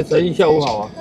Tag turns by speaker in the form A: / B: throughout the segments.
A: 陈毅下午好啊。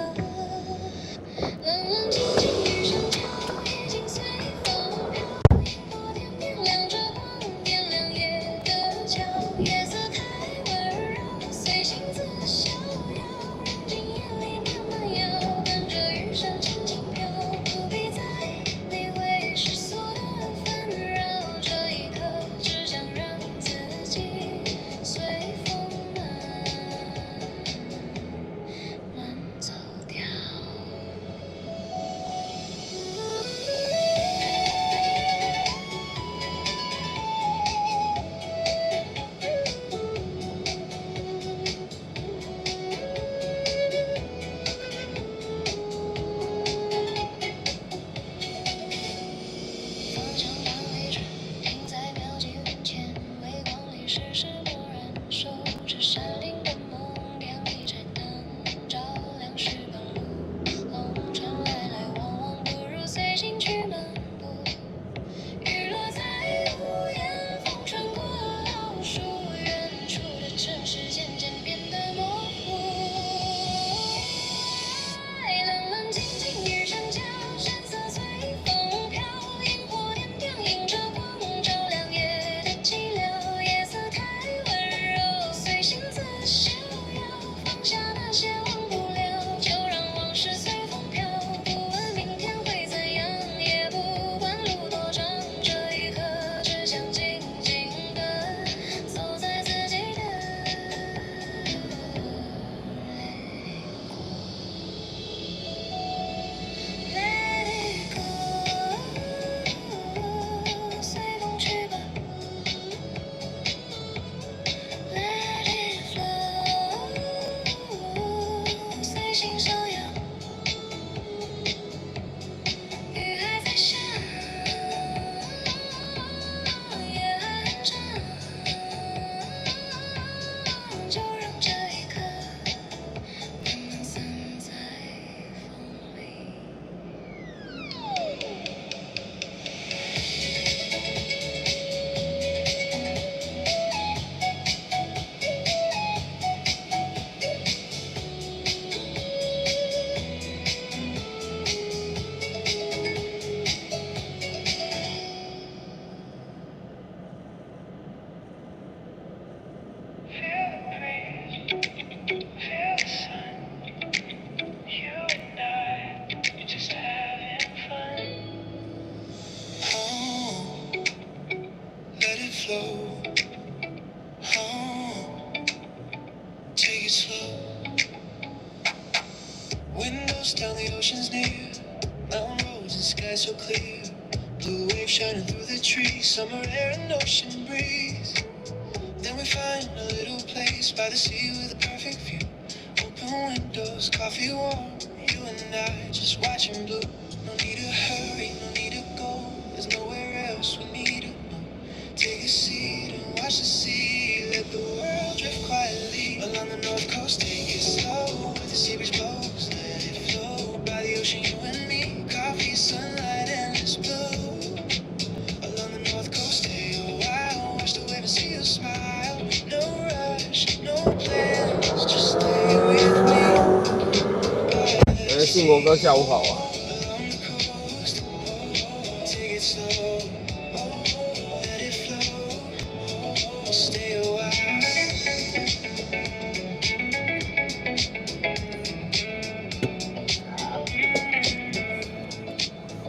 A: 信国哥下午好啊。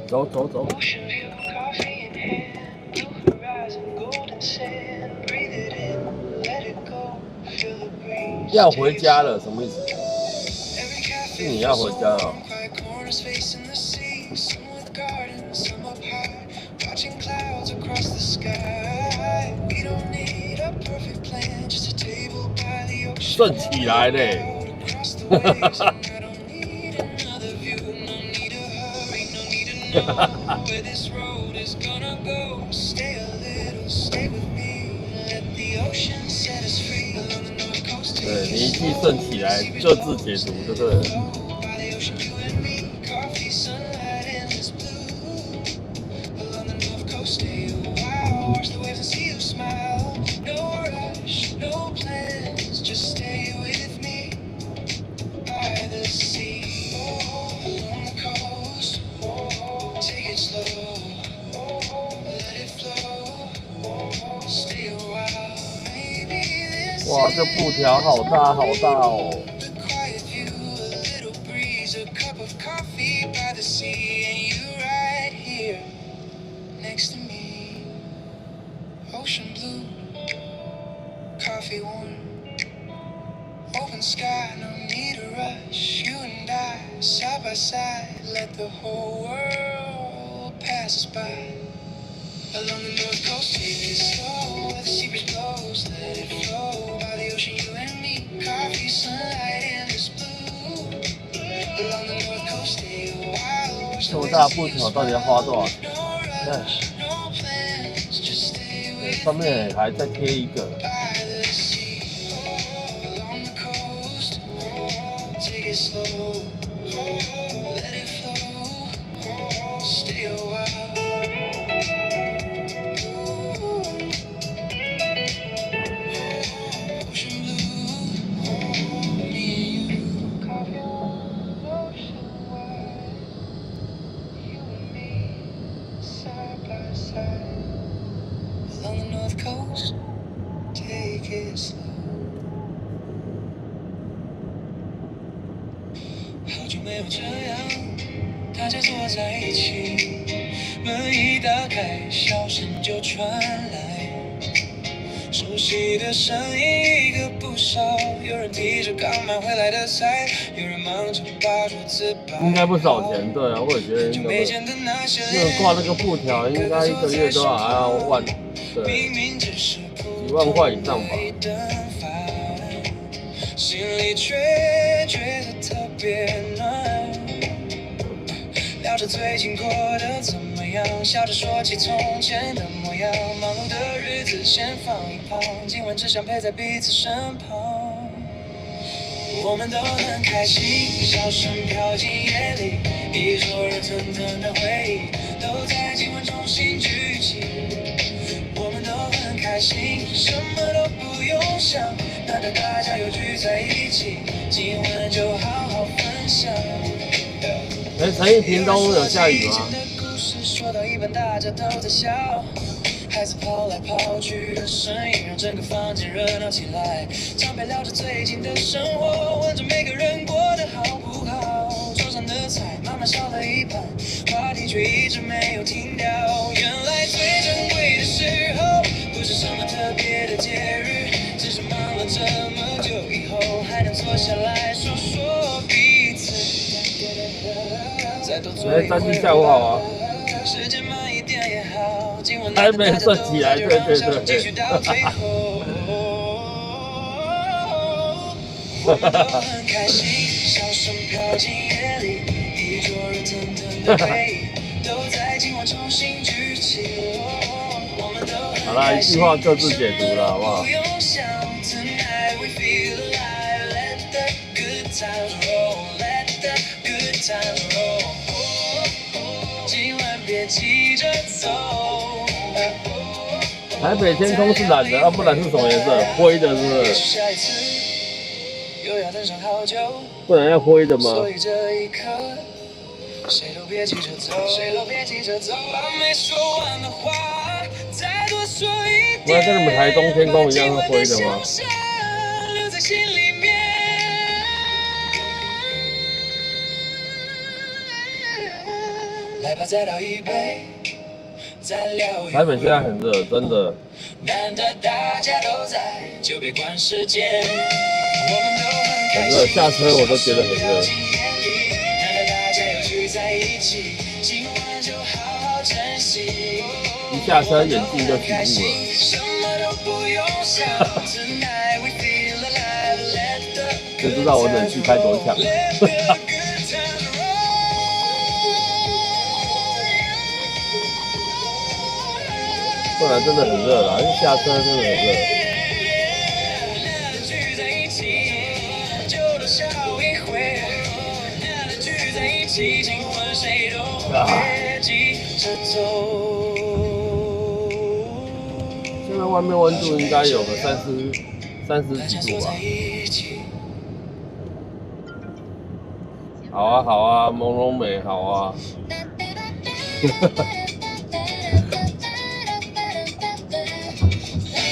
A: 走走走。要回家了，什么意思？是你要回家了？顺起来嘞！对，你一句顺起来，各自解读，对不对？哇，这布条好大好大哦！Ocean
B: blue, coffee warm, open sky, no need to rush. You and I, side by side, let the whole world pass us by. Along the north coast, take it slow, where the sea breeze blows, let it flow. By the ocean, you and me, coffee, sunlight, endless blue. Along the north coast, stay a while.
A: 这么大布条到底要花多少钱？看，上面还再贴一个。
B: Along the north coast, take it slow. 好久没有这样，大家坐在一起，门一打开，笑声就传来，熟悉的声音一个不少，有人提着刚买回来的菜，有人忙着把桌子摆。
A: 应该不少钱，对啊，我也觉得那个挂那个布条，应该一个月都还要万，对，几万块以上吧。心里却觉得特别暖，聊着最近过得怎么样，笑着说起从前的模样，忙碌的日子先放一旁，今晚只想陪在彼此身旁。我们都很开心，笑声飘进夜里，一桌热腾腾的回忆都在今晚重新聚集。我们都很开心，什么都不用想，难得大家又聚在一起，今晚就好好分享。陈奕平东有下雨吗？
B: 说到一半大家都在笑，孩子跑来跑去的声音让整个房间热闹起来，长辈聊着最近的生活，问着每个人过得好不好。桌上的菜慢慢少了一半，话题却一直没有停掉。原来最珍贵的时候不是什么特别的节日，只是忙了这么久以后还能坐下来说说彼此。再多做一会儿，
A: 下午好啊。
B: 时间慢一点也好，今晚
A: 还没算起来，对对对。我们都很开心，笑声飘进夜里，一桌热腾腾的回忆都在今晚重新聚起。好啦，一句话各自解读了，好不好？台北天空是蓝的，不然是什么颜色？灰的，是不是？不然要灰的吗？不然跟你们台东天空一样是灰的吗？来吧，再倒一杯。台北现在很热，真的。很热，下车我都觉得很热。一下车眼镜就起雾了。就知道我冷气开多强。不然真的很热啦，一下车真的很热。现在外面温度应该有个30几度吧。好啊好啊，朦胧美好啊。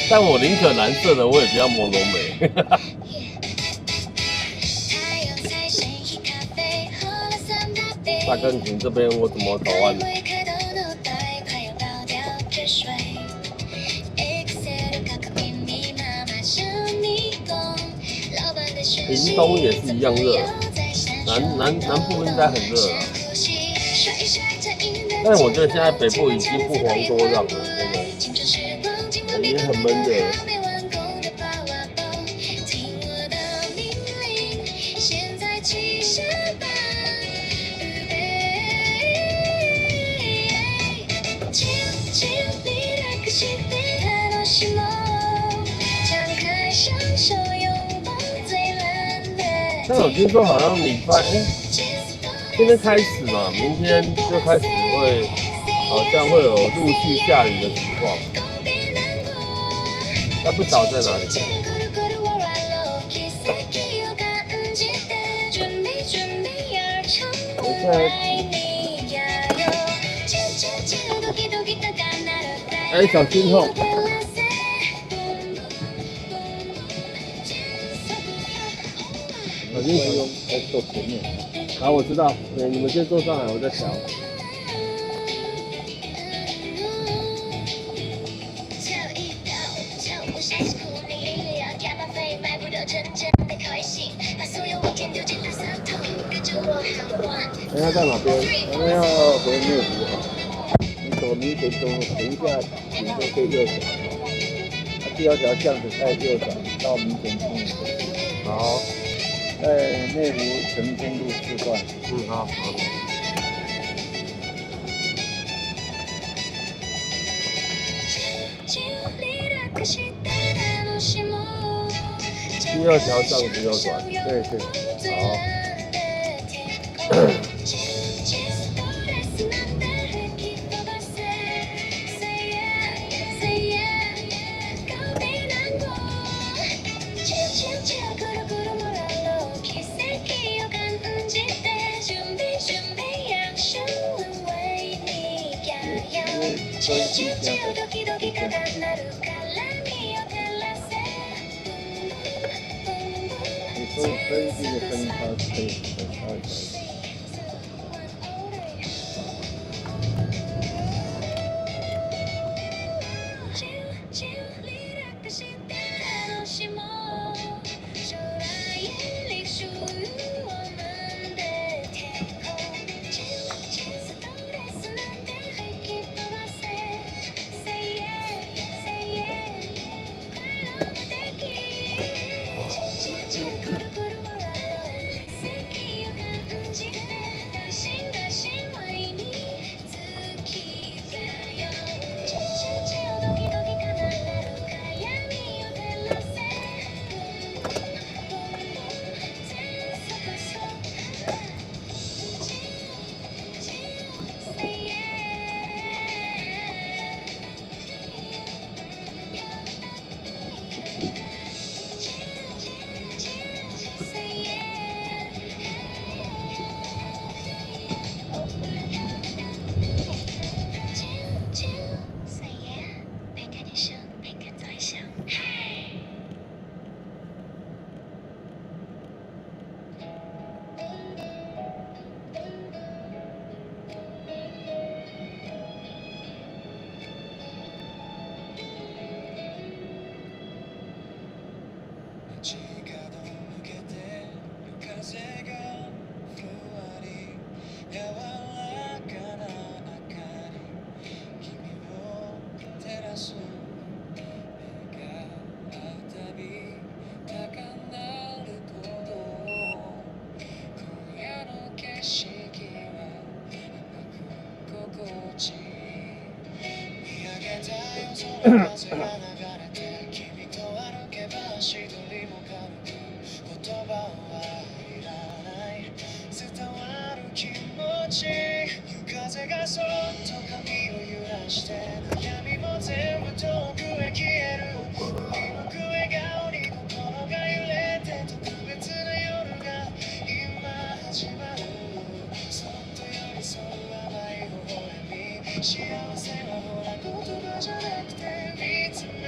A: 但我宁可蓝色的，我也不要朦胧美。
C: 大根亭这边我怎么走弯？屏东也是一样热，南部应该很热啊。但是我觉得现在北部已经不遑多让了，真的，也很闷热。但我听说好像礼拜今天开始嘛，明天就开始会，好像会有陆续下雨的情况，但不晓得在哪里。我现在，小心痛。小心用坐前面。好，我知道，你们先坐上来，我再调。人家在哪边？我们要回内湖哈。你走民权东路，等一下你就可以右转。第二条巷子再右转到民权东路。好。在内湖成功路4段。好。第二条巷子右转。对。好。你说分这个声音它可以很稍微小一点。
A: 幸せはほら言葉じゃなくて見つめ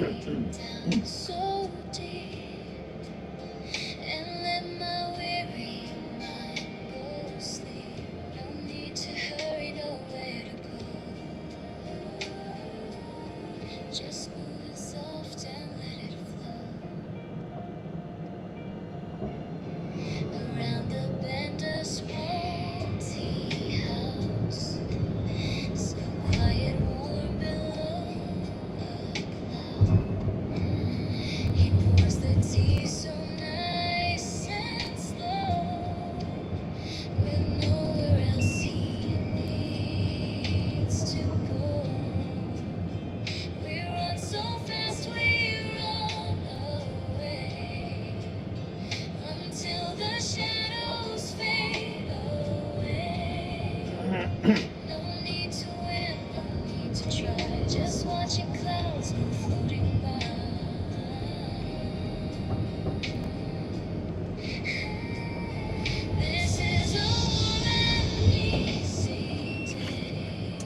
B: down so deep and let my weary mind go to sleep. No need to hurry, nowhere to go. Just move it soft and let it flow. Around the bend, a small tea house, so quiet, warm below a cloud. He pours the tea so nice and slow, with nowhere else he needs to go. We run so fast, we run away, until the shadows fade away. No need to win, no need to try, just watching clouds go floating by. This is a warm and easy day.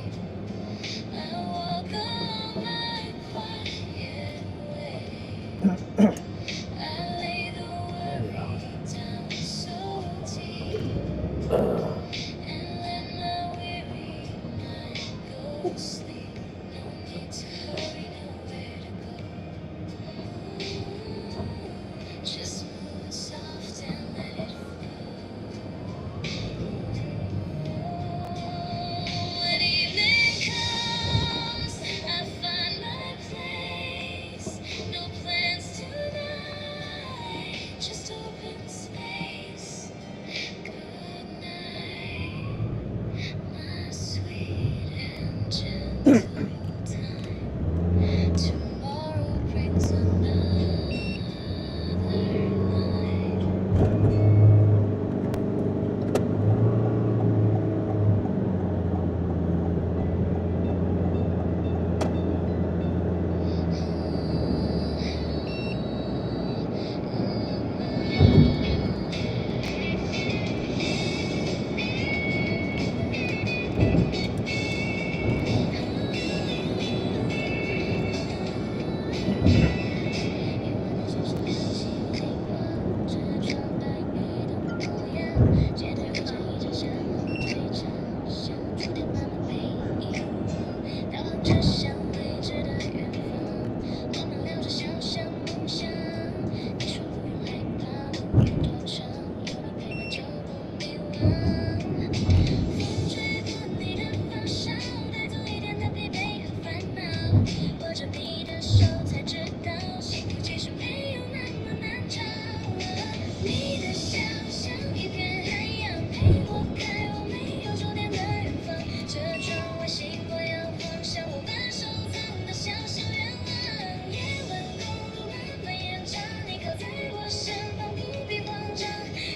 B: I walk along my quiet way. I lay the worry down so deep and let my weary mind go to sleep. No need to hurry, nowhere to go. Just move it soft and let it when evening comes, I find my place. No plans tonight, just open space. Good night, my sweet and gentle time. Tomorrow brings another night.握着你的手，才知道幸福其实没有那么难找。你的笑像一片海洋，陪我开往没有终点的远方。这窗外星光摇晃，像我们收藏的小小愿望。夜晚公路慢慢延长，你靠在我身旁，不必慌张。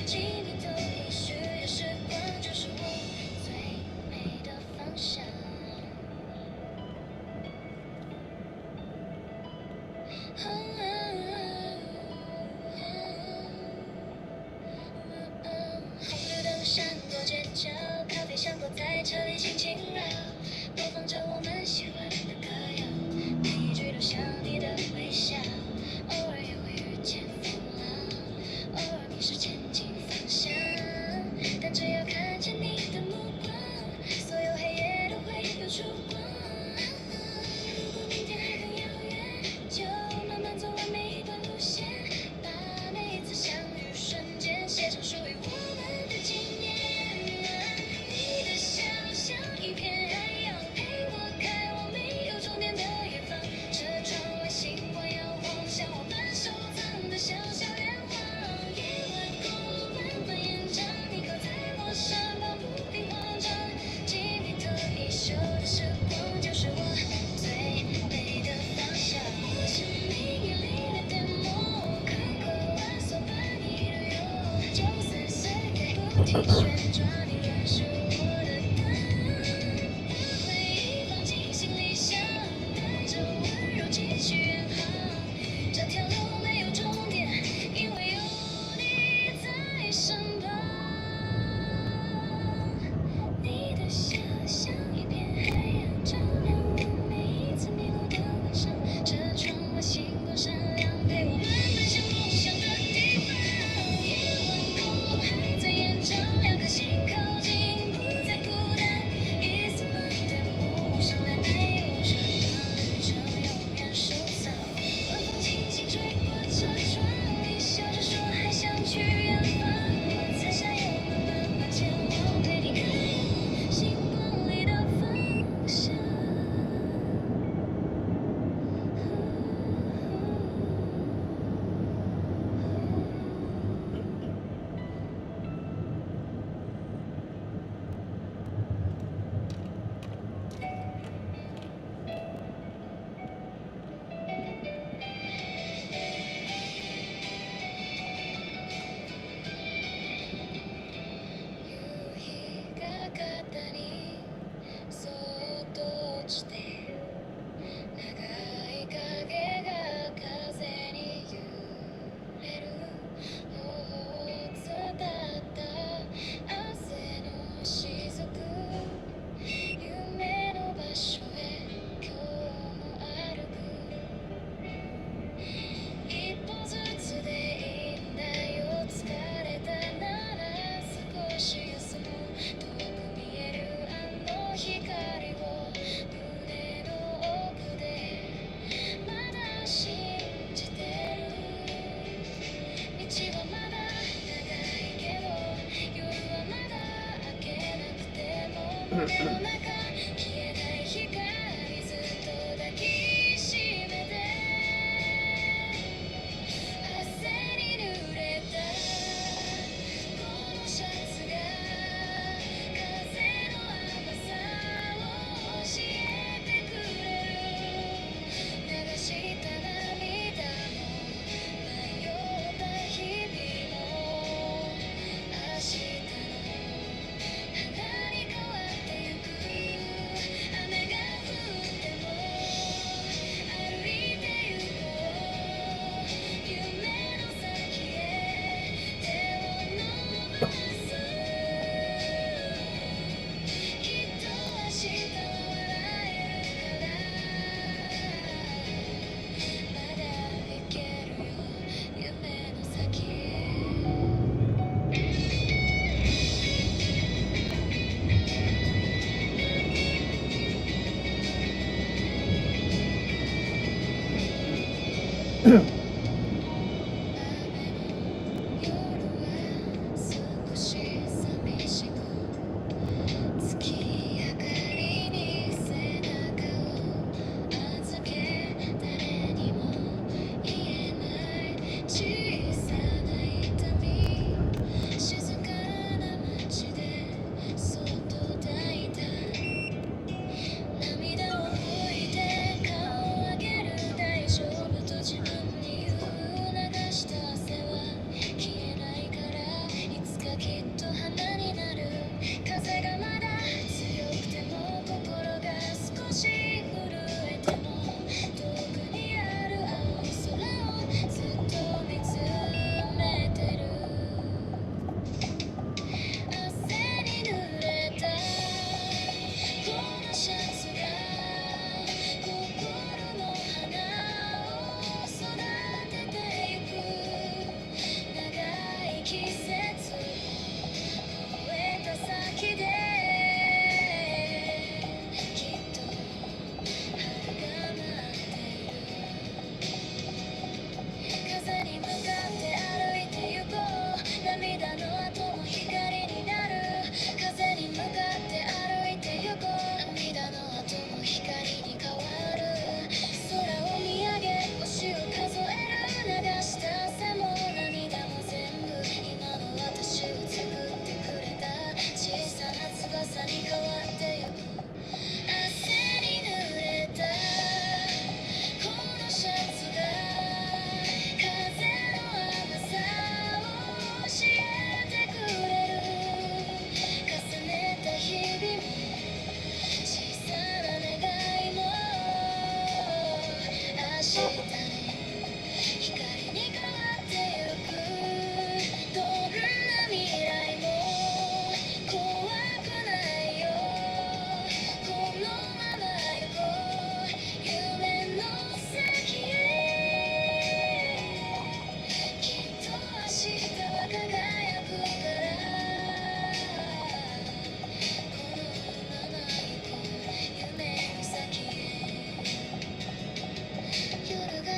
B: 记你头一许的时光，就是我最美的方向。红绿灯闪过街角，咖啡香por在车里轻轻绕，播放着我们喜欢的歌谣，每一句都像你的微笑。偶尔也会遇见风浪，偶尔迷失前进方向，但只要看见你的目光，所有黑夜都会有曙光。如果明天还很遥远，就慢慢走完每一段路线，把每一次相遇瞬间写成属于我们的纪念。你的笑像一片海洋，陪我开往没有终点的远方。车窗外星光摇晃，像我们收藏的小小愿望。夜晚公路慢慢延长，你靠在我身旁，不必慌张。记你头一宿的时光，就是我最美的方向。我生命里的点墨，看过完所把你的忧，就算世界不停旋转，你仍是我的灯。把回忆放进行李箱，带着温柔继续远航。这条路没有终点，因为有你在身旁。你的笑像一片海洋，照亮我每一次迷路的晚上。这窗外星えない光ずっと抱きしめて汗に濡れたこのシャツが風の甘さを教えてくれる流した涙も迷った日々も明日の花に変わってゆく雨が降っても歩いてゆこう夢の先へ手を伸ばすきっと明日は笑えるからまだ行けるよ夢の先へ夜は少し寂しく月明かりに背中を預け誰にも言えない小さな痛み静かな街でそっと抱いた涙を拭いて顔を上げる大丈夫と自分に言う流した汗は消えないからいつかきっと花になる風がまだ強くても心が少し震えても遠くにある青い空をずっと見つめてる汗に濡れたこのシャツが心の花を育ててゆく長い季節を終えた先できっと春が待っている風に向かって歩いてゆこう涙の後も光になる風に向かって歩いてゆこう涙の後も光に変わる空を見上げ星を数える流した汗も涙も全部今の私を作ってくれた小さな翼に変わってゆく汗に濡れたこのシャツが風の甘さを教えてくれる重ねた日々も小さな願いも明日の光に変わってゆくどんな未来も怖くないよこのまま行こう夢の先へきっと明日は輝くからこのまま行こう夢の先へ夜が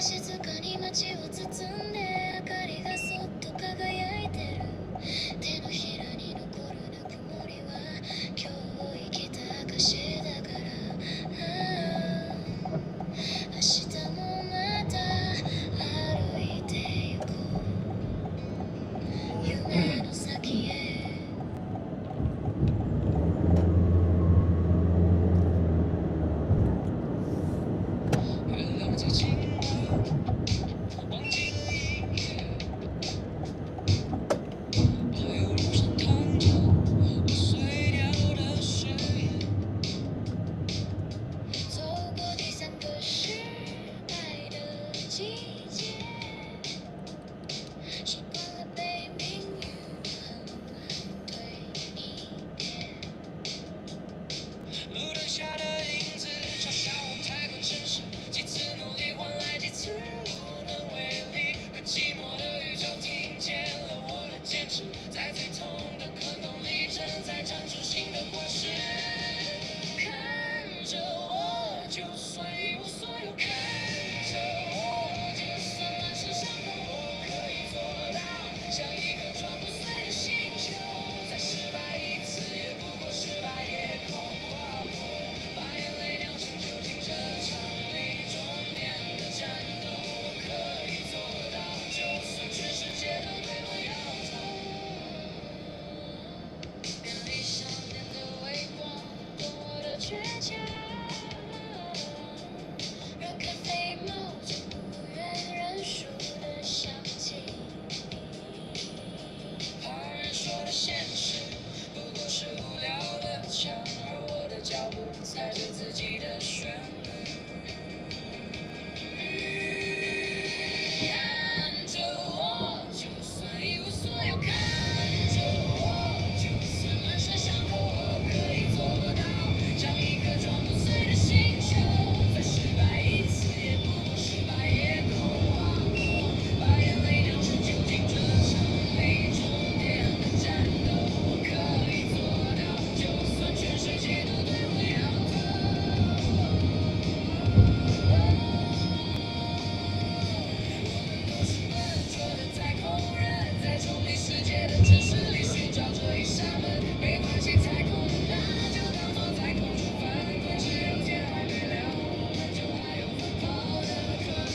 B: 倔强，让咖啡冒着不愿认输的香气。旁人说的现实不过是无聊的墙，而我的脚步踩着自己的旋律。看着我，就算一无所有；看着我，就算满身伤口，我可以做到像一颗撞不碎的星球，再失败一次也不过失败也够划过，把眼泪酿成酒精，这场没终点的战斗，我可以做到，就算全世界都对我摇头。在空人，在重力世界的城市里寻找着一扇门，没关系，太空那就当作在空中翻滚，只有天还没亮，我们就还有奔跑的可能。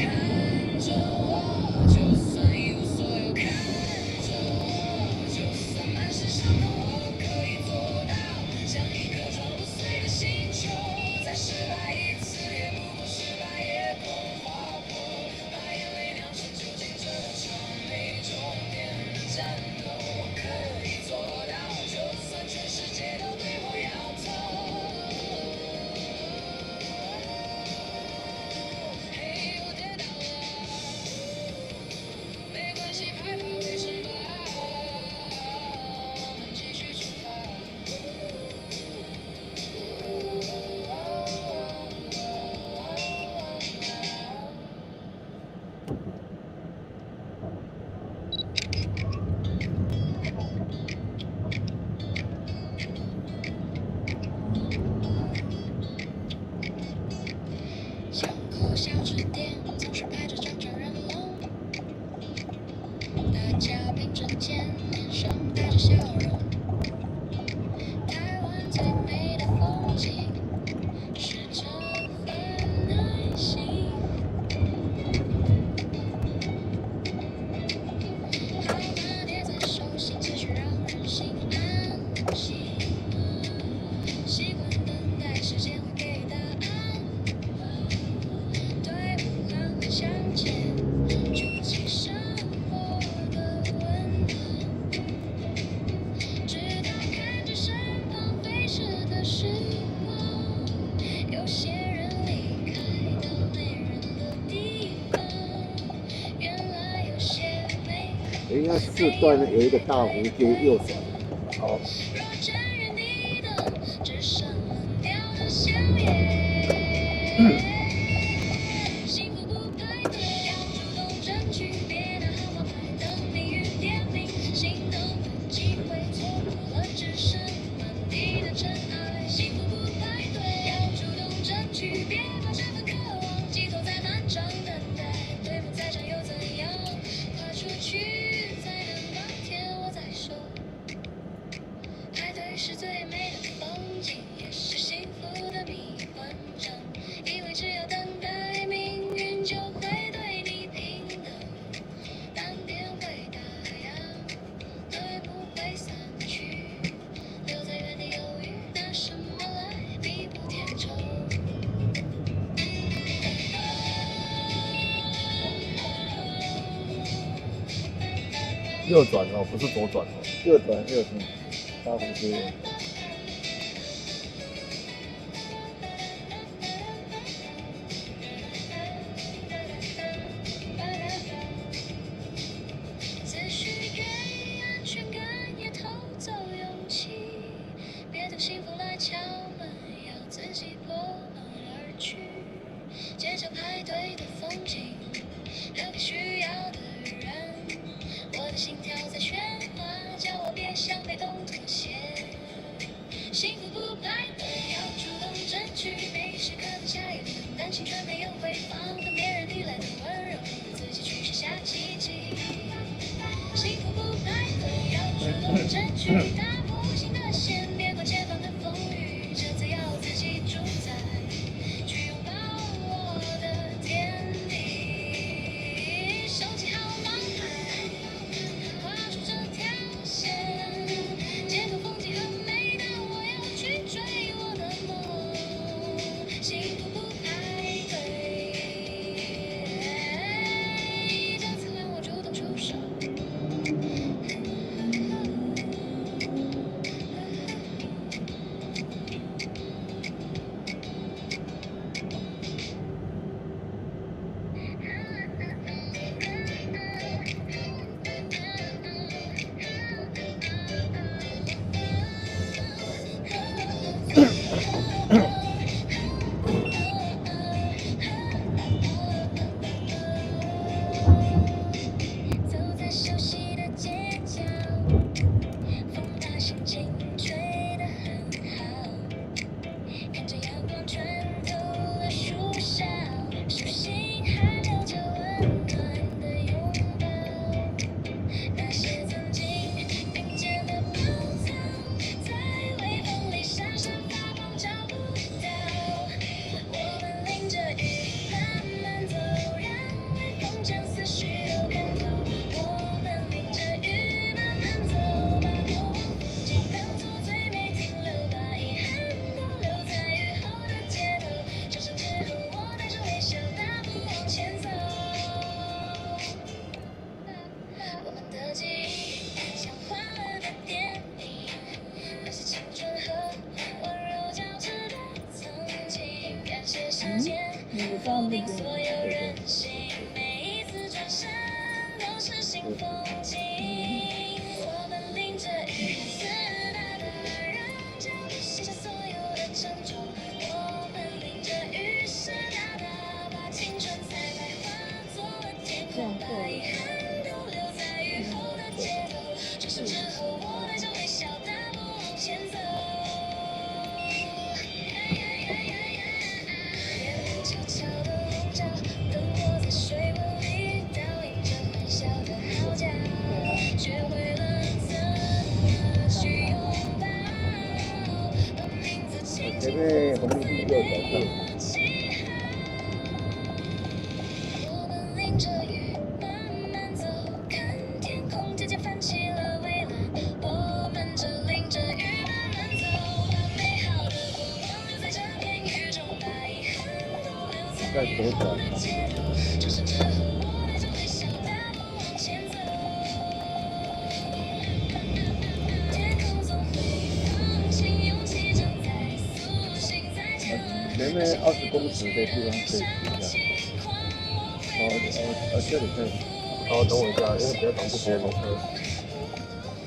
B: 看着我，就算一无所有；看着我，就算满身伤口，我可以做到像一颗撞不碎的星球，再失败一次也不过失败也够划过，把眼泪酿成酒精，这场没终点的战斗，我可以做到，就算全世界都对我摇头。嘿，我跌倒了，没关系，害怕会失败，我们继续出发。巷口小吃店总是排着整整人龙，大家并着肩，脸上带着笑容。台湾最美的风景是这份耐心，号码贴在手心，继续让人心安心。习惯等待，时间会给答案。队伍缓缓向前，筑起生活的温暖。直到看着身旁飞逝的时光，有些人离开到没人的地方。原来有些美好
C: 应该4段有一个大弧接右转。好。
B: 若真原地等，只剩冷掉的香烟。幸福不排队，要主动争取，别拿号码牌等命运点名。心动的机会错过了，只剩满地的尘埃。幸福不排队，要主动争取，别把这份渴望寄托在漫长等待。对梦再战又怎样？跨出去，才能把天握在手。排队是最美的风景，也是幸福的迷幻仗。以为只要等待，命运就会对你平等。当天会打烊，队不会散去，留在原地犹豫，拿什么来弥补天仇？
D: 右转哦，不是左转哦。
C: 右转，大弧接。
B: 自诩给安全感，也偷走勇气。别等幸福来敲门，要自己破门而去。减少排队的风景，留给需要的人。我的心跳在喧哗，叫我别向被动妥协。幸福不排队，要主动争取。每时刻的下一轮，但青春没有回放，等别人递来的温柔，自己去写下奇迹。幸福不排队，要主动争取。打破无形的线，别管前方的风雨，这次要自己主宰。
C: 前面红绿灯右转上。在左转。前面20公尺的地方可以停一下。这里可以。好，等我一下，因为比较挡不别人车。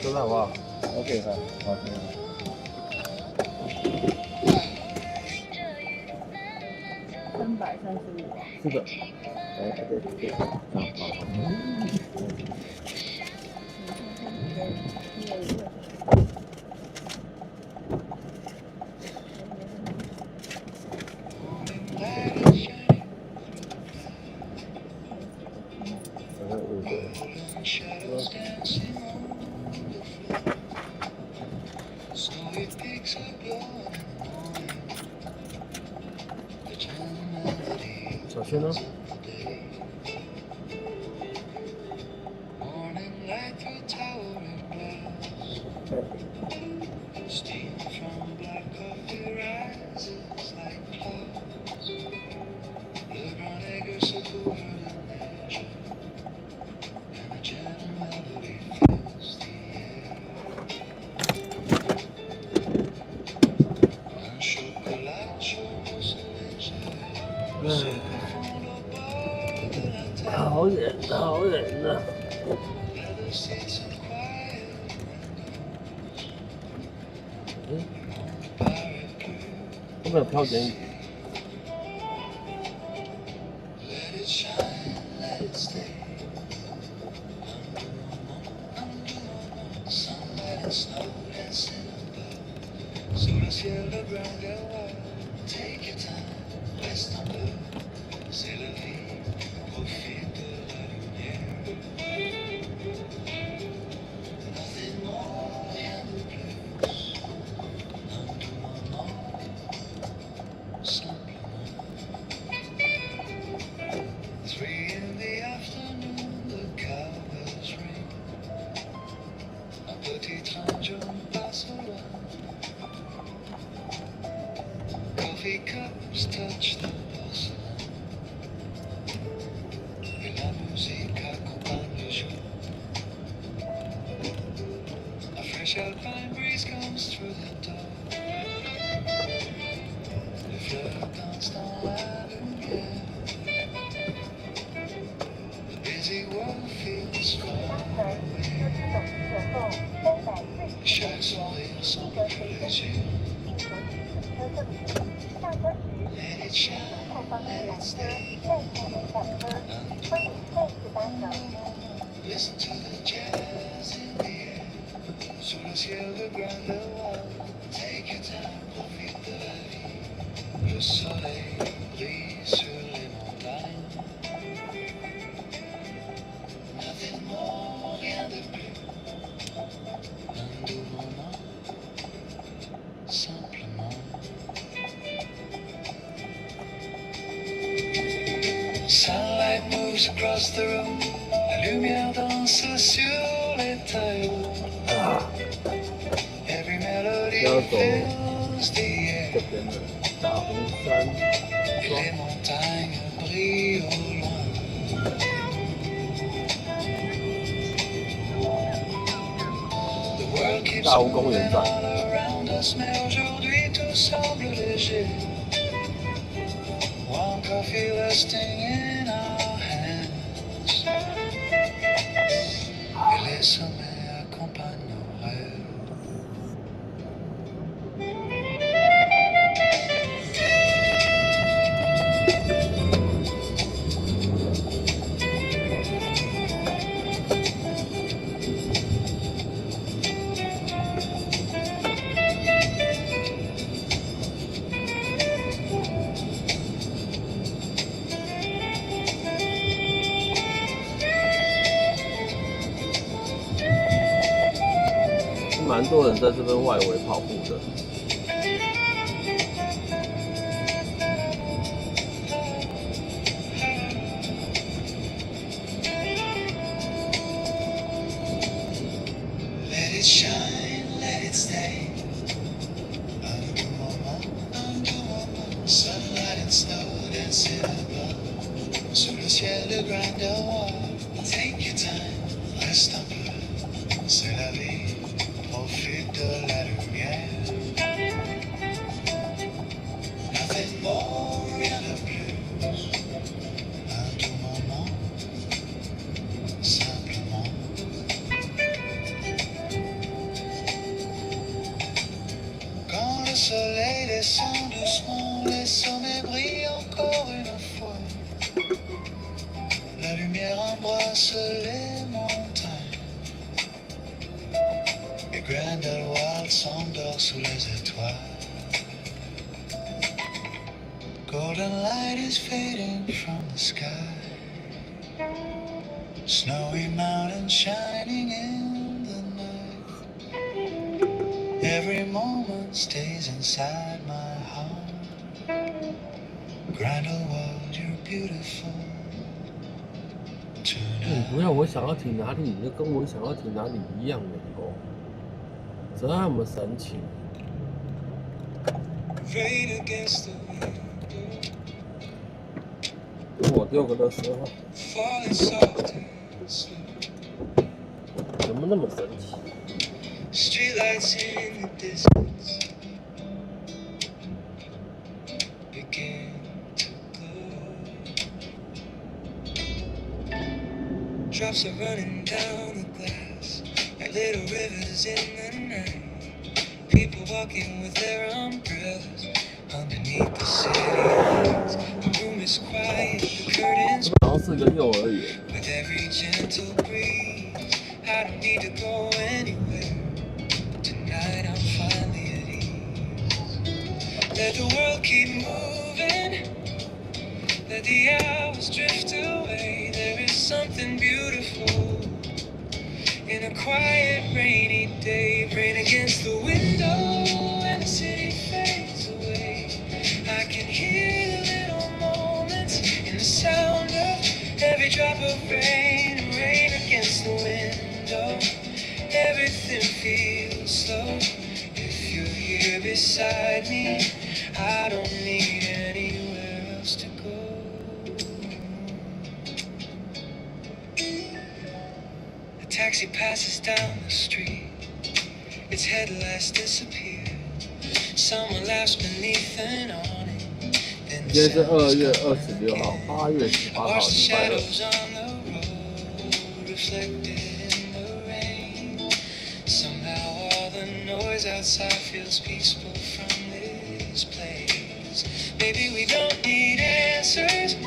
C: 收到好不好 ？OK， 好，好，可以。335。是的。哎，对。好。小轩呢？好冷，好冷啊！后面有飘点雨。
A: Coffee cups touch the blossom et la musique accompagne le jour. A fresh alpine breeze comes through the door. Les fleurs dansent dans la lumière. The busy world feels far away. Chaque sourire semble plus léger. Let it shine, let it stay. Listen to the jazz in the air. Sous le ciel de grande voile. Take your time, profite de la vie. Le soleil brille sur les montagnes. Nothing more, rien de plus. Un doux moment, simplement. Sunlight moves across the room. La lumière danse sur les taillots. Every melody fills the air.
C: 这边的大红山
A: Et les montagnes brillent au loin. The world keeps
C: 大湖公园
A: moving
C: 站。
A: all around us, mais aujourd'hui tout semble léger. Warm coffee resting in our hands. Et les sommets accompagnent nos rêves.
C: 蛮多人在这边外围跑步的。
A: Let it shine, let it stay. Un doux moment, sunlight and snow dancing above. Sous le ciel de Grindelwald. Take your time, reste un peu. C'est la vie, profite de la lumière. Nothing more, rien de plus. Un doux moment, simplement. Quand le soleil descend doucement, les sommets brillent encore une fois. La lumière embrasse les montagnes. Et Grindelwald s'endort sous les étoiles. Golden light is fading from the sky. Snowy mountains shining in the night. Every moment stays inside my heart. Grindelwald, you're beautiful
C: 你
A: tonight.
C: 不要我想要停哪里，你就跟我想要停哪里一样的哦，这么神奇。
A: Rain against the window,
C: 等我丢个的时候，
A: falling soft and slow.
C: 怎么那么神奇？
A: Streetlights in the distance begin to glow. Drops are running down the glass like little rivers in the night. People walking with their umbrellas underneath the city lights. The room is quiet, the curtains
C: 好像是个幼儿园。
A: with every gentle breeze. I don't need to go anywhere. Tonight I'm finally at ease. Let the world keep moving. Let the hours drift away. There is something beautiful in a quiet rainy day. Rain against the window and the city fades away. I can hear the little moments in the sound of every drop of rain. Rain against the window. Everything feels slow. If you're here beside me, I don't need anywhere else to go. A taxi passes down the street. Its headlights disappear. Someone laughs beneath an awning. Then the
C: 今天是
A: sound
C: 2月
A: comes
C: 26号
A: again.
C: ，8月18
A: I
C: 号，
A: watch the
C: 礼拜二。
A: shadows on the road reflected in the rain. Somehow all the noise outside feels peaceful from this place. Maybe we don't need answers.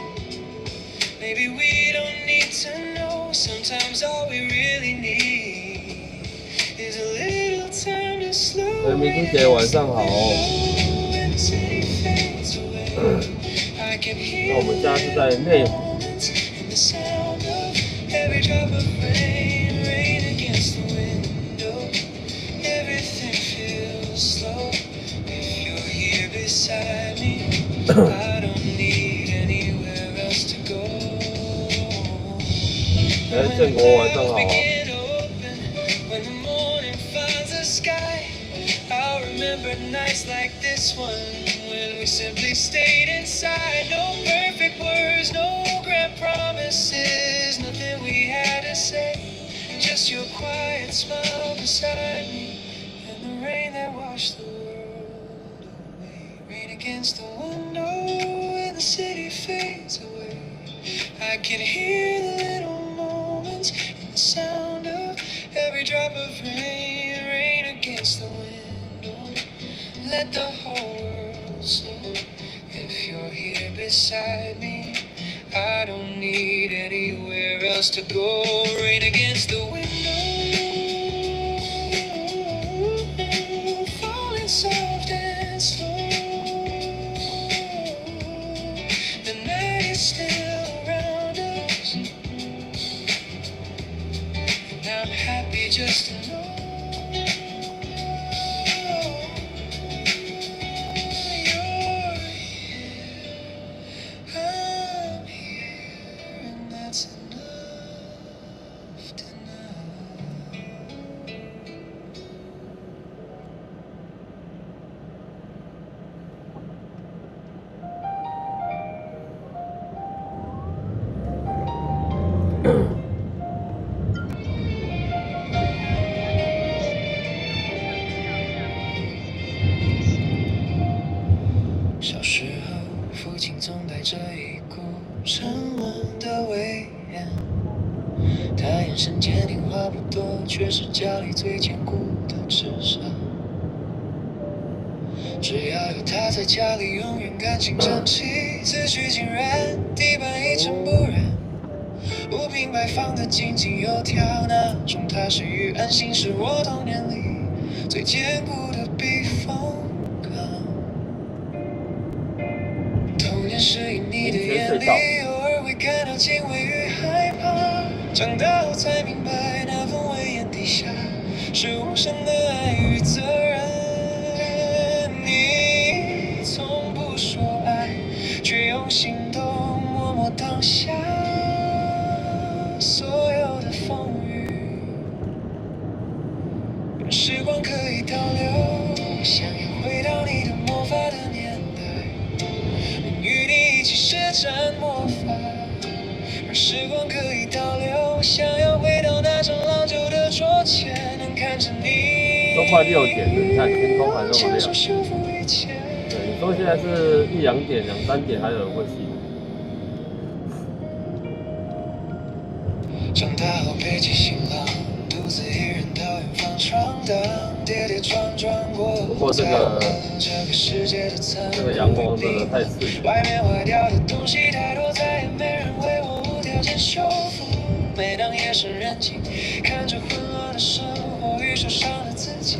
A: Maybe we don't need to know. Sometimes all we really need is a little time to slow.
B: 明珠姐晚上好哦。那我们家是在内湖。
A: Every drop of rain, rain against the window. Everything feels slow. If you're here beside me, I don't need anywhere else to go.
B: 建国晚上好。
A: When the morning finds the sky, I'll remember nights like this one when we simply stayed inside. No perfect words, no grand promises, nothing we had to say. Just your quiet smile beside me and the rain that washed the world away. Rain against the window and the city fades away. I can hear the little moments and the sound of every drop of rain, rain against the window. Let the whole world slow. If you're here beside me, I don't need anywhere else to go. Rain against the window, falling soft and slow. The night is still around us. I'm happy just to know you're here. I'm here, and that's enough to know. 小时候，父亲总带着一股沉稳的威严，他眼神坚定，话不多，却是家里最坚固的智商。只要有他在家里，永远干净整齐，秩序井然，地板一尘不染，物品摆放得井井有条，那种踏实与安心是我童年里最坚固的避风港。童年是以你的眼里，偶尔会感到敬畏与害怕，长大后才明白，那份威严底下是无声的爱与责任。你从不说爱，却用行动默默挡下所有的风雨。让时光可以倒流，想要回到你的魔法的年代，与你一起施展魔法。让时光可以倒流，想要回到那张老旧的桌前，能看着你。
B: 都快6点了，你看天空还那么亮。对，你说现在是1、2点、2、3点还有人会醒。
A: 长大后背起行囊，独自一人到远方闯荡，跌跌撞撞过
B: 这
A: 个世界的残酷
B: 阳光真的太刺眼。
A: 外面坏掉的东西太多，再也没人为我无条件修复。每当夜深人静，看着混乱的生活与受伤的自己，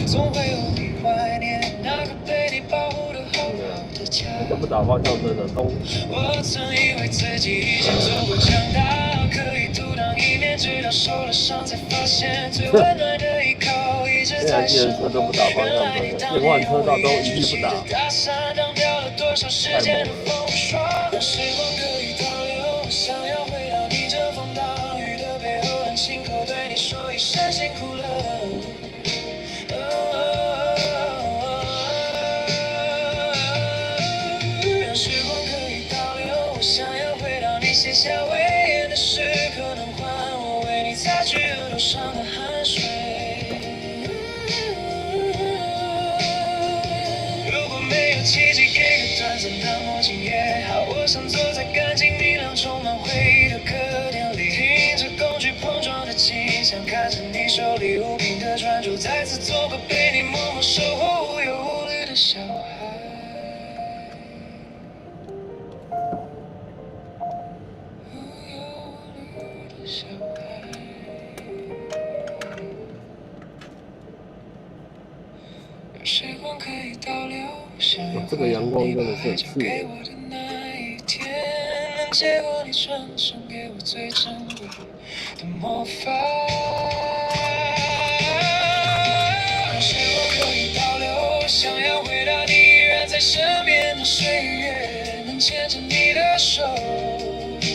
A: 总会无比怀念那个被你保护的好好的家。
B: 这不打方向灯的东。
A: 我曾以为自己已经足够强大，可以独当一面，直到受了伤才发现最温暖的依靠一直在身后。原来你当年我也举起的大伞，挡掉了多少时间的风霜。让时光可以倒流，想要回到你遮风挡雨的背后，能亲口对你说一声辛苦了。让时光可以倒流，想要回到你写下威严的时刻，能还我为你擦去额头上的汗水。如果没有奇迹，给个短暂的梦境也好。我想坐在干净明亮、充满回忆的客厅里，听着工具碰撞的琴响，看着你手里无凭的专注，再次做个被你默默守候、无忧无虑的小孩。
C: 这个阳光真的是很刺
A: 给
C: 眼。
A: 我的那一天，能借我你双手，给我最珍贵的魔法。有些我可以保留，想要回到你依然在身边的岁月，能牵着你的手，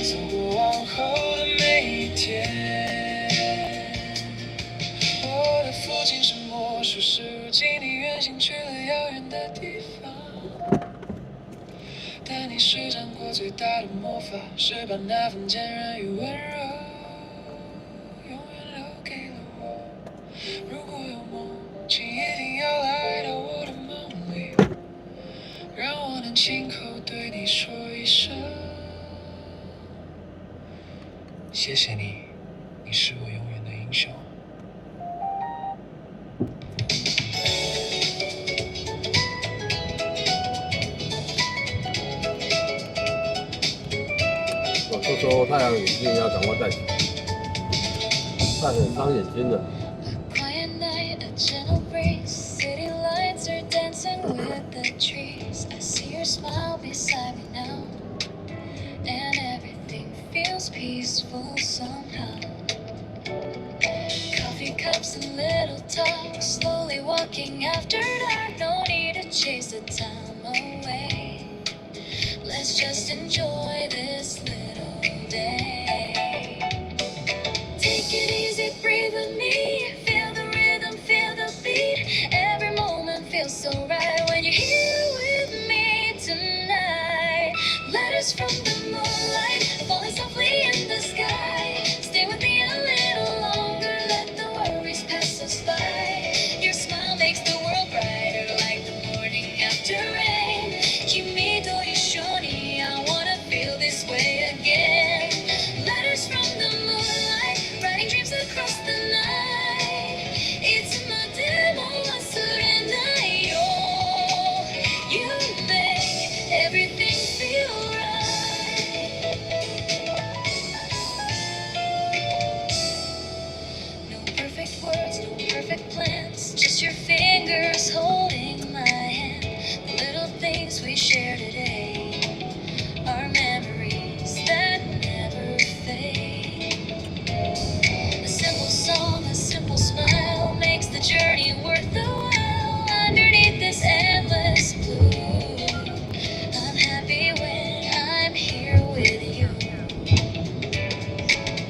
A: 走过往后的每一天。我的父亲是魔术师，如今你远行去了遥远的地方。但你施展过最大的魔法，是把那份坚韧与温柔永远留给了我。如果有梦，请一定要来到我的梦里，让我能亲口对你说一声谢谢你，你是我永远的英雄。
C: 这时候太阳眼镜要赶快戴起来，戴很伤眼睛的。
B: Quiet night, a gentle breeze. City lights are dancing with the trees. I see your smile beside me now, and everything feels peaceful somehow. Coffee cups and little talk, slowly walking after dark. No need to chase the time away. Let's just enjoy this little day. Take it easy, breathe with me. Feel the rhythm, feel the beat. Every moment feels so right when you're here with me tonight. Letters from the moonlight, falling softly in the sky. Stay with me a little longer, let the worries pass us by. Your smile makes the world brighter like the morning after rain. Kimi to ishoni, I wanna feel this way again. Letters from the moonlight, writing dreams across the night. It's my demo, wasurenayo. You make everything feel right. No perfect words, no perfect plans, just your fingers holding my hand. The little things we share today are memories that never fade. A simple song, a simple smile makes the journey worth the while. Underneath this endless blue, I'm happy when I'm here with you.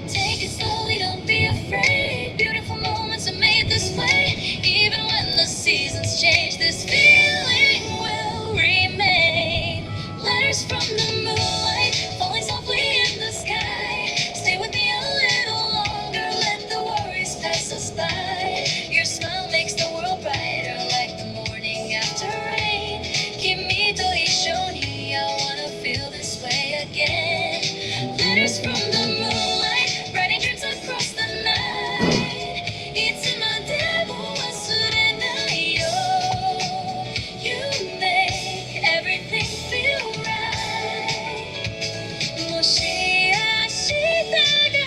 B: Take it slowly, don't be afraid. Beautiful moments are made this way. Even when the seasons change, this feeling will remain. Letters from the moonlight, falling softly in the sky. Stay with me a little longer, let the worries pass us by. Your smile makes the world brighter like the morning after rain. Kimi to ishoni, I wanna feel this way again. Letters from the moonlight, writing dreams across the night. It's in my demo, wasurenayo. You make everything feel right. もし明日が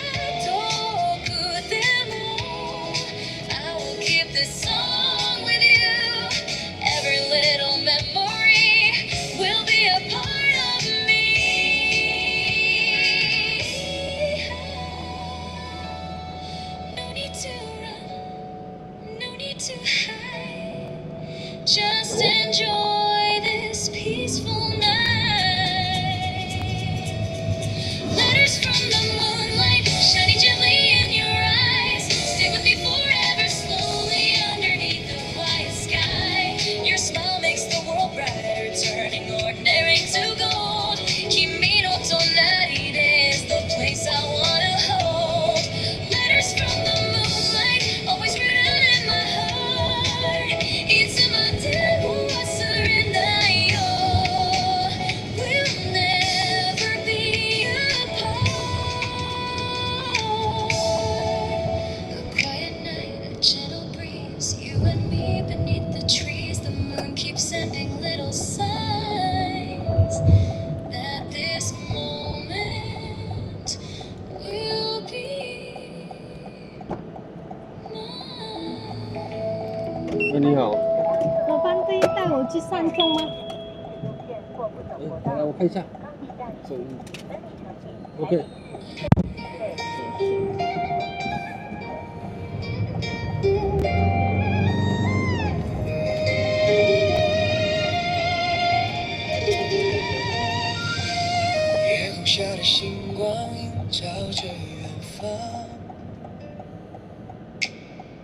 B: 遠くても I will keep this song with you. Every little memory will be a part of me. No need to run, no need to hide. Just enjoy this peaceful night. Letters from the moonlight, shining gently in your eyes. Stay with me forever, slowly underneath the quiet sky. Your smile makes the world brighter, turning ordinary to gold. Kimi no tonari is the place I wanna hold. Letters from the moonlight, always written in my heart. It's in my demo, wasurenayo. We'll never be apart. A quiet night, a gentle breeze, you and me beneath the trees. The moon keeps sending little signs that this moment will be mine.
C: 你好，
D: 我班可以带我去上钟吗？
C: 来我看一下。OK。
A: 夜空下的星光映照着远方，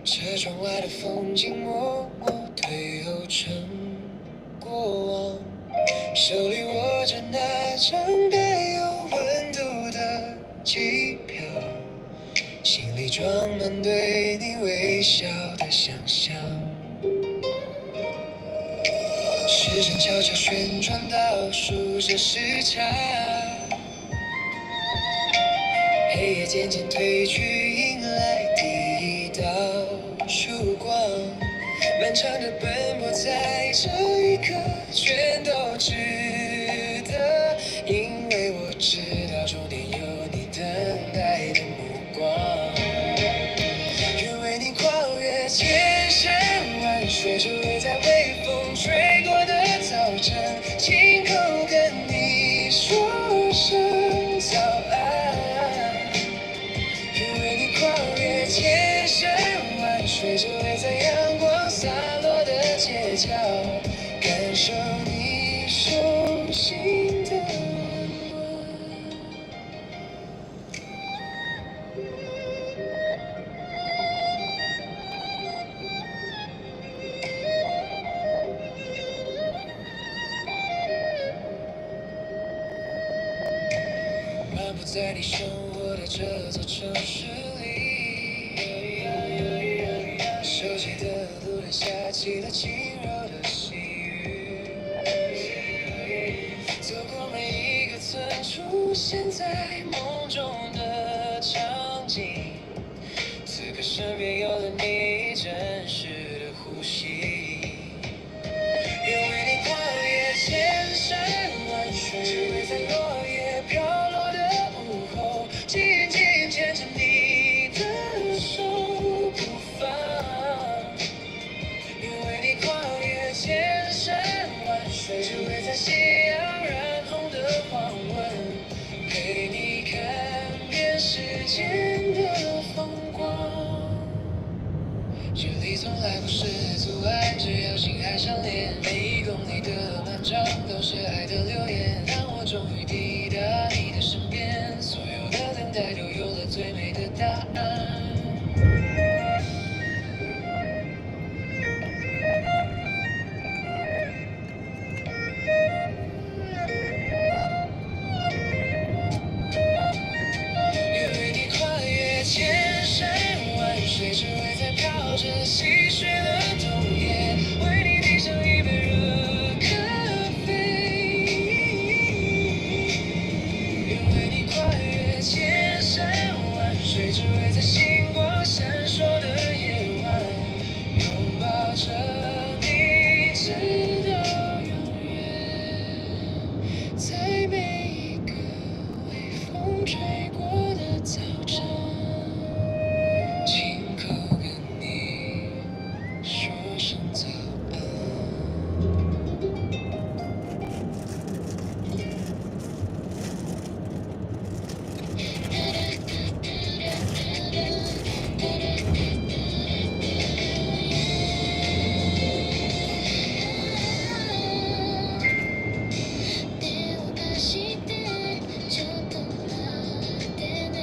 A: 车窗外的风景默默退后成过往，手里握着那张带有温度的机票，心里装满对你微笑的想象。时针悄悄旋转，倒数着时差，黑夜渐渐褪去，迎来第一道曙光。漫长的奔波在这一刻全都值得，因为我知道终点有你等待的目光。愿为你跨越千山万水，只为在微风吹过的早晨，亲口跟你说声早安。愿为你跨越千山万水，只为在阳光洒落的街角，感受你手心的温暖。漫步在你生活的这座城市里，熟悉的路灯下起了轻柔的细雨，走过每一个曾出现在梦中的场景，此刻身边有了你真实的呼吸。愿为你跨越千山万水，只为在落叶飘落的午后，紧紧牵着你的手不放。愿为你跨越千山万水，只为在夕阳染红的黄昏，陪你看遍世间的风光。距离从来不是阻碍，只要心还相连。每一公里的漫长都是爱的留言，当我终于抵达你的身边，所有的等待都有了最美的答案。愿为你跨越千山万水，只为在飘着细雪的冬夜，为你递上一杯热咖啡。愿为你跨越千山万水，只为在星光闪烁的夜晚，拥抱着你直到永远，在每一个微风吹过的早晨，亲口跟你说声早安。
B: 手を貸してちょっと待ってね、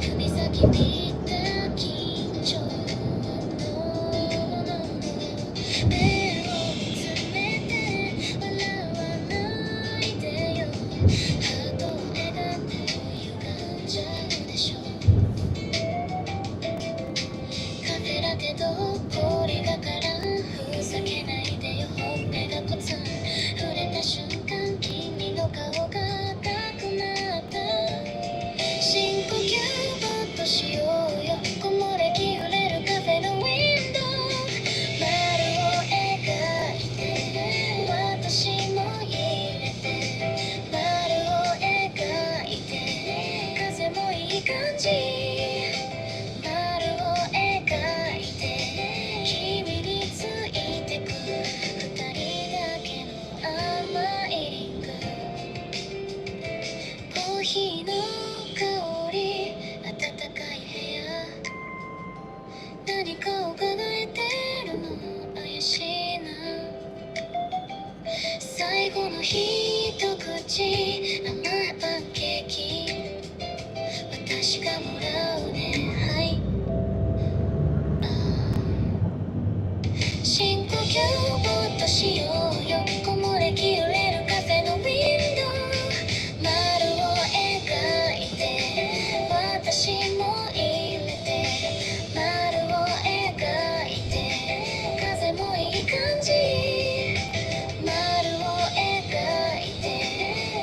B: 指先ぴった緊張の目を見つめて笑わないでよ、ハートを描いて歪んじゃうでしょ、カフェラテと氷がからん、ふざけないでよ、ほっぺがコツン、触れた瞬間君の顔が赤くなった、深呼吸ぼっとしよ一口甘いパンケーキ私がもらうねはい深呼吸もっとしようよ木漏れ日揺れるカフェのウィンドウ丸を描いて私も入れて丸を描いて風もいい感じ丸を描いて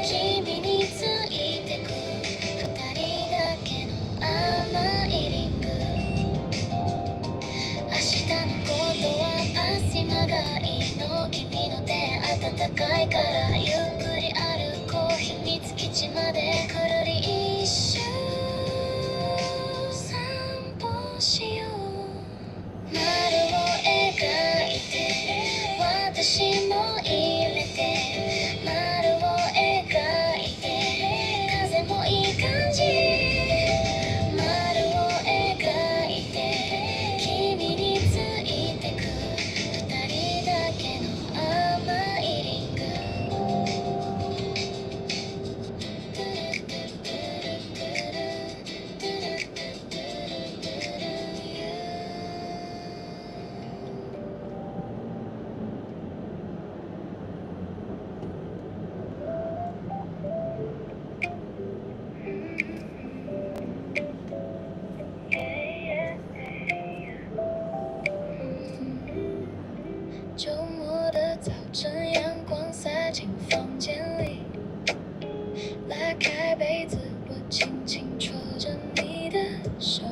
B: 君についてく二人だけの甘いリング明日のことはパス今がいいの君の手温かいからゆっくり歩こう秘密基地までくるり一周散歩しよう丸を描いて私も入れて丸を描いて風もいい感じ丸を描いて君についてく二人だけの甘いリング周末的早晨，阳光洒进房间里，拉开被子，我轻轻戳着你的手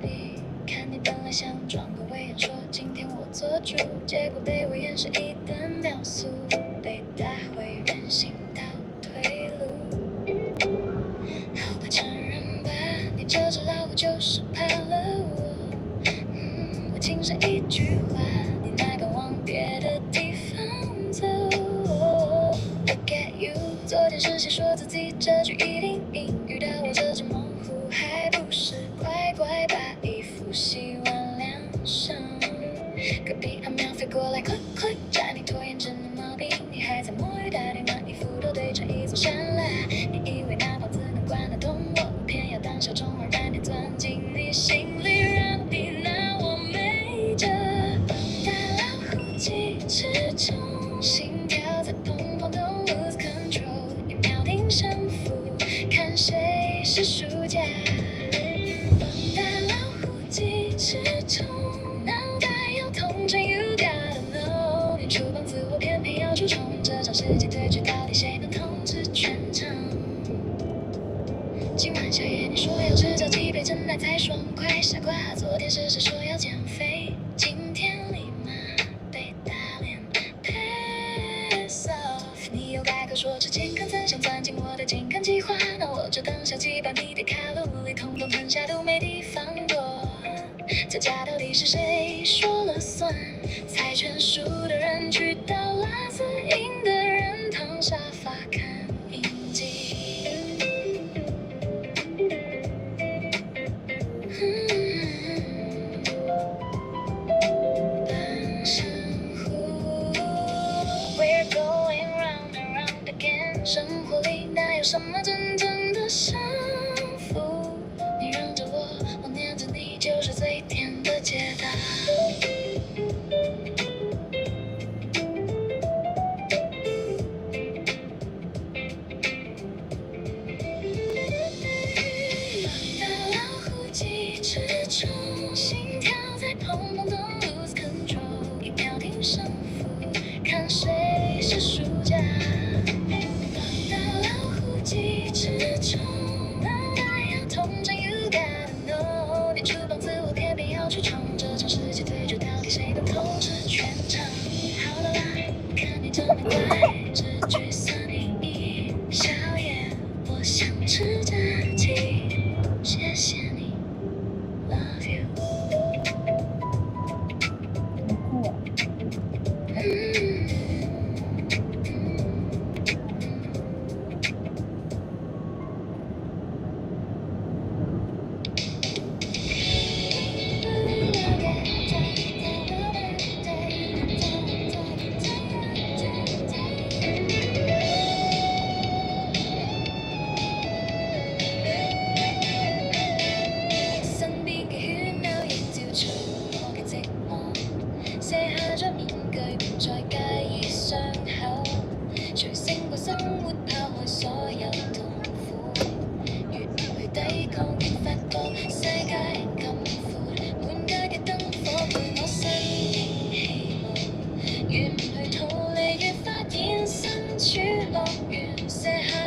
B: 臂，看你本来想装个威严，说今天我做主，结果被我掩饰一的秒速，被带回人行道退路。好吧，承认吧，你这只老虎就是怕了我。我轻声一句话，你哪敢往别的地方走 ？Look at you， 昨天是谁说自己这句一定赢？遇到我这只猛虎，还不是乖乖把衣服洗完晾上？隔壁阿喵飞过来 ，click click， 摘你拖延症的毛病。你还在摸鱼打电话，衣服都堆成一座山啦。你以为那房子能管得动我？我偏要当小虫儿，半天钻进你心里，让你拿我没辙。大老虎几尺重，心跳在砰砰痛 ，lose control， 一秒定胜负，看谁是输家。大老虎几尺重，脑袋要痛成 you gotta know， 你触碰自我，偏偏要出冲，这场世界对决到底谁能统治全场？今晚宵夜你说要吃炸鸡配真奶才爽快，傻瓜，昨天是谁说要减肥？今天立马被打脸 ，pass off。你又改口说吃健康餐，想钻进我的健康计划，那我就当小鸡，把你的卡路里统统吞下，都没地方躲。这家到底是谁说了算？猜拳输的人去到拉斯，赢的人躺沙发看影集。半生湖 ，We're going round and round again。生活里哪有什么真正的胜负？你让着我，我黏着你，就是最甜的解答。大老虎几尺重，心跳在砰砰痛 ，lose control， 一秒定胜负，看谁是输家。大老虎几尺重，脑袋要痛成 you gotta know， 你触碰自我，偏偏要去冲，这场世界对决到底谁能统治全场？好了啦，看你这么乖，只沮丧你一宵夜，我想吃炸鸡，谢谢你 ，love you。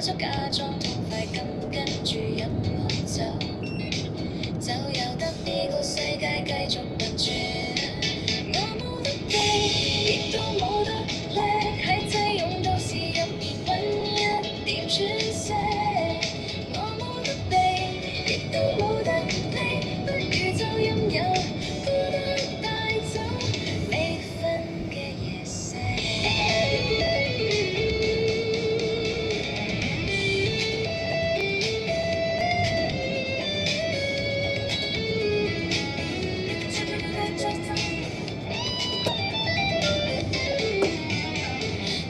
B: 作假裝痛快咁跟住音樂走，就由得呢個世界繼續運轉。我冇得避，亦都冇得匿，喺擠擁到時入面揾一點喘息。我冇得避，亦都冇得匿，不如就任由孤單帶走未瞓嘅夜色。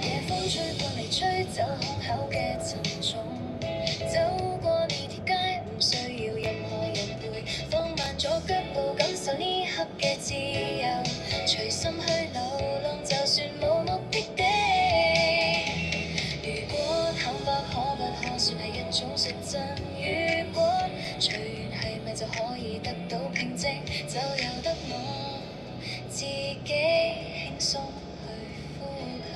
B: 夜風吹過嚟，吹走胸口嘅沉重。走過呢條街，唔需要任何人陪，放慢咗腳步，感受呢刻嘅自由，隨心去流浪，就算冇目的地。如果坦白可不可算係一種實質？如果隨緣係咪就可以得到平靜？就由得我自己輕鬆去呼吸。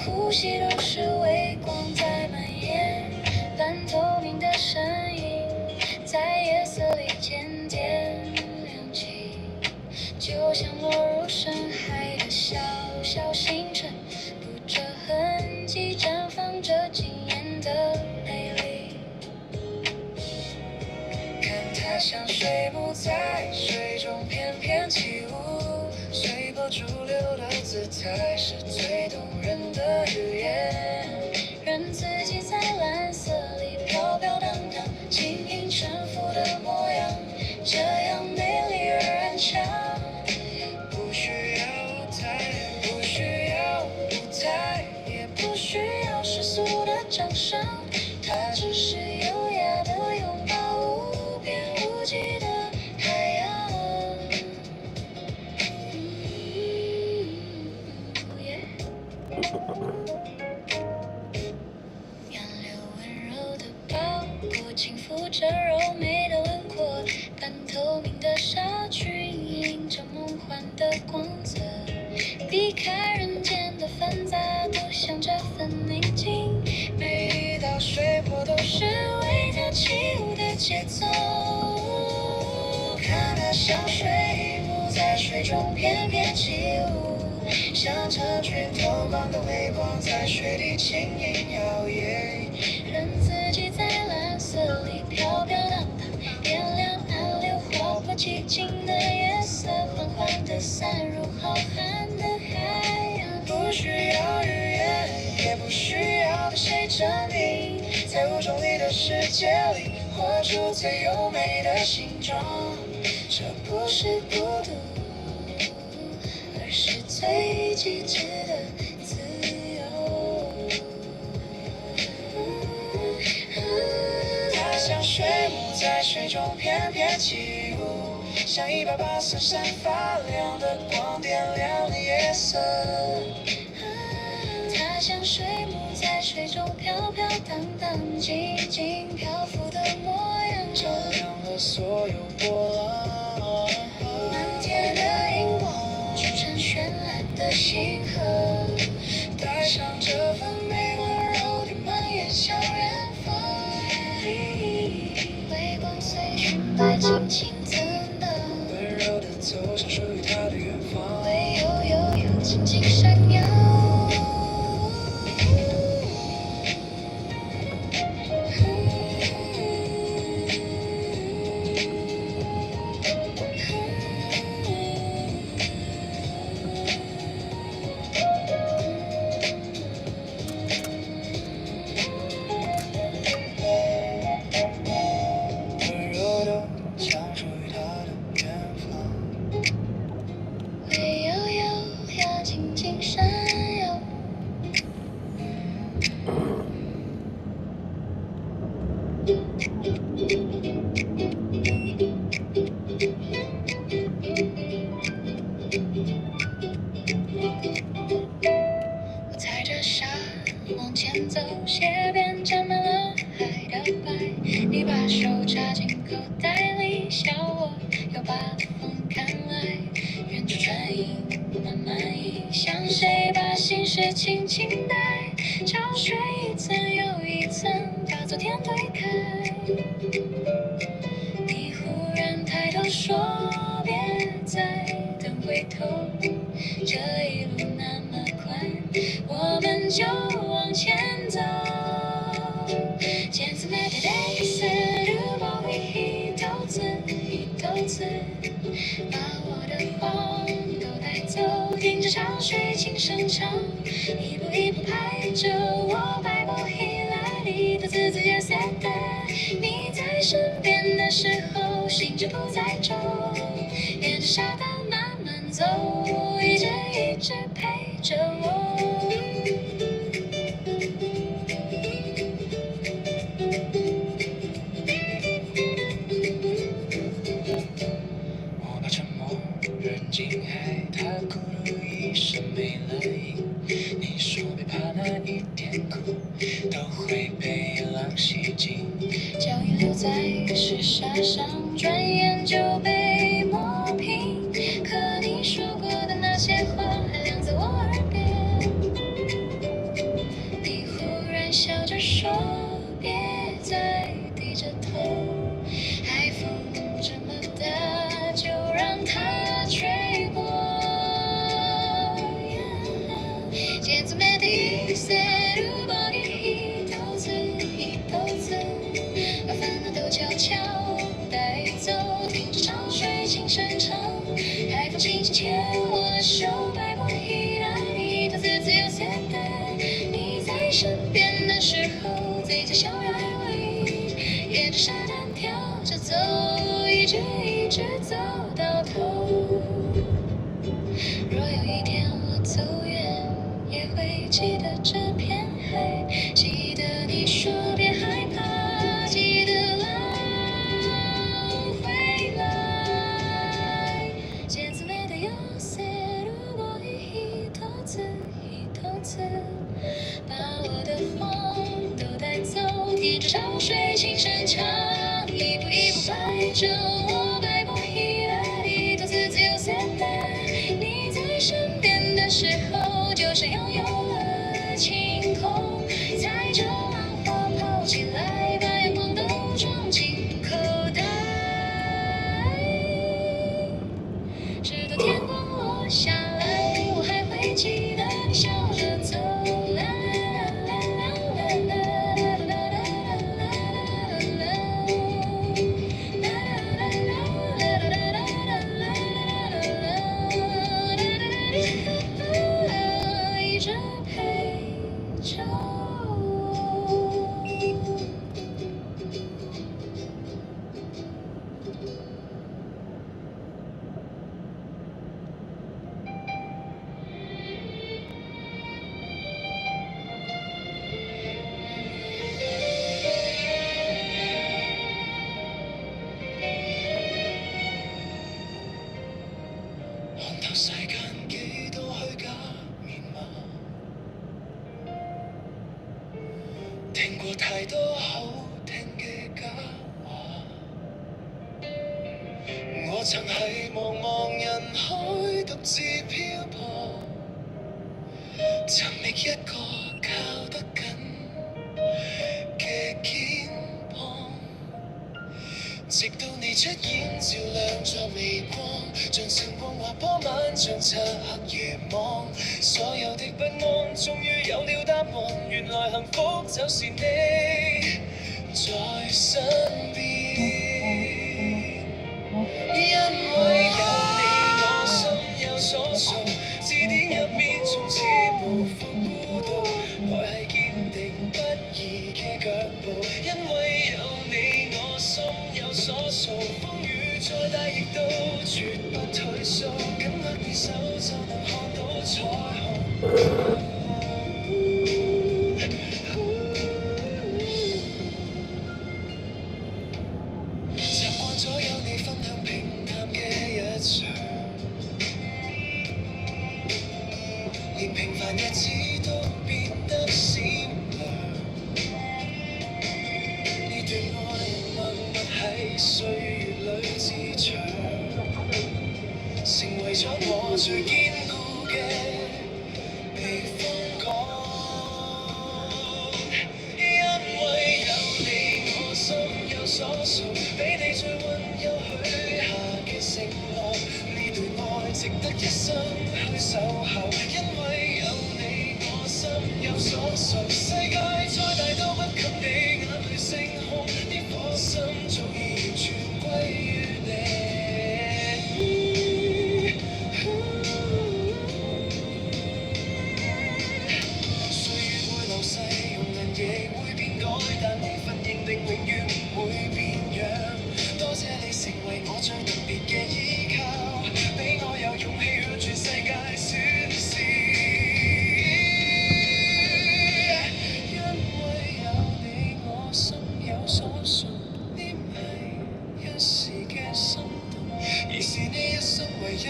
B: 呼吸都是微光在蔓延，半透明的身影在夜色里渐渐亮起，就像落入深海的小小星辰，不着痕迹绽放着惊艳的美丽。看它像水母在水中翩翩起舞，随波逐流的姿态是最动人的语言，任自己在蓝色里飘飘荡荡，轻盈沉浮的模样，这样美丽而安详。不需要舞台，不需要舞台，也不需要世俗的掌声，它只是优雅的拥抱无边无际的海洋。洋流温柔的包裹，轻抚着柔美的轮廓，半透明的纱裙映着梦幻的光泽，避开人间的繁杂，都像这份宁静。每一道水波都是为它起舞的节奏，看它像水母在水中翩翩起舞，像成群透光的微光在水底轻盈摇曳，任自己在蓝色里飘飘荡荡，点亮暗流划破寂静的夜色，缓缓地散入浩瀚的海洋。
A: 不需要预言，也不需要对谁证明，在无重力的世界里，活出最优美的形状。这不是孤独，而是最极致的自由。它像水母在水中翩翩起舞，像100把闪闪发亮的光点亮了夜色。
B: 它像水母在水中飘飘荡荡，静静漂浮的模样，
A: 照亮了所有波浪。
B: 漫天的荧光筑成绚烂的星河，
A: 带上这份美温柔地蔓延向远方。
B: 微光随裙摆轻轻增荡，
A: 温柔地走向属于他的远方。
B: 会有轻轻闪耀。
A: 温柔地讲属于他的远方。
B: 会有轻轻闪耀。我踩着沙往前走，鞋边沾满了海的白。你把手插进口袋里，笑我又把风看来。远处船影慢慢移，像谁把心事轻轻带，潮水一层又一层，把昨天推开。你忽然抬头说别再等回头，这一路那么快，我们就往前走。见此美的day是如果一头子，把我的谎都带走，听着潮水轻声唱，一步一步拍着我摆布依赖你的自自由散的。你在身边的时候，心就不再重，沿着沙滩慢慢走，一直陪着我。
A: 我把沉默扔进海，他咕噜一声没了音。你说别怕，那一点苦都会被浪洗净。
B: 脚印留在石沙上，转眼就被磨平。可你说过的那些话，还亮在我耳边。你忽然笑着说，别再低着头，海风这么大，就让它吹过。见最美的一色，如果一头子，把烦恼都悄悄带走，听着潮水轻声唱，海风轻轻牵我的手，摆布依赖你的自由散的。你在身边的时候，嘴角笑容安慰，沿着沙滩跳着走，一直走到头。若有一天我走远，也会记得这片海，记得你说别害怕，记得来回来。见最美的夜色，如果一头子，把我的谎都带走，听着潮水轻声唱，一步一步拍着我摆布依赖你的自由散的。你在身边的时候，就像拥有了晴空，踩着浪花跑起来，把阳光都装进口袋。直到天光落下来，我还会记得你笑着走。啦啦啦啦啦啦啦啦啦啦啦啦啦啦啦啦啦啦啦。太多好聽嘅假話。我曾喺茫茫人海獨自漂泊，尋覓一個靠得緊嘅肩膀。直到你出現，照亮着微光，像晨光劃破漫長漆黑夜網。所有的不安，終於有了答案。原來幸福就是你在身邊。因為有你，我心有所屬，字典入面從此無復孤獨。愛係堅定不移嘅腳步，因為有你，我心有所屬。風雨再大亦都絕不退縮，緊握你手就能看到彩虹。習慣咗有你分享平淡嘅日常，連平凡日子都變得閃亮。呢段愛默默喺歲月裏滋長，成為咗我最堅固嘅避風港。因為有你，我心有所屬，俾你最溫柔許下嘅承諾。呢段愛值得一生去守候，因為有你，我心有所屬。世界再大都不及你眼淚星空，啲顆心早已完全歸於你。歲月會流逝，容顏亦會變改，但你份認定永遠唔會變樣。多謝你成為我最特別嘅依靠，俾我有勇氣向全世界宣示。因為有你，我心有所屬，黏係一時嘅心動，而是你一生唯一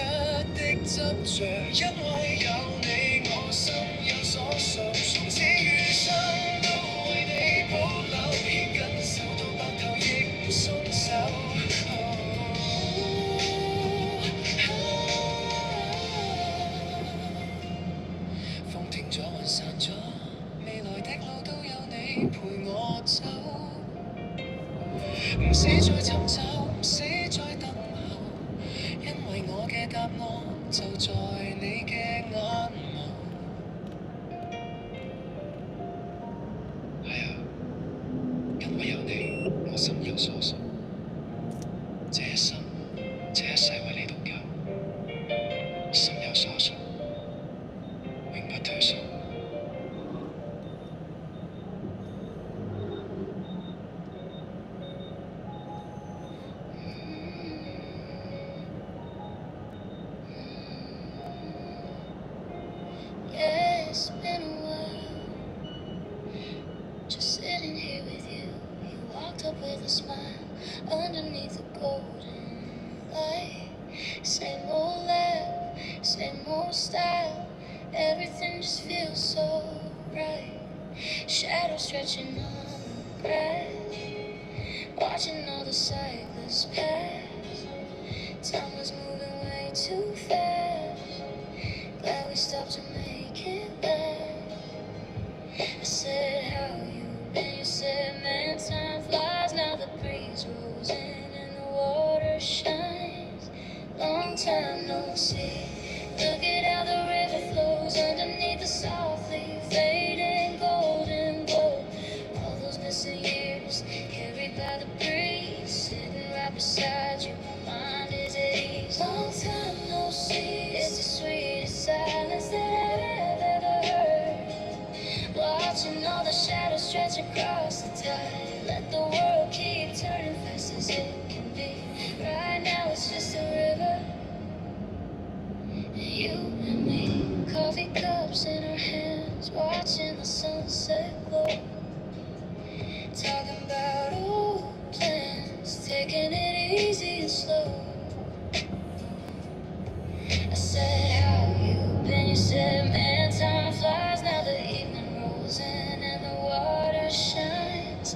B: 的執着。因為有你，我心有所屬，從此餘生都為你保留，牽緊手到白頭亦唔鬆手。風停咗，雲散咗，未來的路都有你陪我走。唔死再尋找，唔死再等候，因為我嘅答案就在你嘅眼眸。係啊，因為有你，我心有所屬，這一生，這一世為你獨有，心有所屬，永不退縮。
D: Yeah, it's been a while, just sitting here with you. You walked up with a smile underneath the golden light. Same old laugh, same old style. Everything just feels so right. Shadows stretching on the grass, watching all the cyclists pass. Time was moving way too fast. Glad we stopped to make it last. I said, how you been? You said, man, time flies. Now the breeze rolls in and the water shines. Long time no see. Look at how the river flows underneath the softly fading golden glow. All those missing years carried by the breeze, sitting right beside you. My mind is at ease. Long time no see. It's the sweetest silence that I've ever heard. Watching all the shadows stretch across the tide. Let the world keep turning fast as it can be. Right now it's just a river, you and me. Coffee cups in our hands, watching the sunset glow. Talking about old plans, taking it easy and slow. I said, how you been? You said, man, time flies. Now the evening rolls in and the water shines.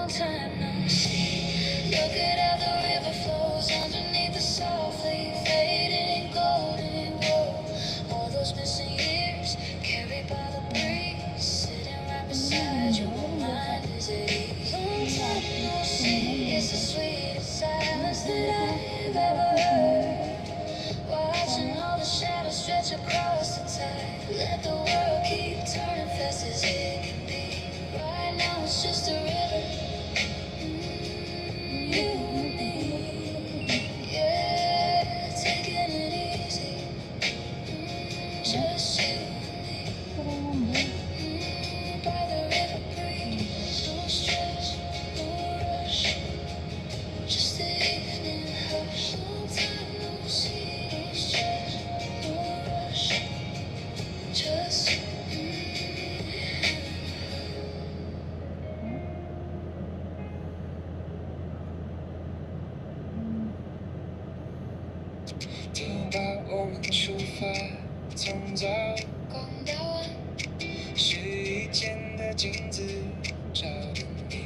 D: long time no see. Look at how the river flows underneath the softly fading golden glow. All those missing years carried by the breeze, sitting right beside you. My mind is at ease. Long time no see. It's the sweetest silence that I've ever heard. Watching all the shadows stretch across the tide. Let the world keep turning fast as it can be. Right now it's just a river. You and me. Yeah, taking it easy. Just you and me. By the river breeze. No stress, no rush. Just the evening hush. Long time no see. No stress, no rush. Just
A: 听吧，我们出发，从早
D: 逛到晚，
A: 试衣间的镜子照着你。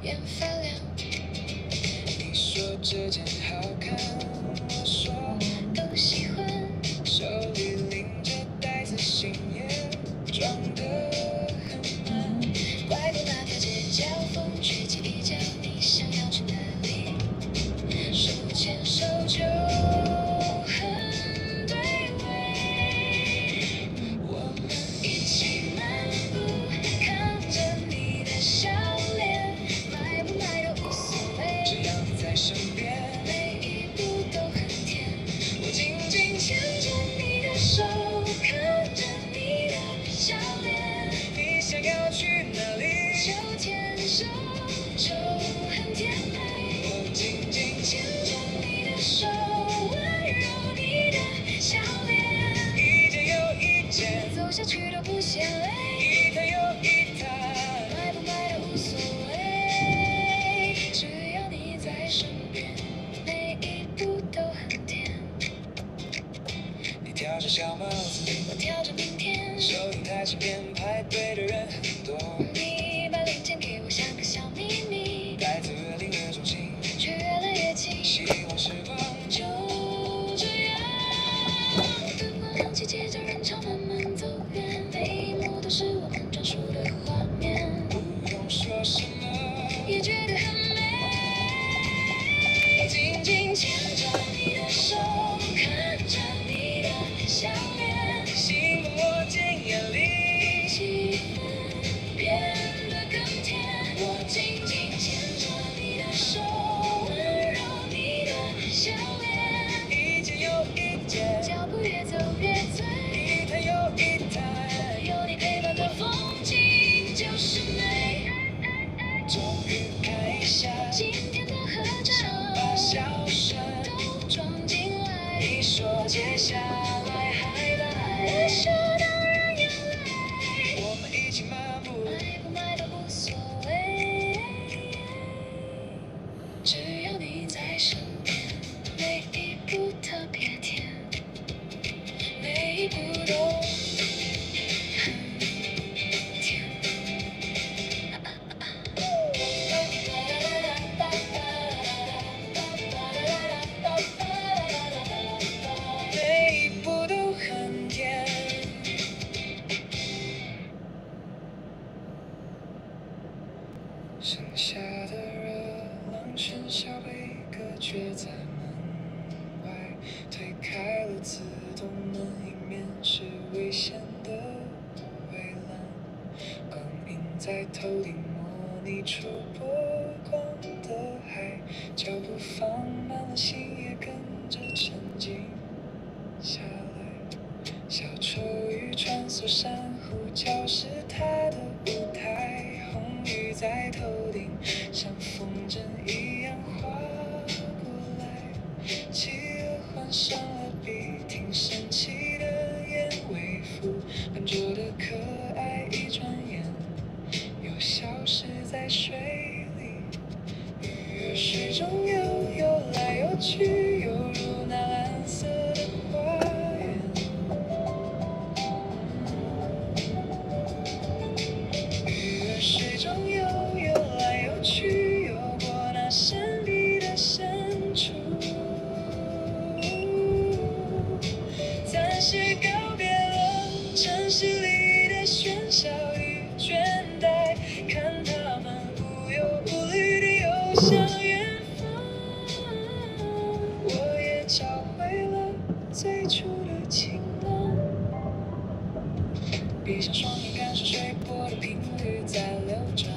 D: 眼发亮，
A: 你说这件好看，我说
D: 都喜欢。
A: 手里拎着袋子，心也装得很满。
D: 拐过那条街角，风吹起衣角，你想要去哪里？手牵手就很对味。我们一起漫步，看着你的笑脸，买不买都无所
A: 只
D: 谓，
A: 要你在身边，
D: 每一步都很甜。
A: 我紧
D: 紧牵着你的手，看着你的笑脸，
A: 你想要去哪里？
D: 手牵手就很甜美。
A: 我紧紧
D: 牵着你的手，温柔你的笑脸，
A: 一件又一件，
D: 走下去都不嫌累，
A: 一台又一台。
D: 买不买都无所谓，只要你在身边，每一步都很甜。
A: 你挑着小帽子，
D: 我挑着明天，
A: 收银台前面排队的人很多，
D: 你把零钱给我像个小秘密，
A: 袋子越拎越重心，
D: 却越来越近，
A: 希望时光
D: 就这样。灯光亮起，街角人潮慢慢走远，每一幕都是我们专属的画面，
A: 不用说什么，
D: 也觉得很美。紧紧牵着你的手，看着你的笑脸，
A: 心落进眼里，
D: 气氛变得更甜。我紧紧牵着你的手，温柔你的笑脸，
A: 一件又一件，
D: 脚步越走越醉，
A: 一台又一台。
D: 有你陪伴的风景就是美。
A: 终于看一下，
D: 今天的合照，
A: 把笑声
D: 都装进来，
A: 你说接下来还来，
D: 我说当然要来，
A: 我们一起漫步，
D: 买不买都无所谓，只要你在身边，每一步特别甜，每一步都很甜。
A: 每一步都很甜。剩下的热浪喧嚣被隔绝在门外，推开了自动门，迎面是危险的围栏，光影在头顶模拟出波光的海，脚步放慢了，心也跟着沉静下来。小丑鱼穿梭珊瑚礁是它的舞台，红雨在头顶像风筝一样划过来，企鹅换上了笔挺神奇的燕尾服，笨拙的可爱一转眼又消失在水里，鱼儿水中游来游去，犹如那蓝色的花园。鱼儿水中游来游去。些告别了城市里的喧嚣与倦怠，看他们无忧无虑地游向远方。我也找回了最初的晴朗，闭上双眼，感受水波的频率在流转，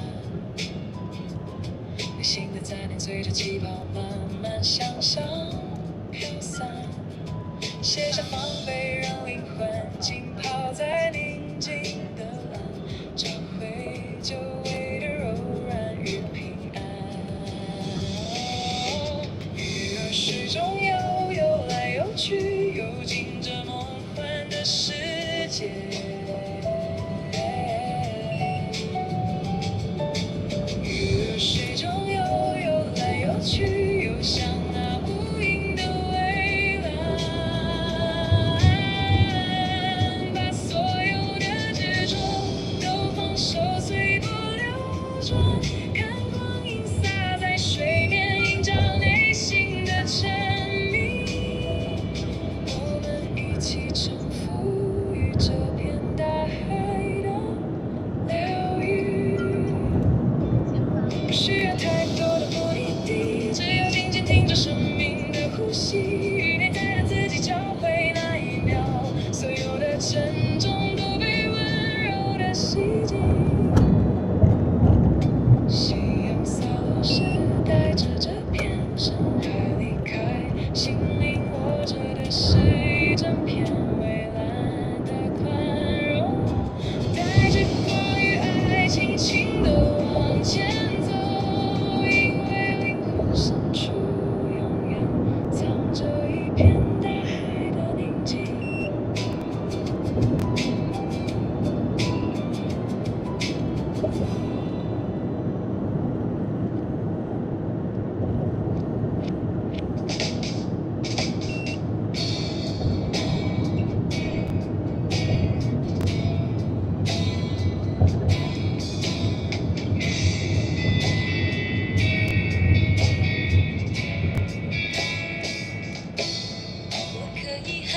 A: 内心的杂念随着气泡慢慢向上飘散，卸下防备，让灵魂浸泡在宁静的蓝，找回久违的柔软与平安。鱼儿水中游来游去，游进这梦幻的世界。鱼儿水中游来游去，游向那无垠的蔚蓝，把所有的执着都放手，随波流转，看光影洒在水面，映照内心的沉迷。我们一起征服于这片大海的疗愈，不需要太多的目的地，只要静静听着生命的呼吸，与内在的自己交汇那一秒，所有的沉重都被温柔的洗净。夕阳洒落时，带着这片深海离开，心灵握着的是一整片蔚蓝的宽容，带着光与爱，轻轻地往前走，因为灵魂深处永远藏着一片大海的宁静。我可以很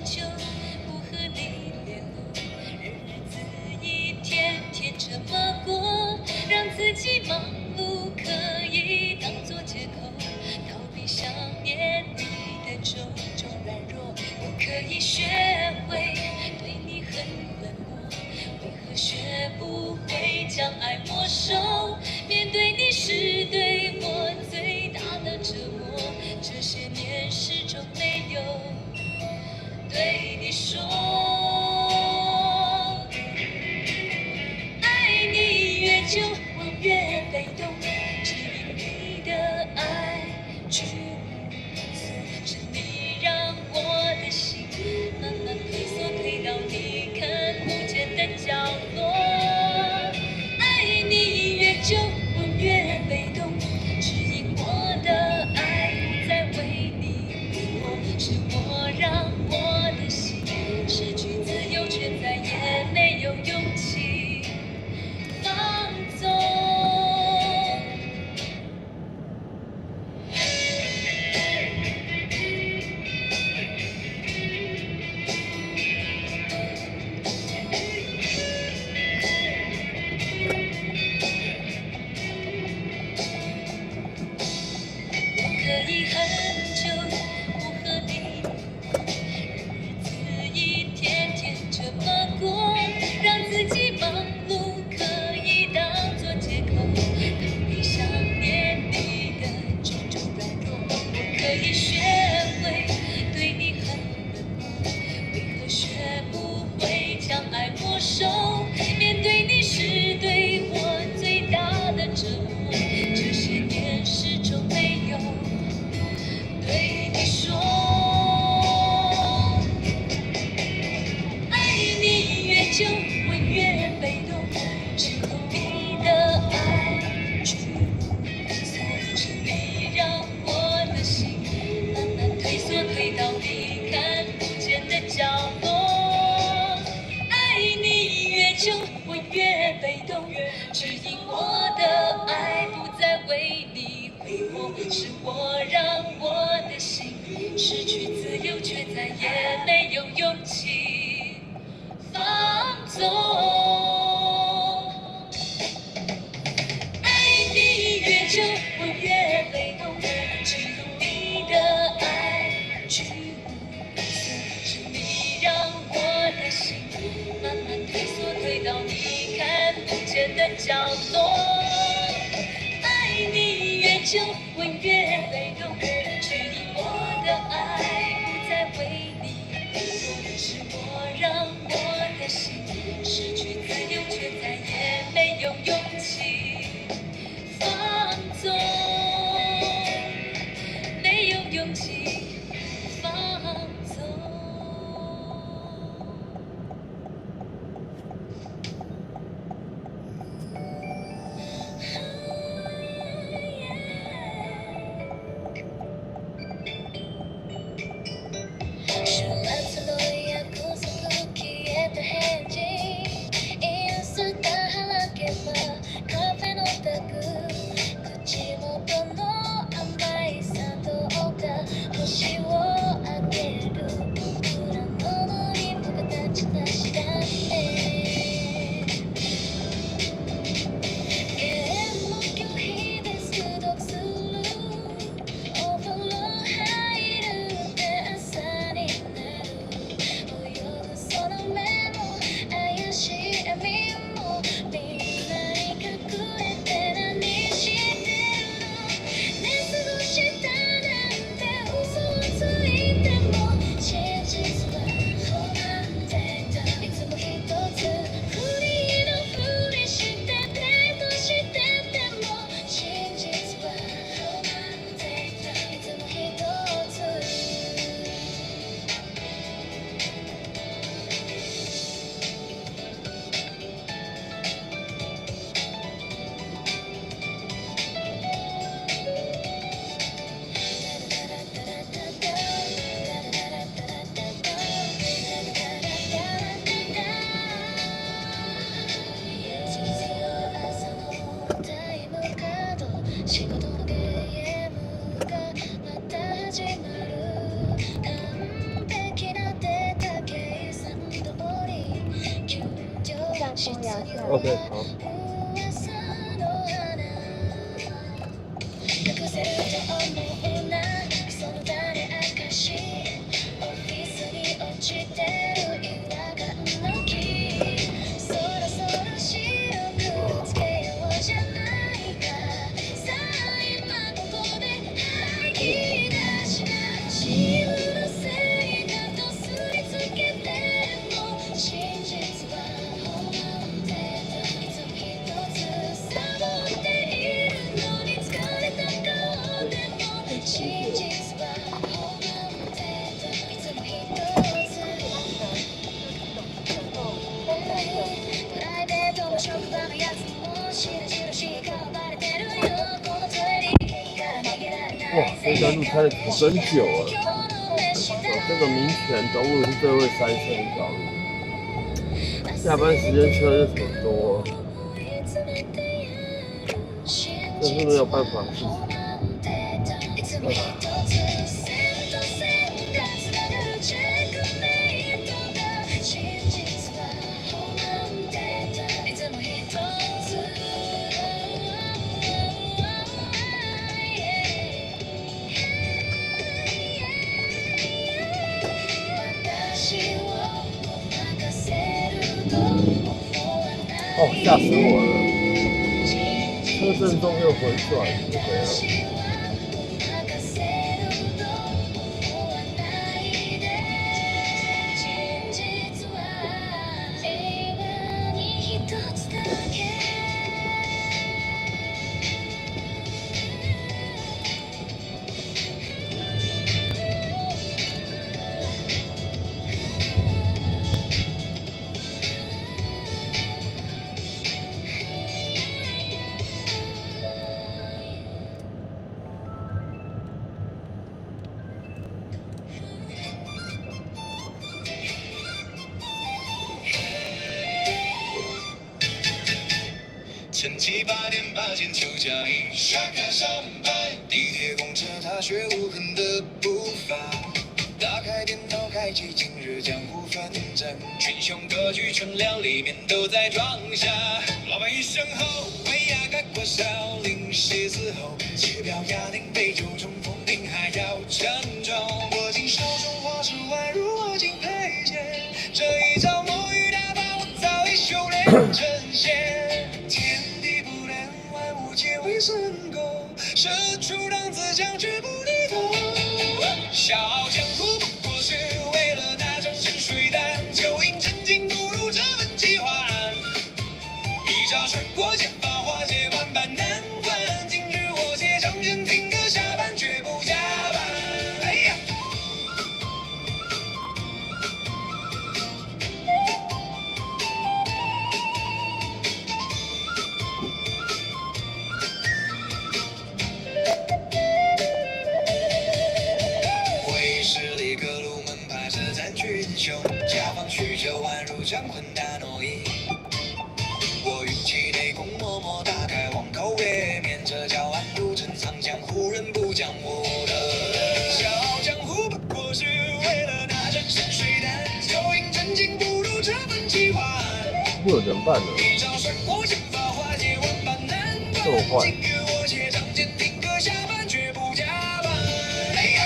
A: 久不和你联络，日子一天天这么过，让自己忙碌可以当作借口，逃避想念你的种种软弱。我可以学会对你很冷漠，为何学不会将爱没收？面对你是对我最大的折磨，这些年始终没有对你说。爱你越久，我越被动，只因你的爱居无所，是你让我的心慢慢退缩，退到你看不见的角落。爱你越久，我越被动，只因我的爱不再为你挥霍，是我让我的心失去自由，却再也没有勇气放纵。我可以很久不和你日子一天天这么过，让自己忙碌可以当作借口，逃避想念你的种种软弱。我可以学会对你很冷漠，为何学不会将爱没收？面对你是对我最大的折磨，这些年始终没有对你说。爱你越久，我越被动，只有你的爱居无所，是你让我的心慢慢退缩，退到你看不见的角落。爱你越久，我越被动，只因我的爱不再为你挥霍，是我让我的心失去自由，却再也没有勇气
D: 慢退缩，退到你看不见的角落。爱你越久，我越被动，质疑我的爱不再为你，是我让我的心失去自由，却再也没有勇气放纵，没有勇气放纵。週末の約束消えた返事インスタ開けばカフェのタグ口元の甘いさどうか星をあげる僕らのノリも形なしだねゲームも拒否で速読するお風呂入るって朝になる泳ぐその目も怪しい笑みもみんなに隠れて何してるの寝過ごしたなんて嘘をついても真実は不安定だいつも一つフリーのふりしてデートしてても真実は不安定だいつも一つ仕事のゲームがまた始まる完璧なデータ計算通り給料質には
C: OK， 好。
D: 噂の花隠せると思うなその種明かしオフィスに落ちてる違和感の木そろそろ白くつけようじゃないかさあ今ここで吐き出しな自分のせいだとすりつけても真実は不安定だいつも一つサボっているのに疲れた顔でも真実は不安定だいつも一つプライベートの職場のやつにもしらじらしい顔バレてるよこのトイレから逃げられない
C: 哇，这段路开的可真久了。这个民权东路是最会塞车的一条路，下班时间车就很多，这是没有办法的事情。哦，吓死我了！车震动又回转，是怎样？
A: 晨起8点8件就驾一下课上班，地铁公车踏雪无痕的步伐。打开电脑开启今日江湖纷争，群雄割据乘凉里面都在装下。老板一声吼，威亚赶过少林狮子吼，气表压顶杯酒冲锋顶还要沉重。握紧手中花枝宛如握紧佩剑，这一招墨雨大把我呈现。天地不能，万物皆为深沟，社畜当自强，绝不低头。笑傲江湖不过是为了那张深水胆，就因真金不如这份奇幻。一朝穿过剑法，化解万般难关。今日我且仗剑听歌下班，绝不加班。哎呀！会议室里各路门派是咱群雄，家方需求宛如江昆大挪移。我运气内功，默默打开网口页面，这叫暗度陈仓，江湖人不讲武德。笑傲江湖不过是为了那阵深水胆，就因真金不如这份奇幻。
C: 又怎么办呢？
A: 一招闪过剑法，化解万般难关。
C: 这么坏
A: 今日我且仗剑听歌下班，绝不加班。哎呀！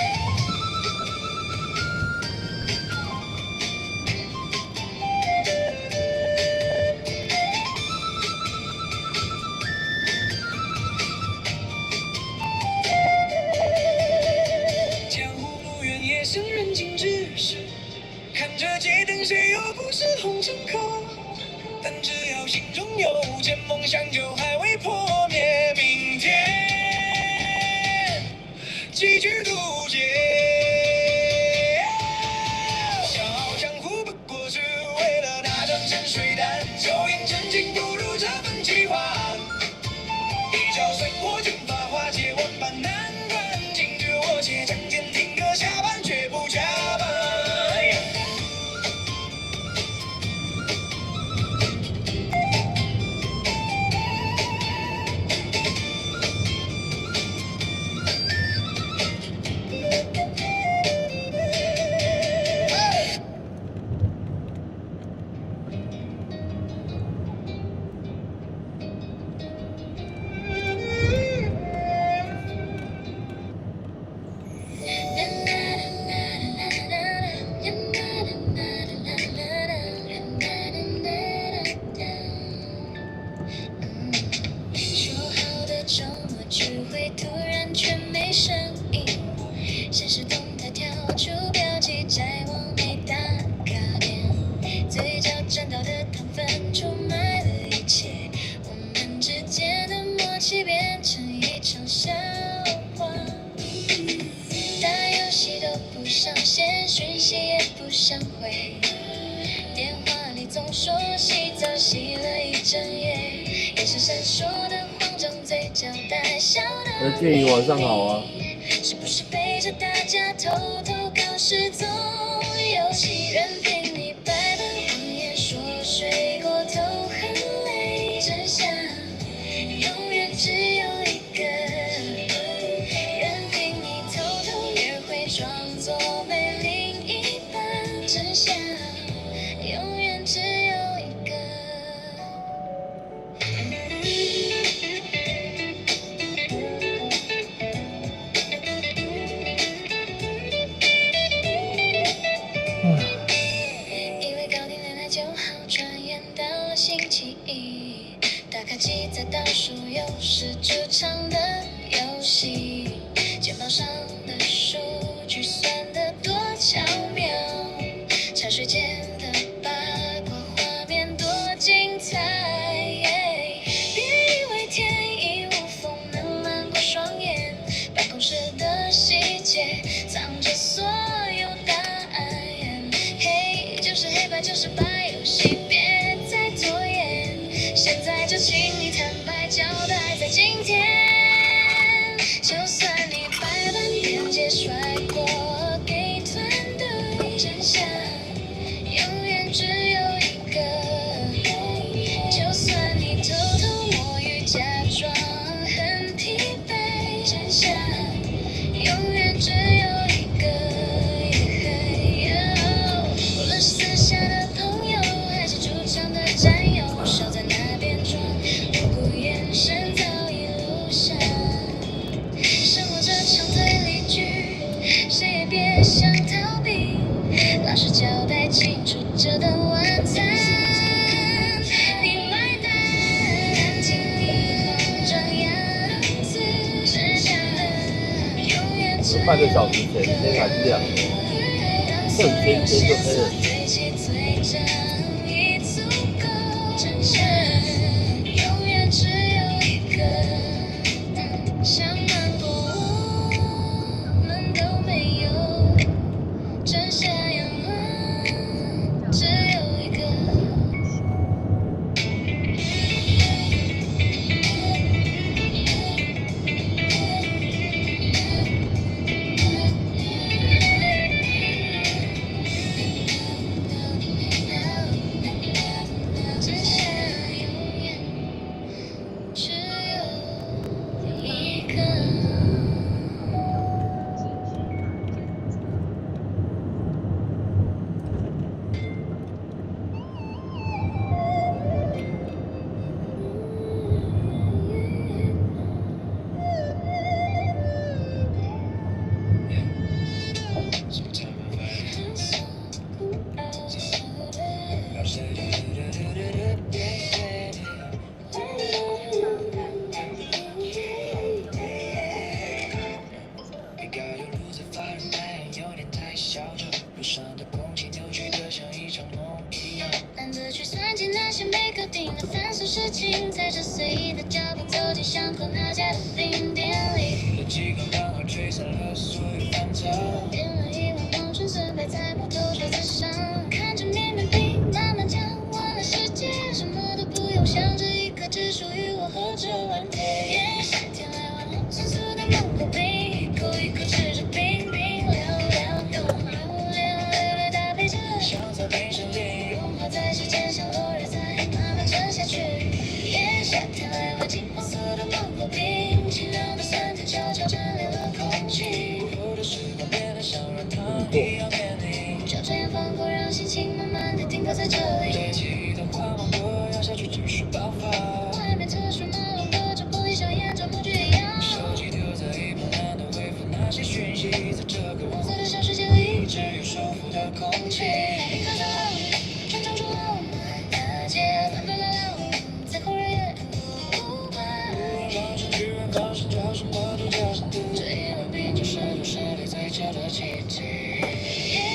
A: 江湖路远，也想人尽之时，看着街灯，谁又不是红尘客？但只要心中有件梦想，就还未破灭。明天继续渡劫。笑傲江湖不过是为了那张深水胆，就因真金不如这份奇幻。一招闪过剑法，化解万般难关。今日我且仗剑听歌下班，绝不加班。说好的周末聚会突然却没声音，现实动态跳出标记，在网内打卡点，嘴角沾到的糖分出卖了一切，我们之间的默契变成一场笑话。打游戏都不上线，讯息也不想回，电话里总说洗澡洗了一整夜，眼神闪烁的慌张，嘴角带笑的。
C: 那建议晚上好啊。
A: 是不是背着大家偷偷考试做游戏？任凭你百般谎言，说睡过头很累，真相永远只有一个。任凭你偷偷约会，装作没另一半，真相永远只有一个。以为搞定恋爱就好，转眼到了星期一，打开机在倒数，又是主场的游戏，键盘上的数据算得多巧妙，茶水间的八卦画面多精彩。别以为天衣无缝能瞒过双眼，办公室的细节藏着所有答案。黑就是黑，白就是白，游戏别再拖延，现在就请你坦白交代，在今天。就算你百般辩解甩锅给团队，真相永远只有一个。就算你偷偷摸鱼，假装很疲惫，真相永远只有一个。无论是私下的朋友，还是主场的战友，少在那边装无辜，眼神早已露馅。生活这场推理剧，谁也别想逃避，老实交代清楚这顿晚餐。你
C: 半个小时前天还是亮的，瞬间天就黑了。
D: 懒得去算计那些没搞定的繁琐事情，踩着随意的脚步走进巷口那家的冰店里。
A: 激光刚好吹散了所有烦躁。
D: 点了一碗黄春笋摆在木头桌子上，看着面面饼慢慢讲完了世界，什么都不用想，这一刻只属于我和这碗甜。夏天来碗红酥酥的芒果冰，一口一口吃着冰冰凉凉，用红莲略略搭配着
A: 香草冰淇淋，
D: 融化在时间，像落日再慢慢沉下去。夏天来碗金黄色的芒果冰，清凉的酸甜悄悄占领了空气。
A: 我的时光变得像软糖一样黏腻，
D: 就这样放过，让心情慢慢地停靠在这里。
A: 堆积的泡沫多压下去继续爆发。
D: 外面车水马龙的这玻璃像演奏木剧一样。
A: 手机丢在一旁，懒得回复那些讯息，在这个
D: 红色的小世界里，
A: 只有舒服的空气。
D: 你看上了，穿长出了，大街纷纷扰扰，在后人也不管。
A: 放声巨人，放声叫声，我都叫声。
D: 这一碗冰就是有实力最佳的奇迹。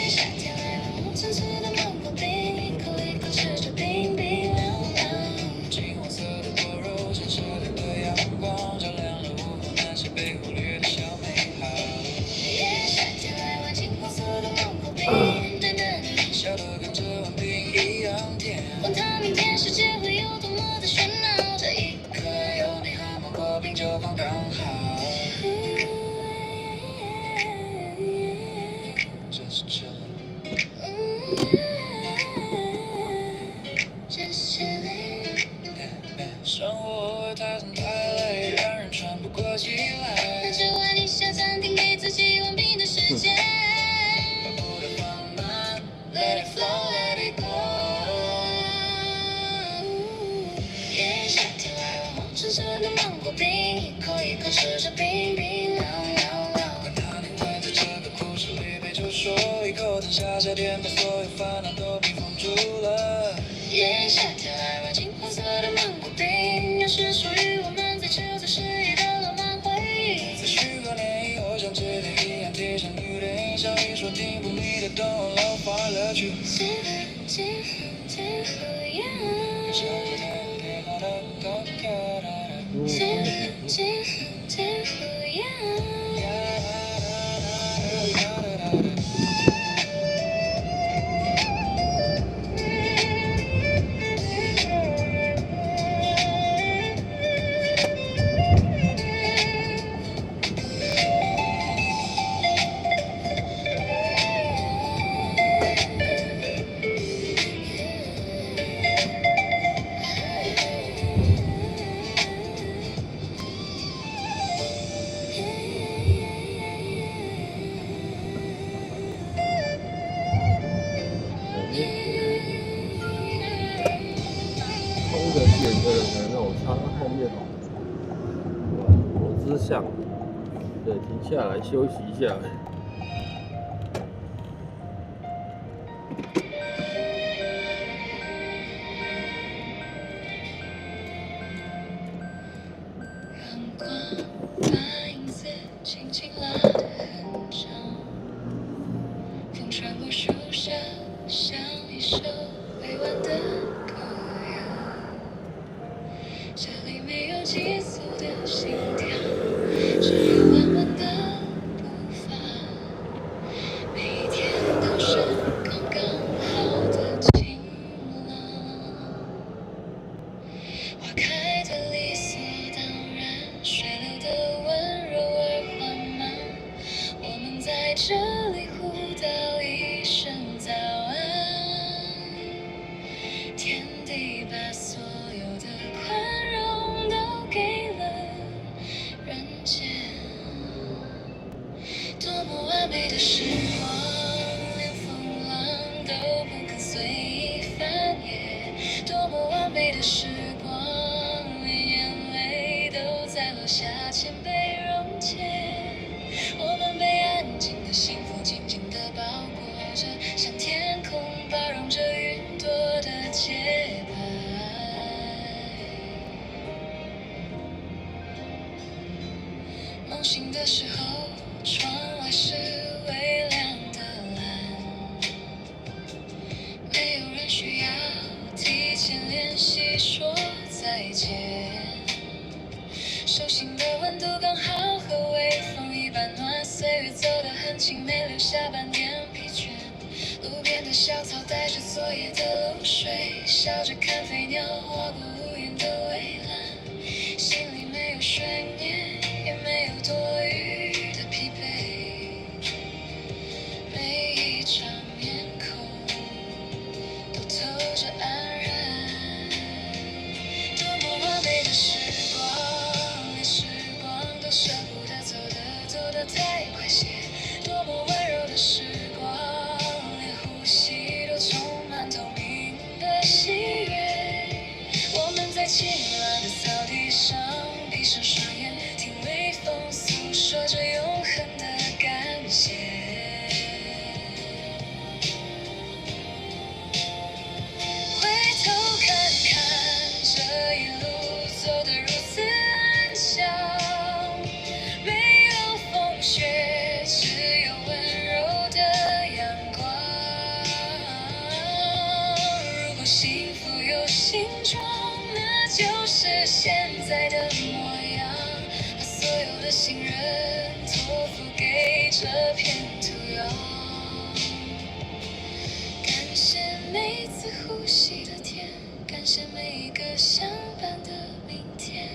D: 夏天来碗红橙色的芒果冰，一口一口吃着冰冰凉凉。
A: 金黄色的果肉，闪射亮的阳光，照亮了午后那些被忽略的小美好。
D: 夏天来碗金黄色的芒果冰，等等你，
A: 笑得跟这碗冰一样甜。
D: 问他明天世界会有多么的喧闹，这一刻
A: 有你和芒果冰就刚刚好。真是这
D: 真是累。
A: 生活太重太累，让人喘不过气来。
D: 那就按一下暂停，给自己1碗冰的时间。
A: 把步调放慢 ，Let it flow，Let it go。
D: 夏天来碗红橙色的芒果冰，一口一口吃着冰冰凉凉凉。
A: 管他灵魂在这个故事里被就说一口，等下夏天把所有烦恼都冰封住了。
D: 夏天来碗金黄色的芒果冰，又是属于我们最旧最诗意的浪漫回忆。
A: 在许多年以后，像指点一样贴上雨的音效，一说停步，你的动了花乐趣。
D: 今天不一样。天不一样。
C: 空的电车的可能让我插到后面哦。我只是想，对，停下来休息一下。
D: 让光把影子轻轻拉得很像一首委婉的歌谣，这里没有急速的心跳，只有缓缓的步伐，每一天都是刚刚好的晴朗。花开的理所当然，水流的温柔而缓慢，我们在这里互道一声早安。天地把所有的宽容都给了人间，多么完美的时光，连风浪都不肯随意翻越，多么完美的时光，连眼泪都在落下前被溶解，我们被安静的幸福紧紧地包裹着，像天空包容着云朵的节拍。梦醒的时候，窗外是微亮的蓝，没有人需要提前练习说再见，手心的温度刚好和微风一般暖，岁月走得很轻，没留下半点疲倦，路边的小草带着昨夜的露水，笑着看飞鸟划过无言的蔚蓝，心里没有悬念，也没有多余的疲惫，每一张面孔都透着安然，多么完美的时光，连时光都舍不得走得太快些，多么温柔的时光，连呼吸都充满透明的喜悦，我们在晴朗的草地上闭上双眼，听微风诉说着永恒的感谢。回头看看，这一路走得如此安详，没有风雪，只有温柔的阳光。如果幸福有形状，那就是现在的模样，把所有的信任托付给这片土壤。感谢每次呼吸的天，感谢每一个相伴的明天，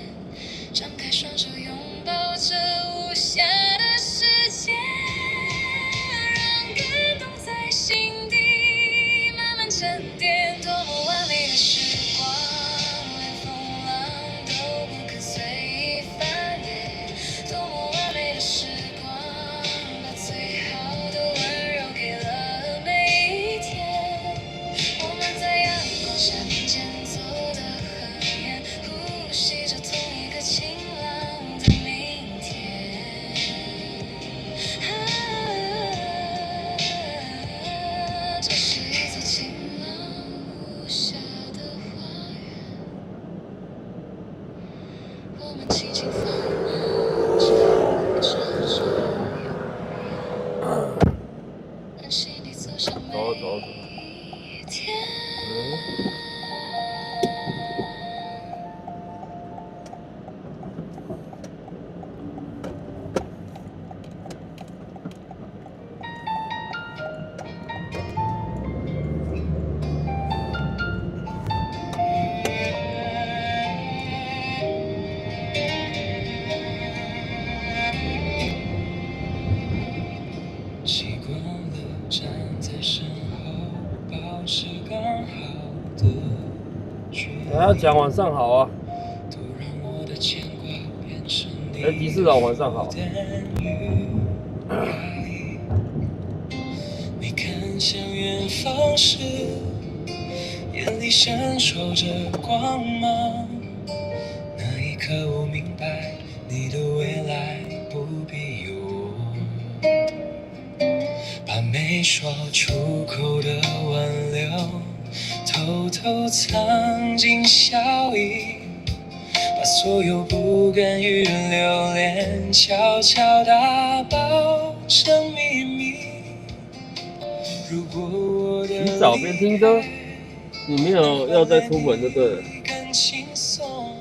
D: 张开双手拥抱着无暇的世界，让感动在心底慢慢沉淀，多么完美的时光，连风浪都不肯随意翻越，多么完美的时光，把最好的温柔给了每一天，我们在阳光下并肩走得很远，呼吸着同一个晴朗的明天。这是一座晴朗无瑕的花园，我们轻轻放慢这种安心地走向每一天。
A: 习惯了站在身后，保持刚好的距离。
B: 还要讲晚上好啊，
A: 都让我的牵挂变成你
B: 迪士老晚上好。
A: 你看向远方时，眼里闪烁着光芒。那一刻我明白，你的未来不必有我。把没说出口的挽留，偷偷藏进笑意，把所有不甘与留恋悄悄打包成秘密。如果我的
B: 洗澡边听歌，你没有要再出门就对了。
A: 更轻松，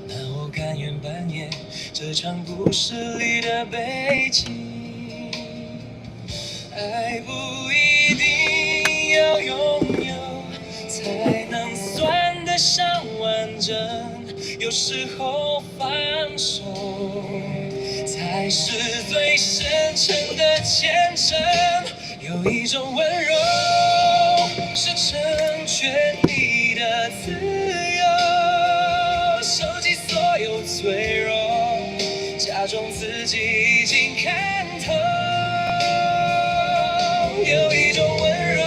A: 那我甘愿扮演这场故事里的背景。爱不一定要拥有才能算得上完整，有时候放手才是最深沉的虔诚。有一种温柔是成全你的自由，收集所有脆弱，假装自己已经看透。有一种温柔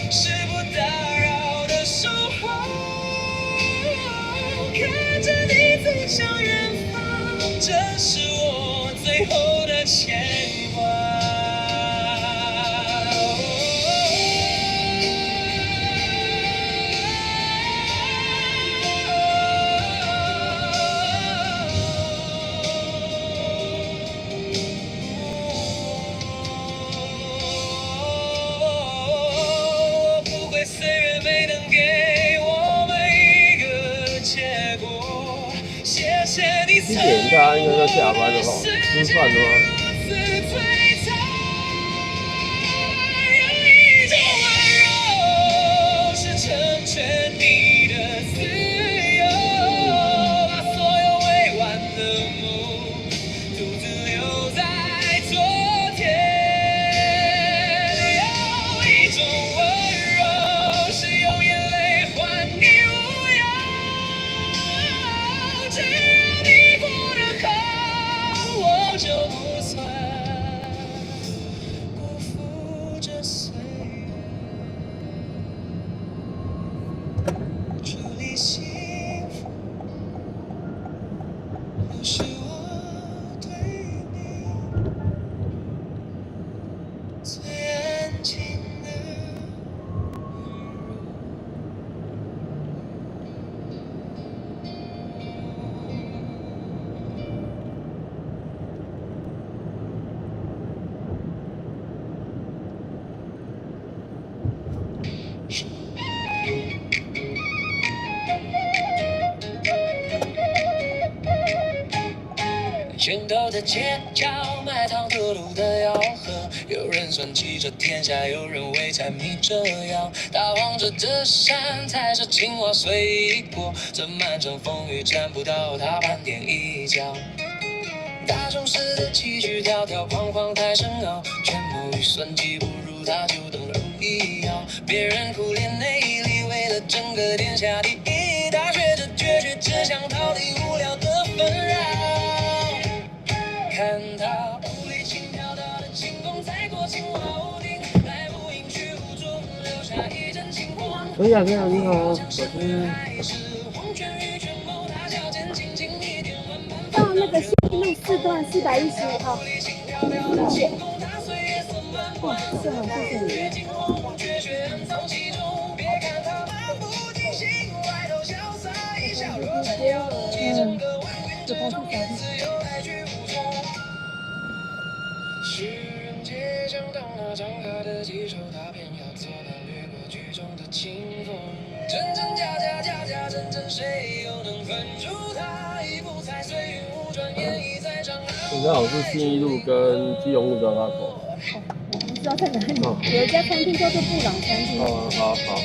A: 是不打扰的守候，看着你走向远方，这是我最后的牵挂。不会岁月没能给我们一个结果，谢谢你
B: 7点大家应该都下班了吧？吃饭了吗？
A: 有一种温柔是成全你的自由，把所有未完的梦独自留在昨天。有一种温柔是用眼泪换你无忧，只要你过得好，我就不算辜负这岁月。处理幸福，都是我对你最安静的温柔。拳头的街角，卖糖得路的吆喝，有人算计着天下，有人为柴米折腰。大荒者的山，踩着青蛙随意过，这漫长风雨沾不到他半点一角。大城市的崎岖条条框框太深奥，权谋与算计不如他就等如一摇。别人苦练内力，为了争个天下第一，他学着决绝，只想逃离无聊的纷扰。看他步履轻飘，他的轻功踩过青蛙屋顶，来不应去无中留下一阵清光。
B: 可以啊，可以啊，你好，我是
E: 到那个西路4段415号。谢谢。哇，是很谢谢你。
A: 世人皆将当那张开的棘手，他偏要做那掠过剧中的清风。真真假假，假假真真，谁又能分出他？一步踩碎云雾，转眼已在长安。
B: 你刚好是信义路跟基隆路交叉口。
E: 我不知道在哪里，有一家餐厅叫做布朗餐厅。
B: 哦，好好。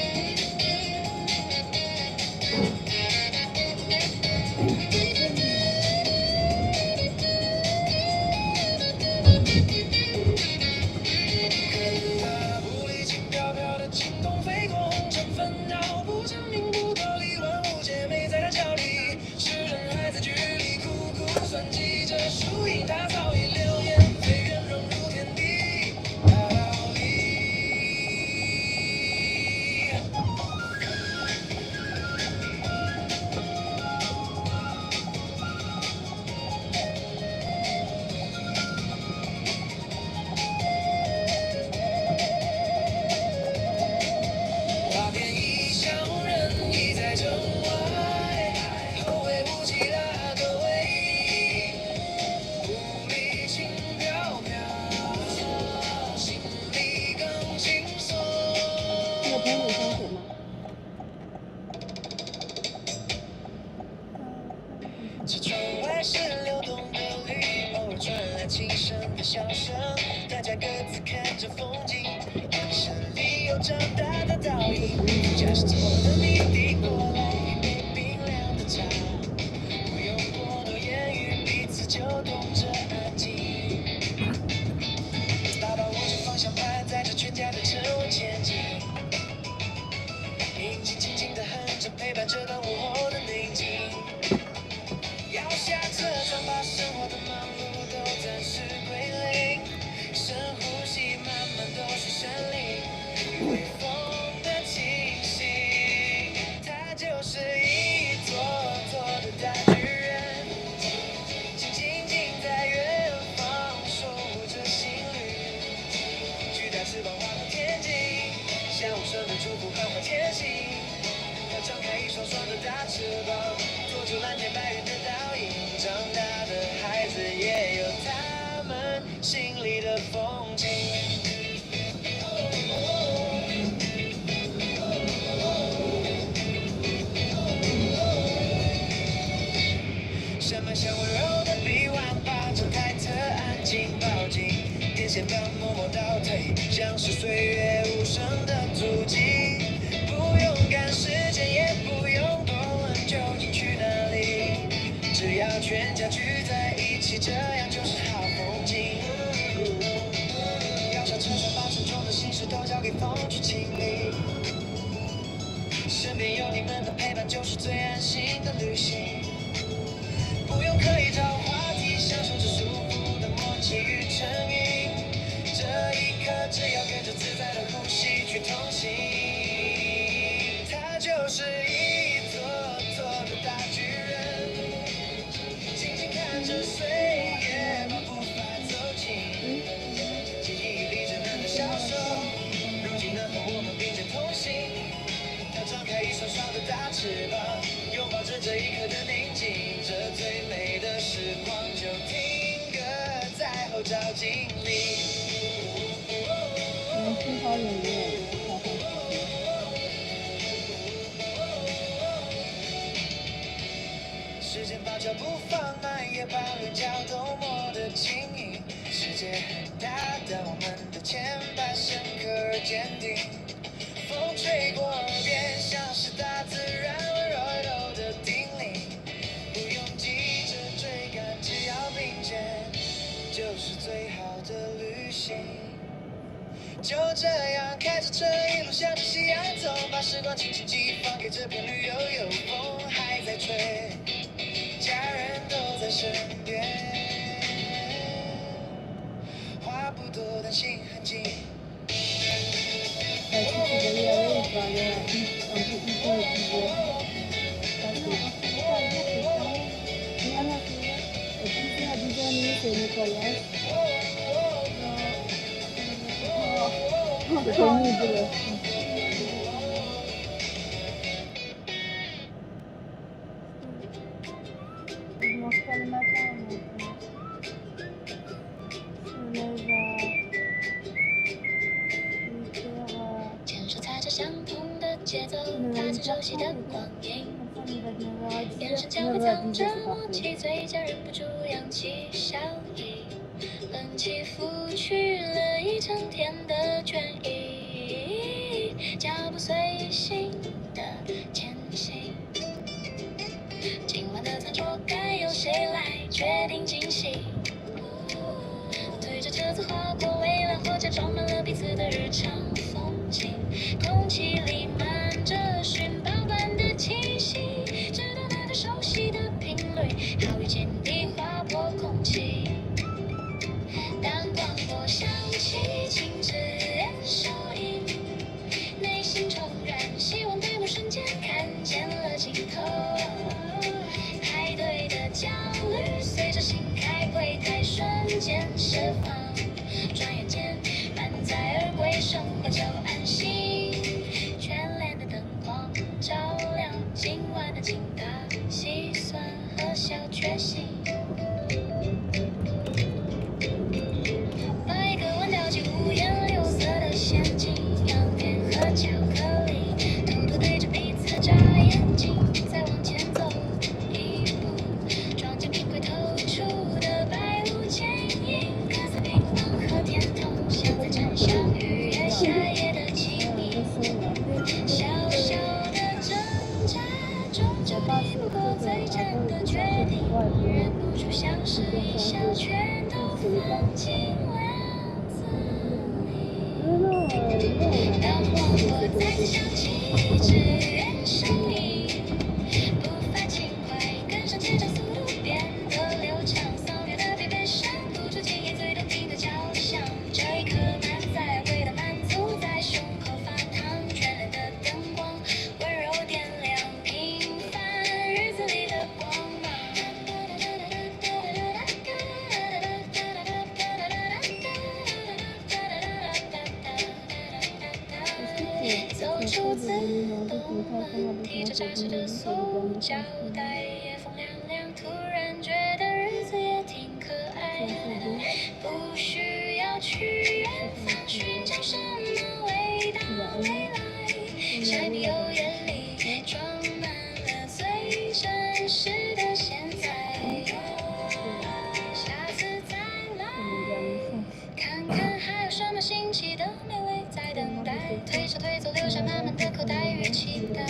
E: 天女生学吗？
B: 车窗外是流动的绿，偶尔传来轻声的笑声，大家各自看着风景，眼神里有长大的倒影。驾驶座的你递过来一杯冰凉的茶，不用过多言语，彼此就懂着安静。爸爸握着方向盘，载着全家的车往前进，引擎轻轻地哼着，陪伴这段午后的宁静。摇下车窗，把生活的忙碌都暂时归零，深呼吸，慢慢都是胜利。微风的气息，它就是一座座的大巨人，静静在远方守护着心率。巨大翅膀划过天际，像无声的祝福缓缓前行。它张开一双双的大翅膀，托住蓝天白云的倒影。长大的孩子也有他们心里的风景。山脉像温柔的臂弯，把这台特安静抱紧，电线杆默默倒退，像是岁月无声的足迹。不用赶时间，也不用多问究竟去哪里，只要全家聚在一起，这样就是好风景。摇下车窗，把沉重的心事都交给风去清理，身边有你们的陪伴，就是最安心的旅行。不用刻意找话题，享受着舒服的默契与成瘾。这一刻，只要跟着自在的呼吸去同行，它就是一座座的大巨人，静静看着岁月把步伐走近，记忆里稚嫩的小手，如今能和我们并肩同行。它张开一双双的大翅膀，拥抱着这一刻的宁静，这最美的时光就停格在后照镜里。
E: 新潮演员，
B: 时间把脚步放慢，也把轮角都磨得轻盈。世界很大，但我们的牵绊深刻而坚定。风吹过耳边，像是大自然温柔的叮咛。不用急着追赶，只要并肩，就是最好的旅行。就这样开着车，一路向着夕阳走，把时光轻轻寄放给这片绿油油。风还在吹，家人都在身边，话不多，但心很近。
E: 其实这里也有一个人，上次一个直播，但是你看他是，我之前还比较你学那个呀，这个女的。
D: 牵手踩着相同的节奏，踏着熟悉的光影，眼神交汇藏着默契，嘴角忍不住扬起笑意，冷气拂去了一整天的倦意，脚步随心的前行。今晚的餐桌该由谁来决定惊喜？推着车子划过未来，或者装满了彼此的日常风景。空气里漫着寻宝般的气息，直到那个熟悉的频率，好与见地划破空气。当广播响起，请指眼收音，内心重燃希望，对某瞬间看见了尽头。排队的焦虑随着新开柜台瞬间释放，转眼间满载而归生活。初自动门，提着扎实的塑胶袋，夜风凉凉，突然觉得日子也挺可爱的，不需要去远方寻找什么伟大未来，柴米油盐里装满了最真实的现在，下次再来看看还有什么新奇的美味在等待，推手推走留下满满的口袋与期待。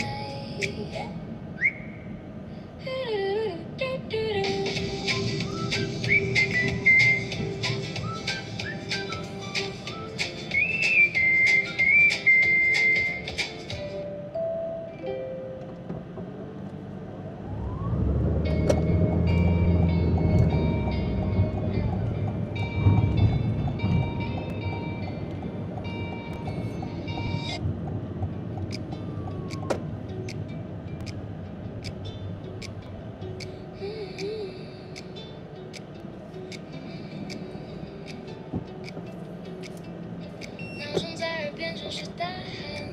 D: 闹钟在耳边真是大喊，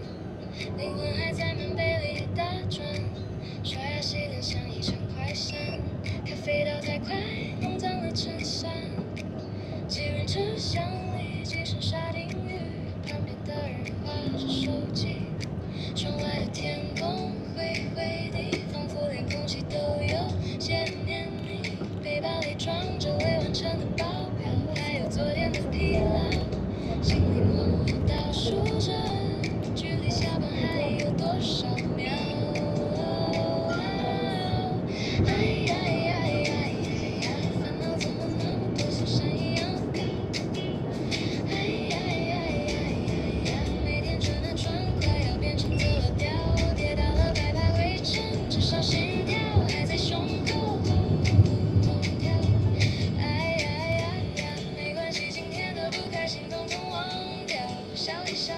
D: 灵魂还在门杯里打转，刷牙洗脸像一场快闪，咖啡倒太快弄脏了衬衫，几人车厢里几声沙丁鱼，旁边的人划着手机，窗外的天空灰灰的，仿佛连空气都有些黏腻，背包里装着未完成的报表，还有昨天的疲劳，心里默默倒数着，距离下班还有多少秒？哎呀呀呀呀，烦恼怎么那么多，像山一样高？哎呀呀呀呀，每天转啊转，快要变成走了调，跌倒了拜拜回程，至少心跳还在胸口砰砰砰跳。哎呀呀呀，没关系，今天的不开心统统忘掉，笑一笑，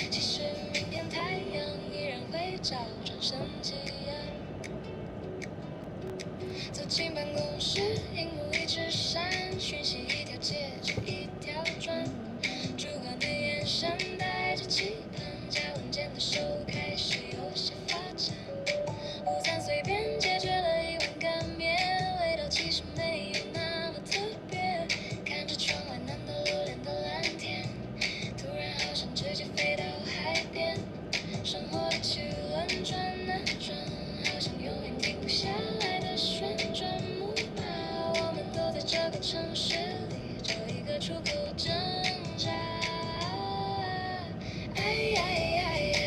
D: 其实明天太阳依然会照，转身起呀。走进办公室，荧幕一直闪，讯息一条接着一条转，主管的眼神带着期盼，夹文件的手开始有些发颤，午餐随便解决了一碗干面，味道其实没有那么特别，看着窗外难得露脸的蓝天，突然好想直接飞到海边，生活的齿轮转啊转，好像永远停不下来的旋转木马，我们都在这个城市里找一个出口挣扎。哎呀呀呀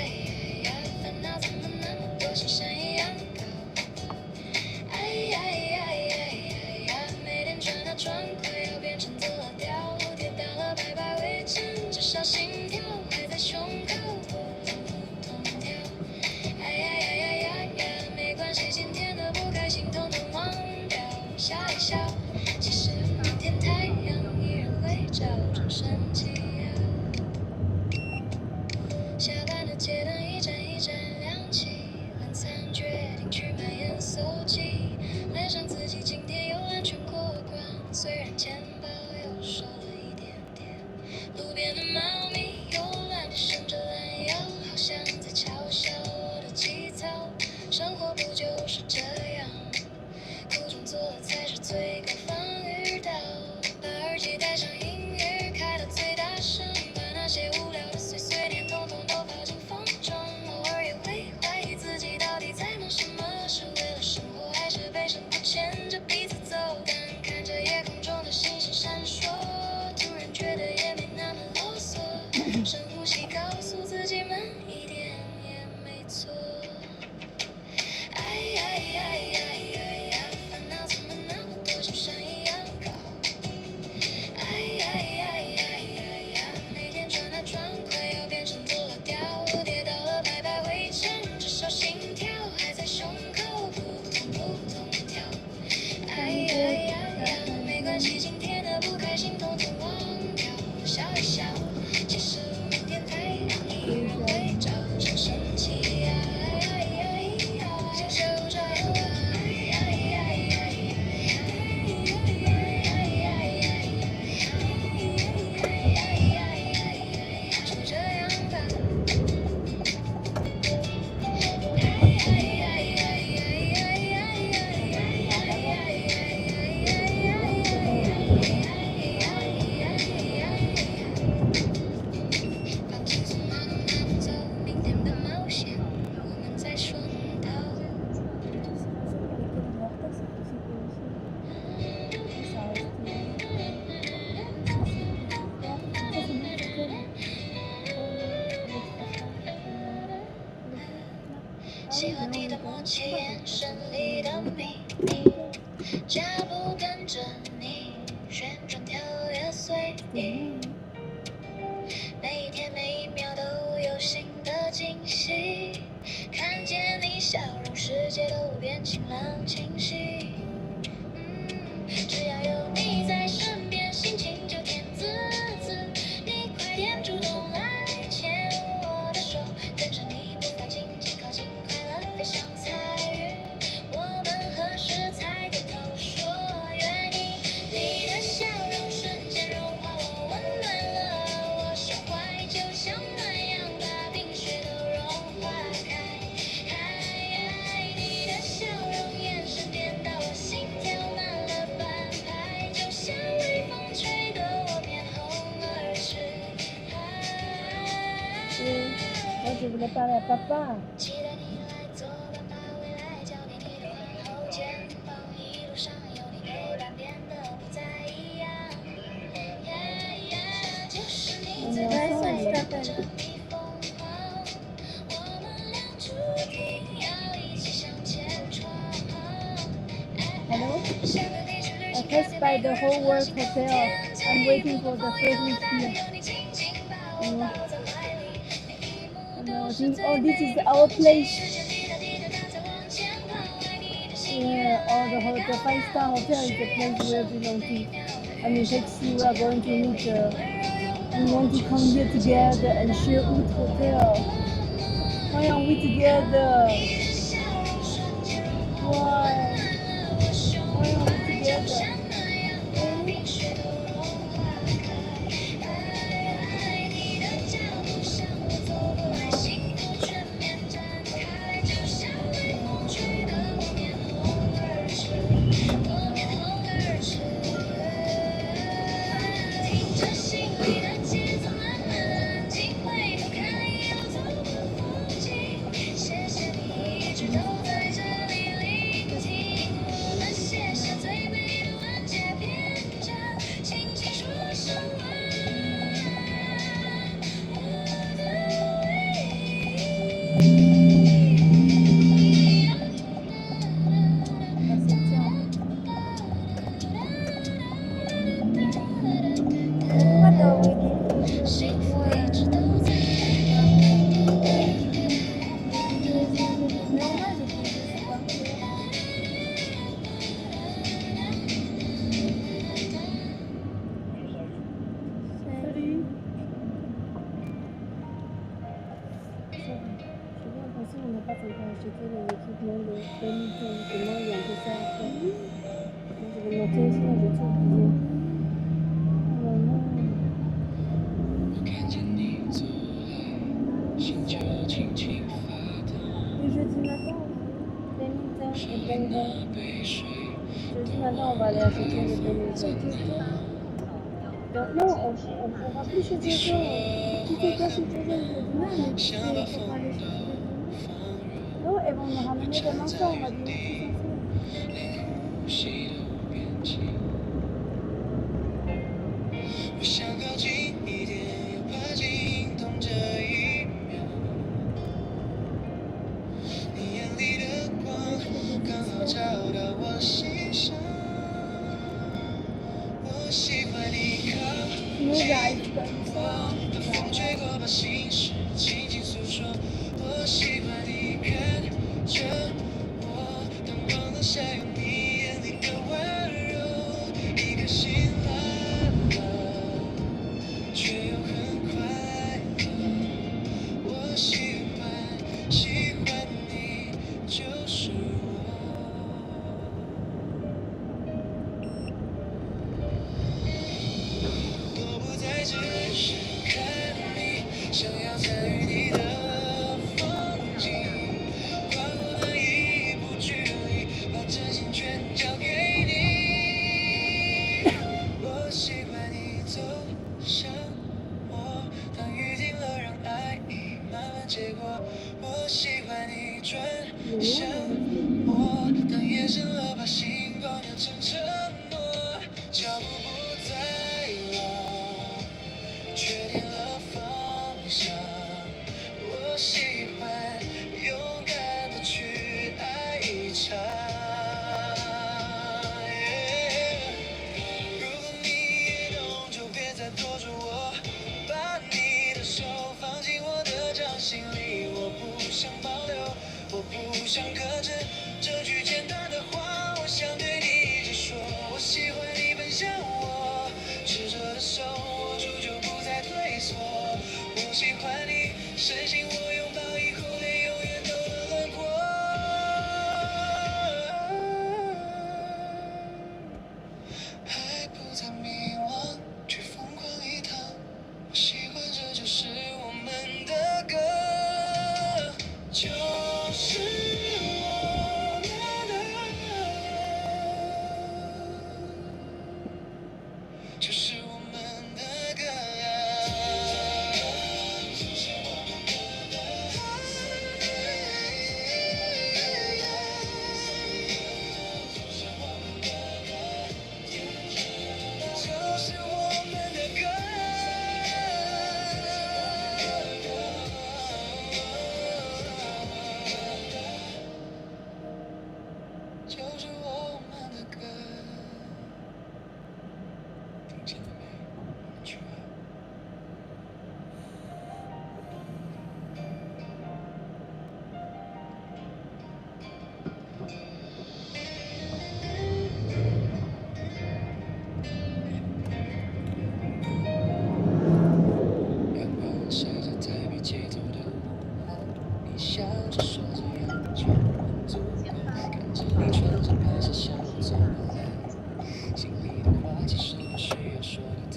D: 呀，烦恼怎么那么多，像山一样高？哎呀呀呀呀，每天转啊转，快要变成走了调，跌倒了拜拜回程，至少心跳还在胸口砰砰跳。哎呀呀呀呀呀，没关系，今天的不开心统统忘掉，笑一笑，其实明天太阳依然会照，转身起呀。下班的街灯一盏一盏亮起，晚餐决定去买盐酥鸡，赖上自己今天有安全过关，虽然钱包又瘦了一点点，路边的猫咪慵懒地伸着懒腰，好像在嘲笑我的急躁，生活不就是这样，苦中作乐才是最高防御岛，把耳机戴上，音乐开到最大声，把那些无聊的碎碎念统统都抛进风中，喜欢你的默契，眼神里的秘密，脚步跟着你，旋转跳跃随意，每一天每一秒都有新的惊喜，看见你笑容，世界都变晴朗清晰。只要有你在身边，心情就甜滋滋。你快点主动来牵我的手，跟着你步伐紧紧靠近，快乐飞翔彩云。我们何时才点头说愿意？你的笑容瞬间融化我，温暖了我胸怀，就像暖阳把冰雪都融化开。你的笑容，眼神点到我心跳慢了半拍，就像微风吹得我面红耳赤。
E: 我只为了爸爸爸爸。
D: 期待你来作伴，把未来交给你的宽厚肩膀，一路上有你陪伴，变得不再一样。就是你最爱随着你疯狂，我们俩注定要一起向前闯。
E: Hello? I passed by the whole world hotel. I'm waiting for the floating pier. Oh, this is our place. Yeah, or the five-star hotel is the place we belong to. I mean, taxi, we are going to meet. We want to come here together and share Wood Hotel. Why aren't we together? Why? Why aren't we together? Non, on va plus chez Jojo. Tu sais quoi, chez Jojo, non, elles vont nous ramener des enfants, on va dîner tous ensemble.
B: 我想靠近一点，又怕惊动这一秒。你眼里的光，刚好照到我心上。我喜欢你靠近我，等风吹过，把心事轻轻诉说。我喜欢你看着我，当光落下，有你眼里的温柔，一颗心蓝了，却又很快乐。我喜欢你，就是我。我不再只是看你，想要参与你的风景，跨过那一步距离，把真心全交给你。我喜欢你走向我，当雨停了，让爱意慢慢结果。我喜欢你转向我，当夜深了，把星光酿成承诺。脚步不再乱，确定了方向。我喜欢勇敢的
A: 心里，我不想保留，我不想克制。这句简单的话，我想对你直说。我喜欢你奔向我，执着的手握住就不再退缩。我喜欢你深信我拥抱以后脸永远都能轮廓。还不再迷惘，去疯狂一趟。我喜欢这就是我们的歌，就是我们的歌，就是我们的歌。就是我们的歌，就是我们的歌。听见了没？我们去吧。阳光晒着台北街头的我，你笑着说这样就很足够。看着你穿着白纱向我走过来，心里的话其实不需要说的太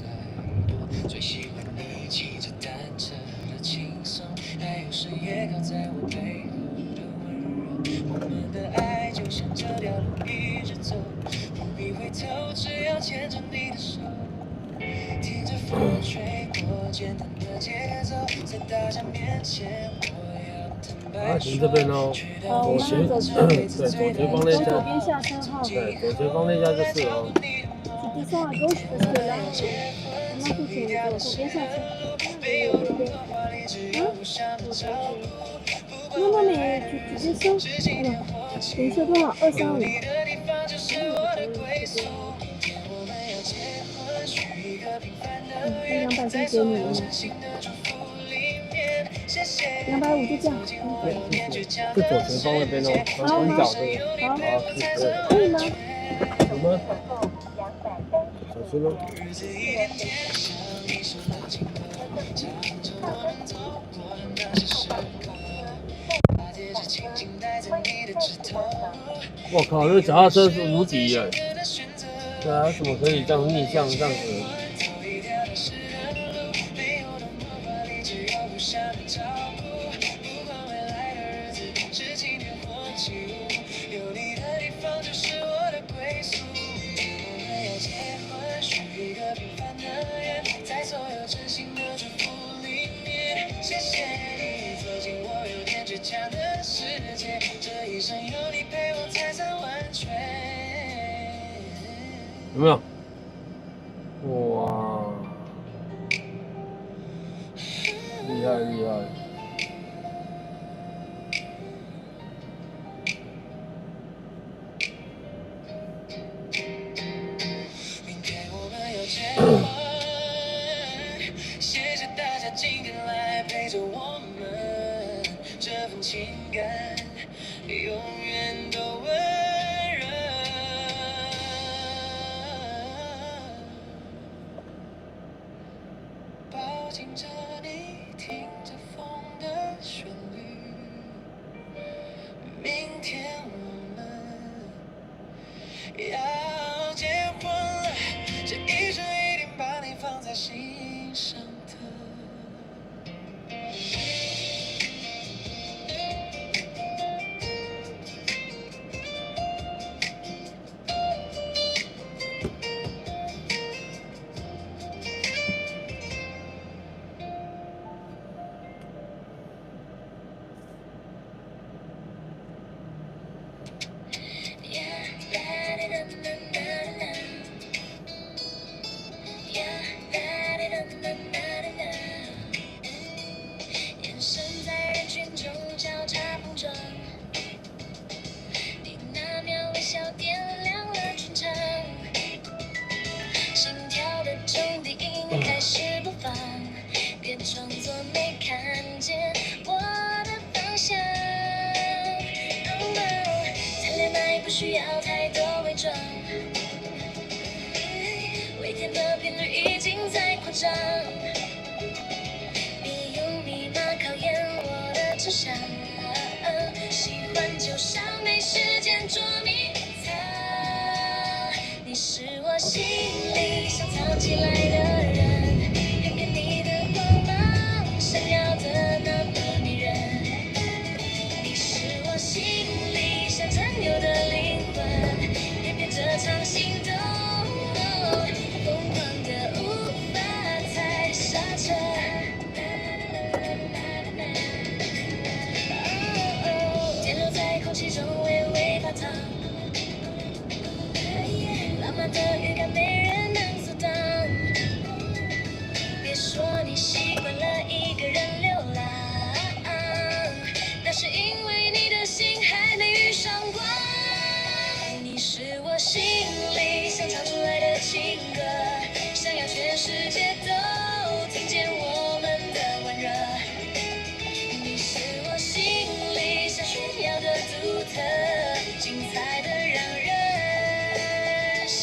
A: 多。最喜欢你骑着单车的轻松，还有深夜靠在我背后的温柔。我们的爱就像这条路一直走，不必回头，只要牵着你的手。听着风吹过，简单的节奏，在大家面前，我要坦白
B: 停这边哦。
E: 好，我们走
B: 对，左前方那
E: 从左
B: 家，
E: 边下车哈。
B: 对，左前方那家就是哦。
E: C'était ça à gauche parce que là, on a tout tourné. Faut bien ça. Non, non, mais tu descends. Alors, 等一下多少？235。200先给你了。250就这样。
B: 就左前方那边哦，很早这个。好，谢谢。
E: 可以吗？
B: 有吗？小心哦。我靠，这脚踏车是无敌耶！对啊，怎么可以这样逆向这样子？
A: 谢谢你走进我有点倔强的世界，这一生有你陪我才算完全。
B: 有没有？哇，厉害厉害！
A: 明天我们要结婚，谢谢大家今天来陪着我们，这份情感永远都温热。抱紧着你，听着风的旋律，明天我们要结婚了，这一生一定把你放在心上的。
D: 不需要太多伪装。微甜的频率已经在扩张，别用密码考验我的智商。喜欢就像没时间捉迷藏，你是我心里想藏起来的人，偏偏你的光芒闪耀的那么迷人。你是我心里想占有的灵魂，偏偏这场心动疯狂的无法踩刹车。天留在空气中微微发烫，浪漫的预感没人能阻挡。别说你习惯了一个人流浪，那是因为你的心还没遇上光。你是我心里想唱出来的情歌，想要全世界都听见我们的温热。你是我心里想炫耀的独特，精彩的让人羡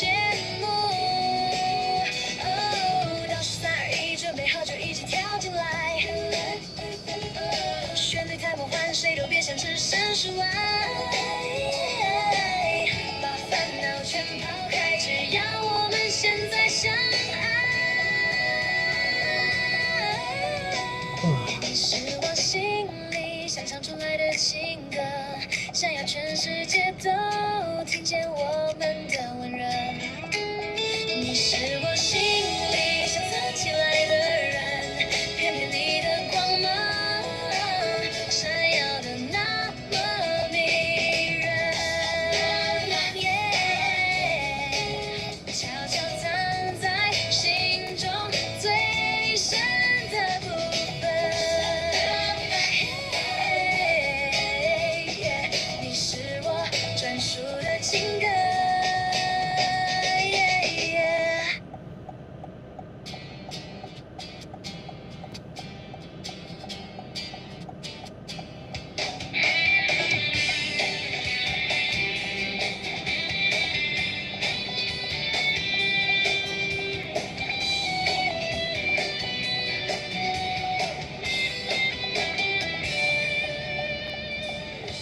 D: 慕。倒数3、2、1，准备好就一起跳进来。旋律太梦幻，谁都别想置身事外。把烦恼全抛开，只要我们现在相爱。你是我心里想唱出来的情歌，想要全世界都听见我们的温热。你是我心里想藏起来的人，偏偏你的光芒闪耀的那么迷人。悄悄藏在心中最深的部分。你是我专属的情歌。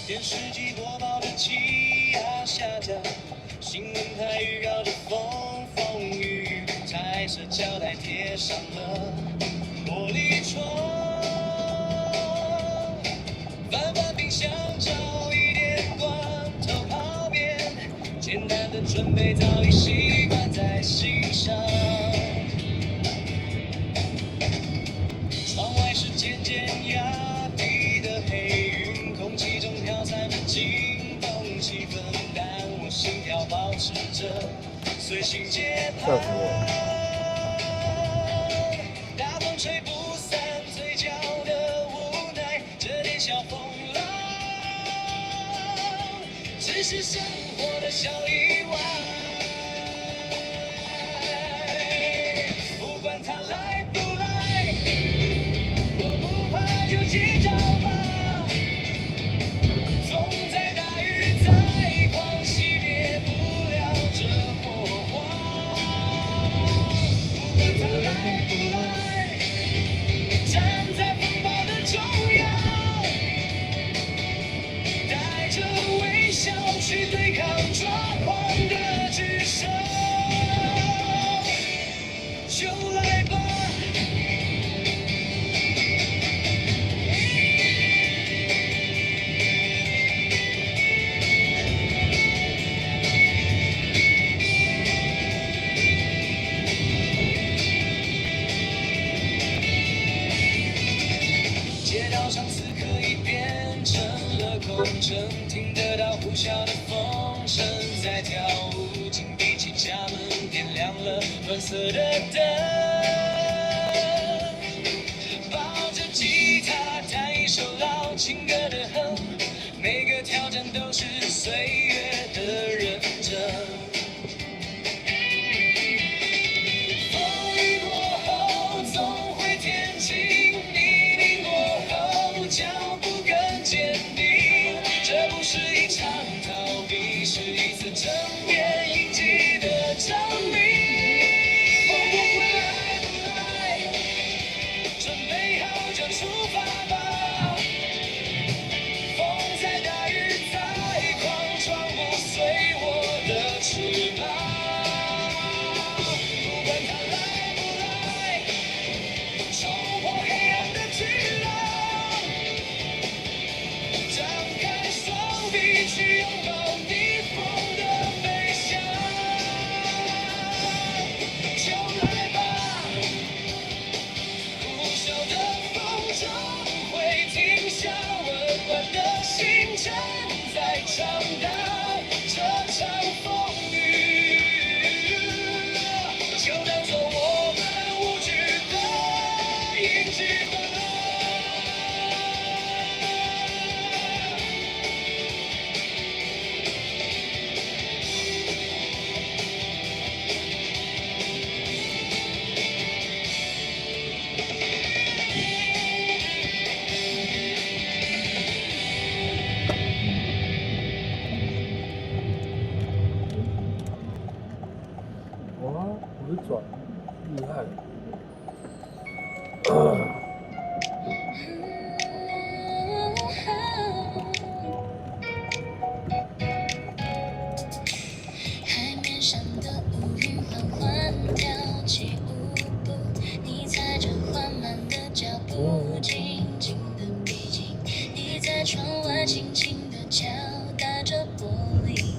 A: 电视机播报着气压下降，新闻台预告着风风雨雨，彩色胶带贴上了玻璃窗，翻翻冰箱找一点罐头泡面，简单的准备早已习惯在心上。窗外是渐渐压低的黑云，空气中飘散着惊动气氛，但我心跳保持着随心节拍。大风吹不散嘴角的无奈，这点小风浪只是生活的小意外。不管它来不来，我不怕就接招吧。风再大雨再狂，熄灭不了这火花。不管它来不来，站在风暴的中央，带着微笑去对抗抓狂的巨声。就来吧。街道上此刻已变成了空城，听得到呼啸的风声在跳舞，紧闭起家门，点亮了暖色的灯，抱着吉他弹一首老情歌的哼，每个挑战都是岁月的认证。风雨过后总会天晴，泥泞过后脚步更坚定，这不是一场逃避，是一
F: 厉害。
D: 海面上的乌云缓缓跳起舞步，你踩着缓慢的脚步，紧紧的逼近。你在窗外轻轻的敲打着玻璃，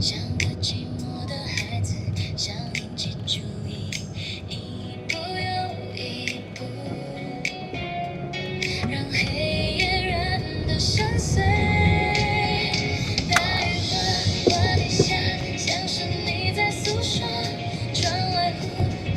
D: 像个寂寞的孩子，想引起注意，一步又一步，让黑夜染得深邃。大雨哗哗地下，像是你在诉说。窗外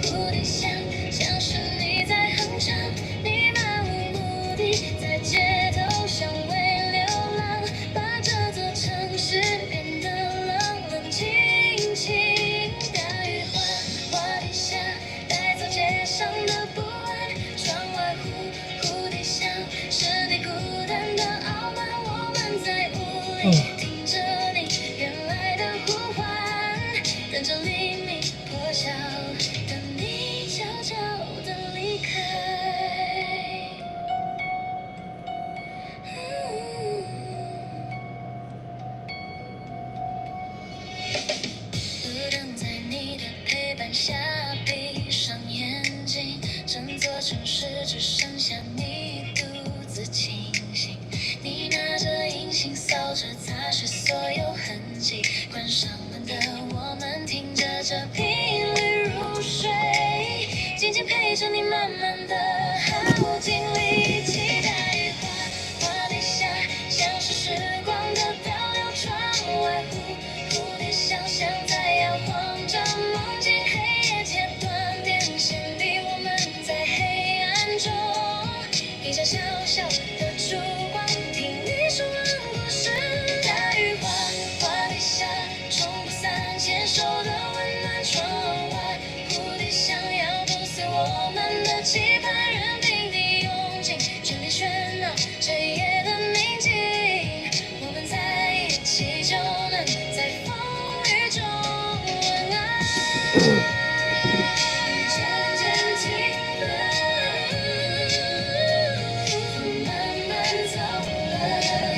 D: 蝴蝶响，像是你在哼唱。你漫无目的在街头巷尾流浪，把这座城市变得冷冷清清。大雨哗哗地下，带走街上的不安。窗外蝴蝶响，是你孤单的傲慢。我们在雾里听着你远来的呼唤，等着黎明破晓，等你悄悄地离开。路灯在你的陪伴下闭上眼睛，整座城市只剩下你独自清醒。你拿着银杏扫着擦拭所有痕迹，关上门的我们听着这频率入睡，静静陪着你慢慢的耗尽力气。大雨哗哗地下，像是时光的倒流。窗外蝴蝶响，像在摇晃着梦境。黑夜切断电线里，我们在黑暗中，一盏小小的烛光，听你说完故事。大雨哗哗地下，冲不散牵手的温暖。窗外蝴蝶想要不碎我们的期盼，人并地涌进，全力喧闹这夜的宁静。我们在一起就能在风雨中晚安。渐渐停了，风慢慢走了，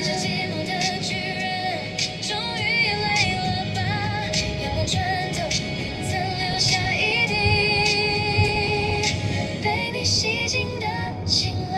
D: 这寂寞的巨人终于也累了吧？阳光穿透云层，留下一滴被你洗净的晴朗。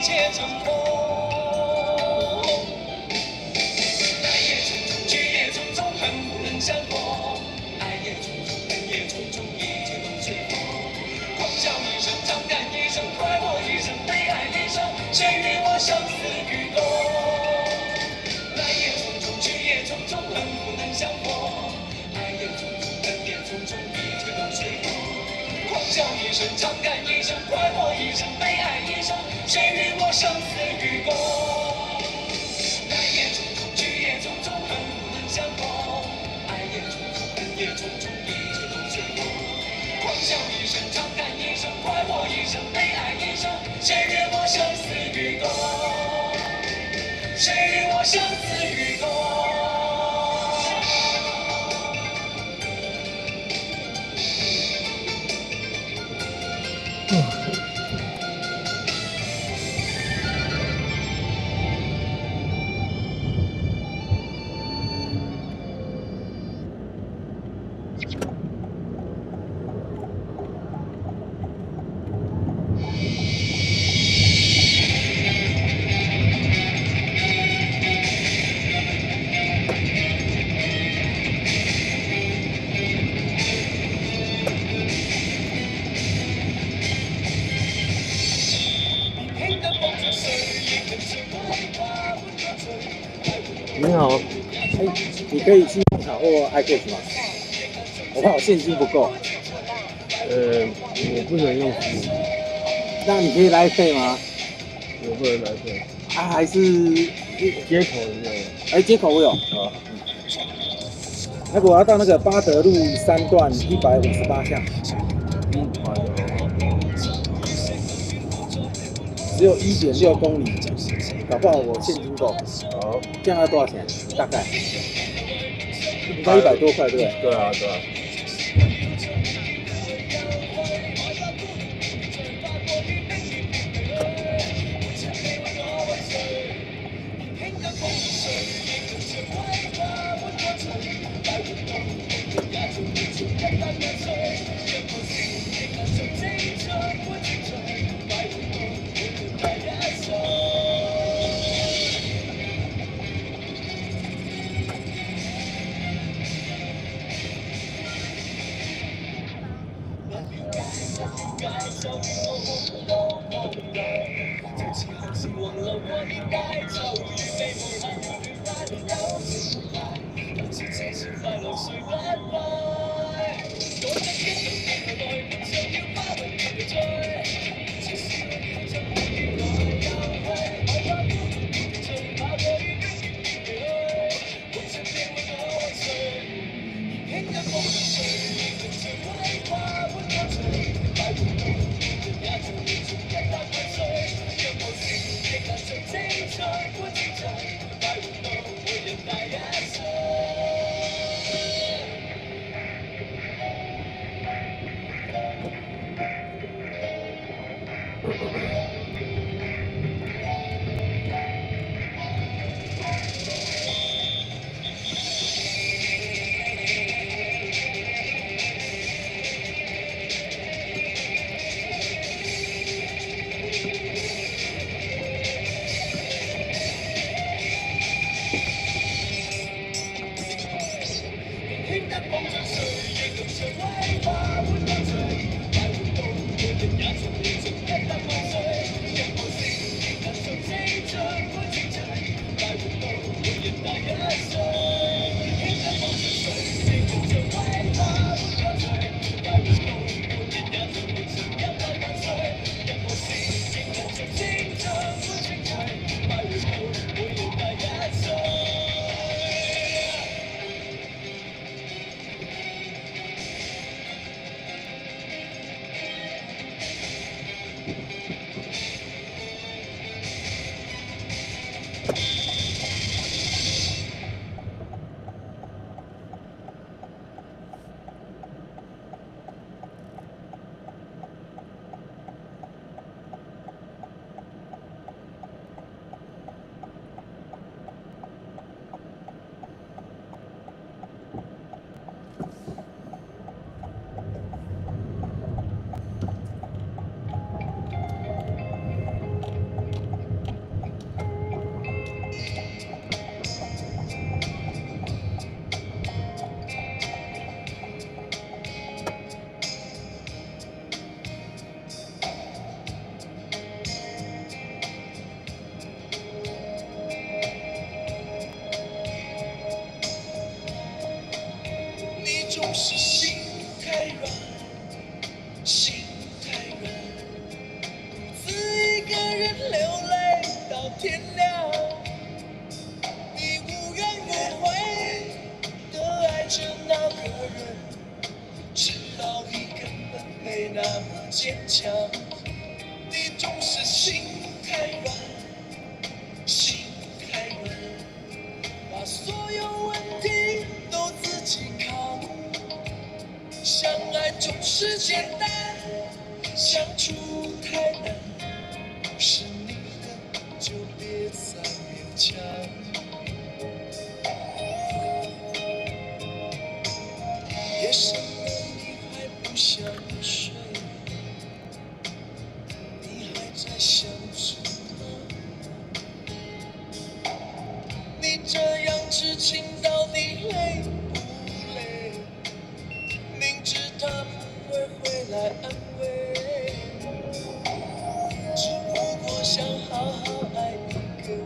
A: 界成空。来也匆匆，去也匆匆，恨不能相逢。爱也匆匆，恨也匆匆，一切都随风。狂笑一声，长叹一声，快活一生，悲哀一生，谁与我生死与共？来也匆匆，去也匆匆，恨不能相逢。爱也匆匆，恨也匆匆，一切都随风。狂笑一声，长叹一声，快活一生，悲哀一生，谁与我生死与共？来也匆匆，去也匆匆，恨不能相逢。爱也匆匆，恨也匆匆，一切都随风。狂笑一声，长叹一声，快活一生，悲哀一生，谁与我生死与共？谁与我生死与共？
C: 你好，哎，你可以信用卡或 iCash 吗？我怕我现金不够。
F: 我不能用支付，
C: 那你可以来费吗？
F: 我不能来费。
C: 啊，还是
F: 接口有没有？
C: 哎，接口我有。
F: 啊，
C: 那个我要到那个巴德路3段158巷，只有1.6公里，搞不好我现金够。
F: 好，
C: 这样要多少钱？大概应该100多块，对不对？
F: 对啊，对啊。
B: 坚强，你总是心太软，心太软，把所有问题都自己扛。相爱总是简单，相处太难，不是你的就别再勉强。夜深了，你还不想睡，你还在想什么？你这样痴情到底累不累？明知他不会回来安慰，只不过想好好爱一个人，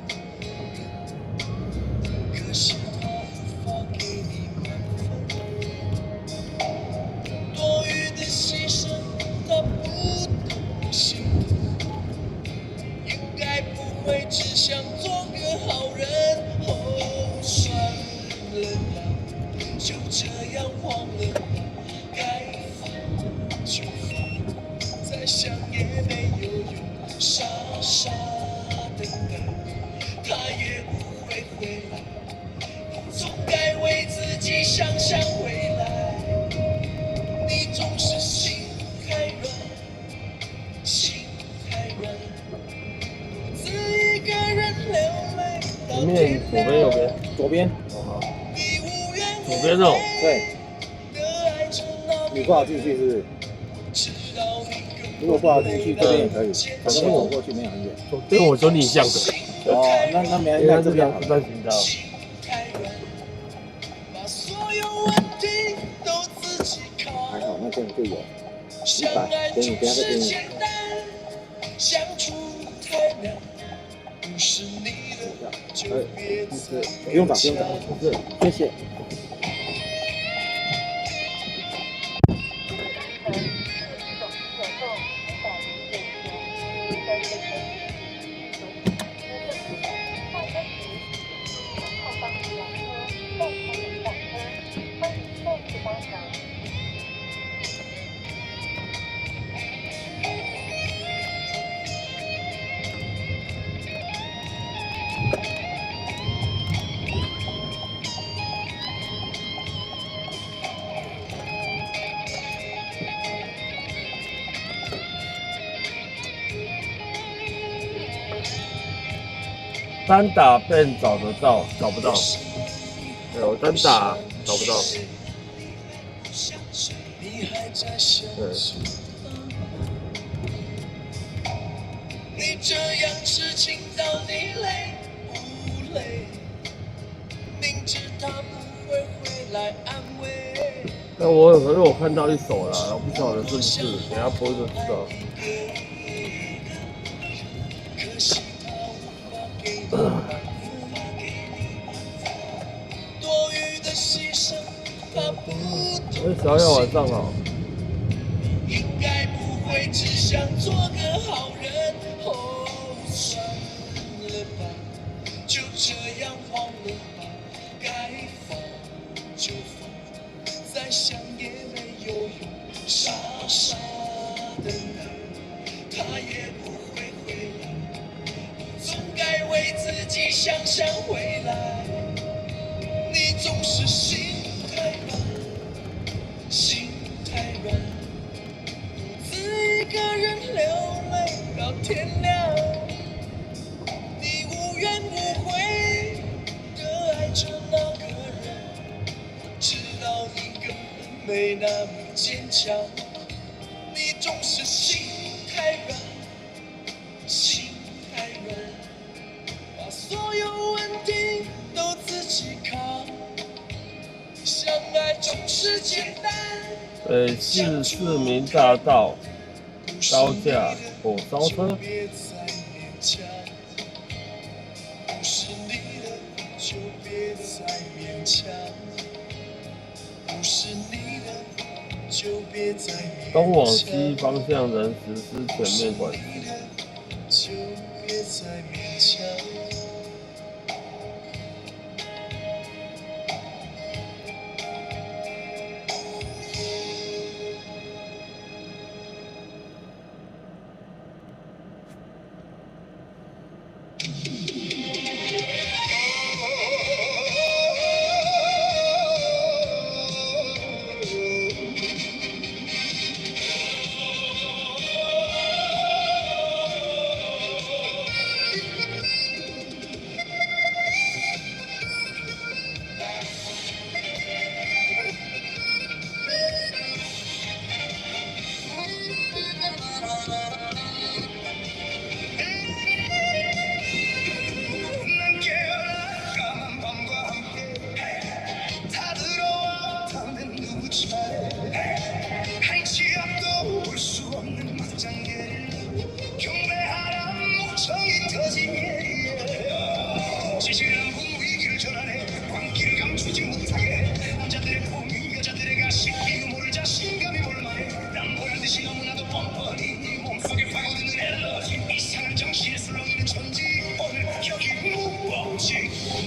B: 可惜他无法给你满分。多余的牺牲，他不懂心疼，应该不会只想做个好人。哦，算了吧，就这样忘了吧，该放就放，再想也没有用，傻傻等待，他也不会回来，总该为自己想想未来。你总是心太软，心太软，独自一个人流泪到
F: 前面左边右边，
C: 左边，
F: 哦好，
B: 你无怨无
F: 左边哦，
C: 对，
B: 的爱着那
C: 你不好进去是不是？
B: 直到你根
C: 如果不好进去，这边也可以，反正我走过去没有很远。
F: 左边我就逆向的，
C: 哦，那没
F: 因为它
C: 那这边好
F: 这条不。算行道。
B: 心太软，把所有问题都自己扛。
C: 还好，那这样就有。
B: 相爱总是简单，相处太难，不是你的就别再
C: 不用找，不用找，
F: 不是，
C: 谢谢。
F: 单打便找得到，找不到。对，我单打找不到。
B: 你还在想
F: 对，
B: 什么？你这样痴情到底累不累？明知他不会回来安慰。
F: 但我可是我看到一首啦，我不晓得是不是，等一下播就知道。
B: 可惜他无法给你满分，多余的牺牲他不懂。
F: 小小晚上好。
B: 应该不会只想做个好人。哦，算了吧，就这样忘了吧，该放就放，再想也没有用，傻傻的等，他也不会回来，总该为自己想想未来。你总是心太软，心太软，独自一个人流泪到天亮。你无怨无悔的爱着那个人，直到你根本没那么坚强。你总是心太软，心太软，把所有问题都自己扛。相爱总是简单。
F: 北市市民大道高架火烧车。
B: 别再勉强，不是你的就别再勉强，不是你的就别再勉强，
F: 东往西方向仍实施全面管制。
B: 你的就别再勉强。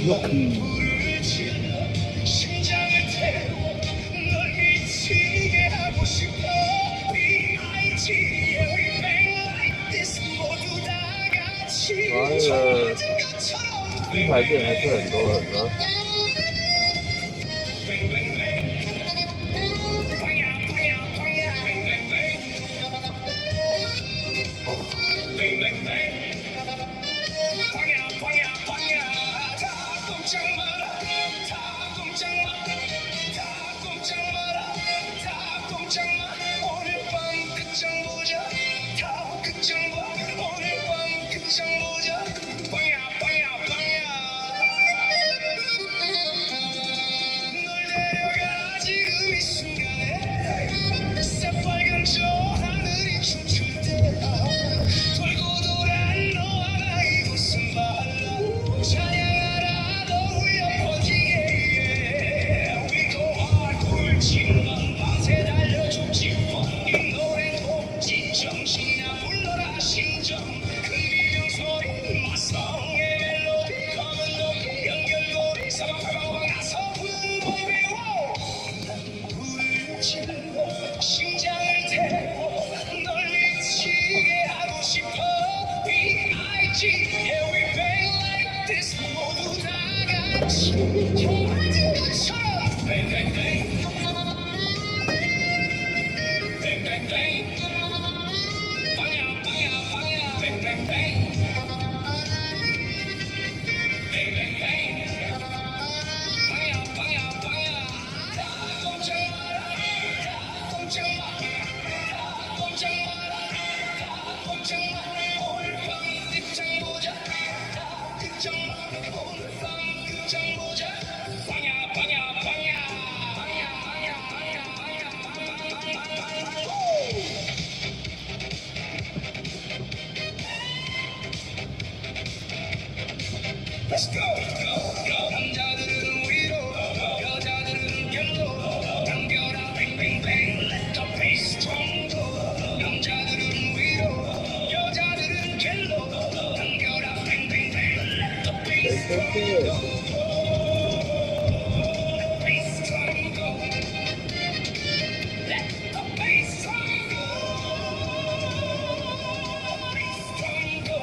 F: 이렇게.
A: 심장을 태워 널 미치게 하고 싶어 B.I.G. Yeah, we bang like this 모두 다 같이
F: 맞아요.金牌店还是很多很多。
A: 새빨간 저 하늘이 춤출 때 돌고 돌아 너와 나 이곳은 발라 찬양하라 너 울려 퍼지게 We go hard 불지만 밤새 달려줬지 이 노래 꼭지 정신아 불러라 심정 흔들리는 소리 마성의 멜로디 검은 높이 연결고리 사방팔방 나서 부르는 법 배워 불을 질러 심장을 태워 널 미치게 하고 싶어 B.I.G. Yeah, we bang like this 모두 다 같이 정말 것처럼 Bang bang bang Bang bang bang 빵야 빵야 빵야 Bang bang bang Bang bang bang 빵야 빵야 빵야 꼼짝 마라 꼼짝 마라 꼼짝 마라 꼼짝 마라 오늘 밤 끝장 보자 끝장 마라 오늘 밤 끝장 보자 빵야 빵야 빵야 빵야 빵야 빵야 빵야 빵야 Let's go, go, go. 남자들은 위로, 여자들은 별로. 당겨라, bang, bang, bang. Let the bass drum go. 남자들은 위로, 여자들은 별로. 당겨라, bang, bang, bang. Let the bass drum go. Bass drum go. Let the bass drum go. Bass drum go.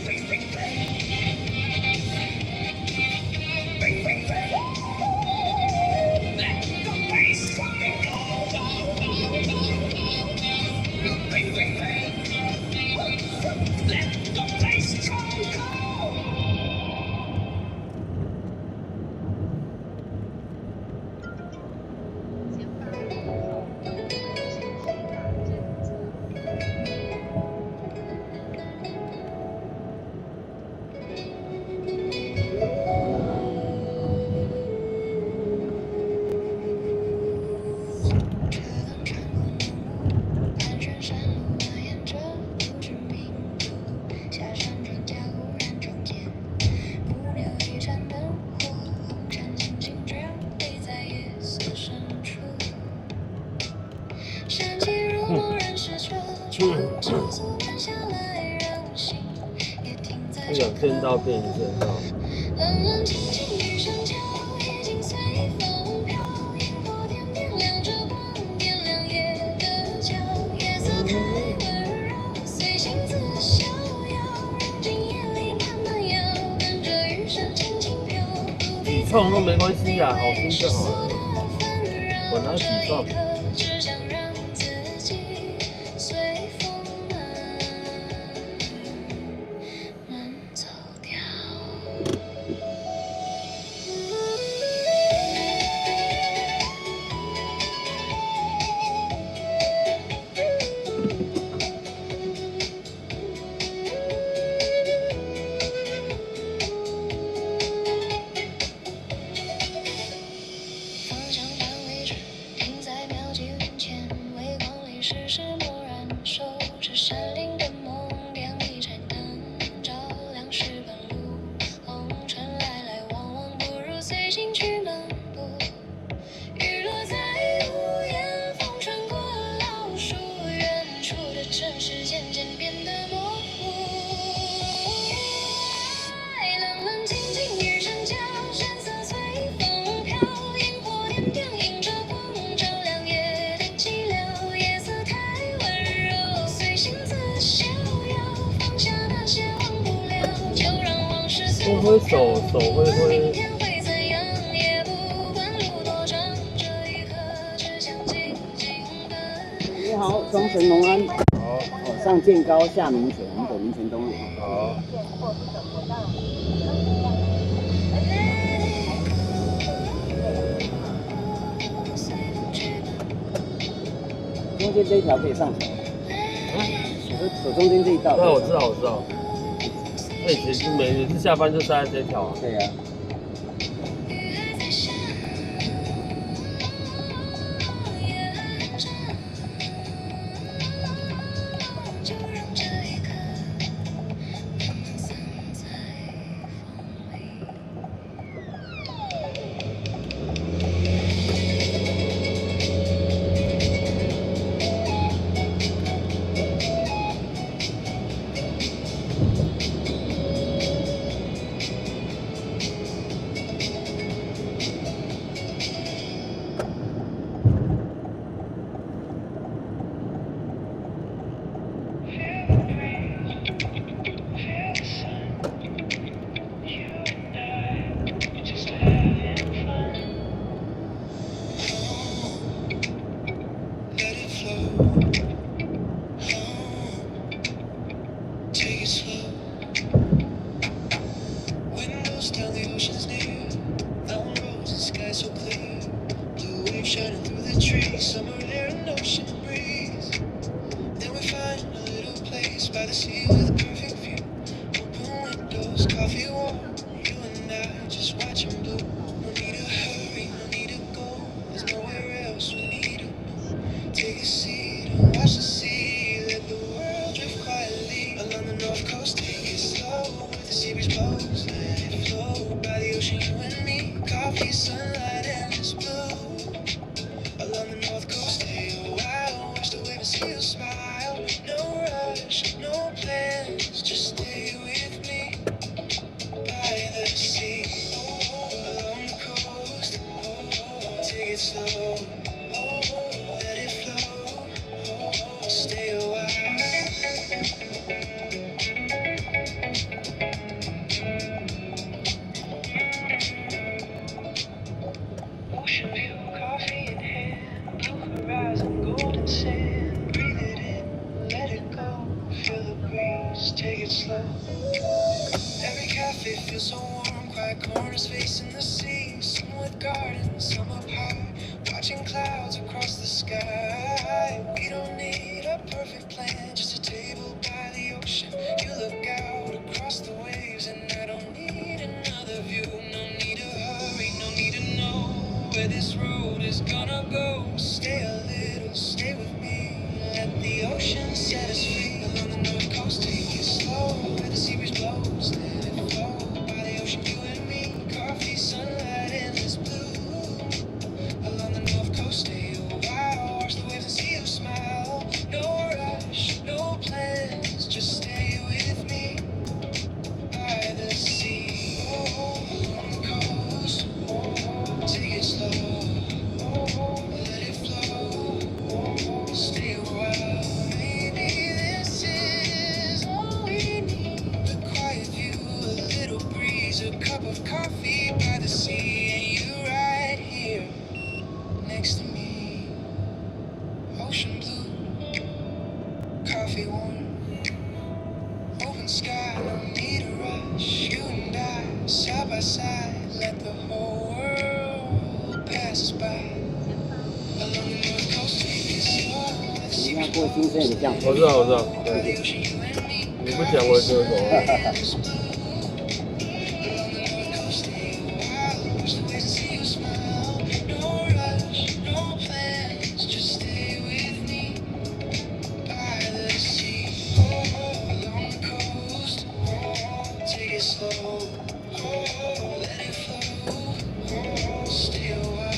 A: Bang, bang, bang. Bang, bang, bang. Let the bass drum go. Bang, bang, bang. Let the bass drum go.
F: 两线道变一线道。
D: 冷冷清清雨上飘，已经随风飘。萤火点点亮着光，点亮夜的桥。夜色太温柔，随性子逍遥。人静夜里慢慢摇，跟着雨声轻轻飘。不必在
F: 唱都没关系啊，好听就好了。
D: 我
F: 我拿起唱。
D: 只想让自己随风慢走掉。方向盘位置停在庙街门前，微光里世事蓦然，手持山林的梦，点一盏灯，照亮石板路。红尘来来往往，不如随心去漫步。雨落在屋檐，风穿过老树，远处的城市渐渐变得模糊。
F: 挥挥手，手挥挥。
D: 明天会怎样，也不管路多长，这一刻只想静静的。
B: 你好，双城隆安，
F: 好，
B: 上建高下民权，我们走民权东路。
F: 好。
B: 中间这一条可以上桥，走中间这一道。
F: 对，我知道，我知道。那以前是每次下班就塞在这条啊。
B: 对呀、
D: 就让这一刻慢慢散在风里。
A: Let it flow. Take it slow. Windows down, the ocean's near. Mountain roads and sky so clear. Blue waves shining through the trees. Summer air and ocean breeze. Then we find a little place by the sea with a perfect view. Open windows, coffee warm. You and I just watching blue. No need to hurry, no need to go. There's nowhere else we need to. Take a seat and watch the sea. Let the world drift quietly along the north coast. Take it slow with the sea breeze blows. Let it flow by the ocean, you and me. Coffee, sunlight, and this blue. Along the north coast, stay a while. Watch the wave and see you smile. No rush, no plans. Just stay with me by the sea. Along the coast, take it slow. Let it flow. Stay a while. Ocean view, coffee in hand, blue horizon, golden sand. Breathe it in, let it go. Feel the breeze, take it slow. Every cafe feels so warm, quiet corners facing the sea. Some with gardens, some up high, watching clouds across the sky. We don't need a perfect plan, just a table by the ocean. You look out across the waves, and I don't need another view. No need to hurry, no need to know where this road is gonna go. Stay a little, stay with me. Let the ocean set us free. Along the north coast, take it slow. Where the sea breeze blows, let it flow. By the ocean, you and me. Coffee, sunlight, endless blue. Along the north coast, stay a while. Watch the waves and see you smile. No rush, no plans. Just stay with me by the sea. Along the coast, take it slow. Let it flow. Stay a while. Maybe this is all we need. The quiet view, a little breeze, a cup of coffee by the sea, and you right here next to me. Ocean blue, coffee warm, open sky, no need to rush. You and I, side by side, let the whole world pass us by. Along the north coast, take it slow. Let the sea
B: 你
A: breeze
B: 看过新生的这样子。
F: 我知道，我知道。
A: by
F: 对
A: the ocean, you and me.
F: 你不讲我也听得懂。
A: Endless blue. Along the north coast, stay a while. Watch the waves and see you smile. No rush, no plans. Just stay with me by the sea. Along the coast, take it slow. Let it flow. Stay a while.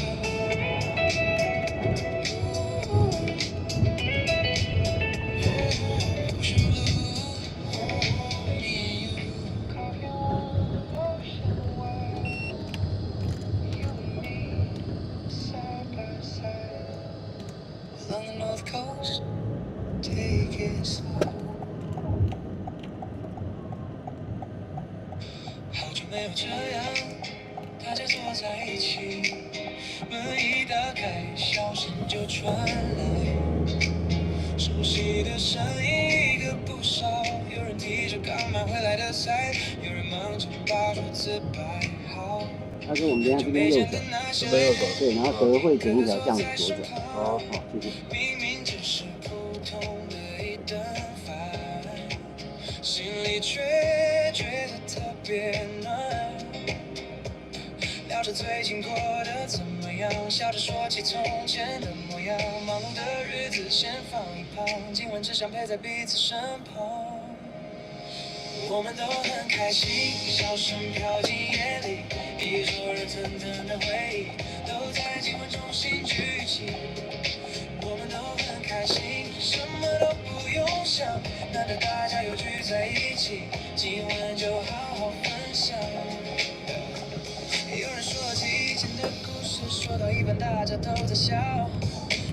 A: Ocean blue, me and you. Coffee warm, ocean wide. You and me, side by side. Along the north coast, take it slow. How'd you 这样，大家坐在一起，门一打开，笑声就传来，熟悉的声音一个不少，有人提着刚买回来的菜，有人忙着把桌子摆好。
C: 他说我们等一下这边右转，
F: 这边右转。
C: 对，然后德惠整一条巷子左转。
F: 好，
C: 好，谢谢。
A: 明明只是普通的一顿饭，心里却觉得特别暖。聊着最近过得怎么样，笑着说起从前的模样。忙碌的日子先放一旁，今晚只想陪在彼此身旁。我们都很开心，笑声飘进夜里，一桌热腾腾的回忆都在今晚重新聚集。我们都很开心，什么都不用想，难得大家又聚在一起，今晚就好好分享。有人说起以前的故事，说到一半大家都在笑，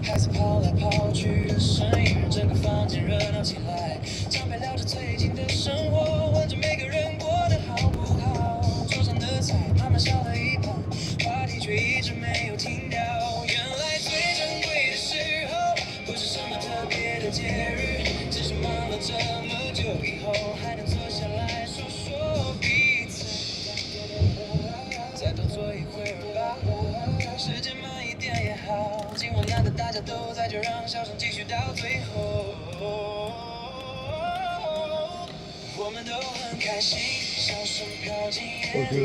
A: 孩子跑来跑去的声音让整个房间热闹起来，长辈聊着最近的生活，问着每个人过得好不好。桌上的菜慢慢少了一半，话题却一直没有停掉。原来最珍贵的时候不是什么特别的节日，只是忙了这么久以后还能坐下来说说彼此。再多坐一会儿吧，时间慢一点也好，今晚难得大家都在，就让笑声继续到最后。我们都很开心，笑声飘进夜里，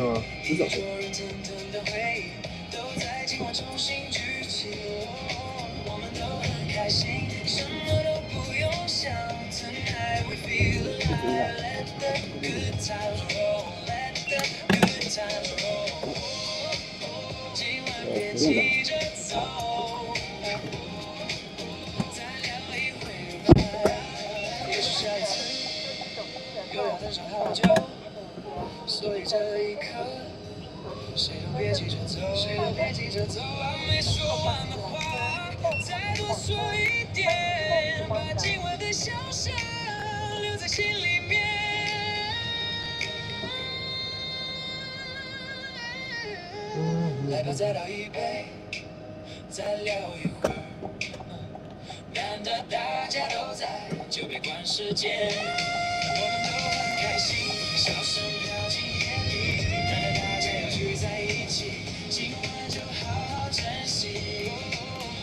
A: 一桌热腾腾的回忆都在今晚重新聚集。我们都很开心，什么都不用想。Tonight we feel alive, let the good times roll, let the good times roll。今晚别急着走，再聊一会儿吧。也许下一次又要等上好久，所以这一刻谁都别急着走，谁都别急着走。把没说完的话再多说一点，把今晚的笑声留在心里面。来吧，再倒一杯，再聊一会儿。难得大家都在，就别管时间。我们都很开心，笑声飘进夜里，难得大家又聚在一起，今晚就好好珍惜。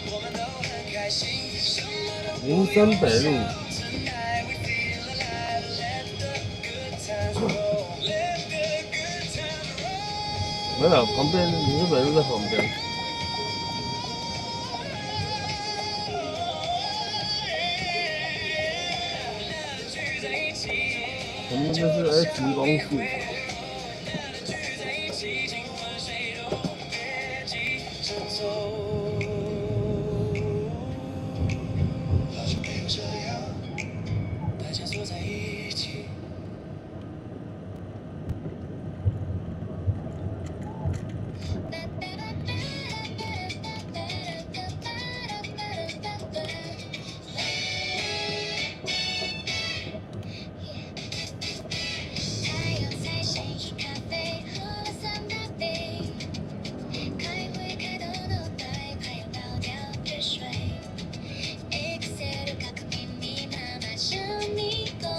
A: 我们都很开心，什么都
F: 民生北路。
A: Tonight we feel alive, let the good times roll, let the good times roll。
F: 没有，旁边民生北路在旁边。我们这是集光系。
A: 大家坐在一起。
D: 太阳才显一咖啡，喝了3大杯，开会开到脑袋快要倒掉汁水。Excel 搞个密密麻麻小迷宫，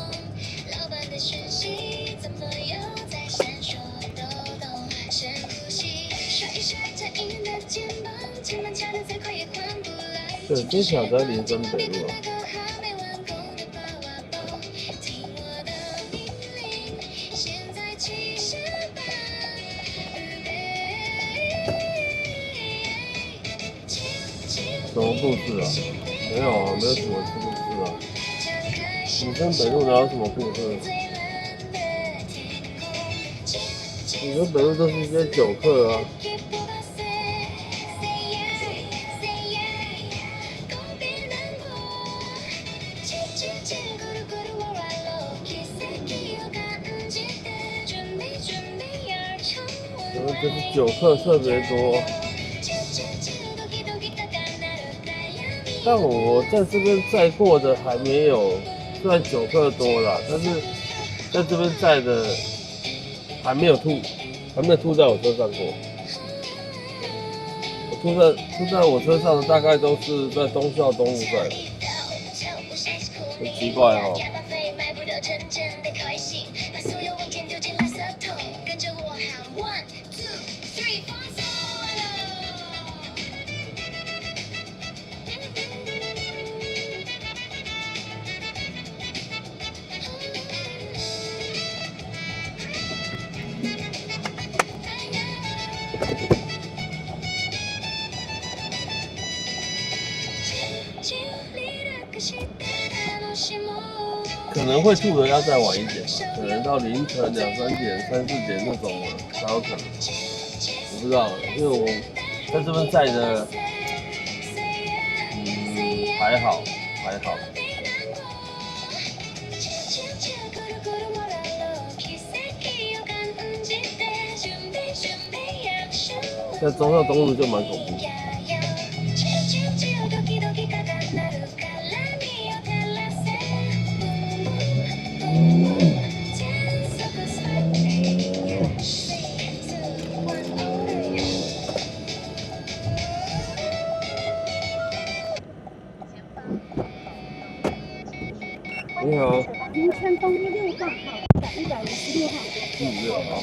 D: 老板的讯息怎么又在闪烁抖动？深呼吸，甩一甩僵硬的肩膀，肩膀掐得再快也换不来。
F: 对，这条在民生北路啊。什么故事啊？没有啊，没有什么故事啊。民生北路哪有什么故事？民生北路都是一些酒客啊。就是酒客特别多，但我在这边载过的还没有，虽然酒客多啦，但是在这边载的还没有吐，还没有吐在我车上过。我吐在我车上的大概都是在忠孝东路站，很奇怪哦。可能会吐的要再晚一点，可能到凌晨2、3点、3、4点那种才有可能。我不知道，因为我在这边载的，还好。在忠孝东路就蛮恐怖。你好。
E: 林川东路6号156号。
F: 6号。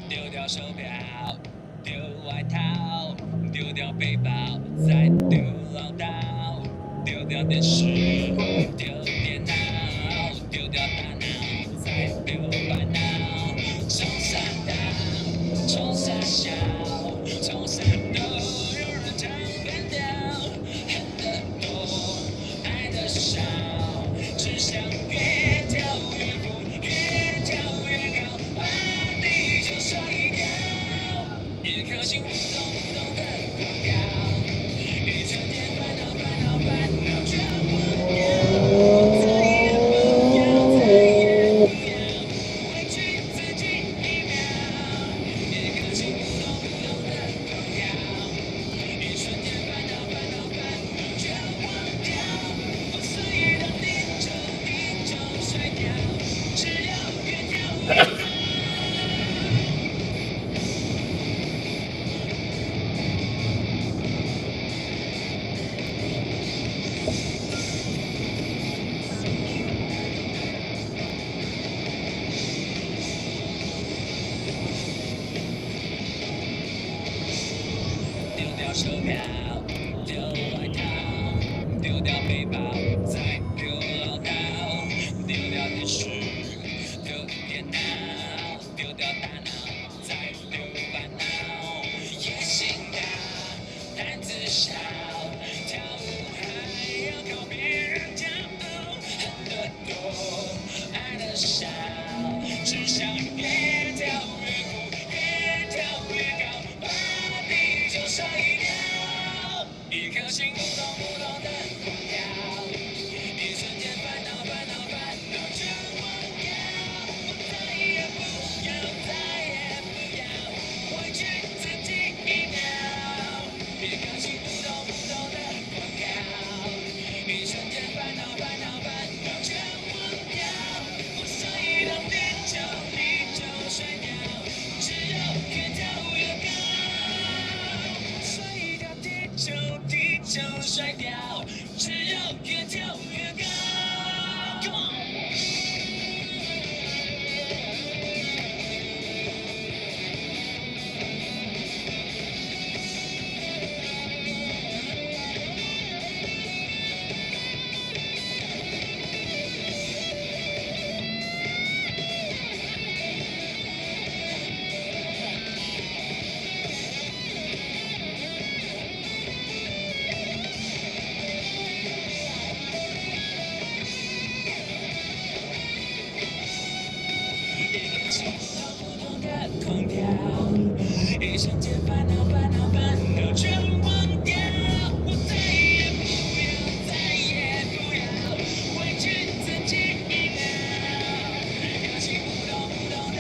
A: 丢掉手表，丢外套，丢掉背包，再丢唠叨，丢掉电视，丢电脑，丢掉大脑，再丢烦恼。从傻到从傻笑，从傻都有人常干掉，恨得多，爱得少，只想越跳越高，越跳越高，把地球甩掉。一颗心扑通扑通的狂跳，一瞬间烦恼烦恼烦恼全忘掉。再也不要，再也不要委屈自己1秒。一颗心扑通扑通的狂跳，一瞬间烦恼烦恼烦恼全忘掉。所以让地球甩掉，只要越跳越高。丢掉手表，丢外套，丢掉背包，再丢唠叨，丢掉电视，丢电脑，丢掉大脑，再丢烦恼。野心大，胆子小，跳舞还要靠别人骄傲，恨得多，爱得少，只想越跳越高，越跳越高，把地球甩掉。一颗心扑通扑通的狂跳，一瞬间烦恼烦恼烦恼全忘掉。我再也不要，再也不要委屈自己1秒。一颗心扑通扑通的狂跳，一瞬间烦恼烦恼烦恼全忘掉。我所以让地球甩掉，只要越跳越高。甩掉地球甩掉，只要越跳越高。Come on。狂跳，一瞬间烦恼烦恼烦恼全忘掉。我再也不要，再也不要委屈自己1秒。一颗心扑通扑通的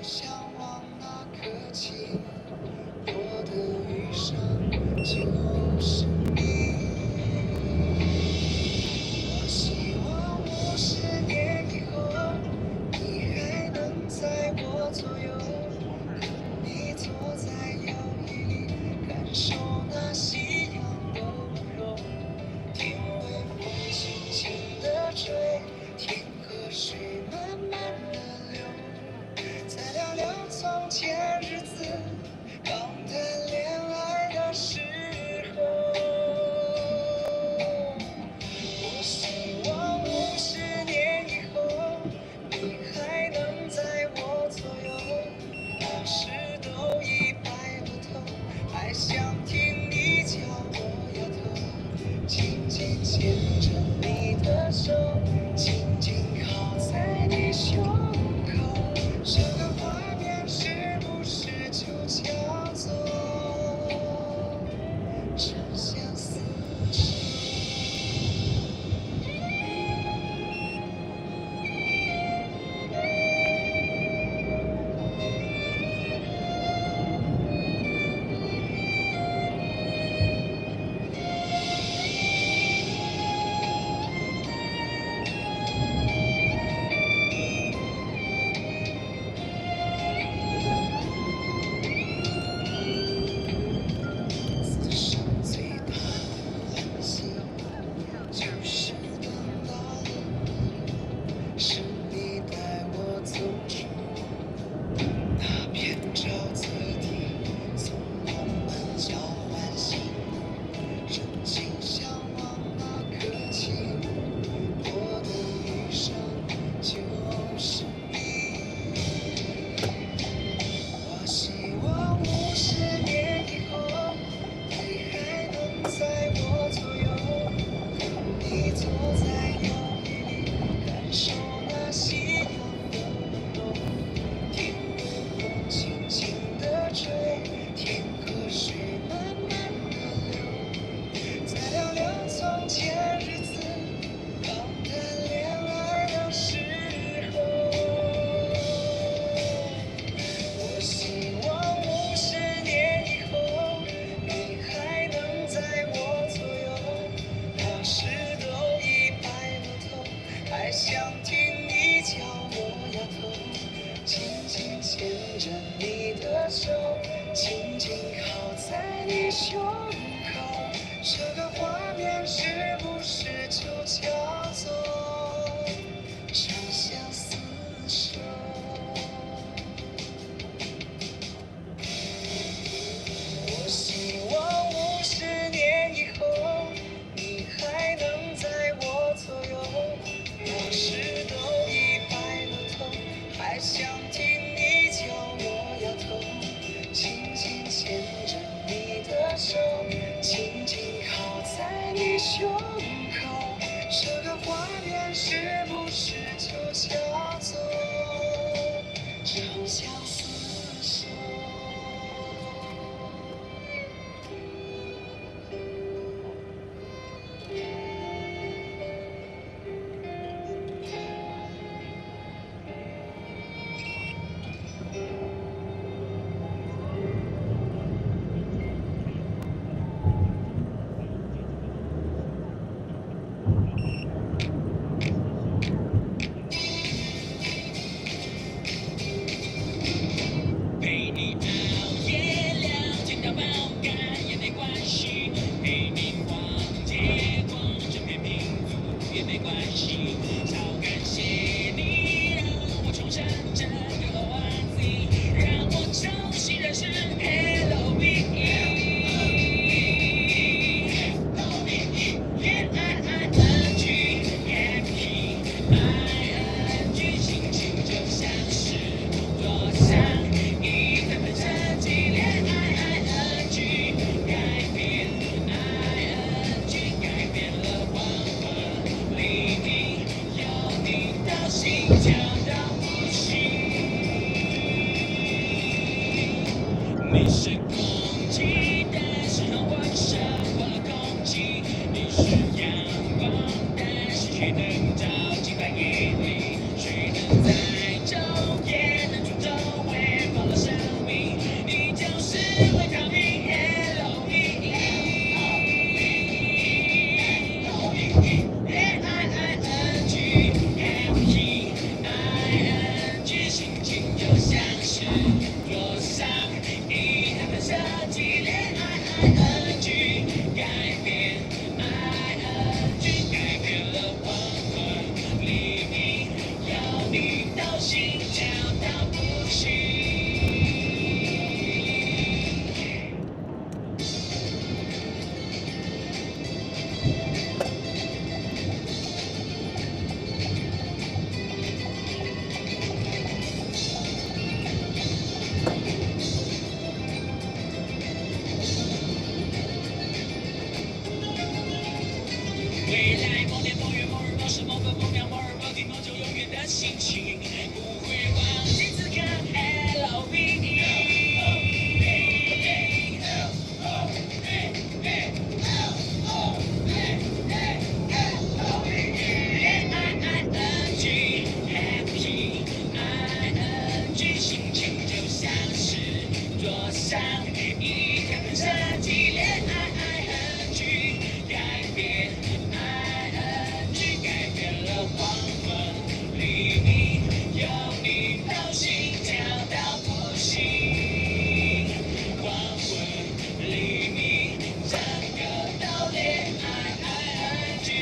A: 向往那颗情，我的余生就是你。我希望50年以后，你还能在我左右，和你坐在摇椅里，感受那夕阳的温柔，听微风轻轻地吹，听河水慢慢地流，再聊聊从前日子，刚谈恋爱的时候。我希望50年以后，你还能在我左右，那时都已白了头，还想听你叫我丫头，紧紧牵着你的手，紧紧靠在你胸口，这个画面是不是就叫做长相厮守？此生最大的欢喜，就是等到了你，是你带我走出那片沼泽地，从我们交换心，真心向往那颗情，我的余生就是你。我希望50年以后，你还能在我左右，和你坐在摇椅里，感受那夕阳的温柔，听微风轻轻地吹，听河水慢慢地流，再聊聊从前日子，刚谈恋爱的时候。我希望50年以后，你还能在我左右，那时都已白了头，还想听你叫我丫头，紧紧牵着你的手，紧紧靠在你胸口，这个画面是不是就叫做长相厮守？我希望50年以后，你还能在我左右，那时都已白了头，还想听你叫我丫头，紧紧牵着你的手，紧紧靠在你胸口，这个画面是不是就叫做长相厮守？陪你熬夜聊天到爆肝也没关系，陪你逛街逛整片拼图也没关系，超感谢你让我重生这个话题，让我重新认识 LOVE。恋爱 ING happy ING 心情就像是多想一份份真迹，恋爱 ING 改变 ING 改变了黄昏黎明，有你到心跳到不行。你是空气，但是让我胜过了空气。你是阳光，但是却能照进白夜里。谁能在昼夜能煮粥为设计恋爱 ing 改变 ing 改变了黄昏黎明，要你到心跳到不行。未来某年某月某日某时某分某秒某日某地某就永远的心情，不会忘记此刻 Happy ing 心情就像是桌上一条本设计恋爱 ing 改变 ing 改变了黄昏黎明，有你到心跳到不行，黄昏黎明整个都恋爱 ing。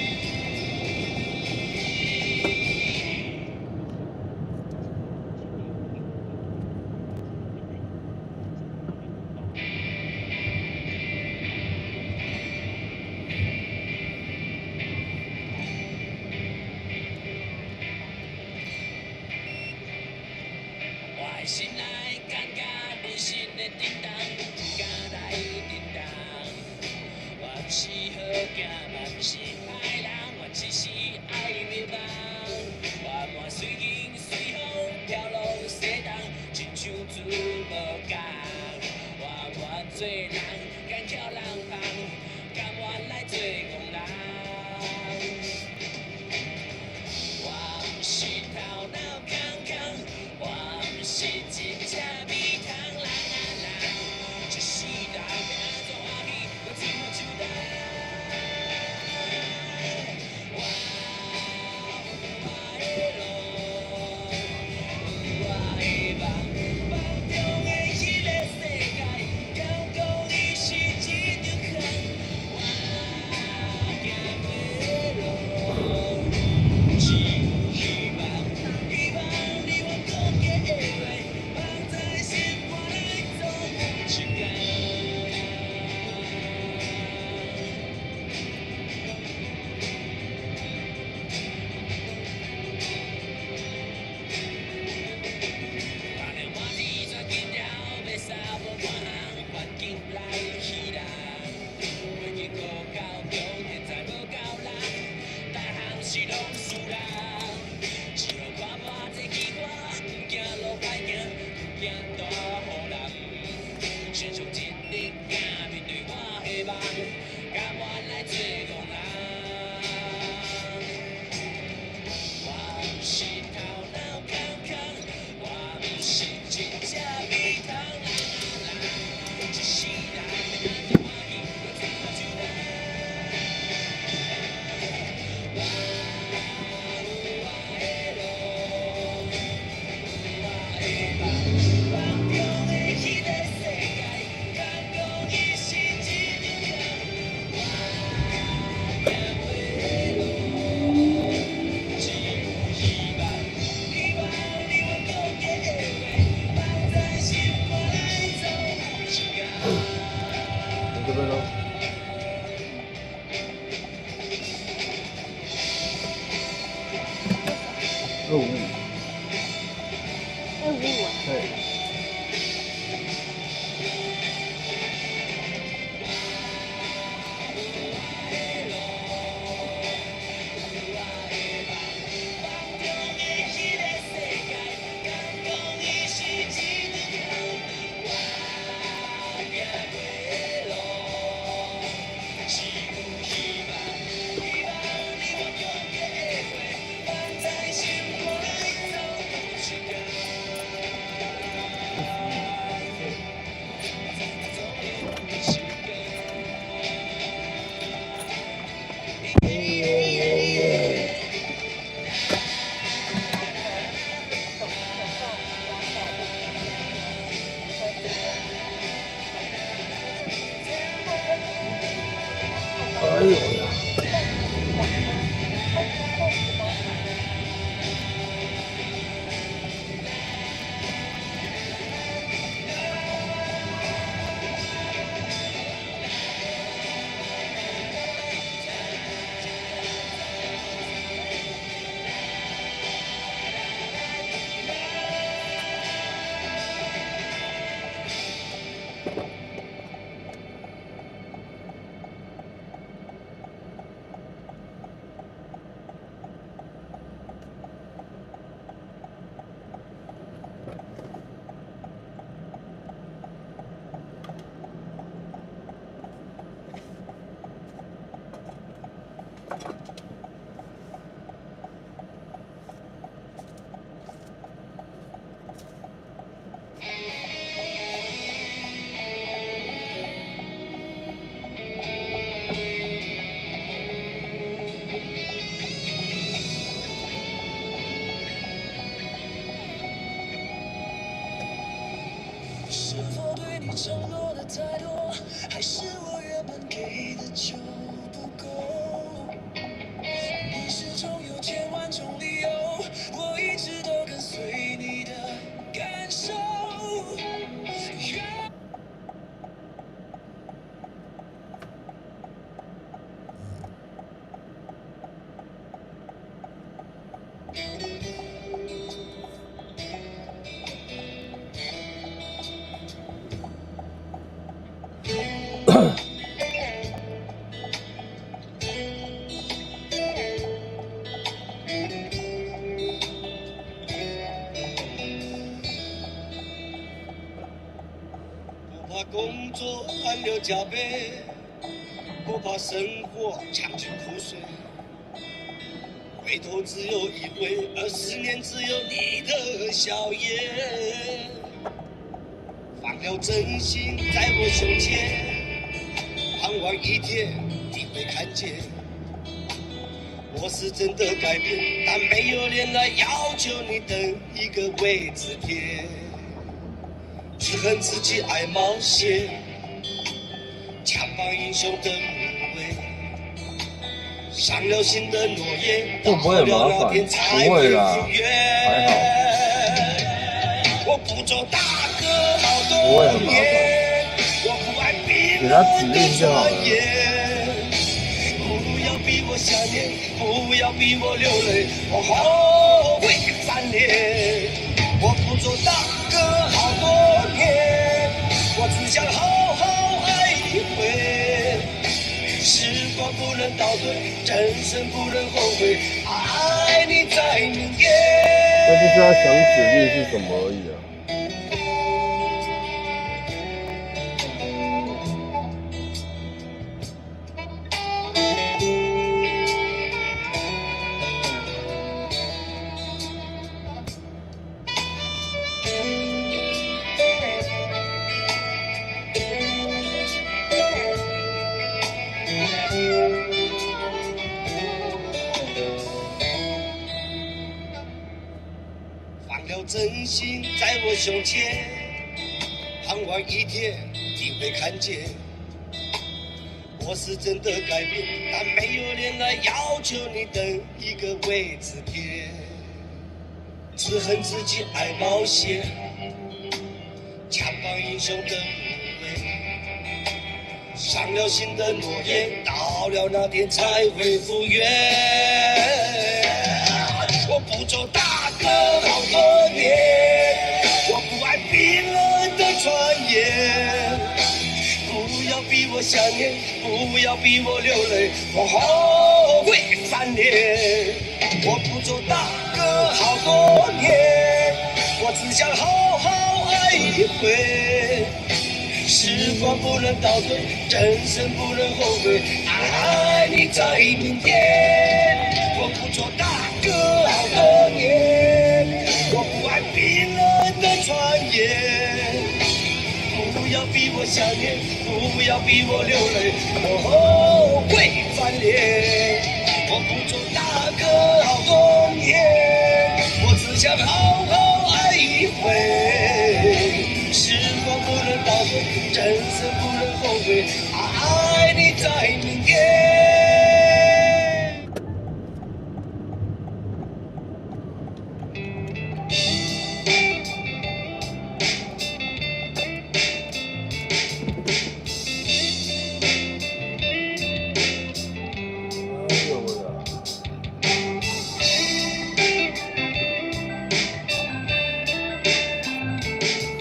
A: 我醒来，感觉人生的叮当，敢来叮当。我不是好囝，嘛不是歹人，我只是爱迷茫。我满随风随风飘落西东，亲像船无港。我愿做人，敢翘人旁，甘愿来做憨人。我不是头脑空空，我不是真正蜜糖人人，这世道变作欢喜，我怎么就来？我的路，我的梦，梦中的迄个世界，阳光已升是否对你承诺的太多，还是我原本给的就不够？你始终有千万种理由，我一直都跟随你的感受。
B: 不怕工作汗流浃背，不怕生活尝尽苦水。回头只有一回，20年只有你的笑颜。放了真心在我胸前，盼望一天你会看见。我是真的改变，但没有脸来要求你等一个位置贴。只恨自己爱冒险，强绑英雄的无畏，伤了心的诺言，
F: 这不会很麻烦，不会啦，还好。
B: 我不做大哥好多年，我不爱冰冷的传言，不要逼我想念，不要逼我流泪，我后悔翻脸。我不做大哥好多年，我只想好好爱一回。时光不能倒退，人生不能后悔，爱你在明天。
F: 那不知道想指令是什么而已啊。
B: 放了真心在我胸前，盼望一天你会看见。我是真的改变，但没有脸来要求你等一个位置贴。只恨自己爱冒险，强绑英雄的无畏，伤了心的诺言，到了那天才会复原。我不做大哥好多年，我不爱冰冷的传言，不要逼我想念，不要逼我流泪，我后悔翻脸。我不做大哥好多年，我只想好好爱一回。时光不能倒退，人生不能后悔，爱你在明天。我不做大哥好多年，我不爱冰冷的传言，不要逼我想念，不要逼我流泪，我后悔翻脸。我不做大哥好多年，我只想好好爱一回。时光不能倒退，人生不能后悔，爱你在明天。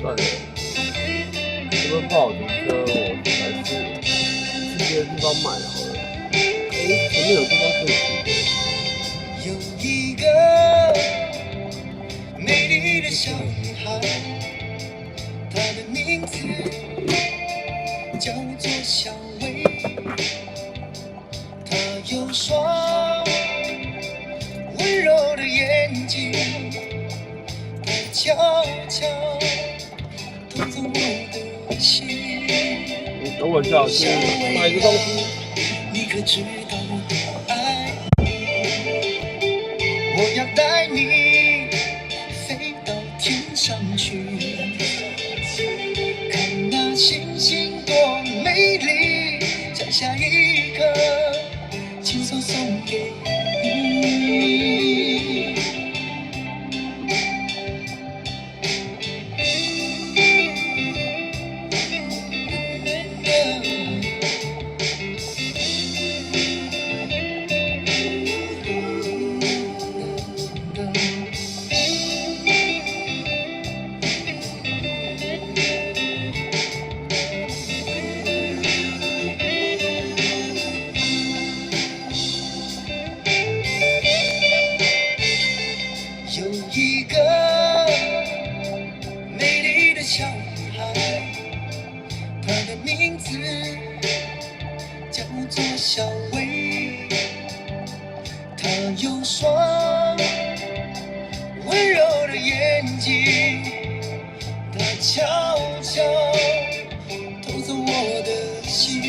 F: 算了，因为不好停车，我还是去别的地方买好了。前面有地方可以停。
A: 有一个美丽的小女孩，她的名字叫做小薇，她有双温柔的眼睛，她悄悄偷走我的心。
F: 你等我一下，去买一个东西。
A: 你可知道我的爱？我要带你飞到天上去，
B: 下一刻，亲手送给你。有一个美丽的小女孩，她的名字叫做小薇。她有双温柔的眼睛，她悄悄偷走我的心。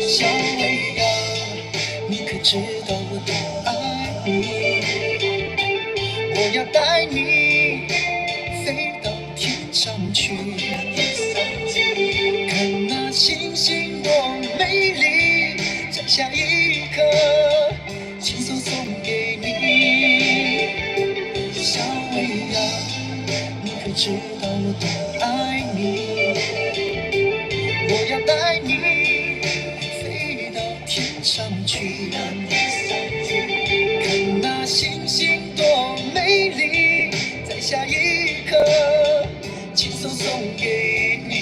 B: 小薇呀，你可知道我多爱你？我要带你飞到天上去，看那星星多美丽，在下一刻亲手送给你。小薇呀，你可知道我多爱你？我要带你飞到天上去，看那星星多美丽，在下一刻亲手送给你。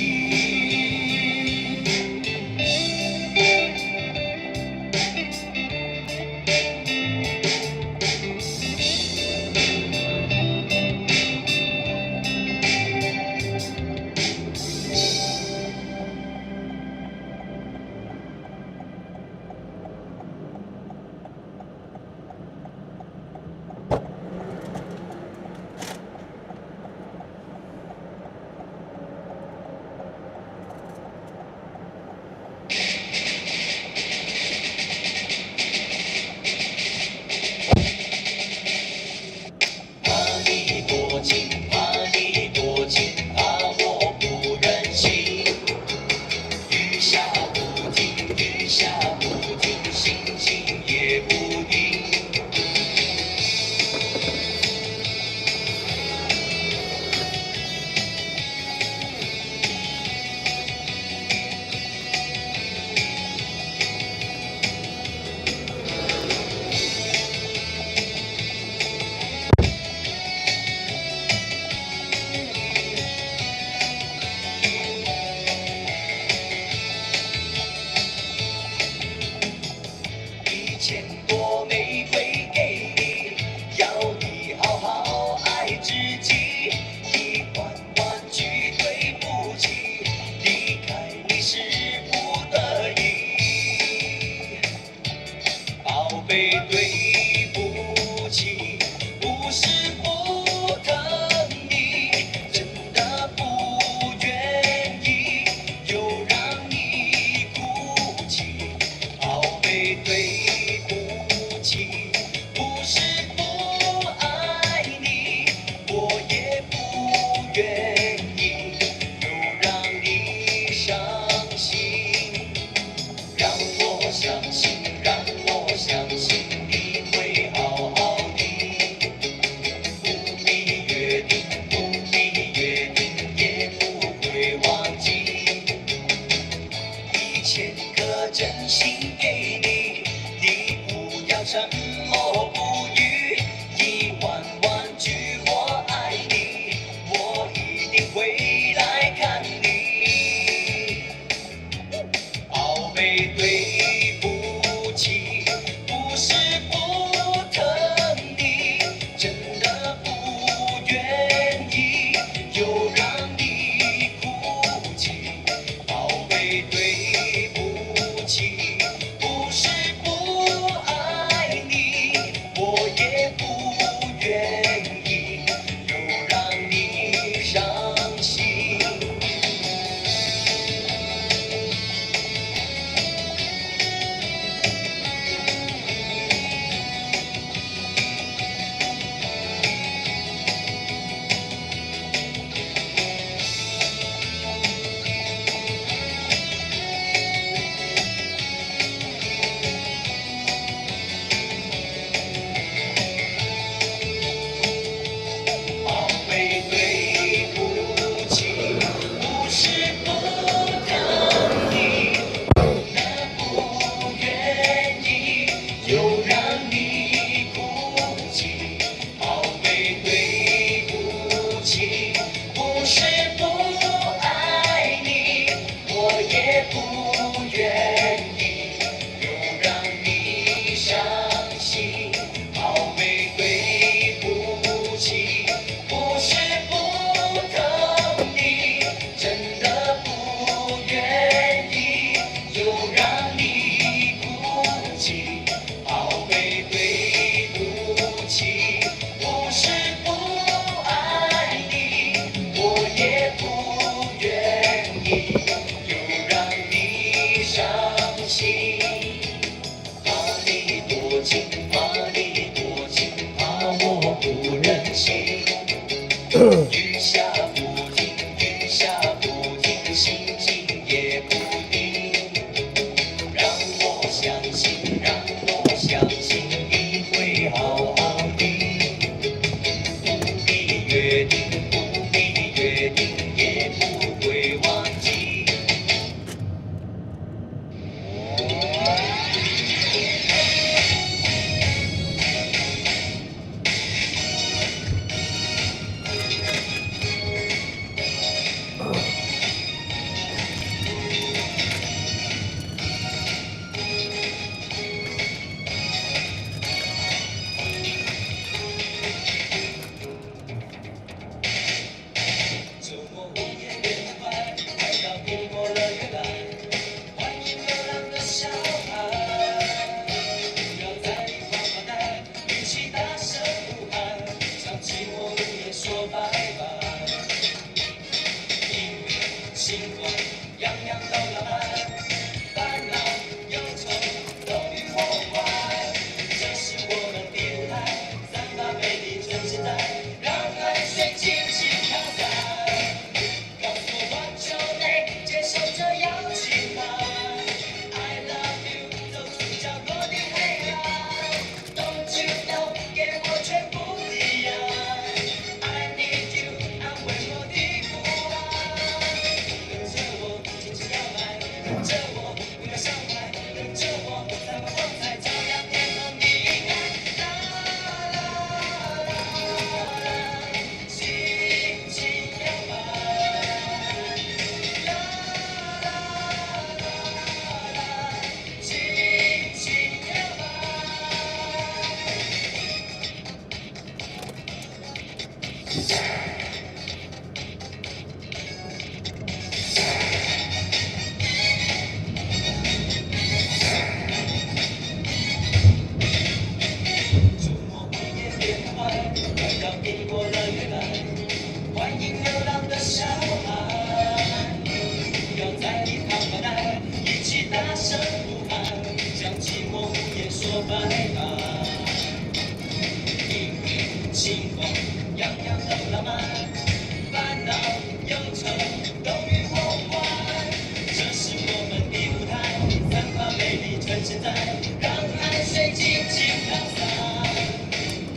B: 下不停，心情也不定。让我相信，让我相信你会好好的。不必约定，不必约定，也不会忘记。周末午夜变快，快到苹果乐园来，欢迎流浪的小孩。不要在里发发呆，一起大声呼喊，向寂寞午夜说拜拜。音乐、星光，样样都浪漫，烦恼、忧愁都与我无关。这是我们的舞台，散发美丽真现在，让海水尽情飘散。告诉我 what's your name， 接受这邀请函。I love you， 走出角落的黑暗。Don't you know， 给我全部的爱。I need you， 安慰我的不安。跟着我尽情摇摆，跟着我不要伤害，跟着我散发光彩，照亮天空的阴暗。啦啦啦啦，轻轻摇摆。啦啦啦啦，轻轻摇摆。周末午夜变快，快到苹果乐园来，欢迎流浪的小孩。不要在里发发呆，一起大声呼喊，向寂寞午夜说拜拜。音乐、星光，样样都浪漫，烦恼、忧愁都与我无关。这是我们的舞台，散发美丽趁现在，让海水尽情飘散。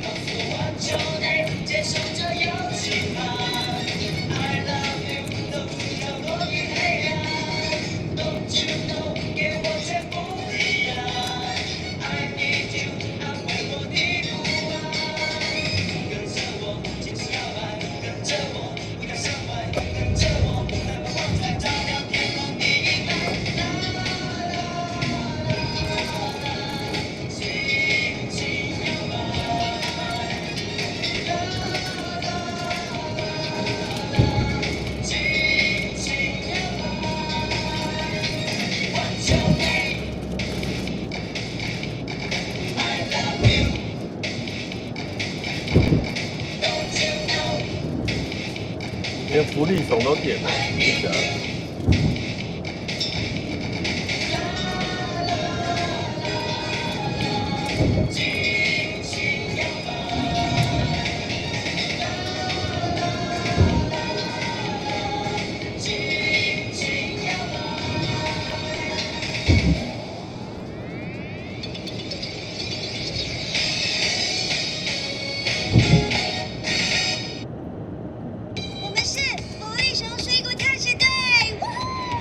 B: 告诉我 what's your name， 接受这邀请函。I love you， 走出角落的黑暗。Don't you know， 给我全部的爱。I need you， 安慰我的不安。跟着我尽情摇摆，跟着我不要伤怀，跟着我散发光彩，照亮天空的阴暗。啦啦啦啦，轻轻摇摆。啦啦啦啦，轻轻摇摆。What's your name？ I love you。Don't you know？
F: 连福利熊都点了，谢谢啊。
B: 轻轻摇摆。轻轻摇摆。
G: 我们是福利熊水果探险队，呜呼！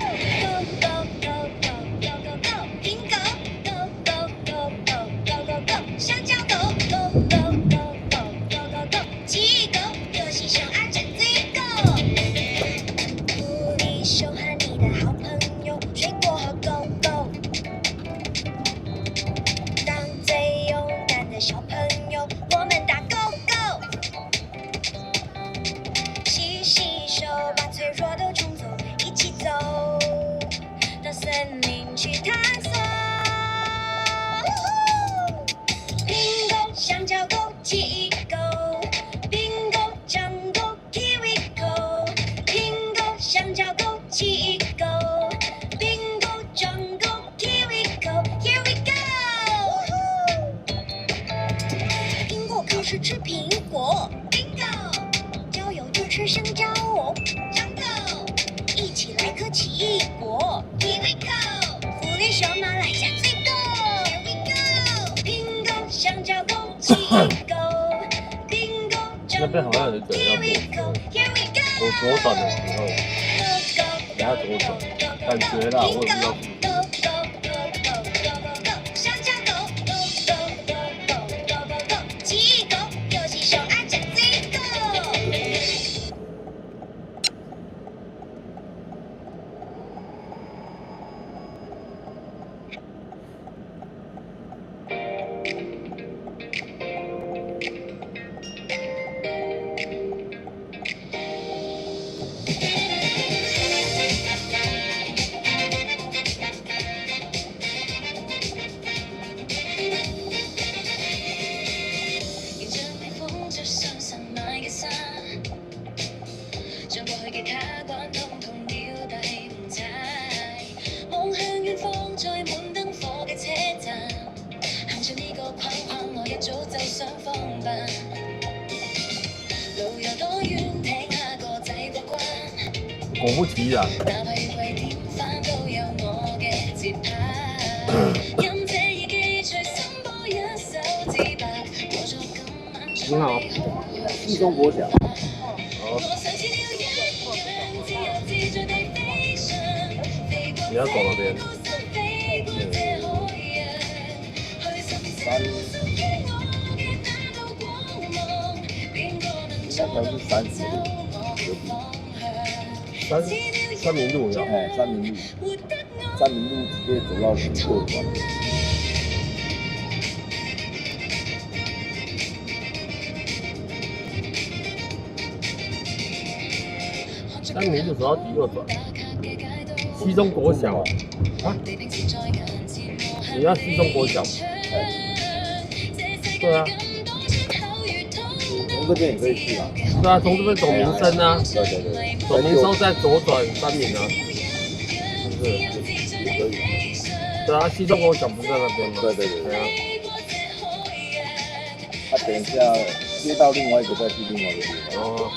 D: 奇异果。Here we go， 福利熊马来西亚最多。Here we go， 苹果、香蕉狗、奇异果。苹果、
F: 那边好像有一个要我左转的时候，等下左转，感觉啦，我也不知道。果不其然，你好，
C: 一中国小。
F: 好，你要走哪边？
C: 那条是30路，
F: 三民路有。
C: 哎，三民路直接走到右转。
F: 三民路走到第右转。西中国小啊？你要西中国小？对啊。
C: 从这边也可以去啊。
F: 对啊，从这边走民生啊。
C: 对。
F: 走民生再左转三民啊。是不是？
C: 也可以。
F: 对啊，西中国小不是在那边吗？
C: 对啊。等一下接到另外一个再去另外一个地方。
F: 哦。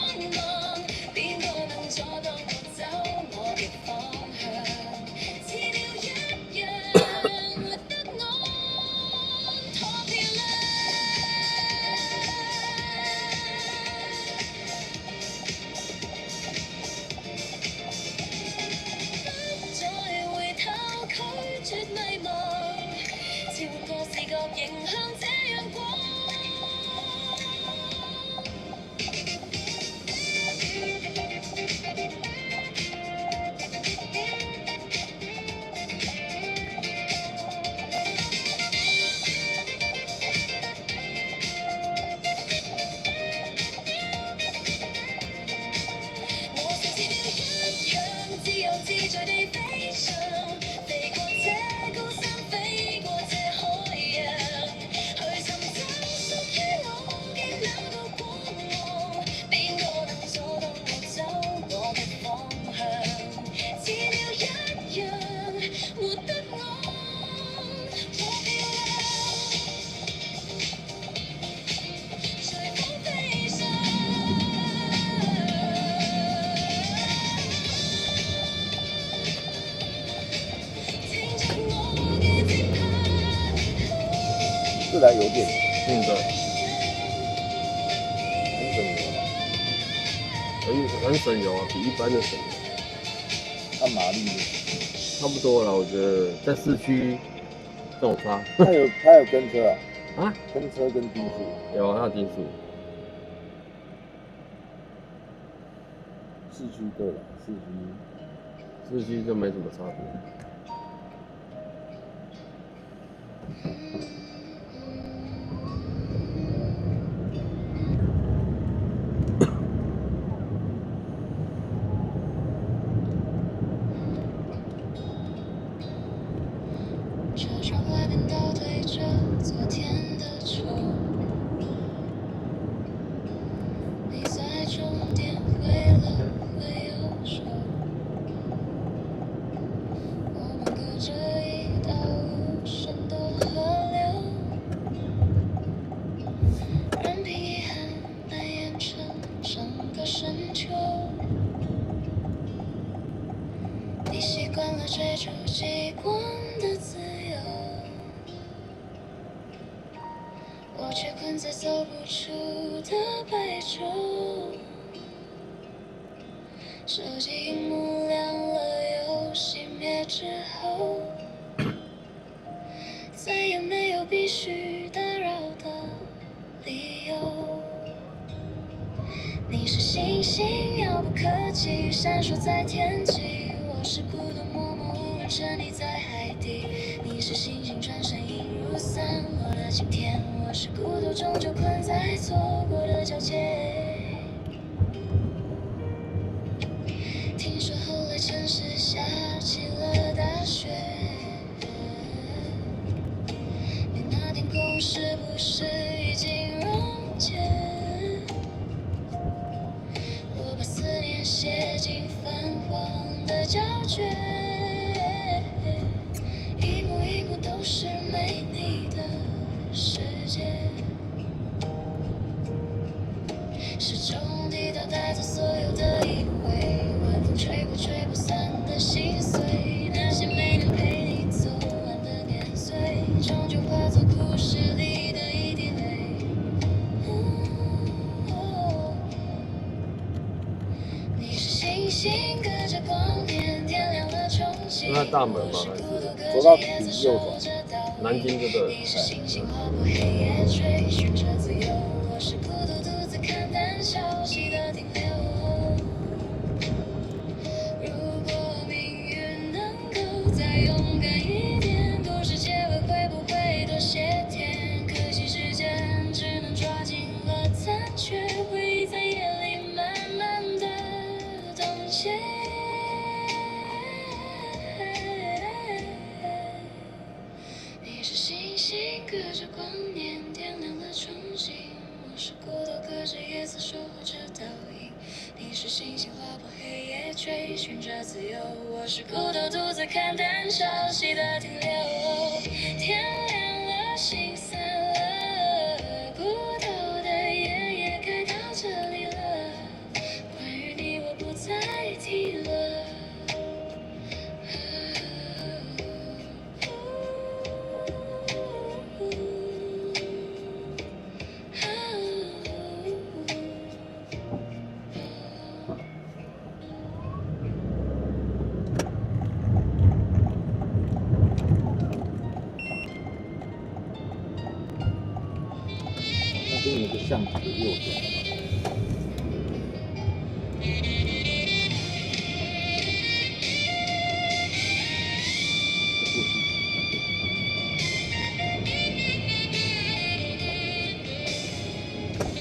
C: 自来油电，
F: 对，很省油啊，比一般的省油。
C: 按马力呢？
F: 差不多了，我觉得在市区这种差。
C: 它有跟车啊？
F: 啊？
C: 跟车跟定速？
F: 有，它有定速。
C: 市区对了，
F: 市区就没什么差别。
D: 车窗外面倒退着昨天的车，你在终点挥了挥右手，我们隔着一道无声的河流。惯了追逐极光的自由，我却困在走不出的白昼。手机荧幕亮了又熄灭之后，再也没有必须打扰的理由。你是星星，遥不可及，闪烁在天际。我是孤独，默默无闻沉溺在海底。你是星星，转身映入散落的晴天。我是孤独，终究困在错过的交界。听说后来城市下起了大雪，你那天空是不是已经溶解？我把思念写进泛黄的胶卷，一幕一幕都是没你的世界。时钟抵达，带走所有的依偎，晚风吹过吹不散的心碎，那些没能陪你走完的年岁，终究化作故事里的一滴泪。你是星星，隔着光年点亮了憧憬。
F: 那大门吗？
C: 走到底右转。
F: 南京这个。
D: 你是星星划过黑夜，追寻着自由。我是孤独独自看淡消息的停留。如果命运能够再勇敢一点，故事结尾会不会多些甜？可惜时间只能抓紧了残缺，回忆在夜里慢慢的冻结。你是星星，隔着光年点亮了憧憬。我是孤独，隔着夜色守护着倒影。你是星星划破黑夜，追寻着自由。我是孤独，独自看淡消息的停留。天亮了，心散了，孤岛的夜也该到这里了。关于你，我不再提了。
C: 那边有个巷子的右转。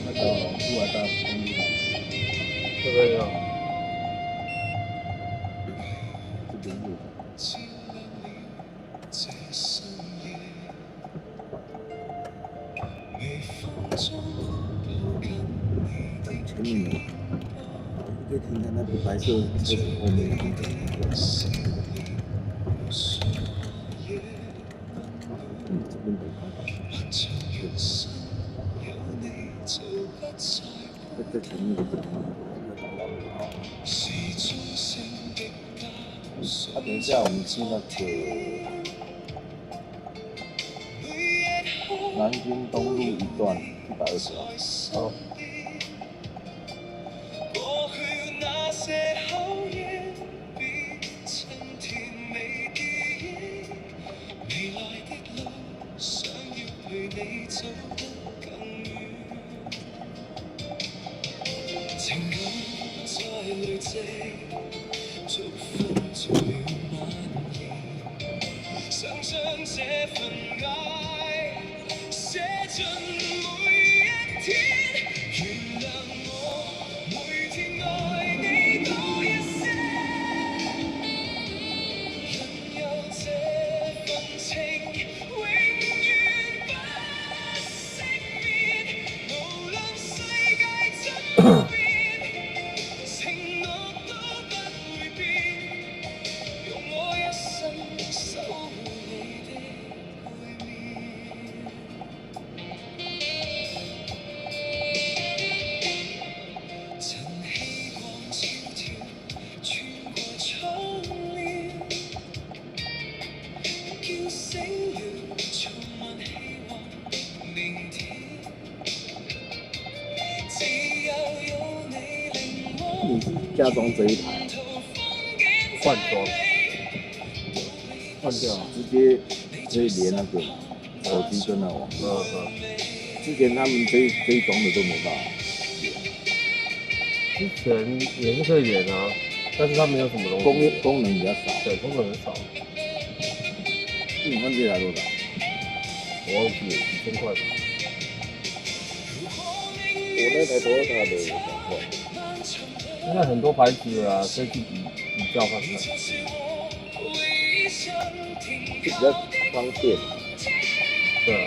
C: 那个出来大公路上，
F: 这边有。
C: 这边右转。前面有，可以看看那个白色车子后面的那个。这边没看到。在前面的这边，等一下我们去那个南京东路一段120号。
F: 好。
A: 过去那些好夜，變成甜美記憶。未來的路，想要陪你走得更遠。情感在累積，逐分逐秒蔓延。想將這份愛寫進每一天。原諒我，每天愛你多一些，任由這份情永遠不熄滅，無論世界怎變，承諾都不會變。
C: 加装这一台，
F: 换装，换掉，
C: 直接可以连那个手机跟那网。之前他们这一装的都没办法。
F: 之前也是可以连啊，但是它没有什么东西，
C: 功能比较少。
F: 对，功能很少。
C: 你看这台多少？
F: 我忘记了，1000块吧。
C: 我那台Toyota的2万。
F: 现在很多牌子啊，可以去比较看看。
C: 就比较方便。
F: 对啊。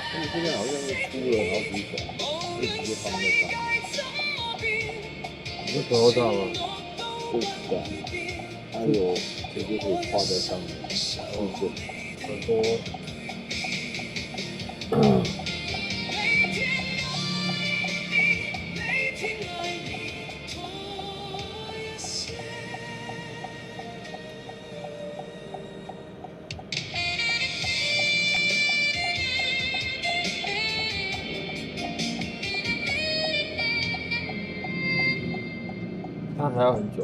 C: 他们现在好像是出了好几种，可以直接放在上面。
F: 你是头到吗？
C: 就是的，还有直接可以挂在上面，
F: 很多。它还要很久。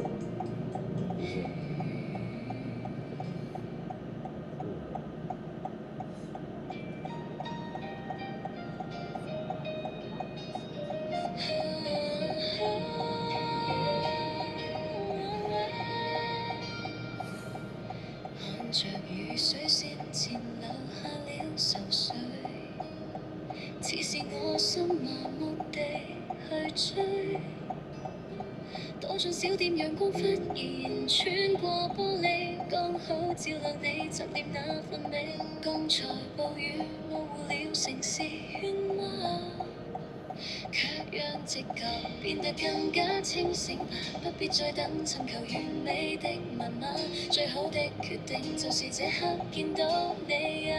D: 看着雨水先前留下了愁緒，似是我心麻木地去追。多進小店，陽光忽然穿過玻璃，剛好照亮你着臉那份美。剛才暴雨模糊了城市喧譁，卻讓直覺變得更加清醒吧。不必再等尋求完美的密碼，最好的決定就是這刻見到你啊！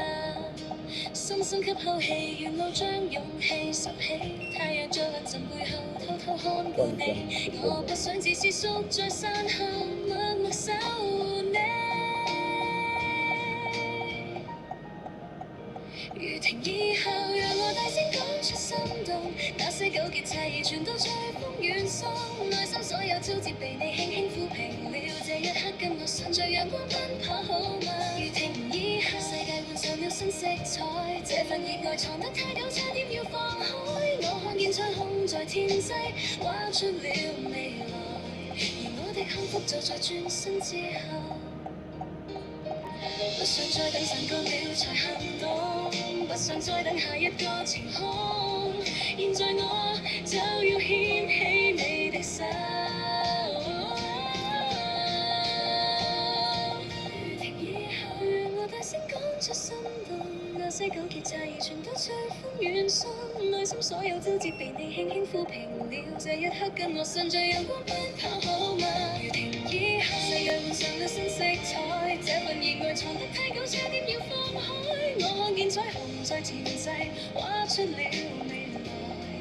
D: 深深吸口氣，沿路將勇氣拾起，太陽在雲層背後偷偷看顧你。我不想只是縮在山下，默默守護你。如停以後，讓我大聲講出心動，那些糾結猜疑全都隨風遠送，內心所有焦折被你輕輕撫平了。這一刻跟我順着陽光奔跑好嗎？如停以後，世界換上了新色彩，這份熱愛藏得太久，差點要放開。我看見彩虹在天際畫出了未來，而我的幸福就在轉身之後。不想再等晨乾了才行動，不想再等下一個晴空。現在我就要牽起你的手。如停以後，讓我大聲講出心動，那些糾結猜疑全都隨風遠送，內心所有糾結被你輕輕撫平了。這一刻跟我順着陽光奔跑好嗎？如停以後，世界換上了新色彩，這份熱愛藏得太久，差點要放開。我看見彩虹在前際畫出了未來，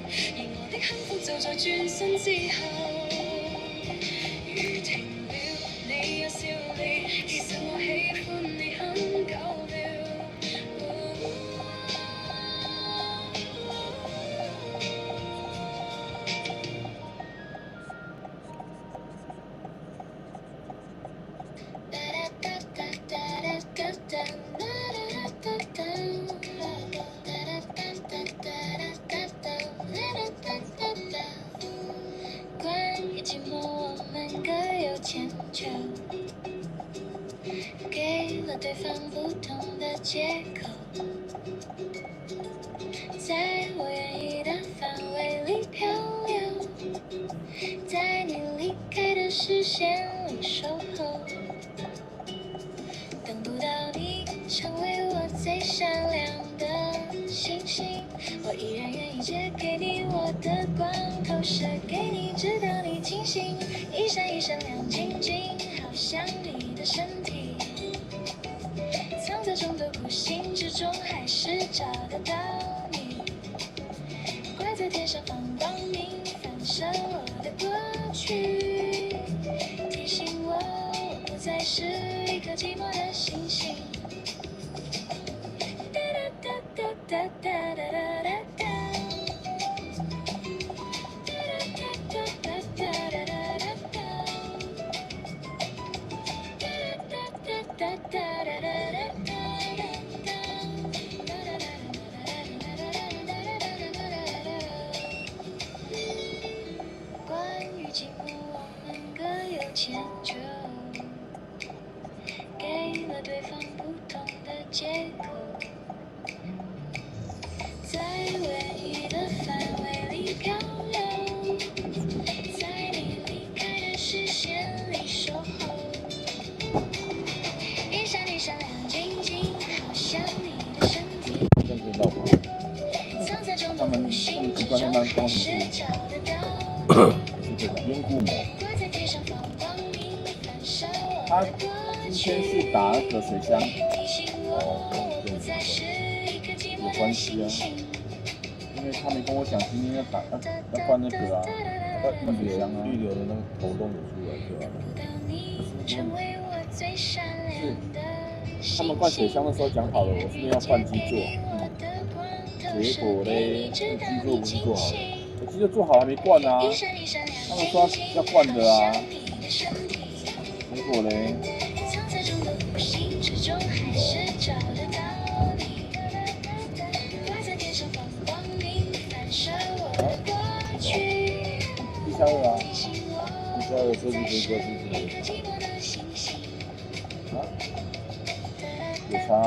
D: 而我的幸福就在轉身之後。如停了，你也笑了，其實我喜歡你很久了。关于寂寞，我们各有千秋，给了对方不同的借口，在我愿意的范围里漂流，在你离开的视线里守候，等不到你成为我最闪亮的星星，我依然愿意借给你我的光，投射给你，直到你清醒，一闪一闪亮晶晶，好像你的身体。从藏在众多无形之中，还是找得到你。挂在天上放光明，反射我的过去，提醒我不再是一颗寂寞的星星。哒哒哒哒哒哒哒哒哒。关于寂寞，我们各有千秋，给了对方不同的借口，在唯一的范围里漂流，在你离开的视线里守候。一闪一闪亮晶晶，好像你的身体。
C: 这知道吗？他们习惯一般公司是这个烟雾膜。他今天是打那个水箱，哦，对，有关系啊。因为他没跟我讲今天要灌那个啊，灌水箱啊。
F: 预留的那个头洞出来就完了。
C: 是，他们灌水箱的时候讲好了，我这边要灌基座。结果嘞，
F: 基座不是做好了？
C: 基座做好还没灌啊，他们说要灌的啊。结果嘞，132啊，132设计规格是什么？啊？有差啊。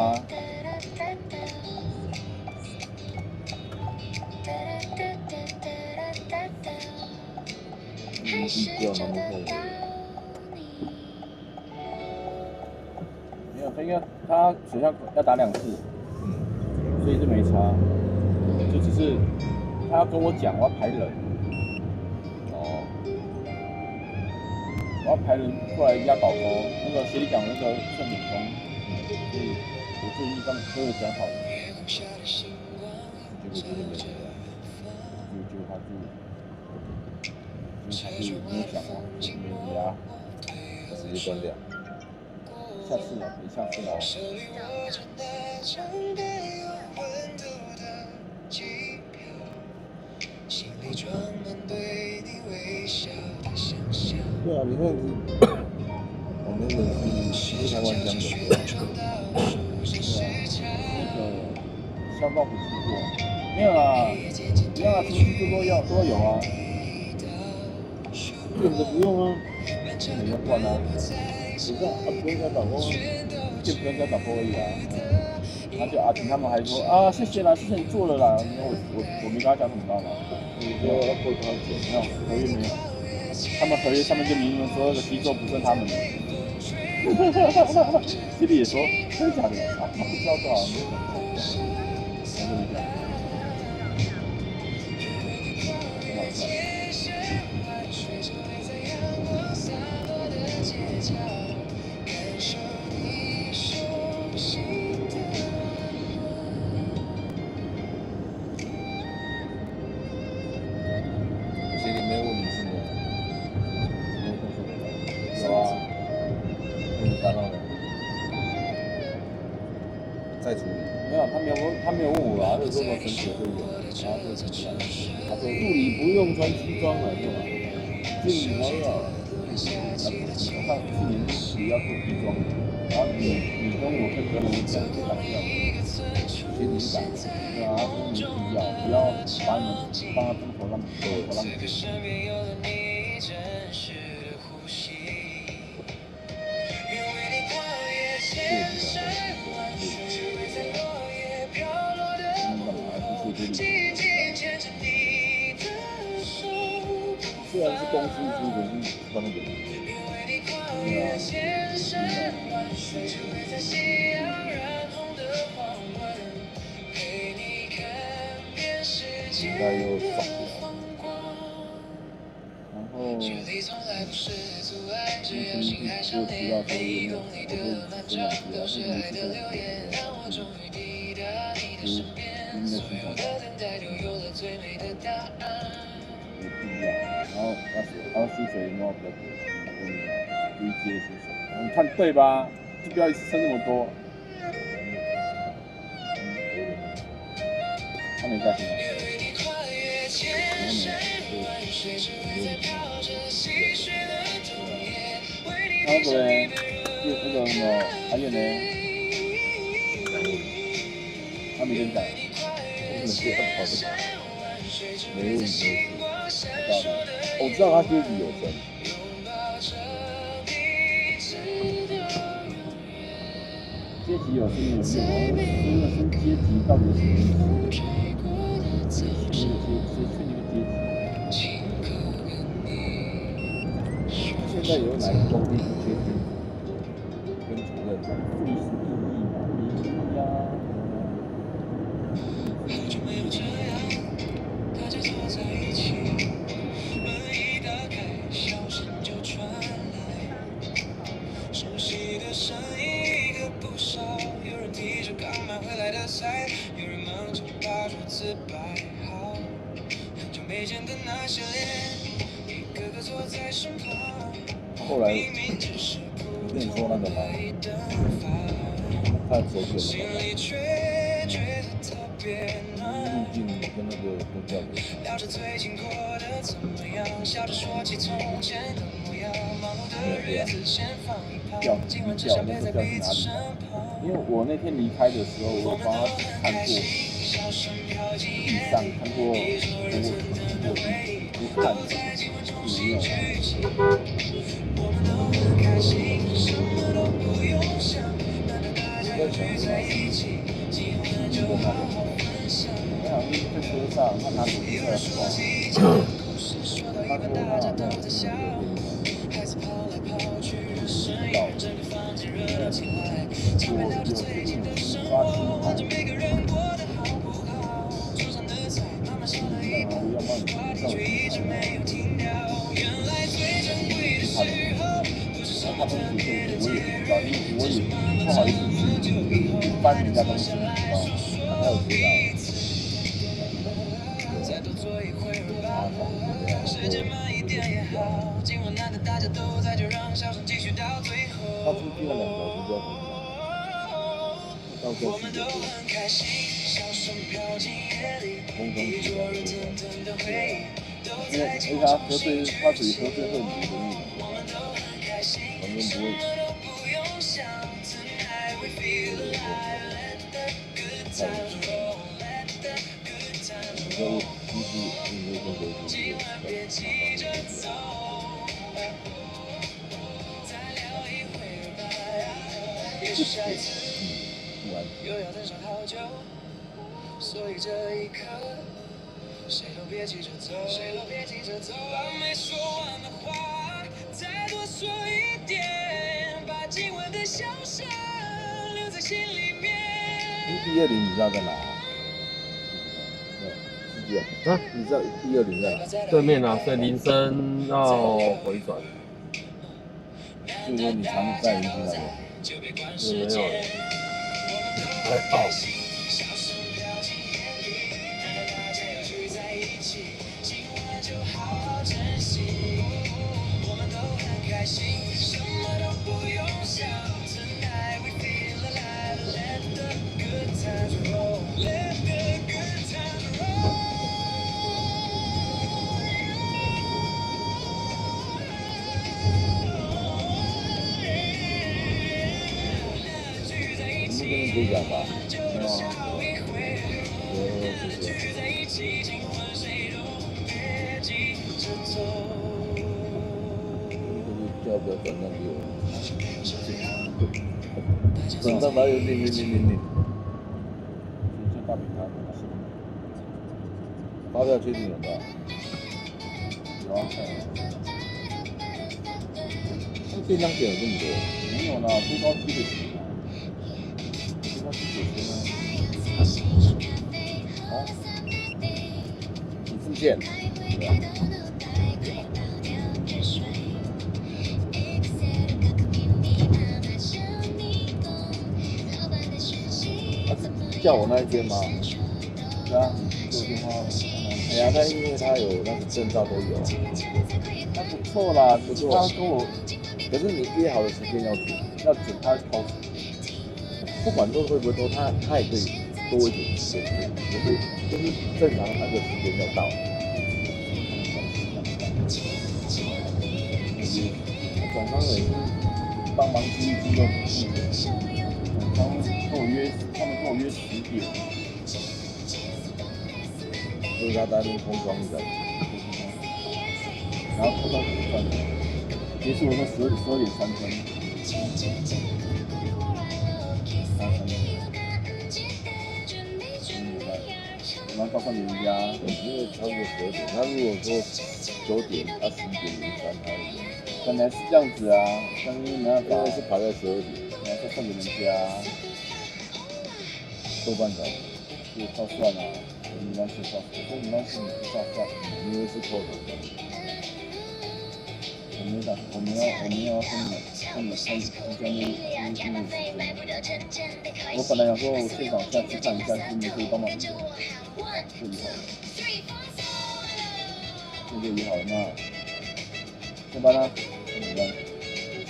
C: 没有，因为他水箱要打2次，所以就没差，就只是他要跟我讲我要排人，哦，我要排人过来压导钩，那个协理讲那个顺顶风，所以我这地方都有讲好的，结果没有，就他没有讲啊，没压，
F: 直接断掉。
C: 下次了，没下次了。
F: 对啊，你看我们人是台湾香的，
C: 对啊，那个香爆不吃过，没有啊，一样啊，出去都有啊，有的不用啊，你要灌啊，只是不用再打工啊，就不用再打工而已啊。他就阿婷他们还说啊，谢谢啦，谢谢你做了啦，我没跟他讲什么道吗？
F: 你说要扣他钱，
C: 没有合约没有，他们合约上面就明文说那个基座不是他们的。经理也说真的假的？他不知道多少，没有讲。我跟你讲。
F: 协理没有问你是吗？
C: 有啊，
F: 你打到了，再处理。
C: 没有，他没有问我啊，他就说我申请就有，然后就出来。他说助理不用穿西装了，是吧？助理没有，我看去年也要做西装，然后你跟我跟别人讲就打掉，协理是打，对啊，他说你不要把你们放在风头上，头上。虽然是公司出的，是帮那个，对啊，
F: 应该又爽掉。
C: 然后
A: 距离从来不是阻碍，只要
C: 就
A: 心还相
C: 知
A: 连。
C: 道
A: 每一公里的
C: 说
A: 漫长都是爱的留言，让我终于抵达你的身边。所有的等待都有了最美的答案。
C: 也不一样。然后薪水有没有比较多？我问你啊，第一阶的薪水，你看对吧？就不要一次升那么多。他没加薪吗？那个嘞，那个什么韩演嘞，他没跟讲，我只能接他跑的，没问题，我知道他阶级有升。阶级有升有用，升阶级到底是什么意思？谁去那个阶级？现在有哪个工地阶级跟主任历史意义嘛？呀。
A: 好久没有这样，大家坐在一起，门一打开，笑声就传来，熟悉的声音一个不少，有人提着刚买回来的菜，有人忙着把桌子摆好，很久没见的那些脸，一个个坐在身旁。
C: 后来我跟你说那个嘛，他的手机有没有？路径跟那个都叫
A: 聊着最近过得怎么样，笑着说起从前的模样，忙碌的日子先放一旁，今晚只想陪在彼此身旁。
C: 因为我那天离开的时候，我帮他看过地上，看过不看没有啊。在想在一起，就好好分享。我好像在车上，他拿手机在晃。他说他好像
A: 孩子跑来跑去的声音，整个房间热闹起来。常聊着最近的生活，问着每个人过得好不好。桌上的菜慢慢少了一半，话题却一直没有停掉。原来最珍贵的时候，不是什么特别的节日，只是慢慢走很久以后，还能坐下来说说彼此。再多坐一会儿吧，时间慢一点也好。今晚难得大家都在，就让笑声继续到最后。
C: 他出去了2个小时就好了。
A: 我们都很开心，笑声飘进夜里，一桌热腾腾的回忆，都在今晚中心聚集。我们都很开心，什么都不用想 ，Tonight we feel alive, let the good times roll, let the good times roll。今晚别急着走，再聊一会儿吧，也许下一次。又要等上好久，所以这一刻，谁都别急着走，谁都别急着走，把没说完的话再多说一点，把今晚的笑声留在心里面。
C: 120你知道在哪？世界啊？你知道120在哪？
F: 对面啊，所以林森要回转。
C: 就是说你常在林森那边？
F: 没有人。还好。
C: 可以讲吧，没有啊，就是要不要转账给我？转账哪有00000？就大饼他发票确定有的，有啊，那这张点有这么多？没有啦，最高级的钱。哦，你付现，对吧？叫我那一间吗？
G: 对啊，做电话。
C: 哎呀，但因为他有那个证照都有，
G: 那不错啦，
C: 不错
G: 他跟我
C: 可是你约好的时间要准，
G: 要准他抛出，
C: 不管多会不会多，他也可以多一点时间，就是正常那个时间要到。
G: 总商也是帮忙经济机构服务的，他们跟我约10点，
C: 就是他在那边空装的，
G: 然后拖到13点，结束的时候12点3分，然后到3点回家，
C: 因为超过12点，他如果说9点，他11点03，他也
G: 本来是这样子啊，但是没办法
C: 因为，是排在12点，
G: 然后再送给人家，多半小时，就照算啊，没关系照，我说没关系，你就照算，
C: 因为是扣的。
G: 我们要跟你们看比较那个时间。我本来想说我现场下去看一下，是不是可以帮忙就以好了，这就以好了那下班啦，下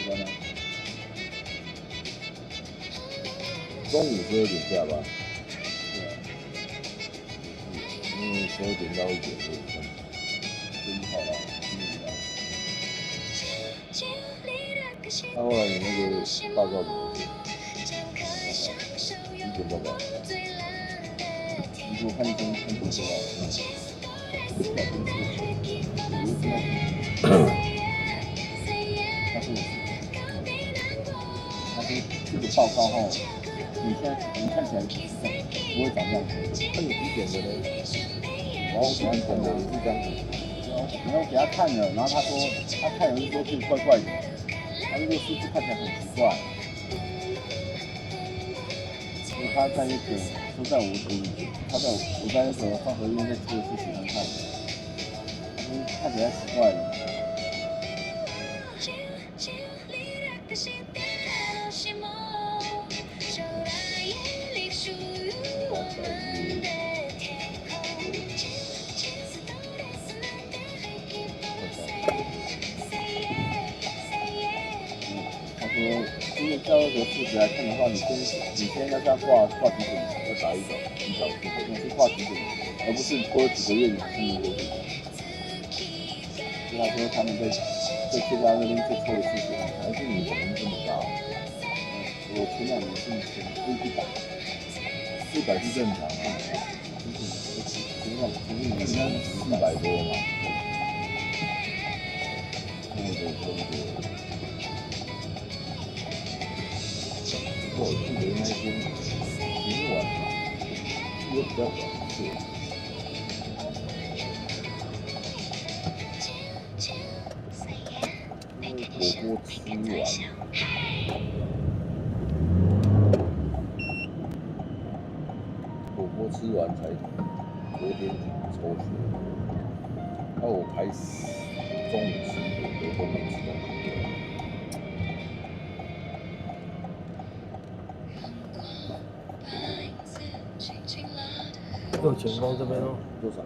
G: 班啦。
C: 中午12点下班，
G: 对啊，
C: 因为12点到1点就
G: 就好了，
C: 他后来你那个报告医检报告，
G: 你给我看医生看多少啊？他说这个报告后，你现在你看起来不会长这样子。
C: 那你体检的呢？然后体检的也是这样子，
G: 然后给他看了，然后他说他看了就说这个怪怪的，他这个数字看起来很奇怪。因为他在那个说在他在我在那个放合医院在做事情上看的，他说看起来奇怪的。他说，因为照那个数值来看的话，你现在要是要挂急诊，要打1小时，你是挂急诊，而不是拖几个月你才能过去。所以他说他们在现在那边再抽一次血，
C: 还是你反应这么高
G: 我前2年是
C: ？100是正常啊，
G: 前2年
C: 400多嘛，对。我记得那天挺晚吧，也比较晚是。因为火锅吃完，才昨天抽血，那我排中午10点都没吃到。
F: 右前方这边哦，
C: 多少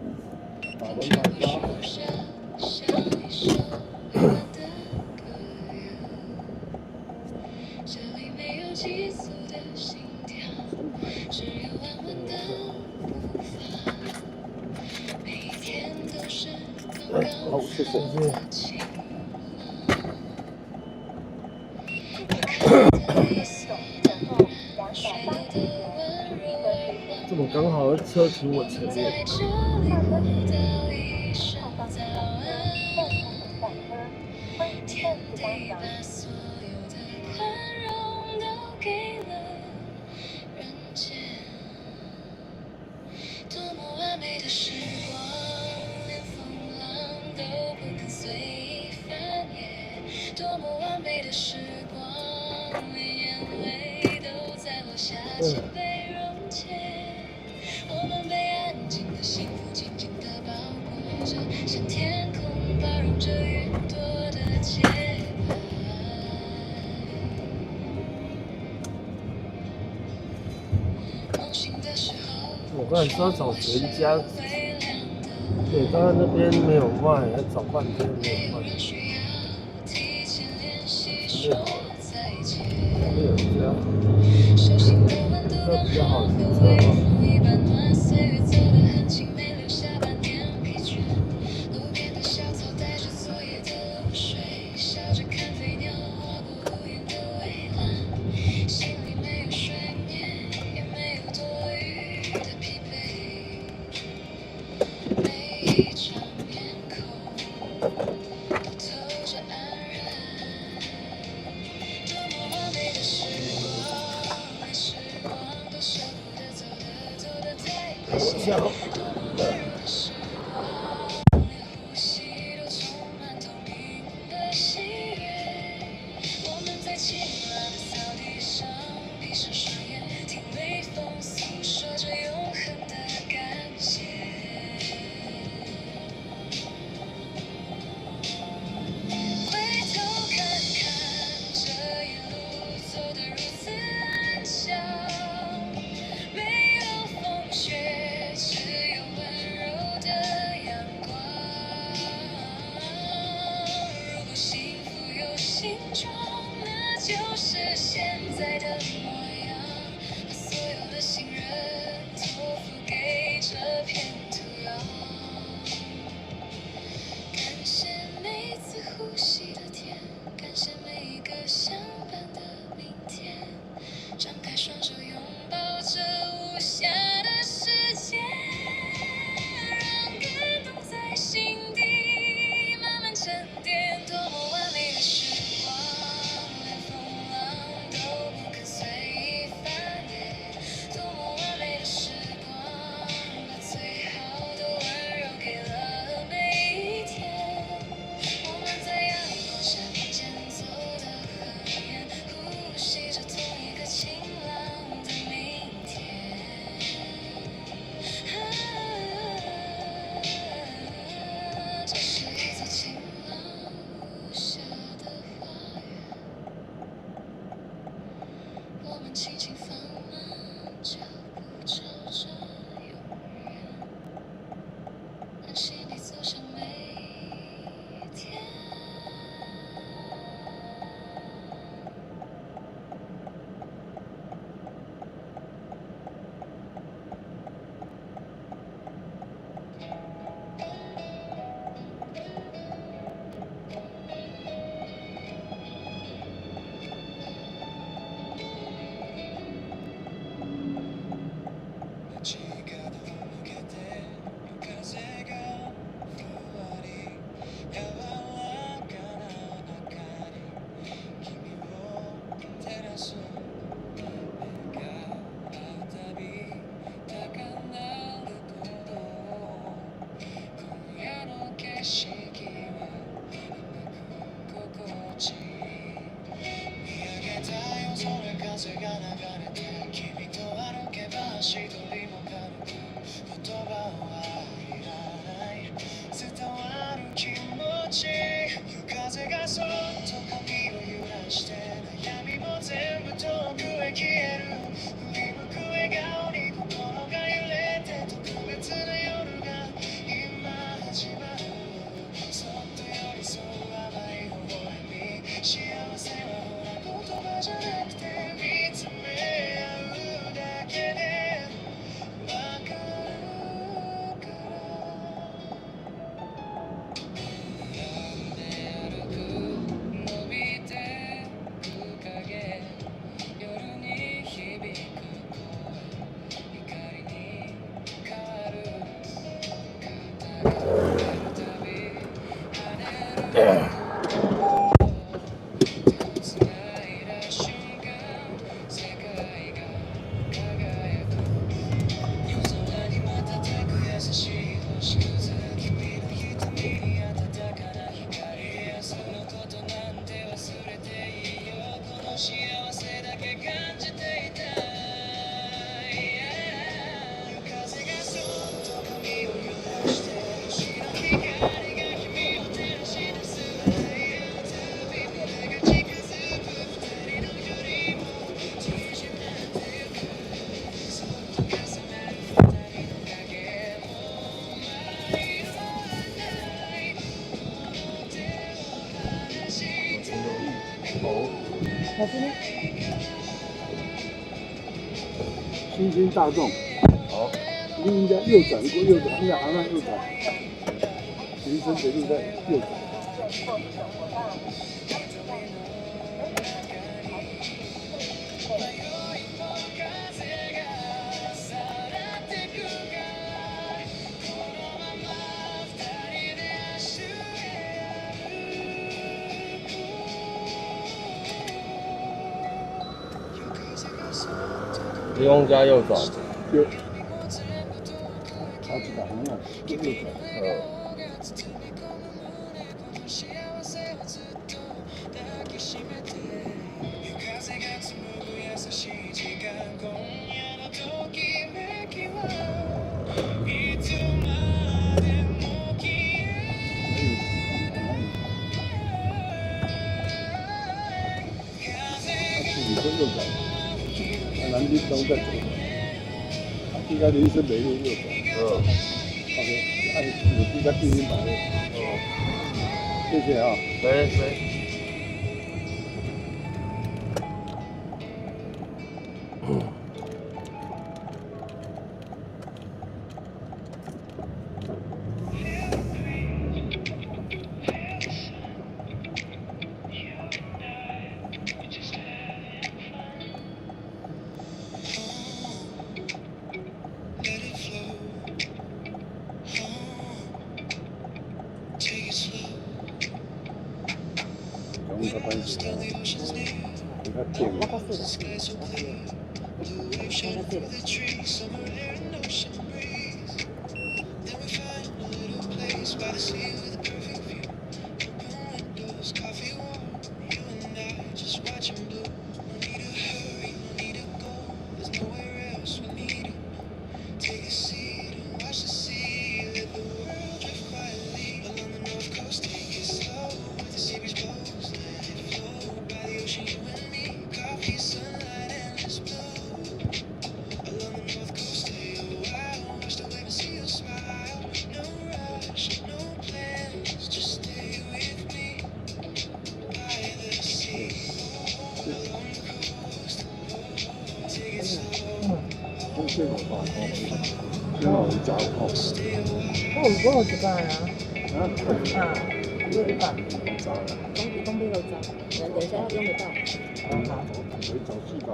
C: 好，谢谢。
F: 这么刚好车停我前面。不然说找全家，对，刚刚那边没有卖，要找半天没有卖。准备好了，没有家，这比较好停车哦。笑。
E: 小吃呢？
C: 新兴大众，
F: 好，
C: 另一家右转过右转，那个航站右转，民生北路在右转。
F: 利用家右转，
C: 右，好几个航站右转。自己说右转，南京东在左转，应该林森北路右转。OK， 按有这家电信板路。谢谢啊。
F: 对。
C: 你看电
E: 我告诉你，
C: 这种话，真好家伙！
E: 我有一百啊，我有一百，
C: 糟了，
E: 东边有找，等一下要用得到。
C: 我找戏吧。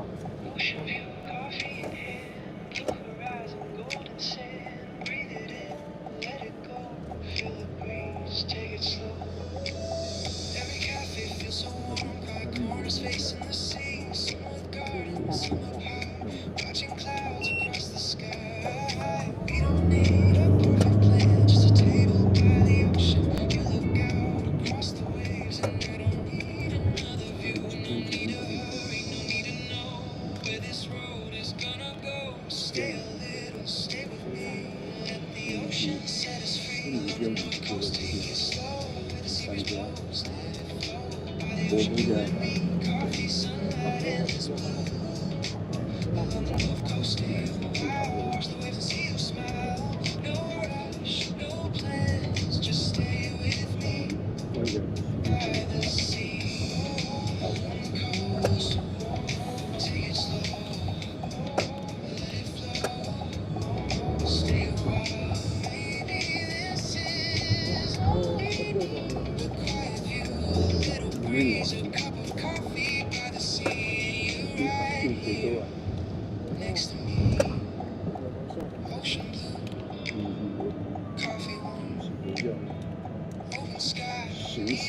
C: 形式。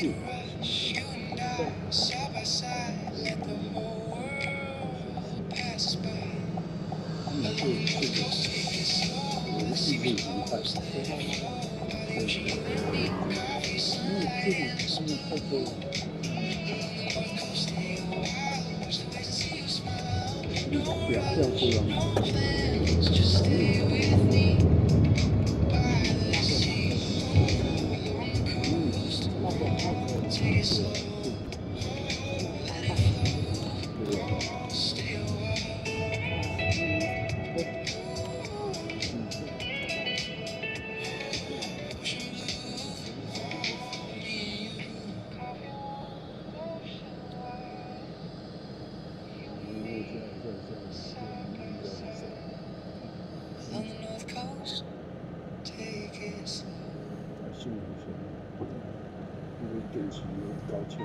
C: 系有高签，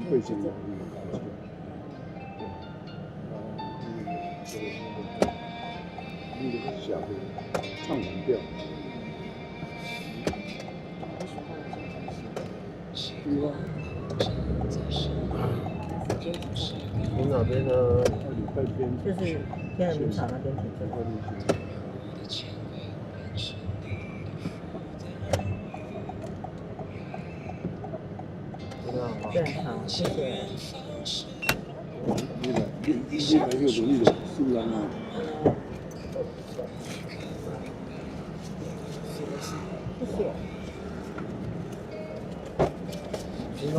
C: 会见有高签，对，然后那个小的唱蓝调，对啊，
F: 你哪边呢？
C: 礼拜天
H: 就是天安门场那边停车。对，好，谢谢。
C: 你来就容易的，是不然呢？
H: 谢谢。
F: 行喽。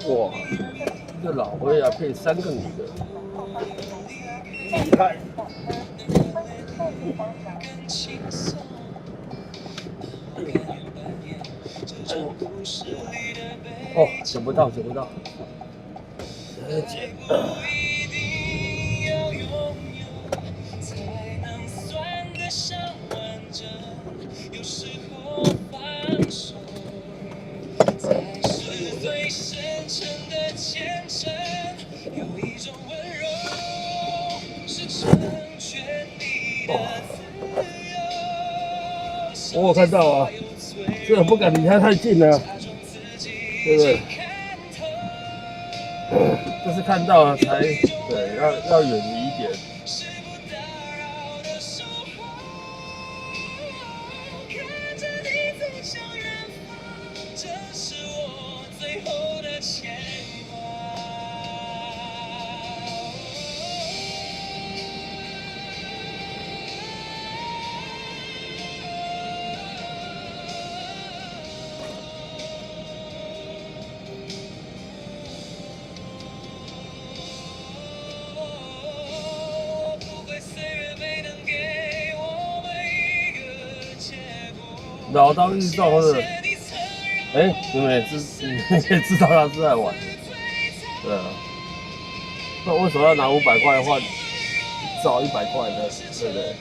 F: 哇，这老灰啊，配3个女的，厉害！哦，捡不到，捡不到。捡。我有看到啊，虽然不敢离他太近了，对不对？就是看到了才对，要远离一点。老到遇到的，你们也知道他是在玩，对啊。那为什么要拿500块换找100块呢？对不对？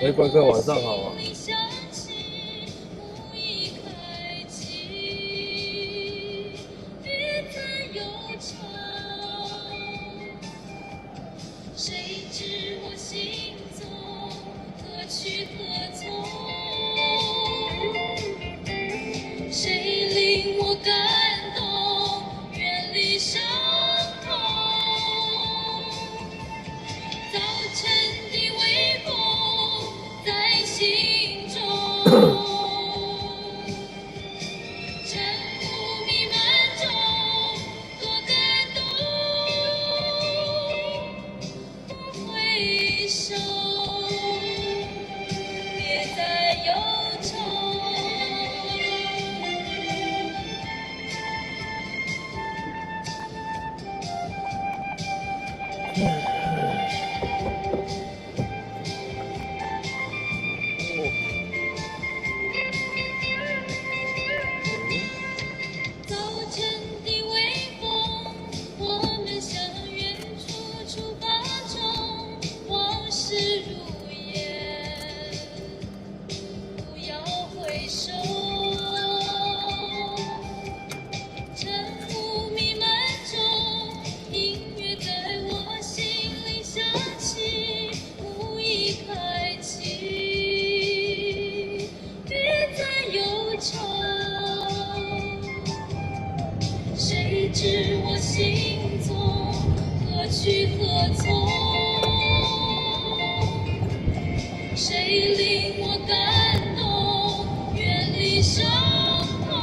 F: 哎，观客晚上好啊！
D: 谁知我心中何去何从？谁令我感动，远离伤痛？早晨的微风在心中。谁知我心中何去何从？谁令我感动，远离伤痛？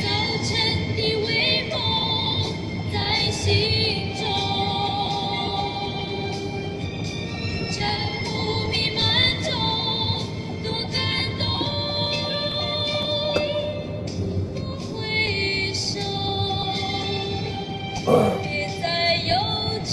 D: 早晨的微风在心中，晨雾弥漫中多感动。别再忧愁。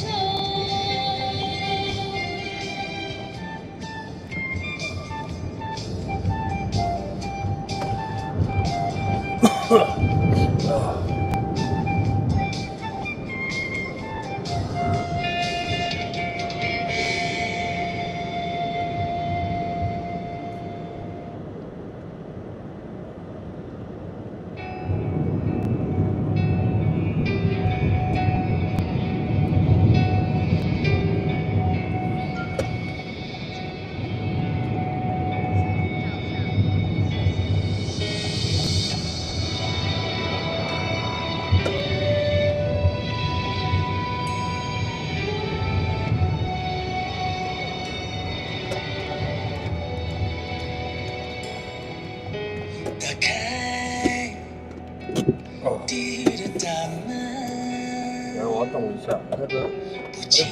A: 打开地狱的大门。
F: 然后我要动一下，那个打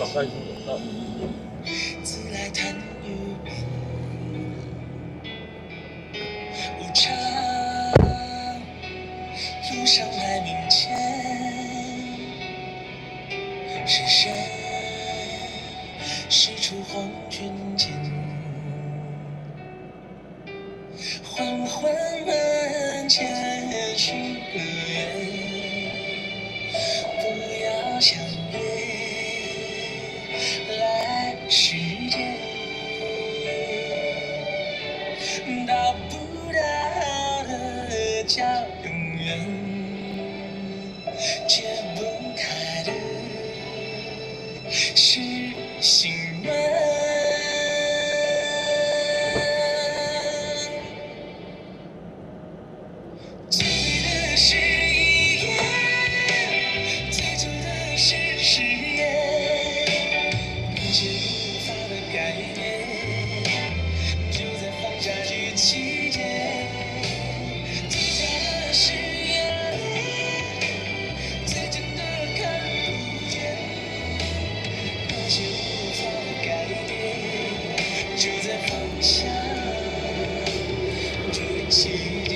F: 开到
A: 自来谈语冰，无常路上来明前，是谁使出红军剑？缓缓慢渐行个远，不要相约来世间，到不到的叫永远，解不开的是心门。最美的是一眼，最初的是誓言，那些无法的改变，就在放下去期间。最假的是眼泪，最真的看不见，那些无法的改变，就在放下去期间。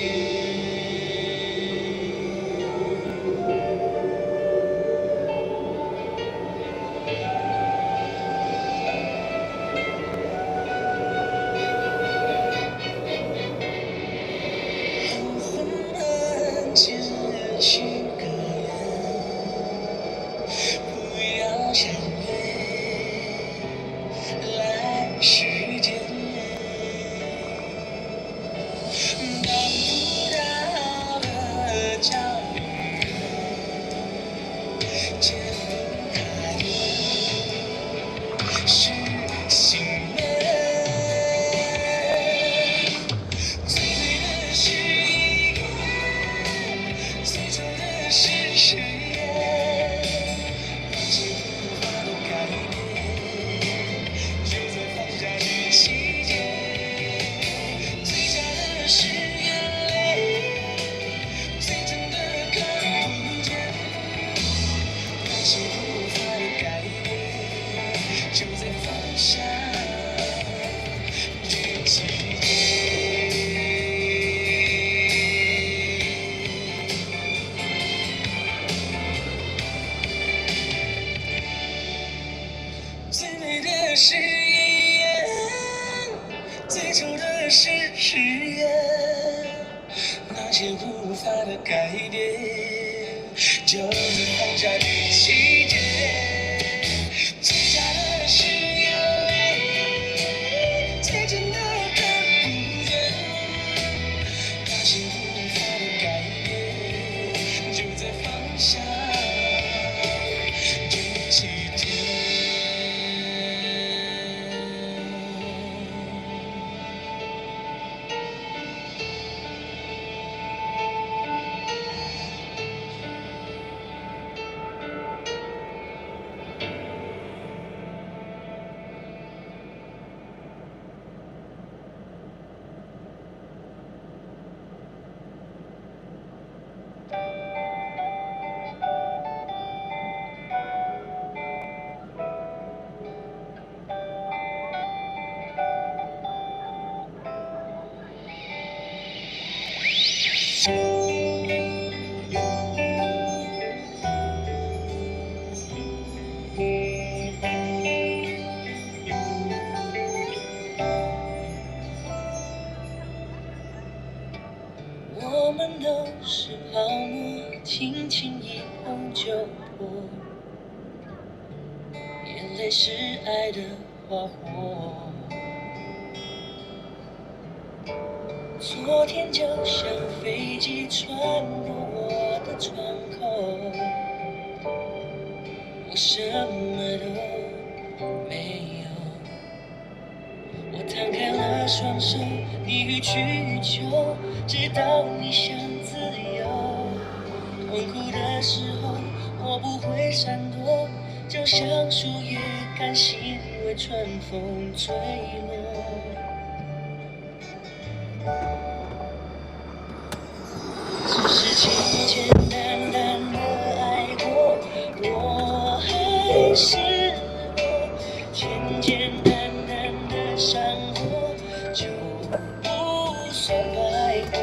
A: 渐行个远，不要相约来誓言，那些无法的改变，就在放下的起点。最假的誓言里，最真的看不见，那些无法的改变，就在放下这起点。我们都是泡沫，轻轻一碰就破。眼泪是爱的花火，昨天就像飞机穿过我的窗口，我什么都没有。我摊开了双手，你予取予求，直到你想自由。痛苦的时候，我不会闪躲，就像树叶甘心为春风吹落。只是简简单单的爱过，我还是我，简简单单的伤过，就不算白过。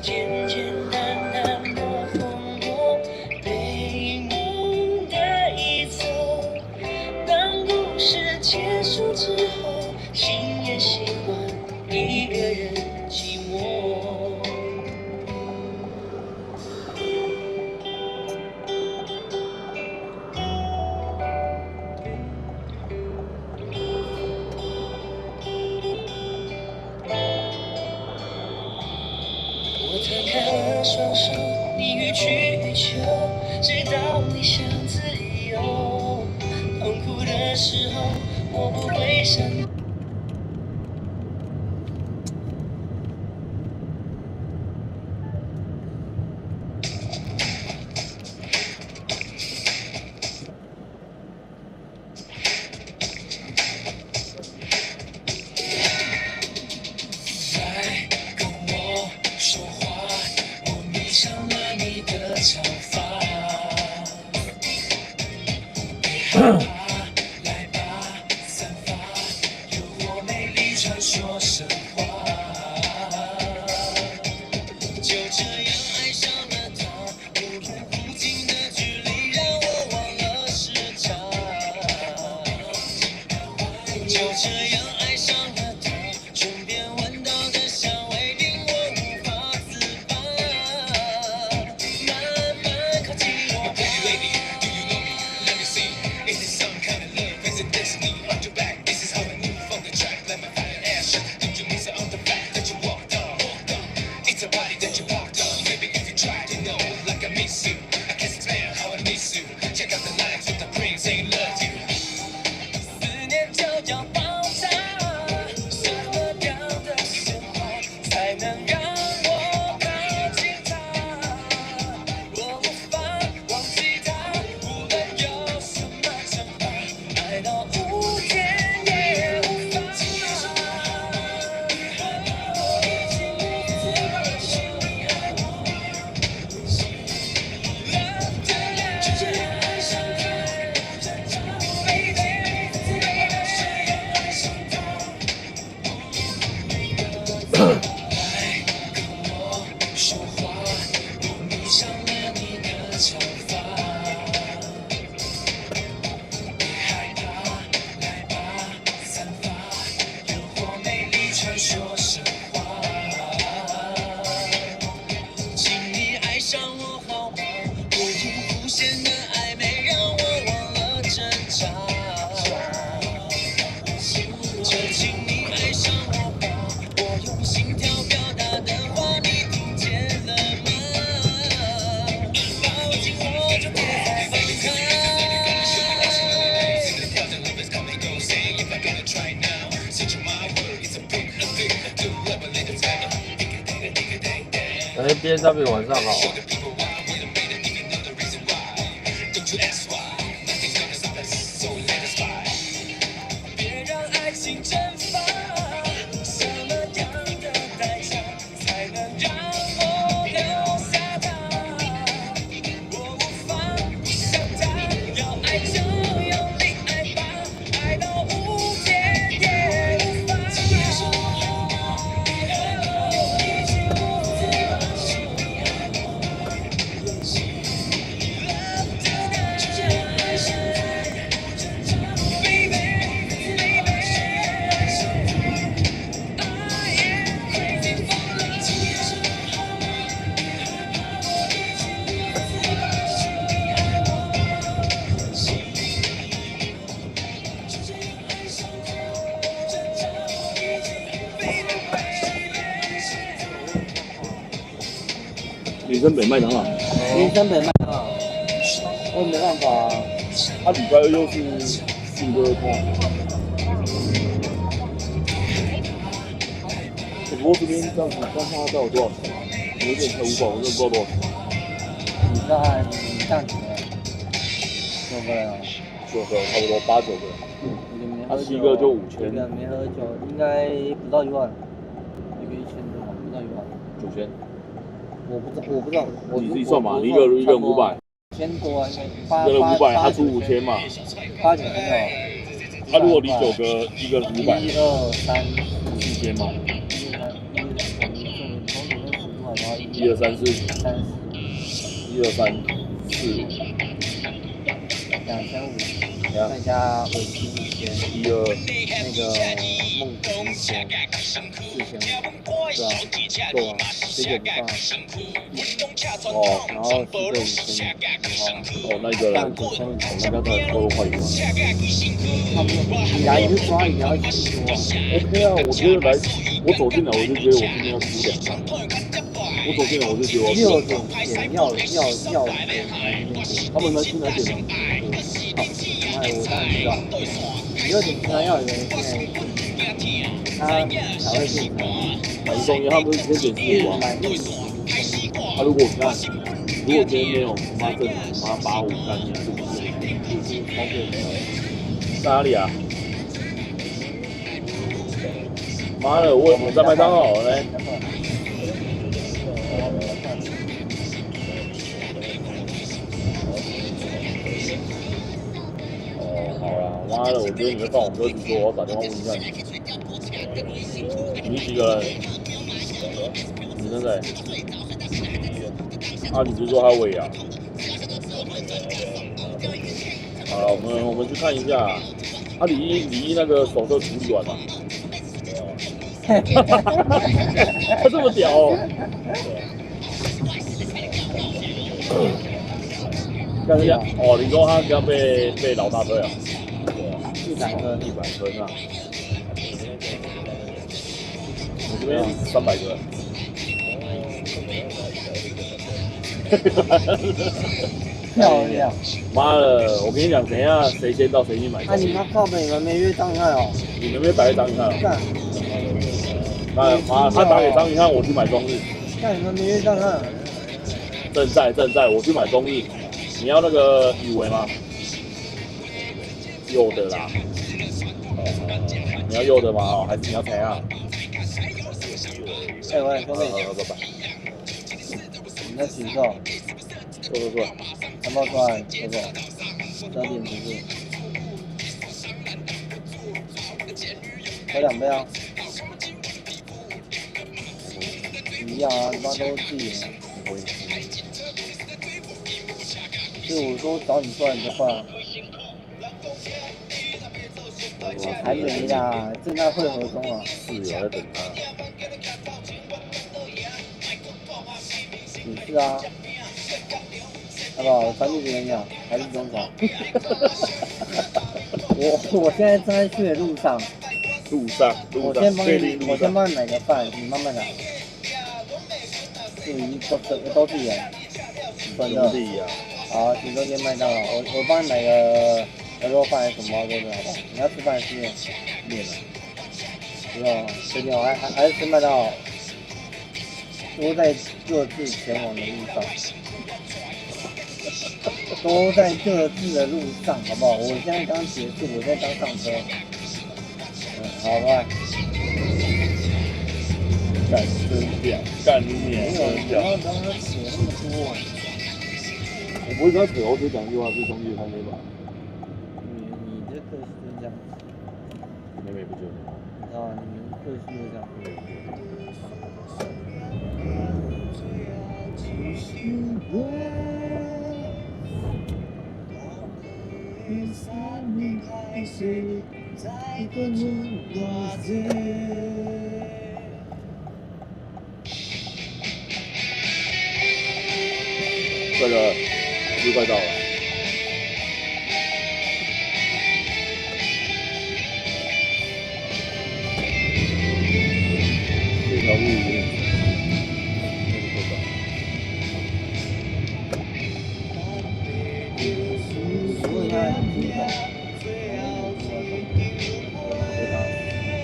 A: 简简单单的风波，被梦带走。当故事结束之后，心也习惯一个人寂寞。我摊开了双手，你予取予求，直到你想自由。痛苦的时候，我不会闪躲。来跟我说话，我迷上了你的长发。别害怕，来吧，散发，诱惑美丽传说神话。就这样爱上了他，忽远忽近的距离让我忘了时差。就这样爱上了他，唇边闻到的香味令我无法自拔。慢慢靠近我吧。Baby, lady, do you know me? Let me see. Is it some kind of love? Is it destiny? On your back, this is how I knew from the track. Let my fire ass shut. Did you miss out on the fact that you walked on? It's a body that you walked on. Maybe if you try to know, like I miss you. I can't explain how I miss you. Check out the lines with the brain saying love you. 思念就要爆炸，什么样的鲜花才能让我靠近他？我无法忘记他，无论有什么惩罚，爱到无天也无法。来跟我说话，我迷上了你的长发。别害怕，来吧，散发，诱惑美丽传说神话。
F: ，BNW 晚上好。
A: 别让爱情蒸发，什么样的代价才能让我留下他？我无法不想他，要爱就用力爱吧，爱到无天也无法。
C: 林森北麦当劳，
G: 林森北麦当劳，我没办法啊，
C: 他礼拜二又是信鸽通。不过这边这样子，刚看他到底多少钱？有点才500，我真的不知道多少钱。
G: 你知道他这样子的，9个人哦
C: 9个，差不多8、9个。他7个就5000，
G: 一个没喝酒，应该不到1万，一个1000多吧，不到1万。
C: 9000。
G: 我不知道，
C: 你自己算嘛，你一个人500，
G: 1000多啊，应该
C: 一个人500，他出5000嘛。
G: 8、9千哦。
C: 他如果你9个，一个人500。
G: 1、2、3、
C: 4000嘛。1、2、3、4，1、2、3、4，2500，
G: 再加尾薪1000，1、2那个梦工1000，4000，对啊，够啊，这个不算。
C: 哦，
G: 然后10个5000，
C: 哦，那个人，9000，那个才多快1万。
G: 差不多。你来一刷也要1000多啊。
C: OK 啊，我觉得来，我走进来我就觉得我今天要出2张。我走进来我就觉得我
G: 6点前要点来那边点，
C: 他们来进来点吗？
G: 哎，我当然知道。6点前要的人现在他才会进来。
C: 买一送一，他们是先点15啊。他如果你看，如果今天没有妈正妈85干你就不是，超贵的。在哪里啊？妈的，我在麦当劳嘞。哦，好啦，妈的，我觉得你会放我鸽子说，我要打电话问一下你。你几个人？你那谁？啊，你不是说他尾牙？好了，我们去看一下。啊，李一那个手册处理完了。他这么屌哦！干呀！哦，你说他刚被老大退啊
G: 100分
C: ？100分啊！我这边300个。
G: 漂亮！
C: 妈的，我跟你讲，等一下谁先到谁去买。
G: 那你妈靠北，你们没约张宇汉哦？
C: 你们没打给张宇汉？
G: 干！
C: 他打给张宇汉，我去买中日。
G: 那你们没约张宇汉？
C: 正在，我去买中日。你要那个宇维吗？有的啦。你要有的吗？哦，还是你要谁啊？
G: 哎喂，兄弟，
C: 拜拜。
G: 你在洗手？
C: 坐。
G: 还没出来，哥哥。12点不是？喝2杯啊。一样啊，你妈都是自己的。就我说找你出来你就换啊。还没啦，正在汇合中啊。
C: 是有在等他。
G: 你是啊。好不好？传递给你讲，还是中场。我现在正在去的路上。我先帮你买个饭，你慢慢来。都自己人，真的。好，请多间麦当劳，我帮你买个牛肉饭还是什么包都是，好不好？你要吃饭吃面了。不用，随便，还是吃麦当劳。都在各自前往的路上，都在各自的路上，好不好？我现在刚结束，我在刚上车。好吧。
C: 干真屌，干你娘真屌！
G: 不要跟他扯那么多。
C: 我不会跟他扯，我只讲一句话，是兄弟太美吧？
G: 你这个性就是这样子。
C: 妹妹不就这样？
G: 啊，你们个性就是这样。
C: 快了，就快到了。这条路有点
G: 如果他很激动，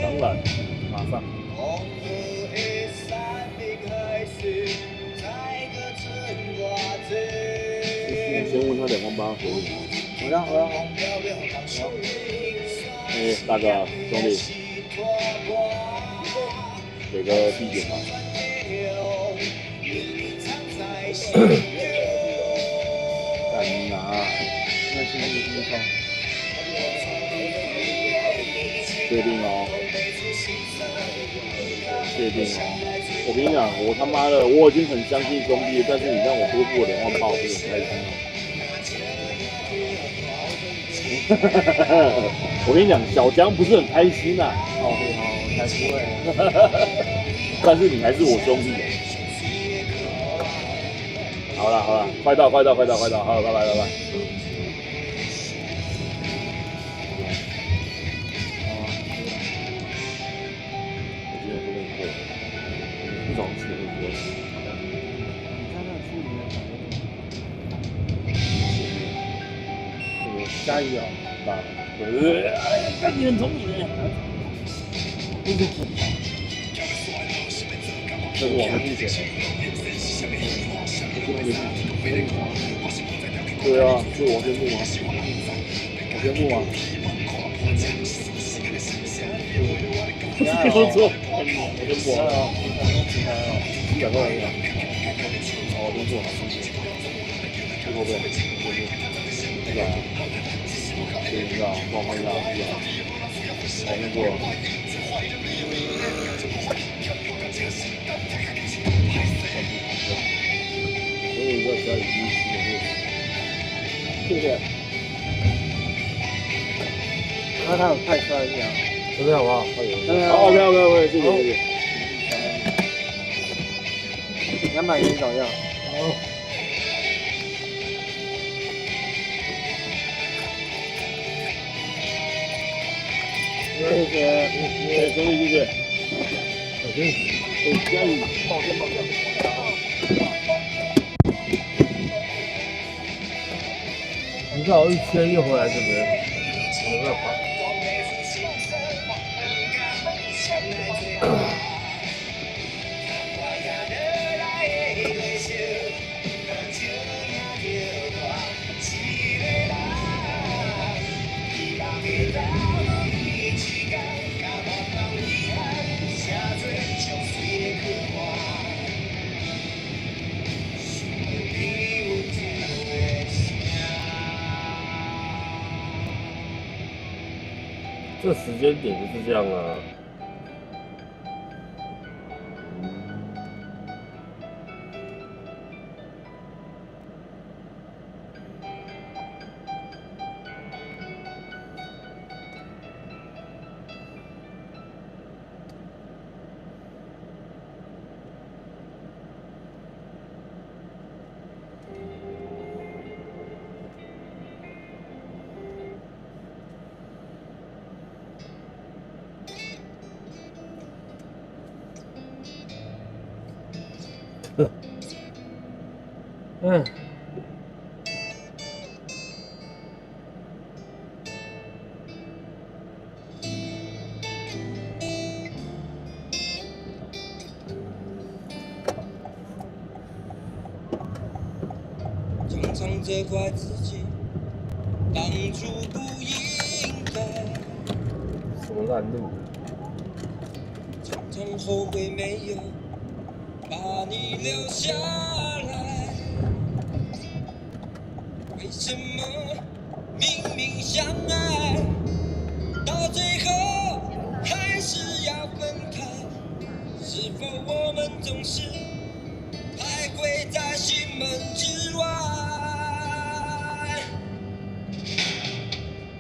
C: 当然，马上。先问他2万8可以？
G: 我让。
C: 大哥兄弟，给个地点吧。干你拿，
G: 那现在就这么放。
C: 确定哦。确定哦。我跟你讲，我他妈的，我已经很相信兄弟，但是你让我多付我2万8，我就很开心了。我跟你讲，小江不是很开心呐、
G: 好，我才不会。
C: 但是你还是我兄弟。好了，快到，好，拜拜。不早起了，
G: 加油！
C: 大干你很聪明哎！这是我们自己写的。对啊，是我宣布吗？我宣布吗？不错，我宣布了。2个人啊。好，我宣布了。最后边，是吧？对吧？帮我换一下，是吧？好，宣布了。我有一个小雨滴洗的热水，谢谢。
G: 那他有快车一样，
C: 这边好不好？
G: 好
C: ，OK，谢谢。
G: 200元找样。
C: 好。
G: 谢谢，
C: 兄弟，谢谢。加油！抱歉。你绕一圈又回来这边，我没办法。这时间点就是这样啊。嗯。
A: 责怪自己，当初不应该，
F: 什么烂路？
A: 常常后悔没有把你留下来。为什么明明相爱，到最后还是要分开？是否我们总是徘徊在心门之外？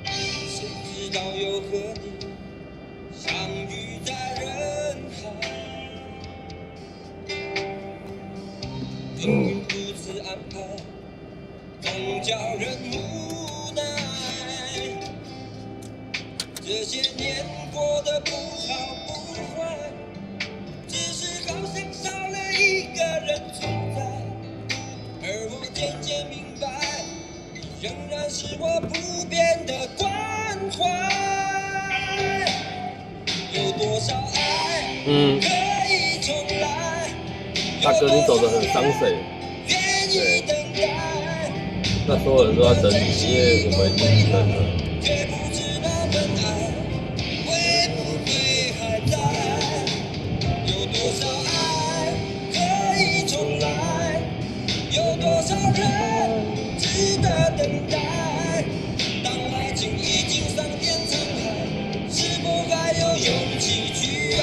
A: 谁知道又和你相遇在人海，命运如此安排，总叫人无奈。这些年过得不好不坏，只是好像少了一个人存在。而我渐渐明白，你仍然是我不变的关怀。有多少爱可以重来？
F: 大哥，你走得很伤谁？
A: 对，
F: 那所有人都在等你，因为我们已经等了。
A: 却不知那份爱会不会还在？有多少爱可以重来？有多少人值得等待？当爱情已经桑田沧海，是否还有勇气去爱？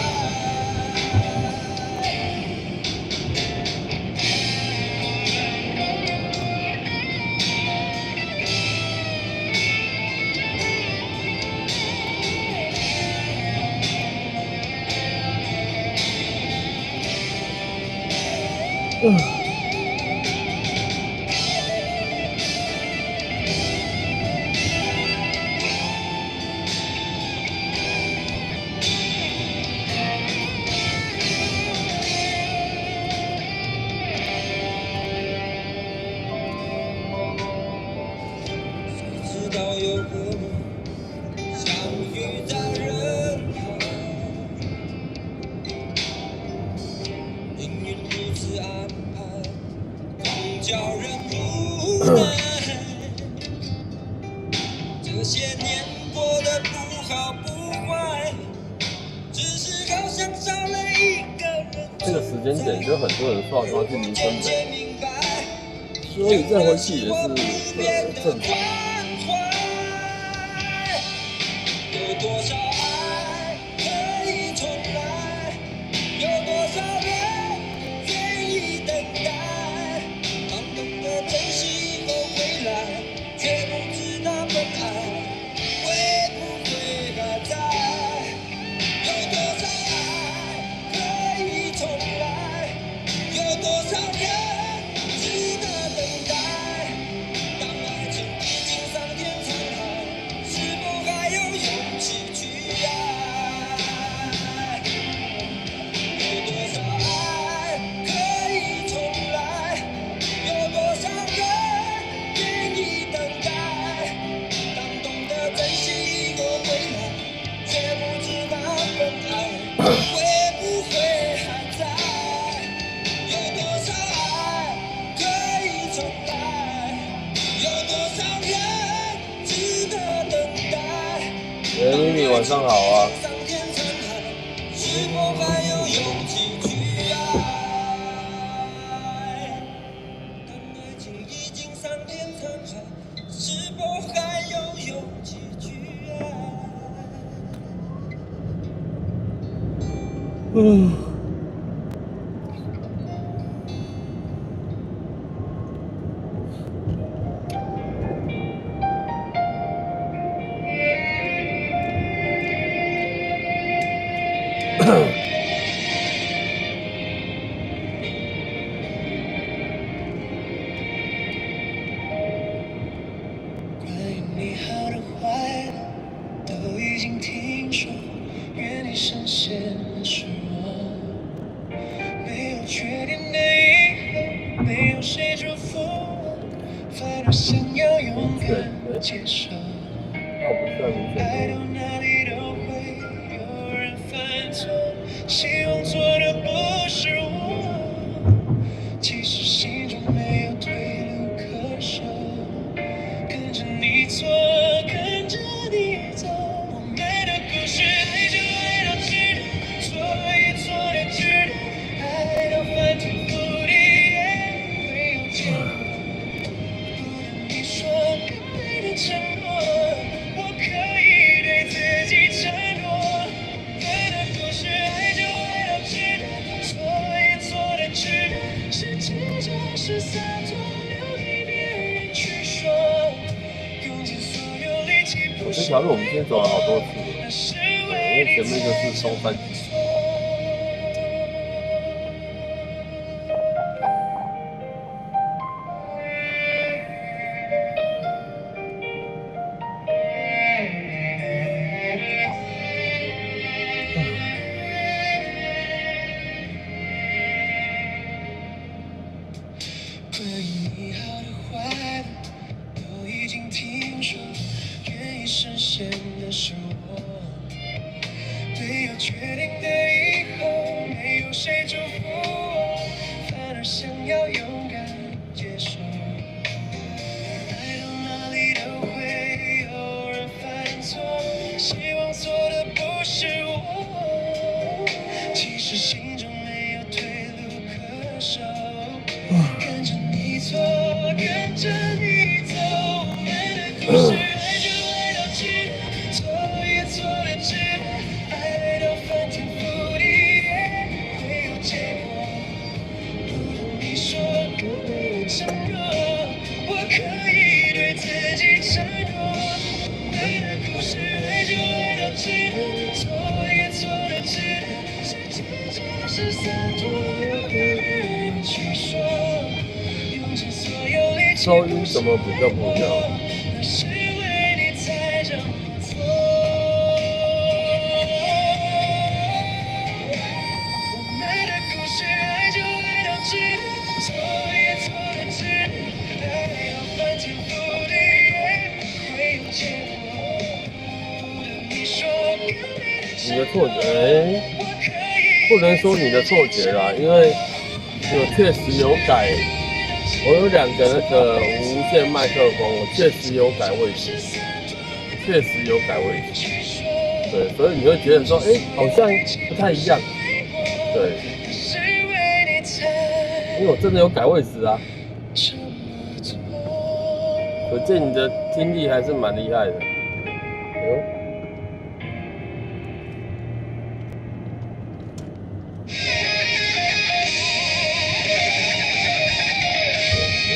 A: 谁知道又和你相遇在人海？命运如此安排，总叫人无奈。这些年过得不好不坏，只是好像少了一个人。
F: 这个时间点就很多人说要去离婚的，所以再回去也是正常。
A: 有多少爱可以重来？有多少人愿意等待？当懂得珍惜后回来，却不知那份爱会不会还在？有多少爱可以重来？有多少人值得等待？当爱情已经桑田沧海，是否还有勇气去爱？有多少爱可以重来？有多少人愿意等待？当懂得珍惜后回来，却不知那份爱会不会还在？有多少爱可以重来？有多少人值得等待？
F: 咪咪晚上好啊。
A: 桑田沧海，是否还有勇气去爱？当爱情已经桑田沧海，是否还有勇气去爱？关于你好的坏的都已经听说，愿你深陷了失望。没有缺点的以后，没有谁祝福我，反而想要勇敢接受。爱到哪里都会有人犯错，希望错的不是我，即使心中没有退路可守。
F: 条路我们今天走了好多次了，对，因为前面就是松山机场。
A: 关于你好的坏的，都已经听说，愿意实现的是我。没有决定的以后，没有谁祝福我，反而想要勇敢接受。爱到哪里都会有人犯错，希望错的不是我。其实心中没有退路可守。跟着你错，跟着你走，我们的故事爱就爱到极致，错也错了值得，爱到翻天覆地也会有结果。不等你说，承诺，我可以对自己承诺，我们的故事爱就爱到极致，错也错了值得，时间就是洒脱，去说。
F: 收音怎么比较不一样？
A: 是为你才这么做。我们的故事爱就爱到极致，错也错了值得，爱到翻天覆地也会有结果。不等你说，
F: 你的错觉，不能说你的错觉啦，因为我确实有改。我有2个那个无线麦克风，我确实有改位置，对，所以你会觉得说，好像不太一样，对，因为我真的有改位置啊，可见你的听力还是蛮厉害的，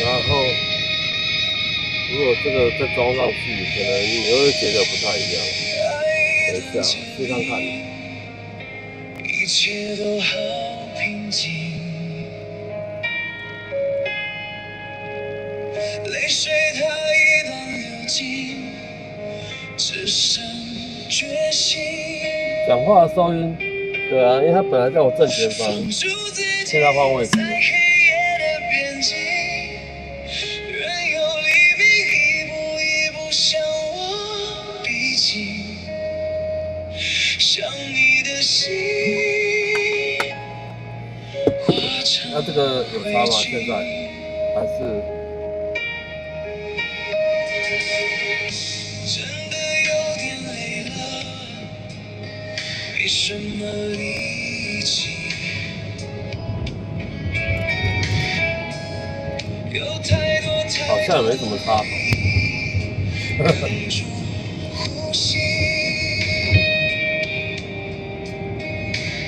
F: 然后，如果这个再装上去，可能你会觉得不太一样。等一下，试看看。
A: 一切都好平静，泪水它一旦流尽，只剩决心。
F: 讲话的收音，对啊，因为它本来在我正前方，现在换位置。那这个有差吗？现在还是？
A: 真的有点累了，没什么力气。有太多
F: 好像也没什么差。
A: 呼吸。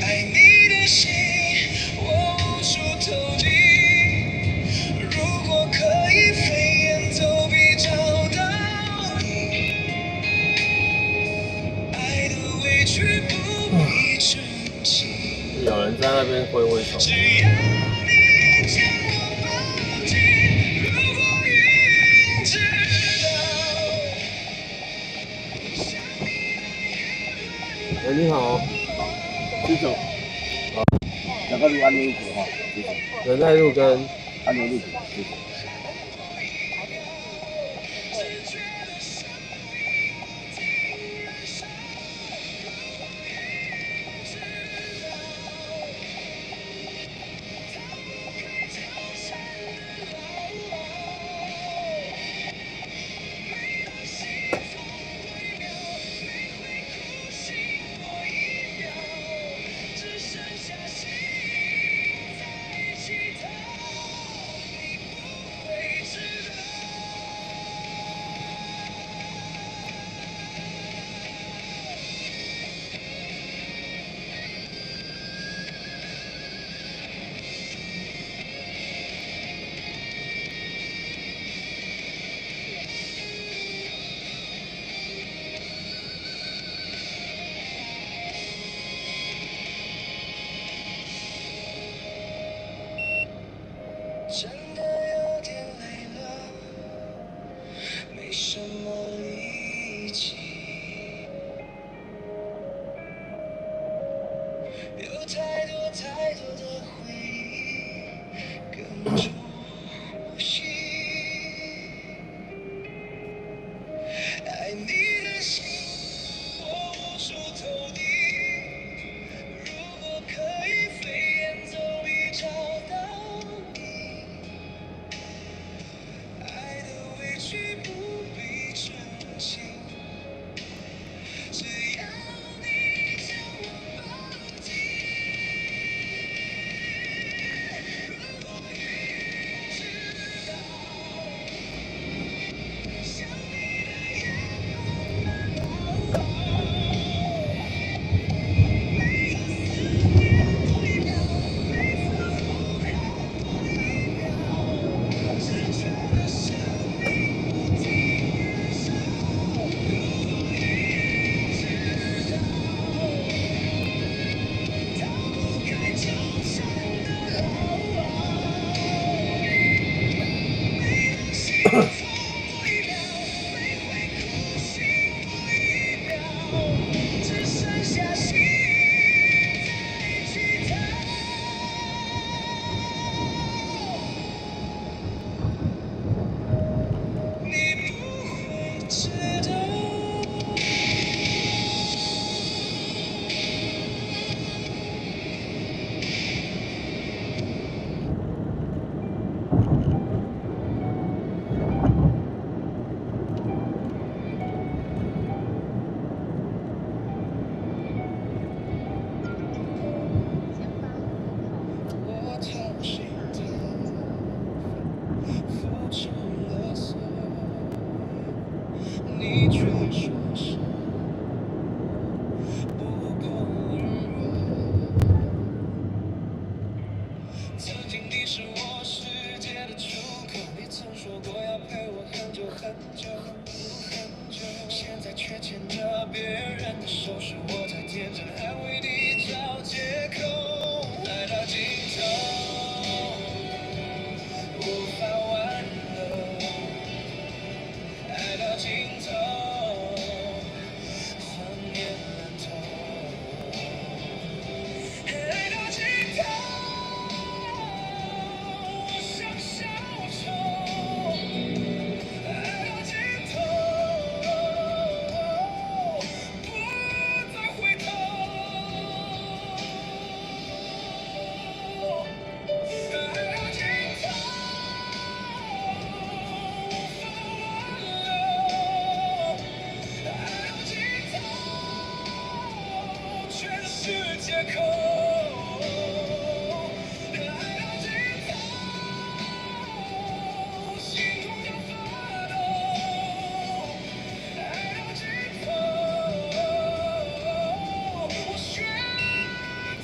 A: 爱你的心，我无处投递。如果可以飞檐走壁找到你，爱的委屈不必珍惜。
F: 有人在那边挥挥手。
A: 只要你将我抱紧，如果愿知道。
F: 你好。
G: 这种。两个路安牛路口哈，
F: 仁爱路跟
G: 安牛路口，
A: 真的有点累了，没什么力气，有太多太多的回忆跟住呼吸，爱你的心我无处投递，如果可以飞檐走壁找到你，爱的委屈不必澄清，只要你将我抱紧。如果一直到想你的夜慢慢老，每个思念多一秒，每次呼喊多一秒，只觉得生命不停燃烧。如果一直到逃不开纠缠的牢，每当心痛过一秒，每回哭醒过一秒，只剩下心在乞讨。你不会知道。我掏心掏肺付出了所有，你却说是不够温柔。曾经你是我世界的出口，你曾说过要陪我很久很久很久，现在却牵着别人的手，是我太天真，还为你找借口。爱到尽头，无法挽留；爱到尽头，谎言烂透；爱到尽头，我想消愁；爱到尽头，不再回头。爱到尽头，无法挽留；爱到尽头，全是借口。爱到尽头，心痛到发抖；爱到尽头，我选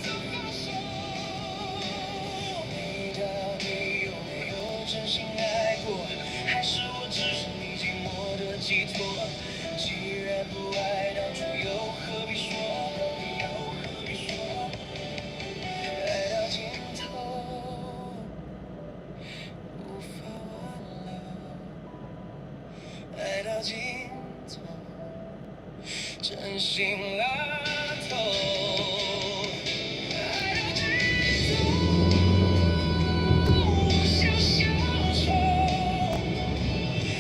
A: 择放手。你到底有没有真心爱过？还是我只是你寂寞的寄托？既然不爱，当初又何必说？爱到尽头，无法挽留；爱到尽头，真心拉透。爱到尽头，我想消愁；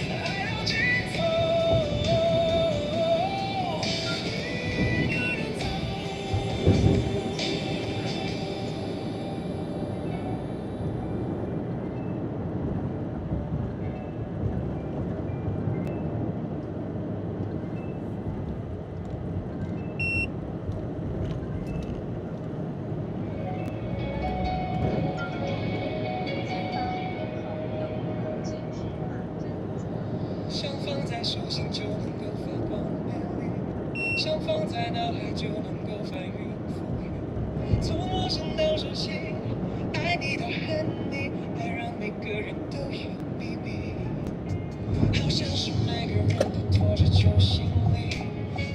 A: 爱到尽头，一个人走。想放在手心就能够发光美丽，想放在脑海就能够翻云覆雨。从陌生到熟悉，爱你到恨你，爱让每个人都有秘密。好像是每个人都拖着旧行李，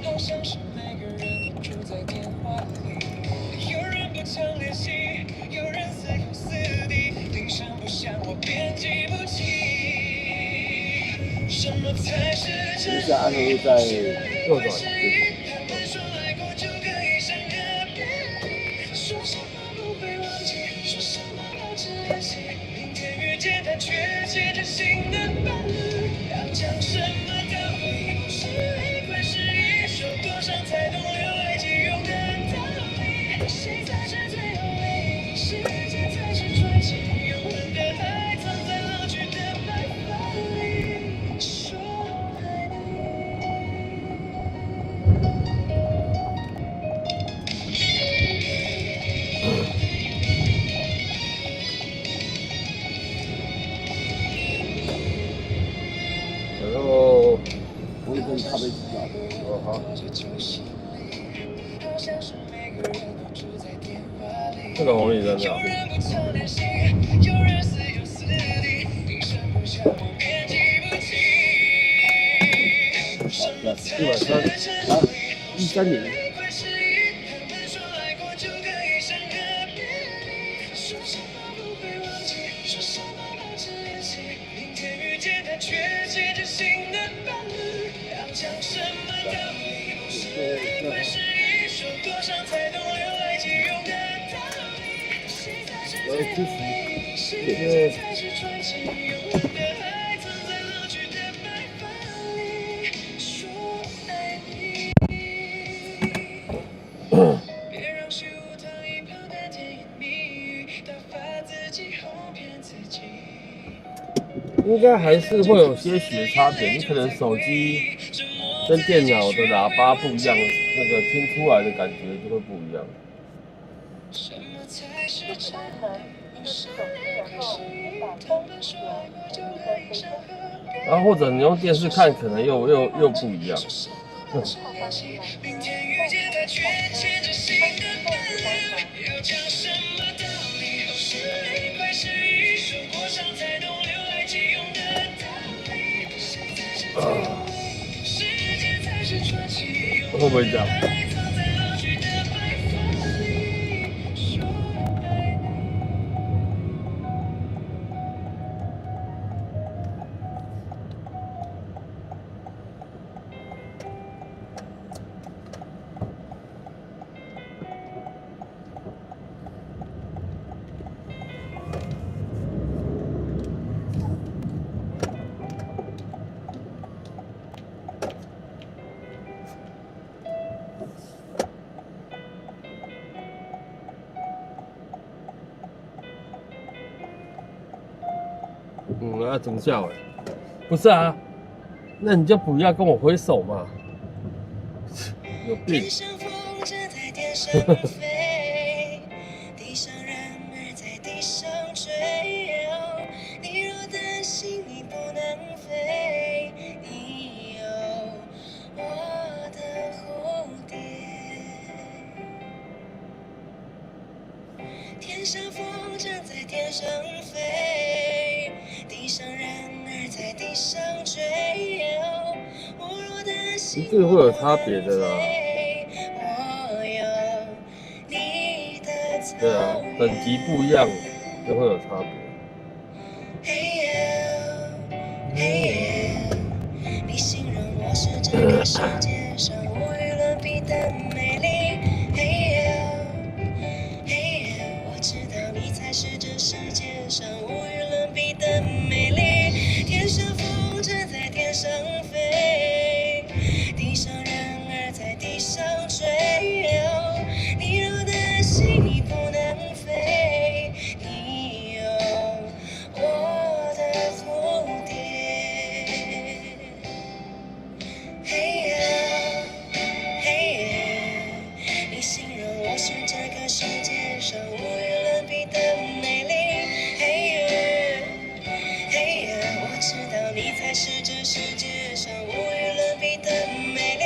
A: 好像是每个人都住在电话里。有人不常联系，有人似友似敌，铃声不响我便
G: 一下安和路在
F: 右转。
A: 谁才是最后唯一？时间才是传奇，永恒的爱藏在老去的白发里。说爱
F: 然后，
G: 我也跟你咖啡机啊。
F: 哦好。这个红绿灯的。130。应该还是会有些许的差别，你可能手机跟电脑的喇叭不一样，那个听出来的感觉就会不一样。然后或者你用电视看，可能又不一样。会不会这样？要怎么叫？不是啊，那你就不要跟我挥手嘛，有病。
A: 天上风筝在天上飞，地上人儿在地上追。我若的心
F: 这个会有差别的啦。对啊，等级不一样就会有差别。
A: 你形容我是这个世界上无与伦比的美丽。你才是这世界上无与伦比的美丽。天上风筝在天上飞，地上人儿在地上追。你若的心你不能飞，你有我的蝴蝶。你形容我是这个世界上无与伦比的美丽。我知道你才是这世界上无与伦比的美丽。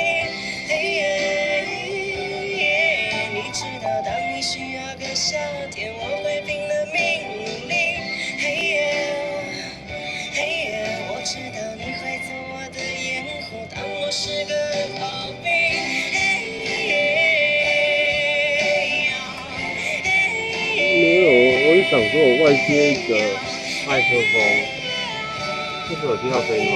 A: 你知道当你需要个夏天，我会拼了命努力。我知道你会做我的掩护，当我是个逃兵。
F: 我是想说，我外接一个麦克风，这个有听到声音吗？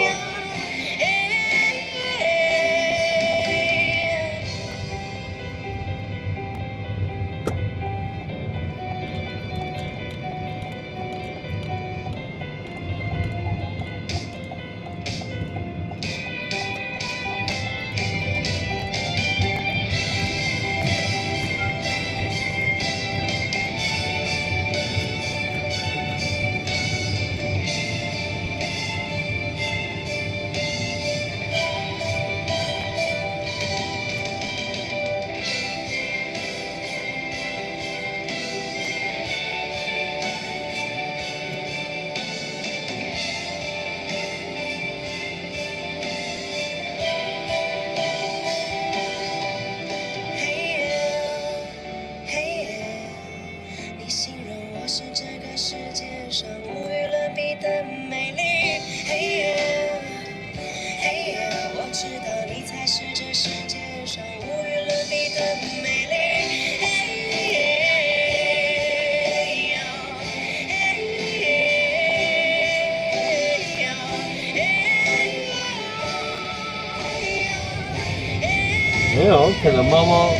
F: 有，可能猫猫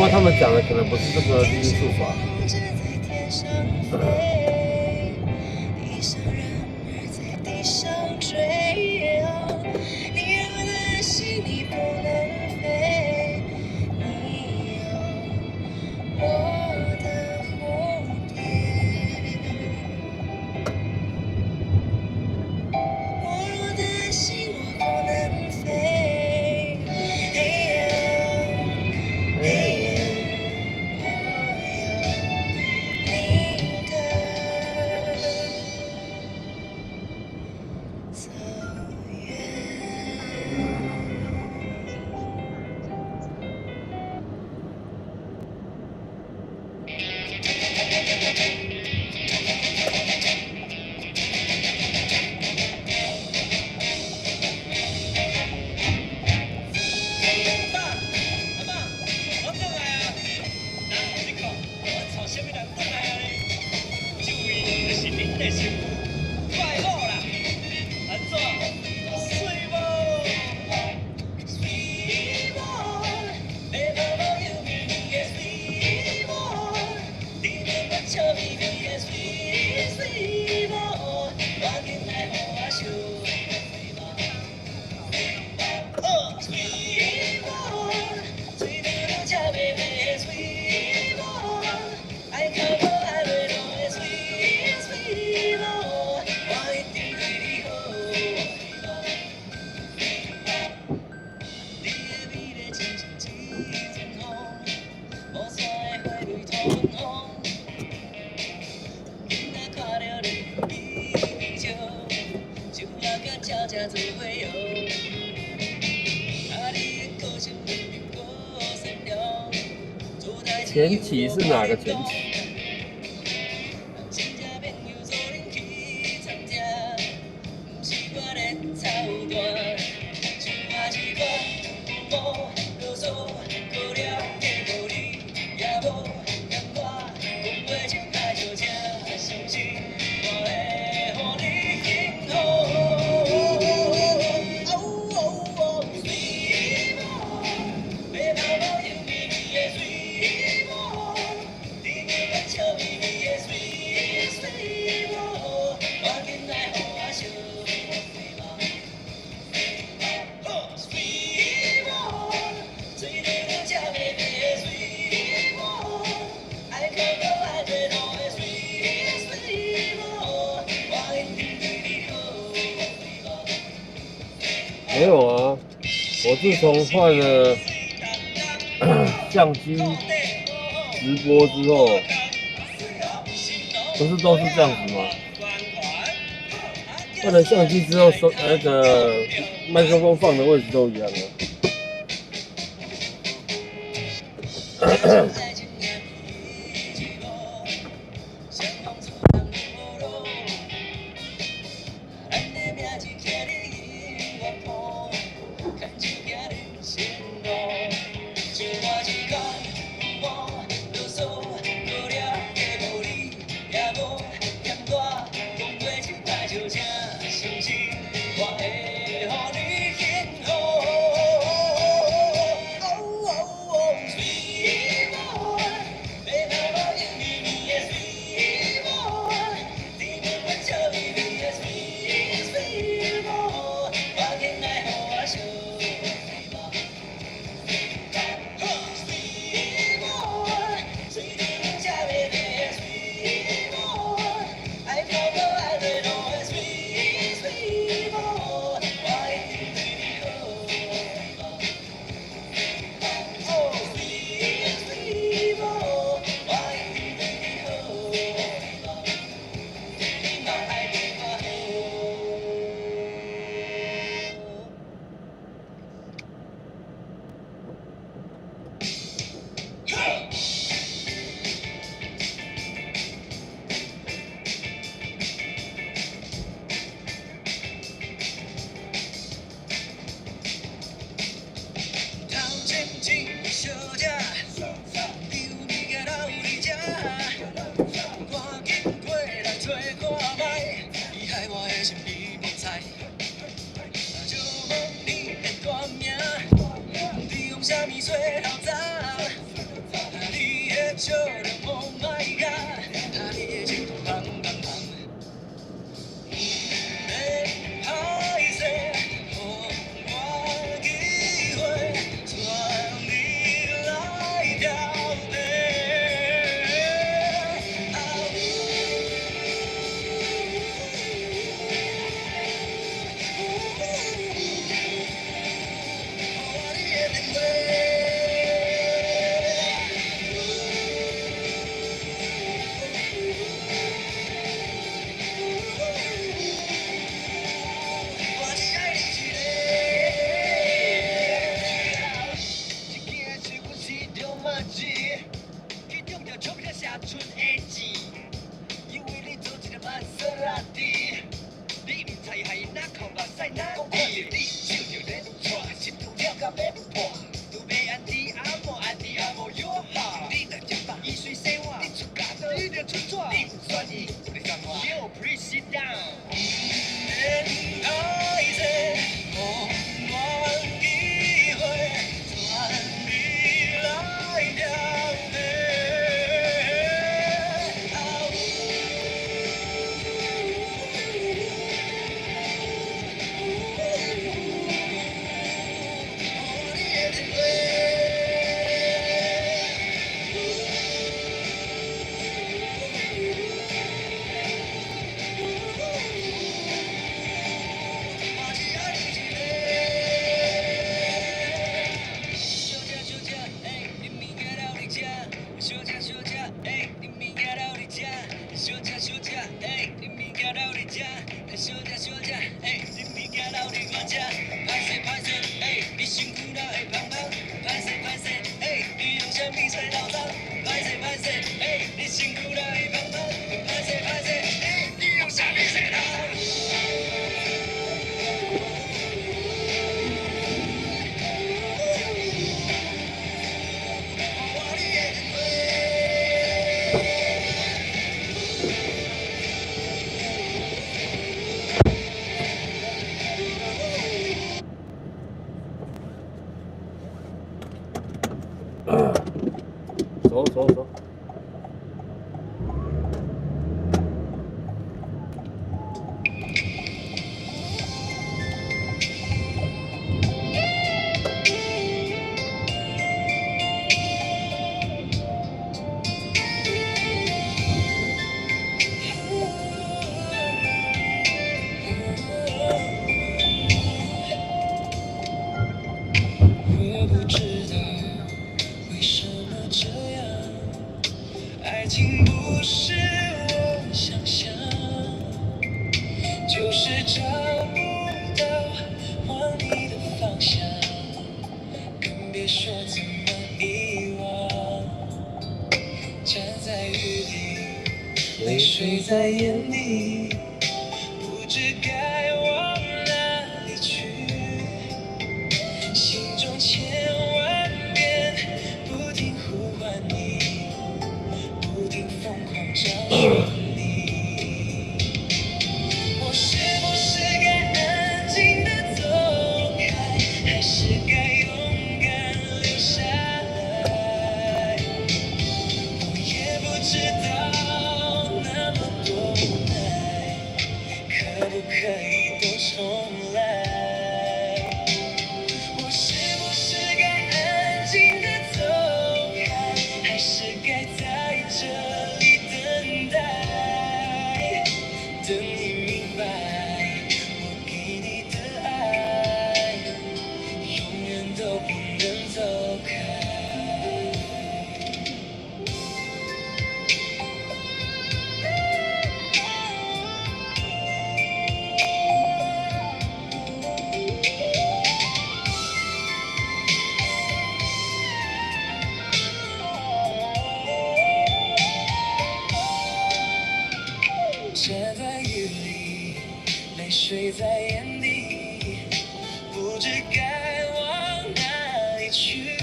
F: 他们讲的可能不是这个因素法。前期是哪个前期？没有啊，我自从换了相机直播之后，不是都是这样子吗？换了相机之后，那个麦克风放的位置都一样了。
A: 最好脏。你也就能 Oh my God， 你也就能棒棒棒。没拍摄，我机会传你来挑眉。
F: 走。
A: 我不知道为什么这样，爱情不是我想象，就是找不到还你的方向，更别说怎么遗忘。站在雨里，泪水在眼里，不知该往哪里去。心中千万遍不停呼唤你，不停疯狂找寻你。我是不是该安静地走开，还是该勇敢留下来？我也不知道那么多无奈，可不可以都重来？我是不是该安静地走开，还是该在这里等待？等你明白，我给你的爱，永远都不能走开。站在雨里，泪水在眼底，不知该往哪里去。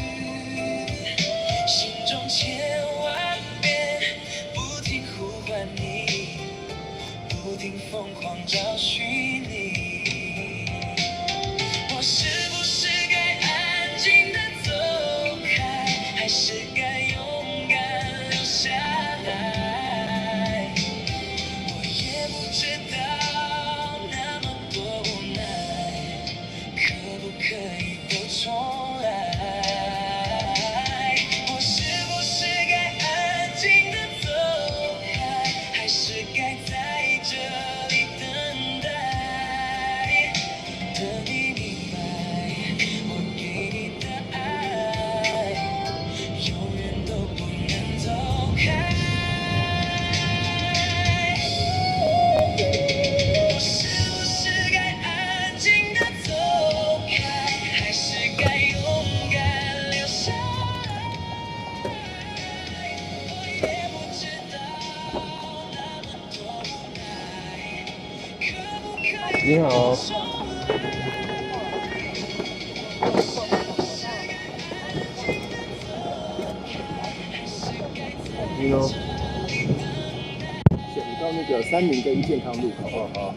A: 心中千万遍不停呼唤你，不停疯狂找寻你。我是不是该安静地走
F: 你好。你呢？
G: 选到那个3民跟健康路口。
F: 哦好。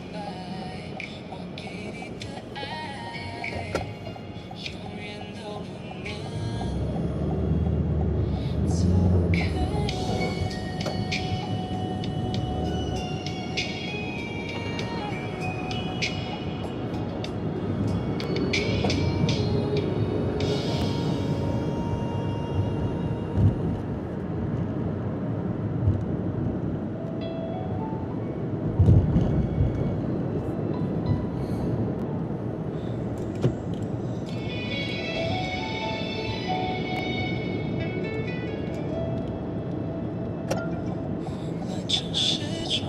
A: 城市中，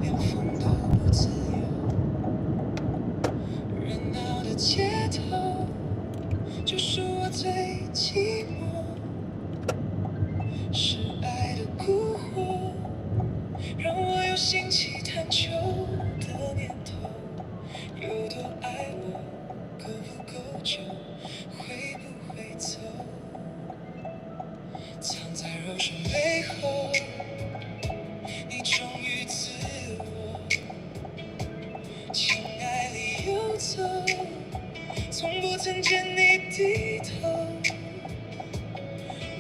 A: 连风都不自由。热闹的街头，就是我最寂寞。是爱的蛊惑，让我有兴起探求的念头。有多爱我，够不够久，会不会走？藏在柔顺背后，你忠于自我，情爱里游走，从不曾见你低头，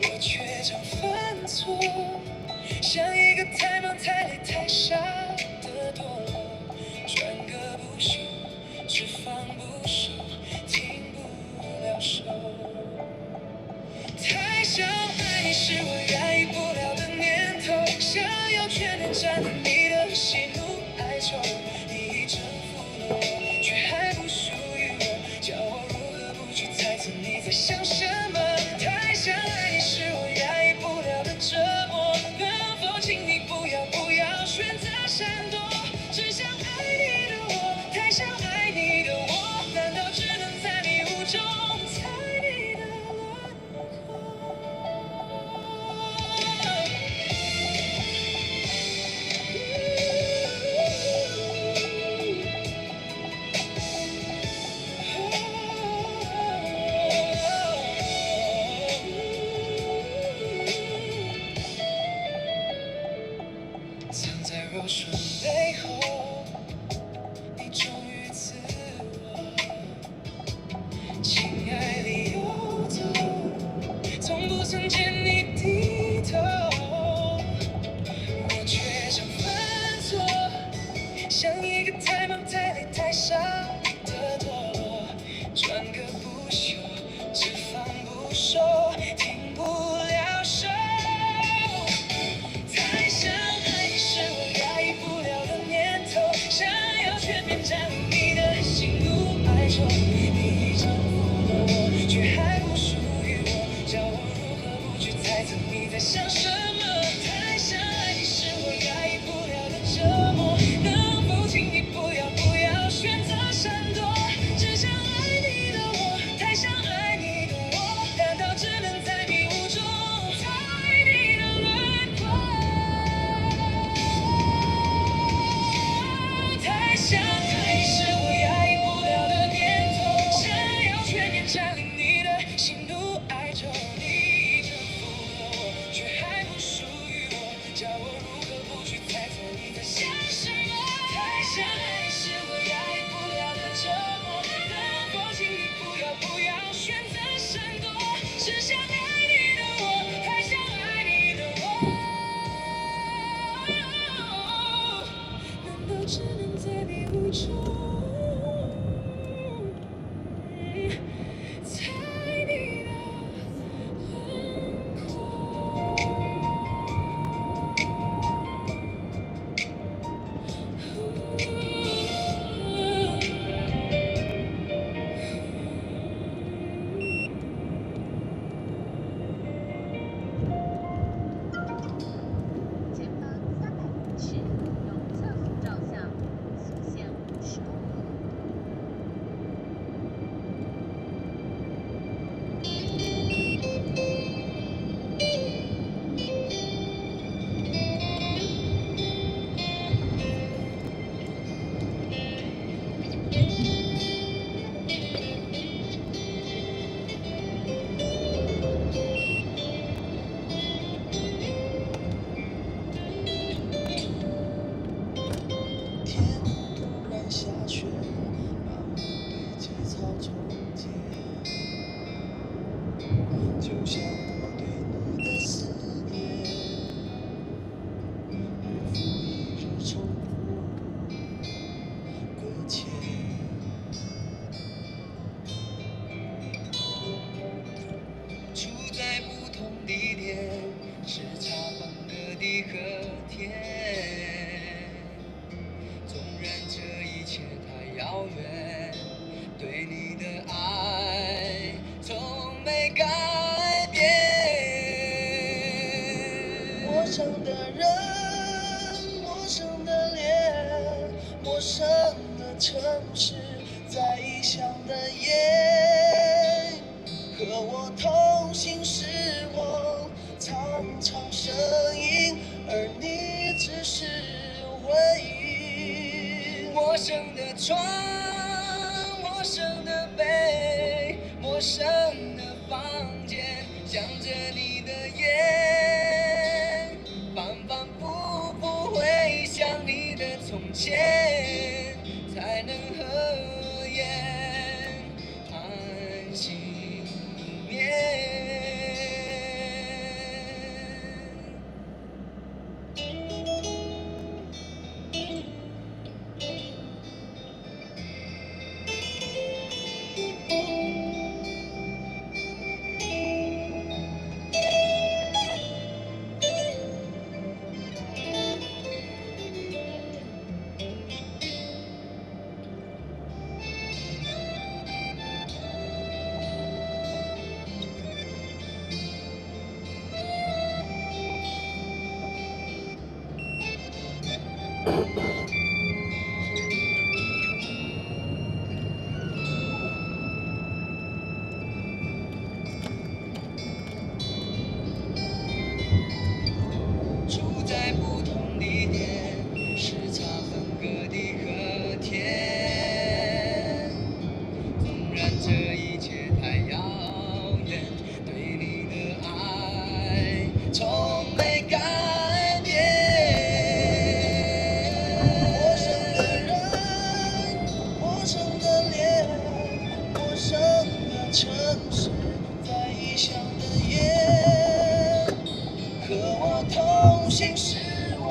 A: 我却常犯错，像一个太忙太累太傻的堕落，转个不休，只放不收，停不了手。太想爱你是我压抑不了的念头，想要全面占领你的喜怒哀愁，你已征服了我，却还不属于我，叫我如何不去猜测你在想什么。太想爱你是我压抑不了的折磨，能否请你不要选择闪躲，只想爱你的我，太想爱你的我，难道只能在迷雾中猜你的轮廓？藏在柔顺背后，你忠于自我，情爱里游走，从不曾见你低头，我却常犯错，像一个太忙太累太傻的堕落，转个不休，只放不收，停不了手。太想爱你是我压抑不了的念头，和甜。纵然这一切太遥远，对你的爱从没改变。陌生的人，陌生的脸，陌生的城市，在异乡的夜，和我同行是我苍苍身影，而你只是回忆。陌生的窗，陌生的背，陌生的房间，想着你的眼，反反复复回想你的从前，才能合眼安心入眠。住在不同地点，时差分割地和天。纵然这一切太遥远，对你的爱从没改变。陌生的人，陌生的脸，陌生的城市，在异乡的夜，和我同行是我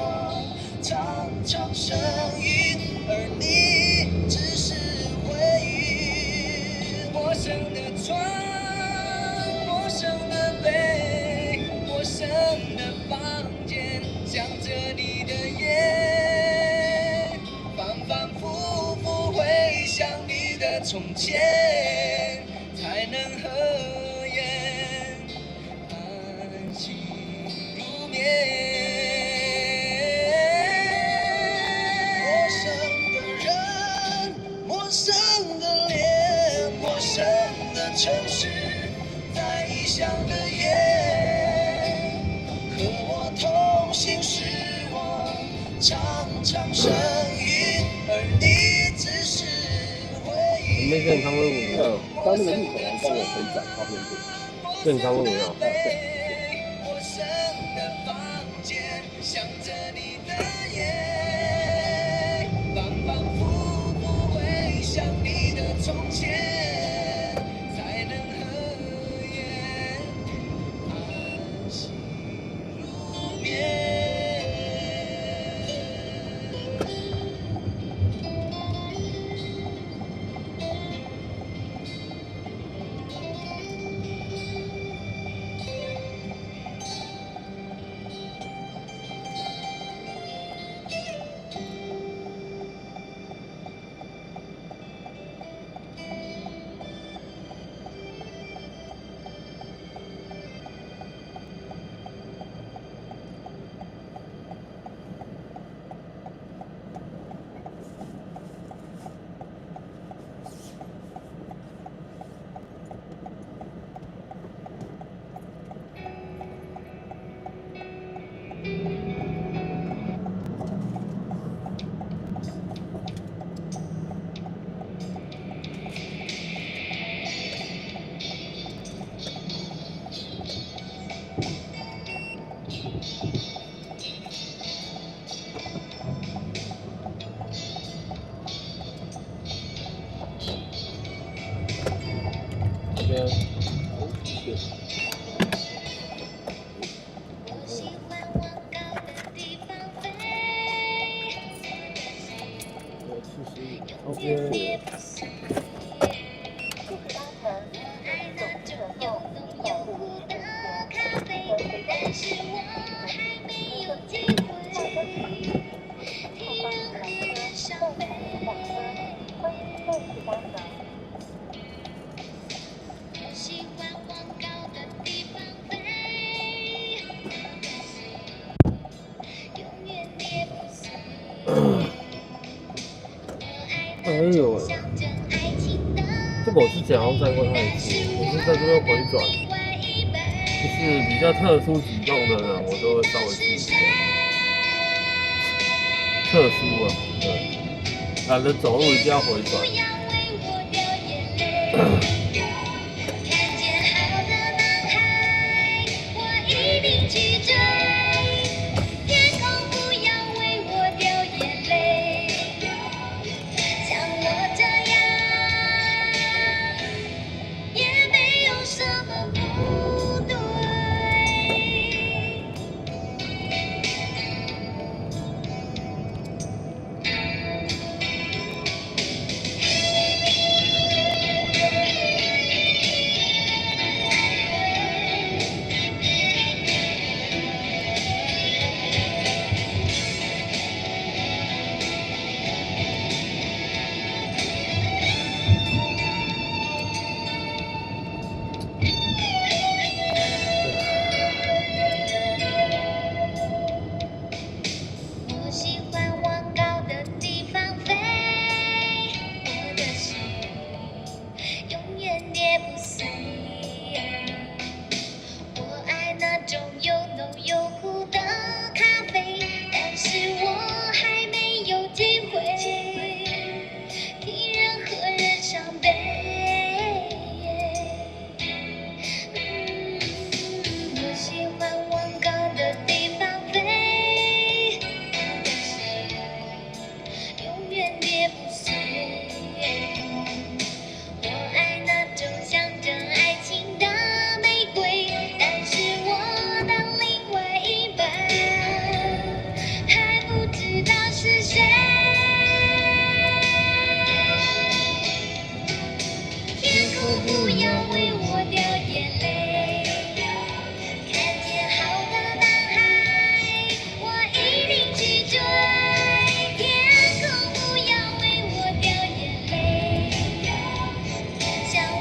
A: 苍苍身影，而你只是回忆。陌生的窗，陌生的背，陌生的房间，想着你的夜，反反复复回想你的从前，才能合眼安心入眠。陌生的人，陌生的脸，陌生的城市，在异乡的夜，和我同行是我长长身影，而你只是回忆。
F: 没健康问我，
G: 刚那个入口王帮我回转照片给你。
F: 健康问我要。
A: 陌生的房间，想着你的夜，反反复复回想你的从前，才能合眼安心入眠。
F: 这边
D: 我喜欢往高的地方飞，
F: 我71，
D: 爱那种又浓又苦的咖啡，但是我还没有机会。
F: 哎呦喂，这个我之前好像载过他一次，我是在这边回转，就是比较特殊举动的人，我都会稍微注意一下。特殊啊，对，懒得走路一定要回转。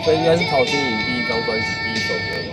F: 这应该是陶晶莹第一张专辑第一首歌吧。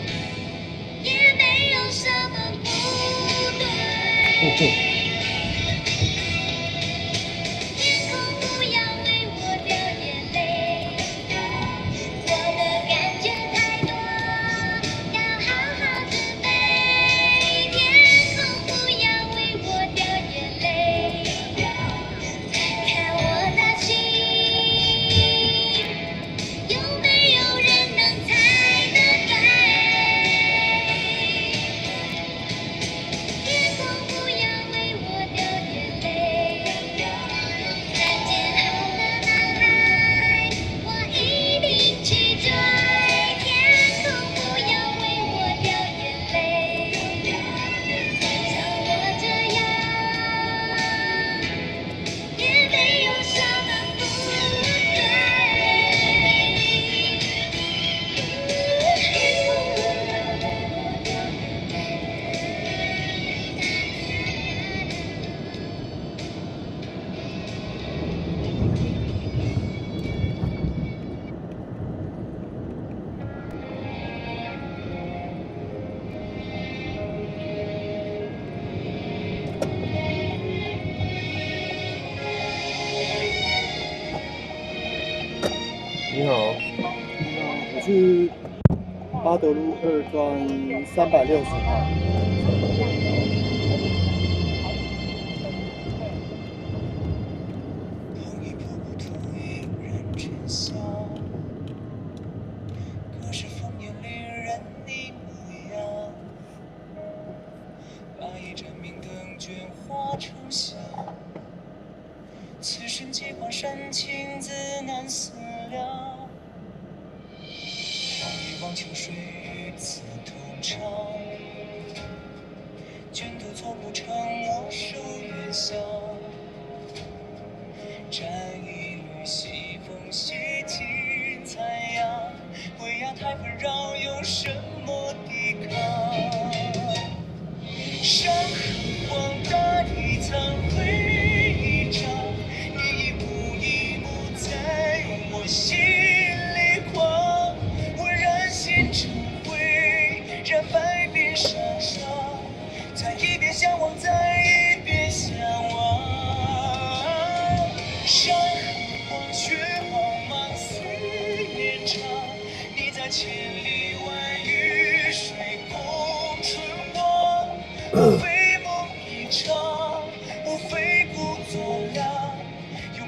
F: 你好，
C: 我是八德路2段360号。
A: 同一瀑布，同一人真相，可是烽烟里人一模样，把一盏明灯卷化成香。此生几关深情自难思量。一汪秋水与此同长，卷土从不成，我手远香。沾一缕西风，细听残阳，为亚太纷扰，有什么抵抗？山河广大，一苍回一场，一幕一幕在我心里晃。我燃心成灰，燃百变沙沙，再一遍向往，再一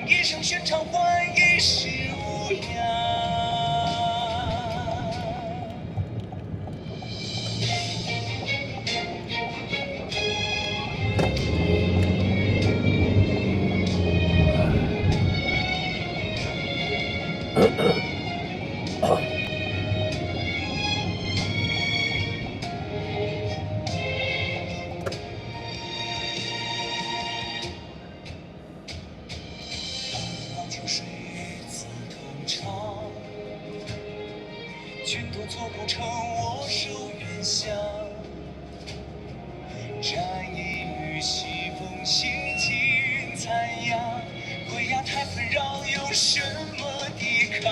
A: 一声喧吵换一世无恙。望秋水自通畅，群头错构成我手远香。战役与西风行尽残阳，归亚太纷扰，有什么抵抗？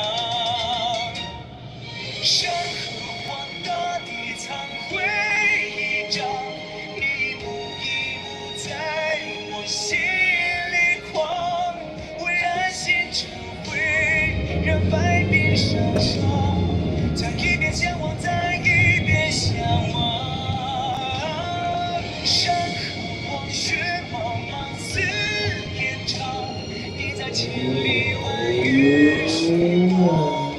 A: 山河荒大地苍灰一张，一幕一幕在我心里狂。我燃心成灰，让百变伤伤，再一遍向往，再一遍向往。山河黄雪茫茫似天长，你在千里万雨水光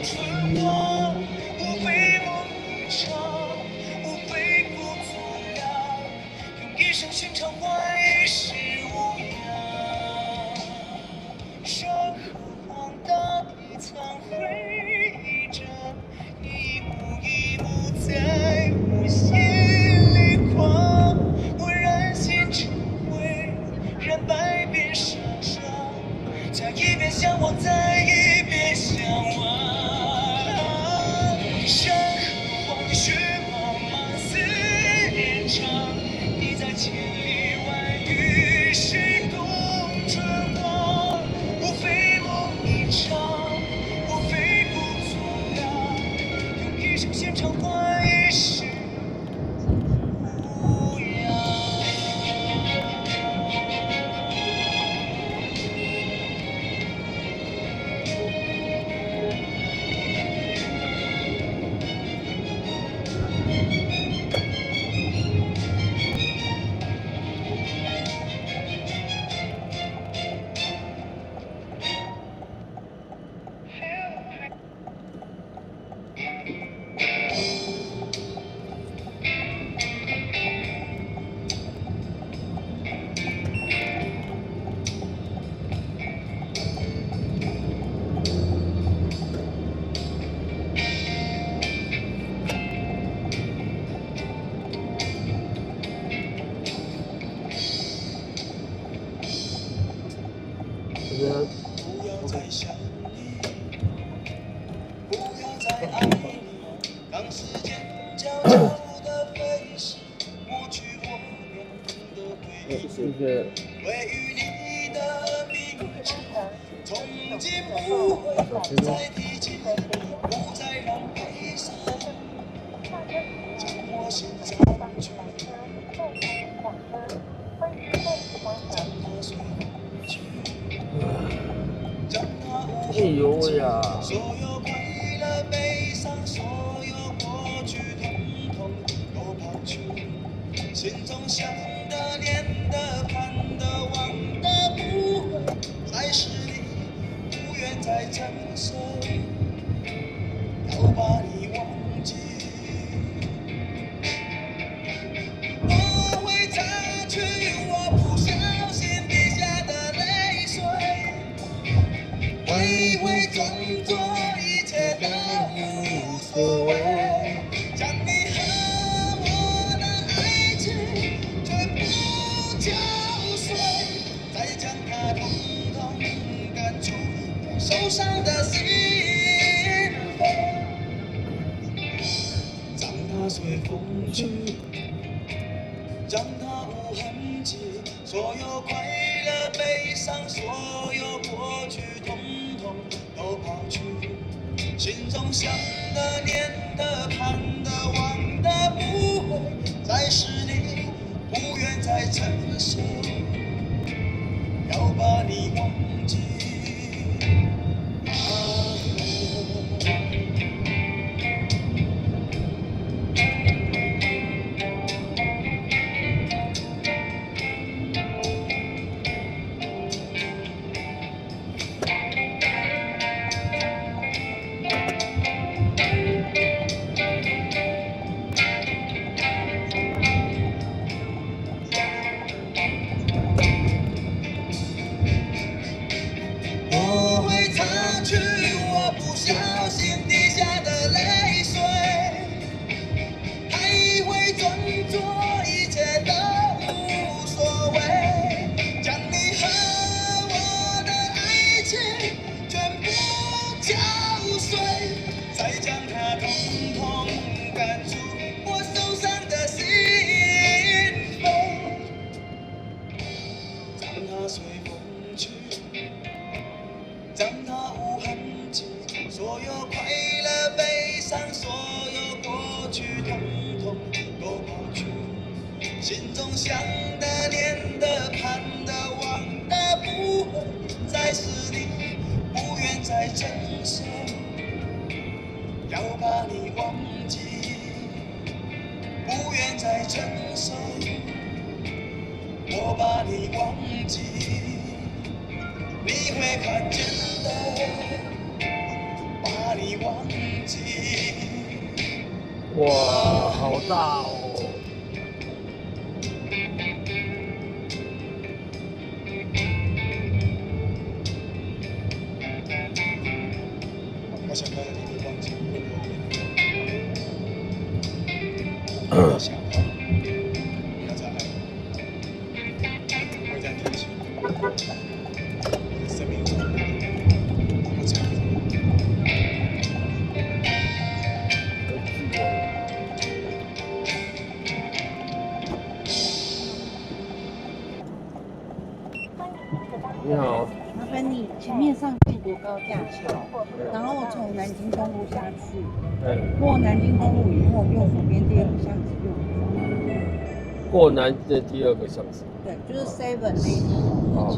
A: 春光。无非梦一场，无非不足量，用一声喧吵换一世无恙。山河荒大地苍灰一张，一幕一幕在我心里狂。我燃心成灰，燃百变伤伤，再一遍向往，再一遍向往。山河黄雪茫茫似天长，你在千里万雨水动春光。无非梦一场，无非不足量，用一声喧吵换一世无恙。
F: 我觉得
A: 不要再想你，不要再爱你，当时间悄悄地飞逝，抹去我年的回忆。
F: 就是
A: 对于你的名字，从今不会再提起，不再让悲伤将我心占据，将它随风去，将它无
F: 哎呦喂呀！
A: 所有快乐、悲伤，所有过去，统统都抛去。心中想的、念的、盼的、望的，不会再是你，不愿再承受，要把你忘记。我会擦去我不小心滴下的泪水，会装作一切都无所谓，将你和我的爱情全部敲碎，再将它统统赶出我受伤的心扉，让它随风去，让它无痕迹，所有快乐、悲伤，所有过去，统统都抛去。心中想的、念的、盼的、望的，不会再是你，不愿再承受，要把你忘记。去，我不小心滴下的泪水，还会装作一切都无所谓，将你和我的爱情全部敲碎，再将它统统赶出我受伤的心扉，让它随风去，让它无痕迹，所有快乐悲伤，所有过去统统都抛去，心中想的念的盼的望的不会再是你，不愿再承受，要把你忘记，不愿再承受，我把你忘记，你会看见的，把你忘记。
F: 哇，好大哦！
A: 我想到了你会忘记，不要想好，不要再爱我，不会再提起我的生命中不曾
F: 你好，
I: 麻烦你前面上富国高架桥，然后从南京东路下去，过南京东路以后，右手边第二个巷子右转。
F: 过南的第二个巷子。
I: 对，就是 Seven 那一条。
F: 好。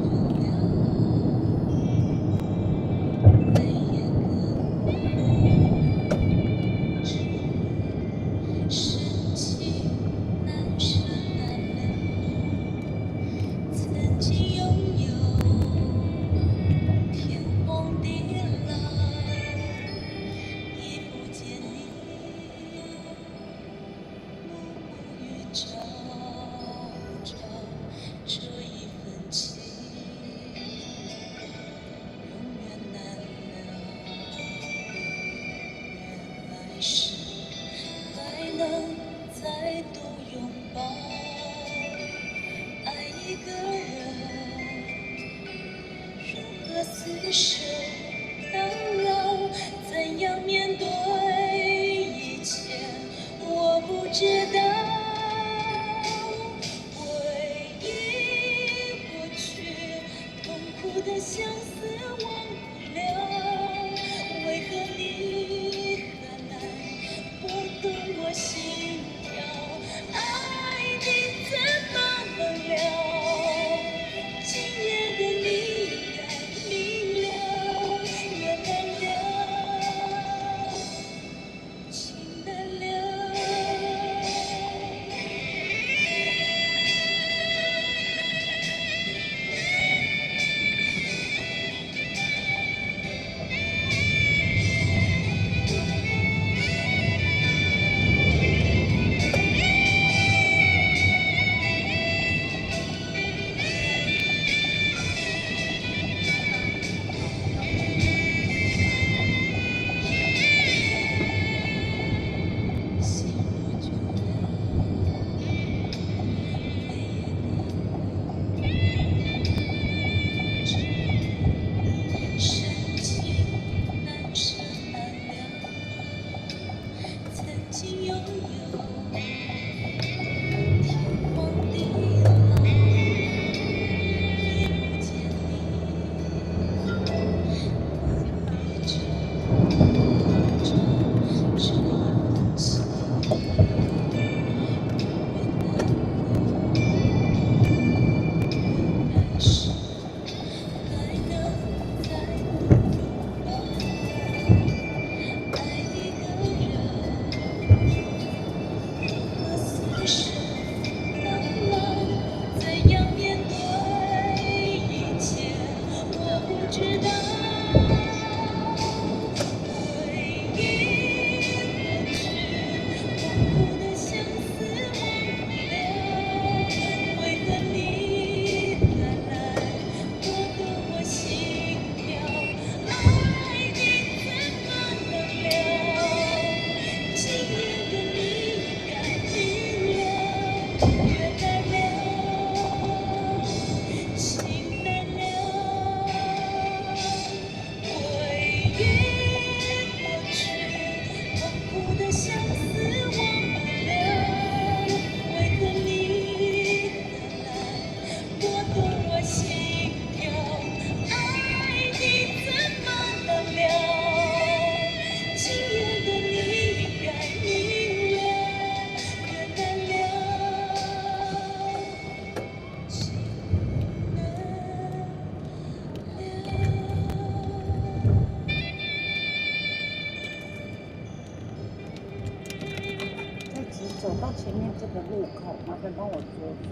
I: 前面这个路口，麻烦帮我左转，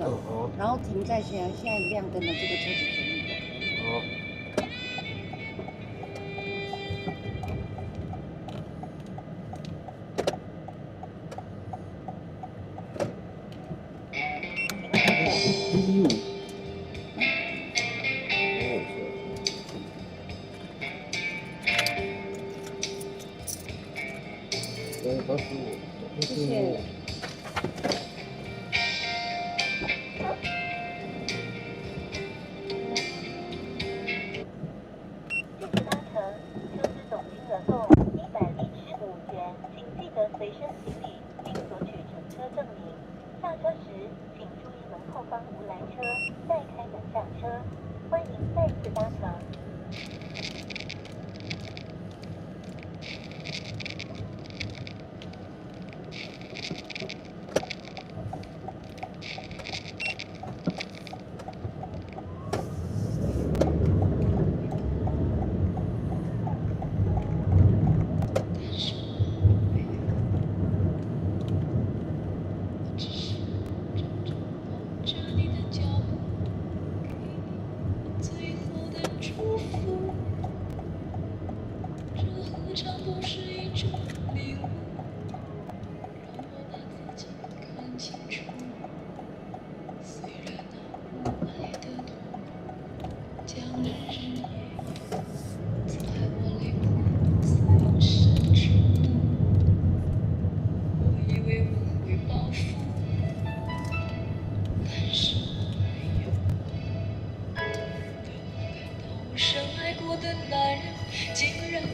I: 然后停在现在亮灯的这个车子前面就可以。
F: 好。
I: 谢谢。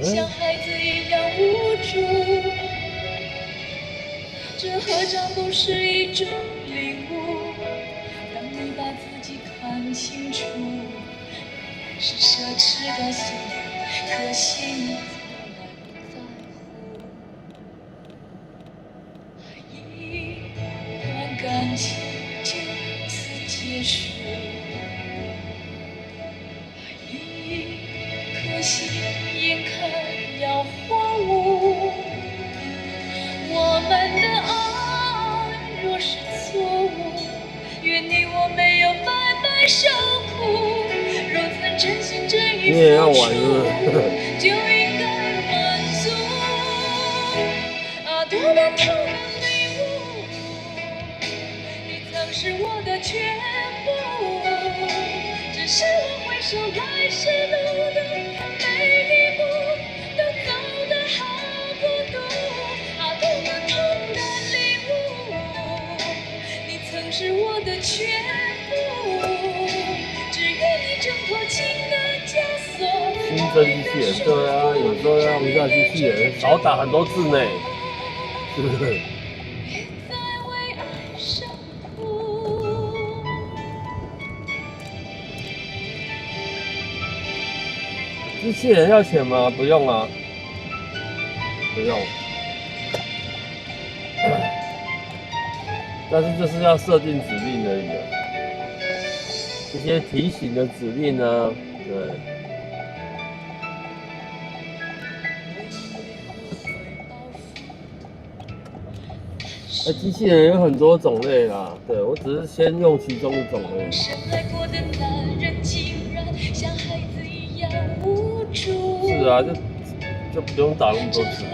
A: 像孩子一样无助，这何尝不是一种领悟？当你把自己看清楚，是奢侈的幸福，可惜你从来不在乎。一段感情就此结束，一颗心眼看要荒芜，我们的爱若是错误，愿你我没有白白受苦。若曾真心真意付出，就应该满足。啊，多么痛的领悟，你曾是我的全部，只是我回首来时路的每一步，都走得好孤独。啊，多么痛的领悟，你曾是我的全部，只愿你挣脱情的枷锁。
F: 新增机器人，对啊，有时候要用一下机器人，少打很多字呢，是不是？
A: 别再为爱受苦。
F: 机器人要钱吗？不用啊，不用。但是这是要设定指令而已啊。这些提醒的指令呢，对。机器人有很多种类啦，对，我只是先用其中一种而已。
A: 深爱过的男人竟然像孩子一样无助。
F: 是啊，就不用打那么多字，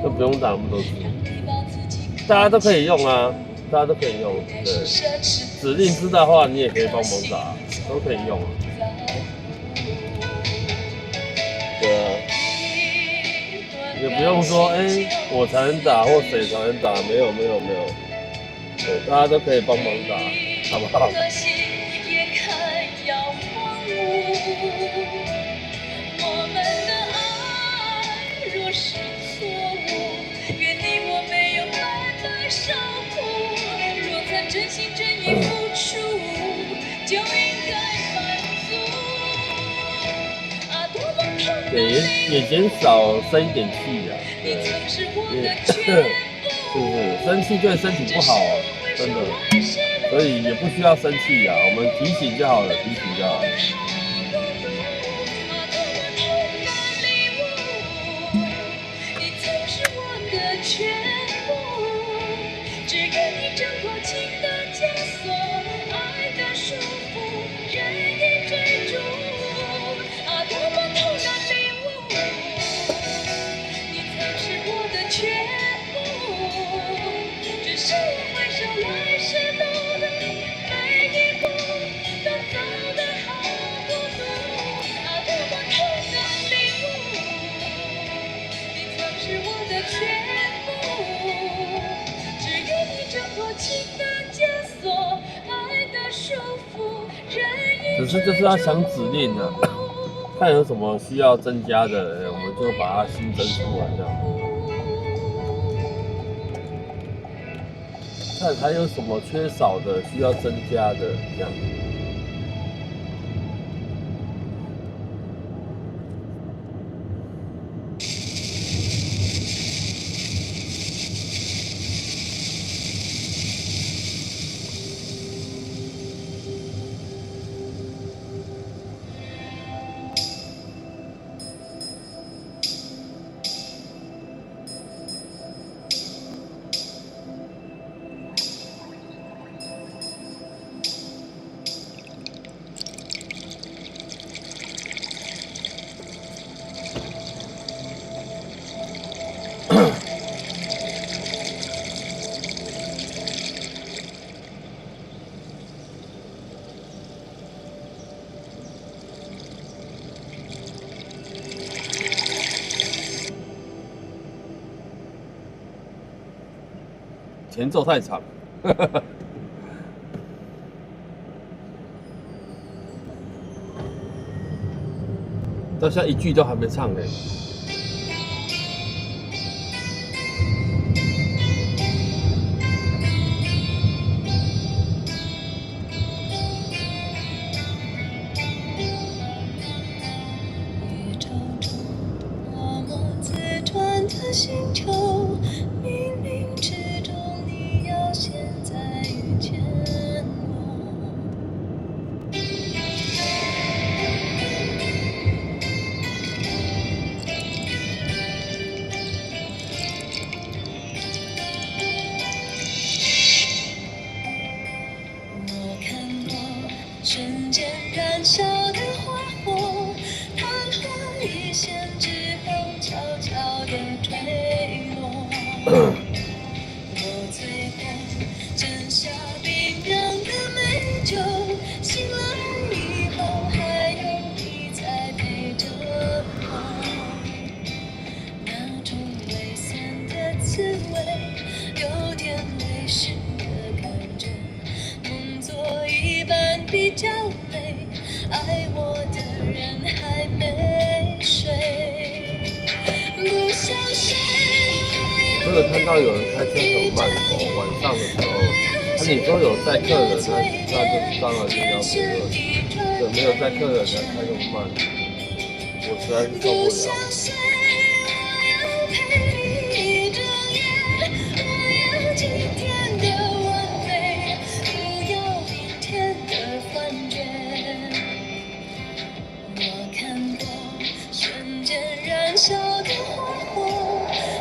F: 就不用打那么多字，大家都可以用啊，大家都可以用，对。指令知道的话，你也可以帮忙打，都可以用啊。对啊。也不用说，我才能打或谁才能打，没有，对，大家都可以帮忙打，好不好？
A: 我们的爱若是错误，愿你我没有白白受苦。若曾真心真意付出，就应该满足。啊，多么痛的领悟，
F: 也减少生一点气啊，对，是不是？生气对身体不好，真的，所以也不需要生气啊，我们提醒就好了，提醒就好了。
A: 全部，
F: 只是就是要想指令啊，看有什么需要增加的，我们就把它新增出来这样。看还有什么缺少的需要增加的这样。前奏太长，到现在一句都还没唱呢。
A: 宇宙中默默自转的星球，冥冥之中你要现在遇见我。我看过瞬间燃烧的花火，昙花一现之后悄悄地坠落。我最后斟下冰凉的美酒，醒来以后还有你在陪着我。那种微酸的滋味，有点微醺的感觉，梦作一般比较美，爱我的人还没睡。不想睡。
F: 真的看到有人开车很慢哦，晚上的时候，那你说有载客人呢，那就当然就要负责。对，没有载客人的开那么慢，我实在是受不了。
A: 我看过瞬间燃烧的花火，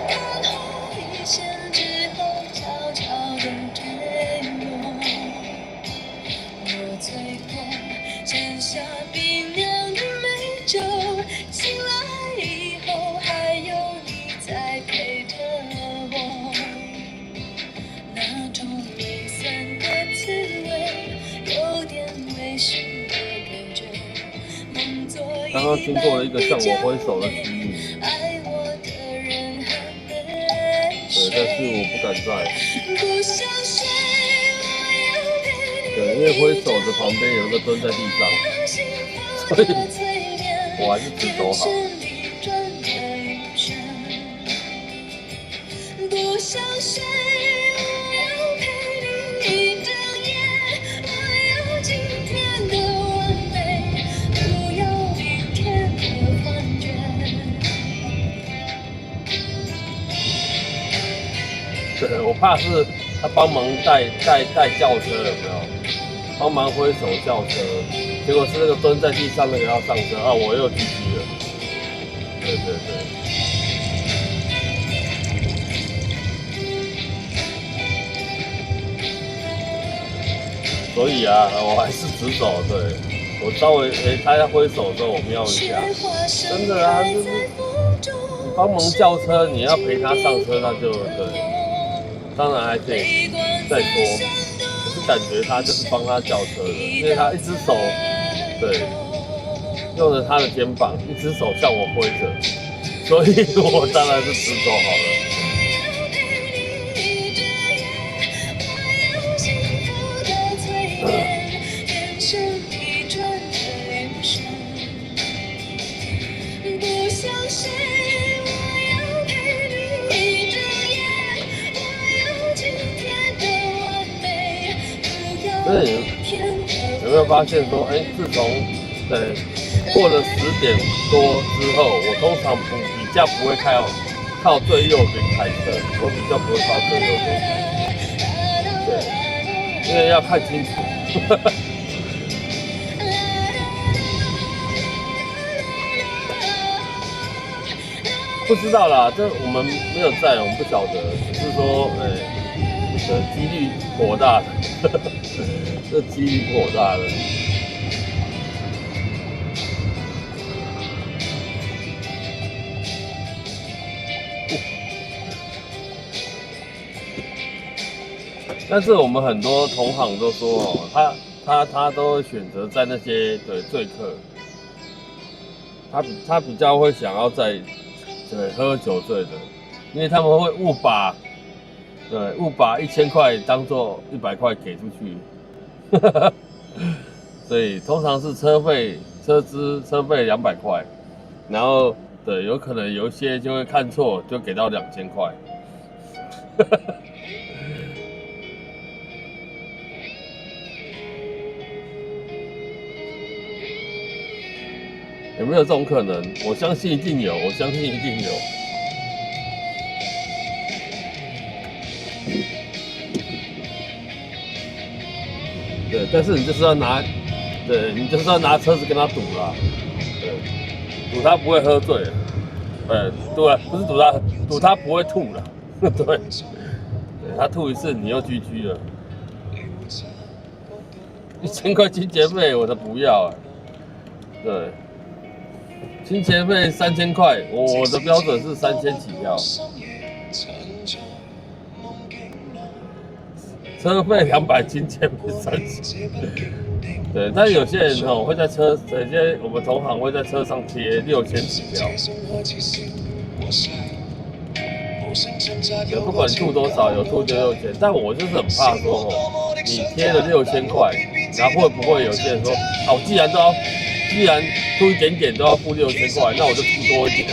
A: 昙花一现之后悄悄地坠落。我最后斟下冰凉的美酒，醒来以后还有你在陪着我。那种微酸的滋味，有点微醺的感觉。
F: 刚刚经过了一个向我挥手的区域，对，但是我不敢载。对，因为挥手的旁边有一个蹲在地上，所以我还是直走好。
A: 不想睡，我要陪你一整夜，我要今天的完美，不要明天的幻觉。
F: 对，我怕是他帮忙带轿车，有没有？帮忙挥手叫车，结果是那个蹲在地上那个要上车啊，我又 GG 了。对对对。所以啊，我还是直走。对，我稍微他要挥手的时候，我瞄一下。真的啊，就是你帮忙叫车，你要陪他上车，那就对。当然还可以再说，可是感觉他就是帮他叫车的，因为他一只手，对，用着他的肩膀，一只手向我挥着，所以我当然是直走好了。发现说，自从过了10点多之后，我通常比较不会靠最右边开车，我比较不会靠最右边开车，对，因为要看清楚。不知道啦，这我们没有在，我们不晓得，只是说，几率颇大的，这几率颇大的。但是我们很多同行都说，他都会选择在那些醉客，他比较会想要在喝酒醉的，因为他们会误把1000块当做100块给出去，所以通常是车费200块，然后有可能有一些就会看错，就给到2000块。有没有这种可能？我相信一定有，对，但是你就是要拿车子跟他赌啦，对，赌他不会喝醉，对，不是赌他不会吐了，对，他吐一次你又GG了，1000块清洁费我才不要，对。清洁费3000块，我的标准是3000起跳。车费200，清洁费30。对，但有些人会在有些我们同行会在车上贴6000起跳。就不管吐多少，有吐就6000。但我就是很怕说你贴了6000块，然后会不会有些人说，我既然吐一点点都要付6000块，那我就吐多一点，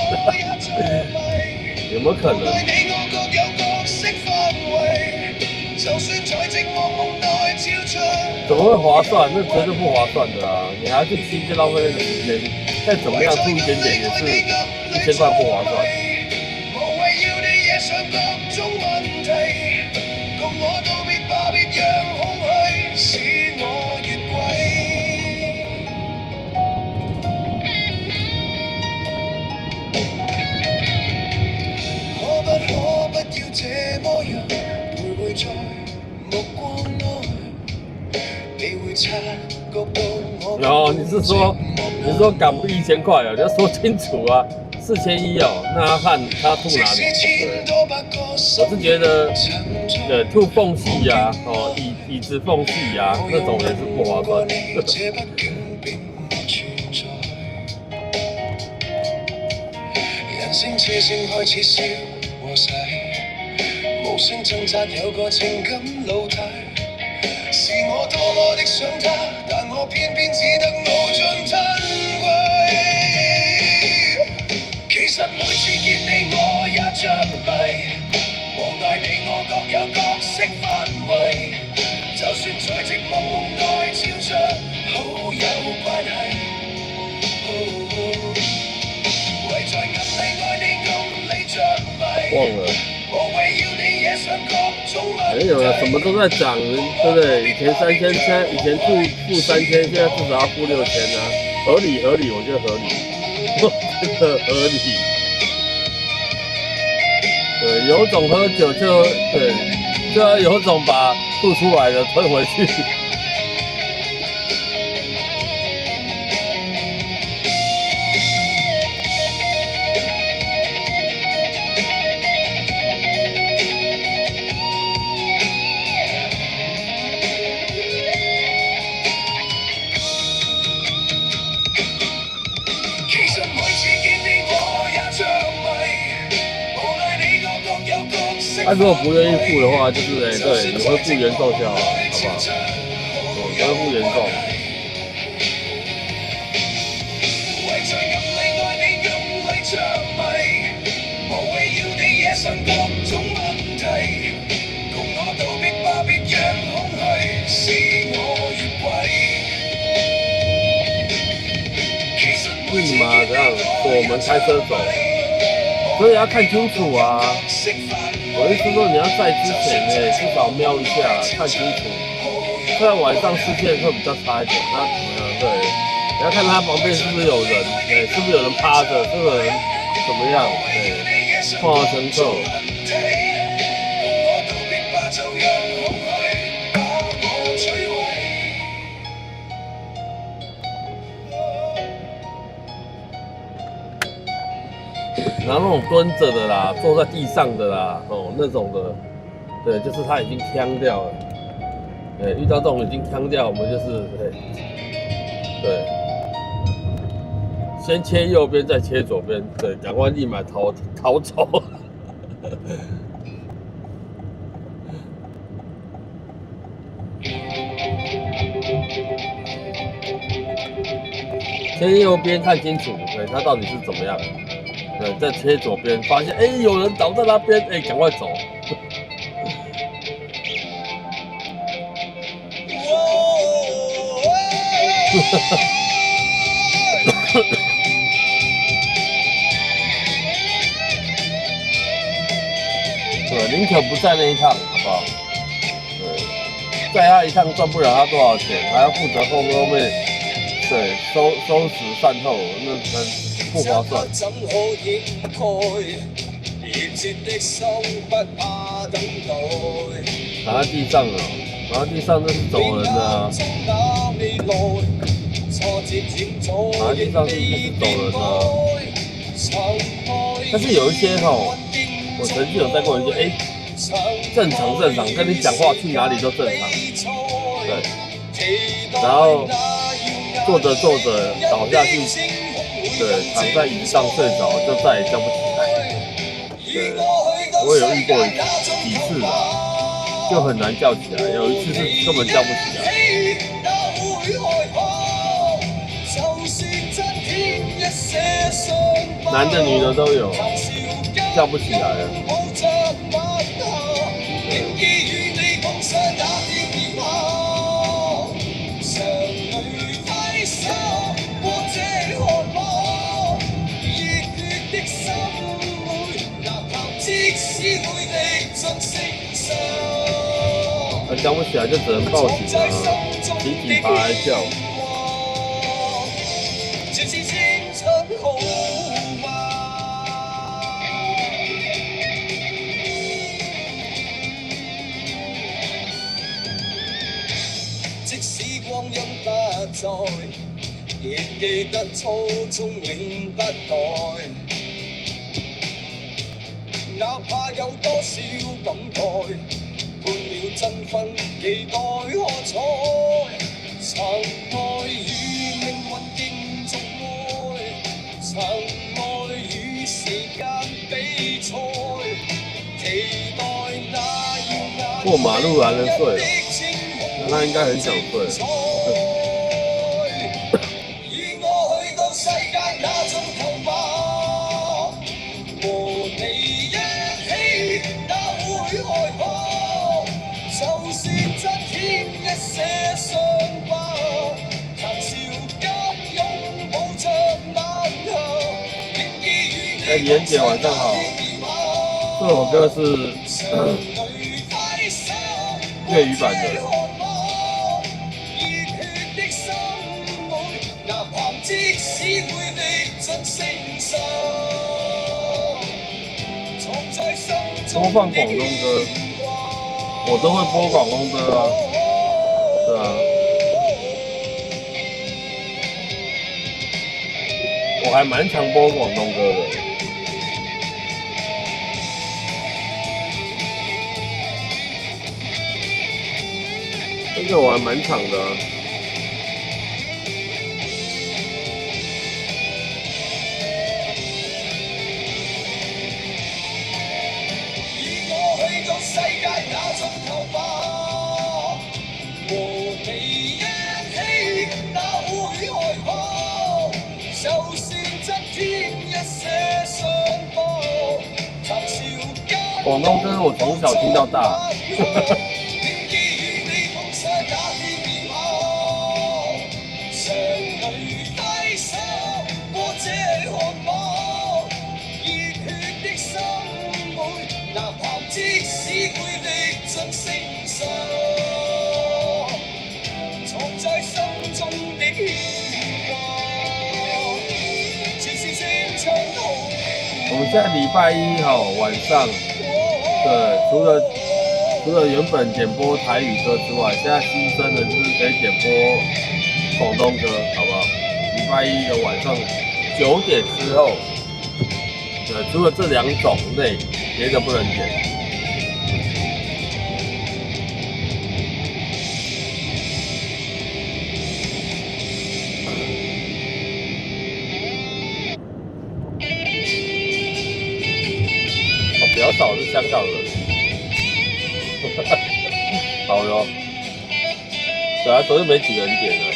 F: 有没有可能？怎么会划算？那绝对不划算的啊！你还要去期间浪费那个时间，再怎么样吐一点点也是1000块不划算。然后你是说港币1000块哦，你要说清楚啊，4100哦，那他吐哪里？我是觉得，吐缝隙呀，椅子缝隙呀，那种也是不划算。
A: 無聲掙扎有個情感老太，是我多麼的想他，但我偏偏只得無盡珍貴。其實每次見你我也着迷，無奈你我各有角色範圍，就算在寂寞夢內照着好友關係，為在暗裏愛你暗裏着迷。
F: 忘了。有了，什么都在涨，对不对？以前3000，以前付3000，现在至少要付6000啊，合理，我觉得合理，真的合理。对，有种喝酒就要有种把吐出来的吞回去。如果不愿意付的话，就是对，你会付原售价，好不好？你会付原售。地嘛，这样说我们开车走，所以要看清楚啊。我意思说你要在之前呢，至少瞄一下，看清楚。虽然晚上视线会比较差一点，那怎么样？对，你要看他旁边是不是有人，对，是不是有人趴着，是不是有人怎么样？对，碰到乘客。然后那种蹲着的啦，坐在地上的啦，哦，那种的，对，就是他已经呛掉了。对，遇到这种已经呛掉，我们就是对，先切右边，再切左边，对，赶快立马逃走。切右边看清楚，对，他到底是怎么样。对，再切左边，发现有人倒在那边，赶快走。对，宁可不在那一趟，好不好？对，载他一趟赚不了他多少钱，还要负责后面，对，收拾善后，那很。不划算。躺在地上了，躺在地上那是走人的啊！躺在地上是走人的啊！但是有一些我曾经有带过一些，正常，跟你讲话去哪里都正常，对，然后坐着倒下去。对，躺在椅子上睡着，就再也叫不起来。对，我有遇过几次啦，就很难叫起来。有一次是根本叫不起来。男的女的都有，叫不起来了。叫不起来就只能报警啊，集体爬来叫。即使光阴不再，亦記得初衷永不改。哪怕有多少感慨。半秒爭分，期待喝彩，曾愛與命運競逐愛，曾愛與時間比賽，期待那耀眼過馬路還能睡，那他應該很想睡。與我去到世界那盡頭吧，和你一起哪會害怕？就算增添一些傷疤，談笑間擁抱着晚霞，仍依與你連姐晚上好，這首歌是粵語版的。播放廣東歌。我都會播廣東歌啊，對啊，我還蠻常播廣東歌的。這個我還蠻常的啊。廣東歌我從小聽到大。我们现在礼拜1晚上，对，除了原本点播台语歌之外，现在新增的就是可以点播广东歌，好不好？礼拜1的晚上9点之后，对，除了这2种类，别的不能点。比较少是香港人，好哟。对啊，昨天没几个人点了。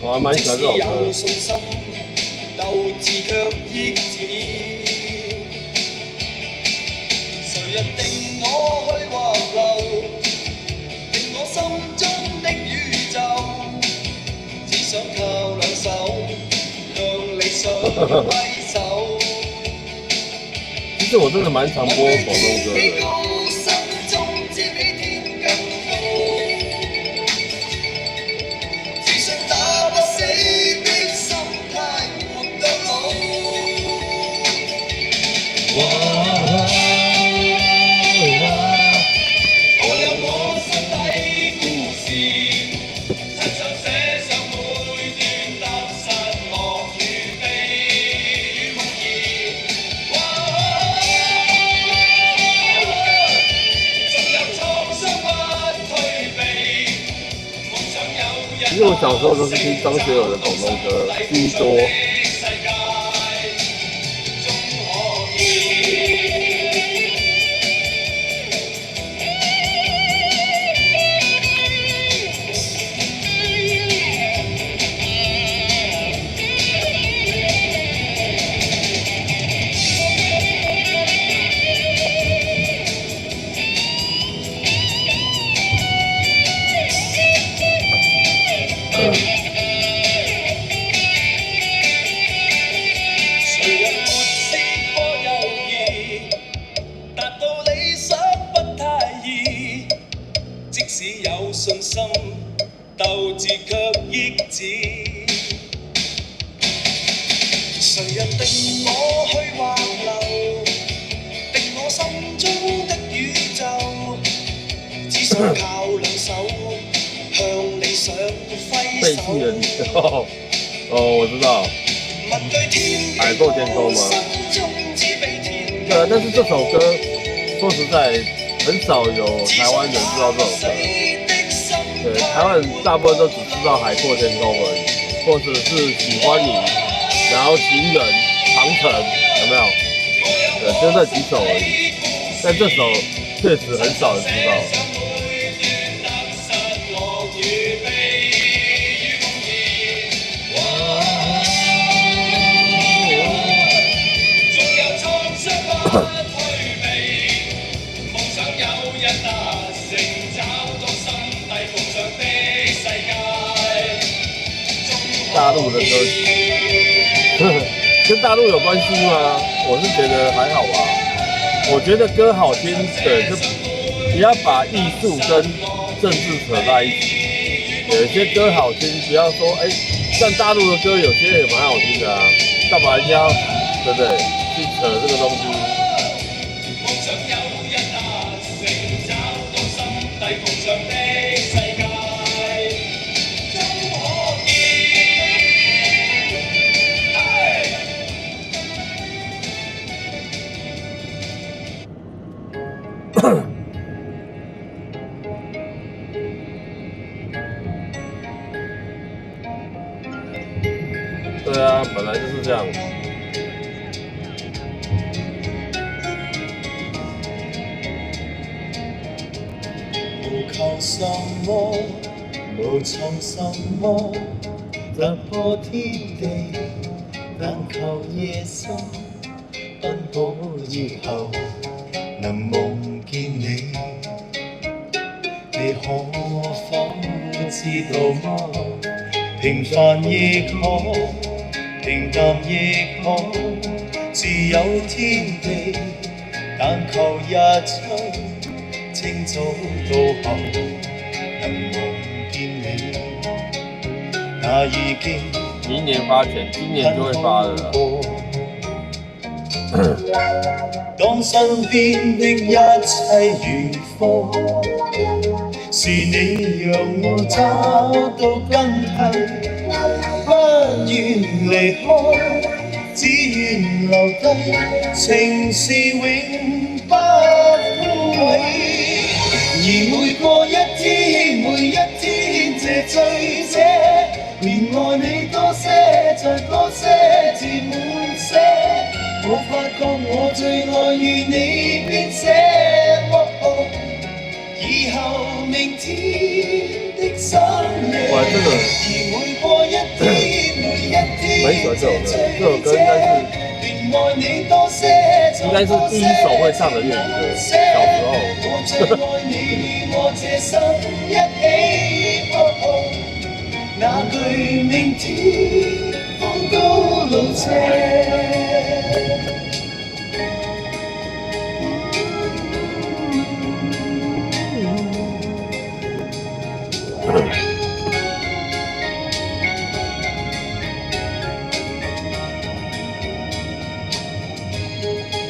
F: 我还蛮喜欢这首歌。谁人定我去或留，定我心中的宇宙，只想靠2手向理想挥手。其实我真的蛮常播广东歌的。其实我小时候都是听张学友的广东歌居多。信心鬥志卻抑止，誰人定我去或留，定我心中的宇宙，只想靠2手向理想揮手。哦，我知道，海阔天空吗？对啊，但是这首歌说实在很少有台湾人知道这首歌。对，台湾人大部分都只知道海阔天空而已，或者是喜欢你，然后情人、长城，有没有？对，就那几首而已。但这首确实很少人知道。大陆的歌曲，跟大陆有关系吗？我是觉得还好吧。我觉得歌好听，对，就不要把艺术跟政治扯在一起。有些歌好听，不要说像大陆的歌有些也蛮好听的啊，干嘛一定要，对不对？去扯这个东西。对啊，本来就是这样。无求什麼，無從什麼，突破天地，但求夜深奔波以後，能夢見你。
A: 道嗎？平凡亦可，平淡亦可，自有天地。但求日出，清早到後，能望見你，那已經。
F: 明年發錢，今年就會發了啦。
A: 當身邊的一切如風，是你讓我找到根蒂，不願離開，只願留低，情是永不枯萎。而每過一天，每一天這醉者，便愛你多些，再多些，至滿些。我發覺我最愛與你編寫，以後明天的深夜。
F: 哇，這個
A: 而每過一天，每一天這醉者，便愛你多些，
F: 應該是第一首會唱的粵語歌，小時候。
A: 我最愛你與我這生一起，那句明天風高路斜。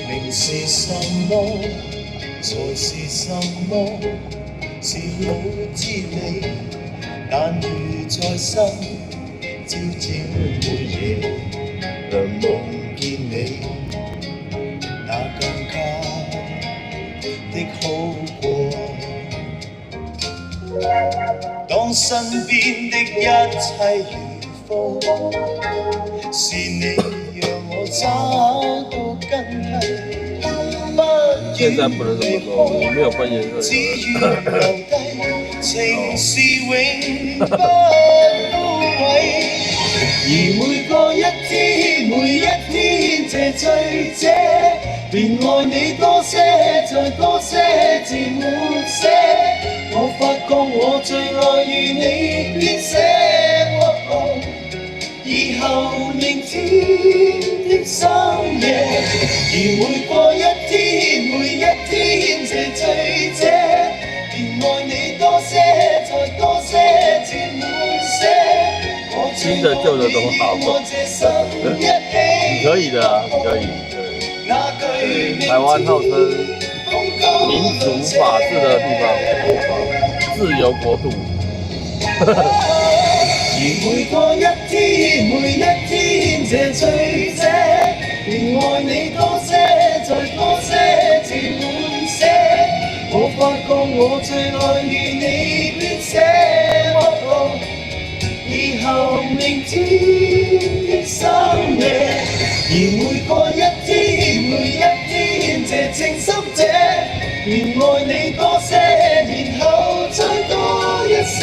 A: 明是什麼，才是什麼，是老之理。但如在心，朝朝每夜，能夢見你，那更加的好過。當身邊的一切如風，是你讓我找到根蒂。
F: 現在不能這麼說，我沒有分顏色。
A: 只願留低，情是永不枯萎。而每過一天，每一天這醉者，便愛你多些，再多些，至滿些。我發覺我最愛與你編寫，以後明天的深夜。而每過一天，每一天這醉者，便愛你多些，再多些，至滿些。
F: 新的舊的都好，你可以的啊，你可以。對，台灣號稱民主法治的地方，自由國度。
A: 而每過一天，每一天這醉者，便愛你多些，再多些，至滿些。我發覺我最愛與你編寫，以後明天的深夜。而每過一天，每一天這情深者，便愛你多些，然後再多一些。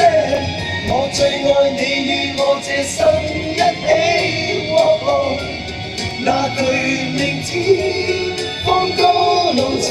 A: 我最愛你與我這生一起，那句明天風高路斜。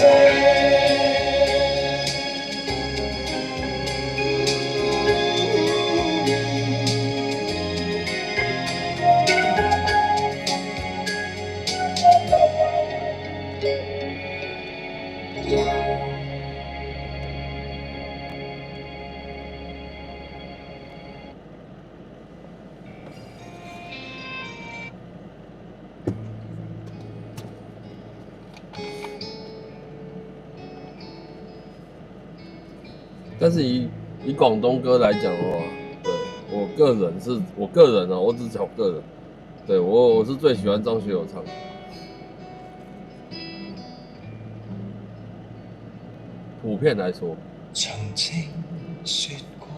F: 但是以廣東歌來講的話，對我個人啊，我只講個人，對我是最喜歡張學友唱的。普遍來說，
A: 曾經說過，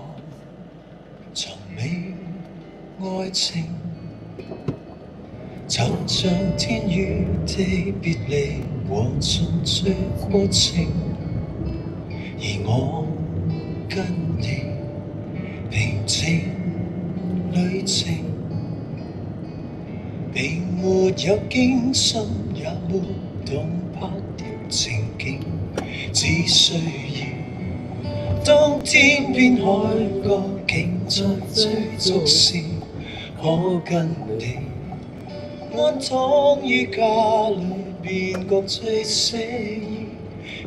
A: 從未愛情，曾像天與地別離和沉醉過程，而我跟你平靜旅程，並沒有驚心，也沒動魄的情景，只需要當天邊海角竟在追逐时可跟你安躺於家裏，便覺最適意，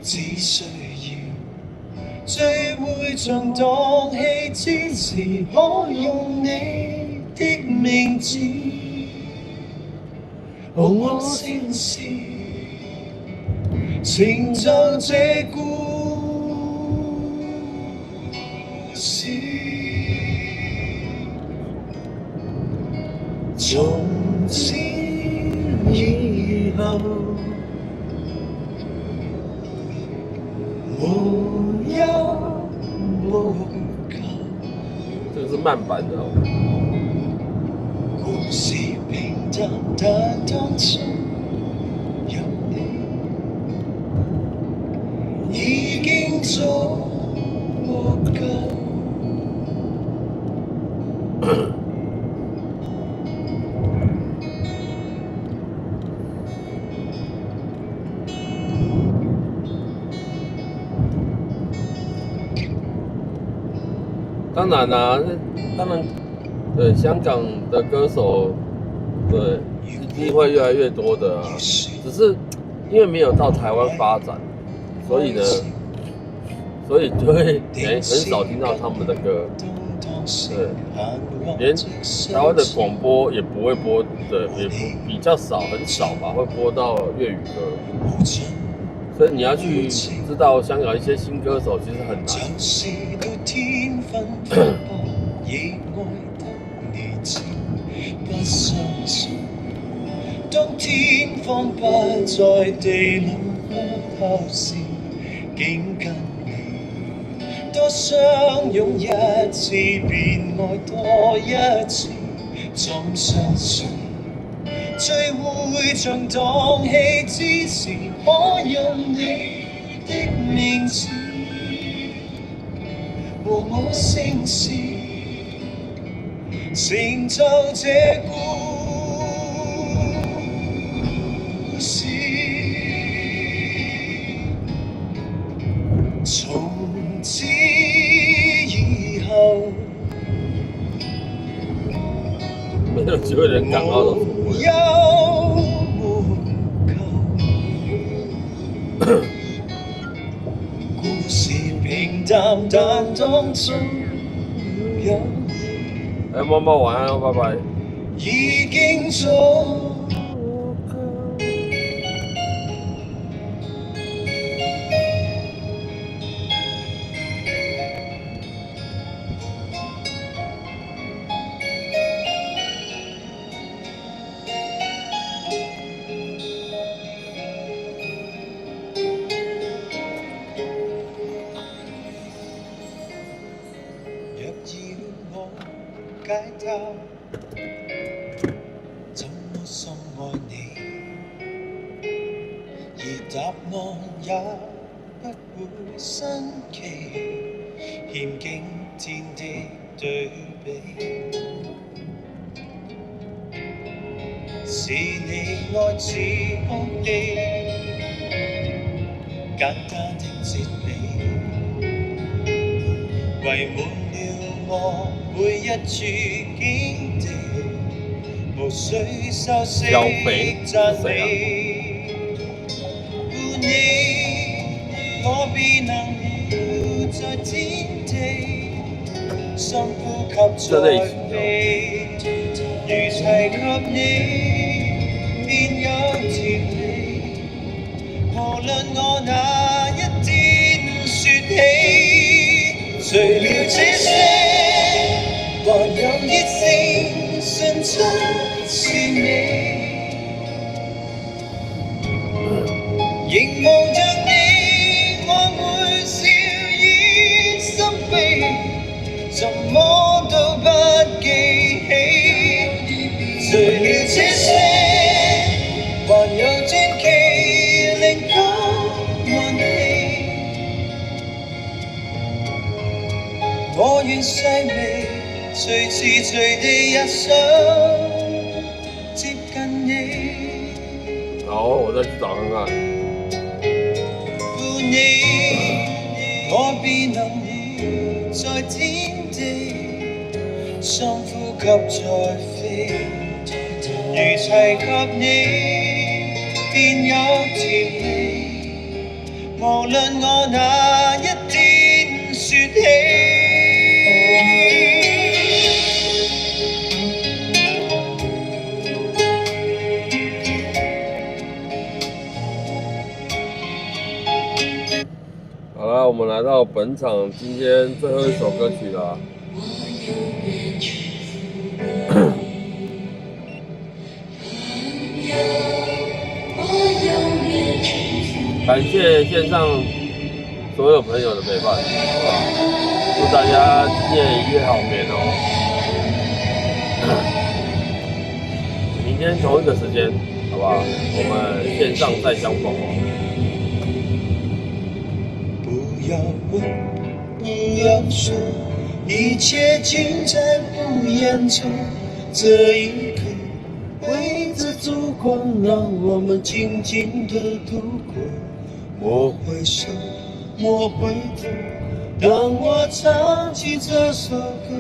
A: 只需要聚會像蕩氣之時，可用你的名字，和我聲線成就這故事。從此以後，無憂無求。
F: 這個是慢版的哦。
A: 故事平淡，但當中有你，已經足夠。
F: 当然啦、当然，对香港的歌手，对一定会越来越多的啊。只是因为没有到台湾发展，所以呢，所以就会很少听到他们的歌。对，连台湾的广播也不会播，对，也比较少，很少吧，会播到粤语歌。所以你要去知道香港一些新歌手，其实很难。
A: 當天荒不在地冷不透時，竟跟你多相擁一次，便愛多一次，怎相信聚會像蕩氣之時，可用你的名字和我聲線成就這故事。從此以後，
F: 没有机会人港澳的
A: 無憂無求。故事平淡，但當中有你，
F: 哎，猫猫晚安哦，拜拜。
A: 已經足夠。若要我解答，怎麼深愛你？而答案也不會新奇，欠經典的對比。是你愛似空氣，簡單的哲理，圍滿了我每一處境地，無需修飾讚美。故你，我便能活在天地，深呼吸在飛，如齊及你，便有甜味。無論我哪一天説起，除了這些，還有熱誠純真是你。凝望着你，我會笑意心扉，什麼都不記起。除了這些，還有傳奇靈感運氣。我願細微，隨時隨地也想接近你。
F: 好，我再去找看看。
A: 負你，我便能活在天地，想呼吸再飛，如齊給你，便有甜味。無論我哪一天説起。
F: 好了，我们来到本场今天最后一首歌曲了。感谢线上所有朋友的陪伴，祝大家今夜一夜好眠哦。明天同一个时间，好不好？我们线上再相逢哦。
A: 不要问，不要说，一切尽在不言中。这一刻，围着烛光，让我们静静地度过。莫回首，莫回头，当我唱起这首歌，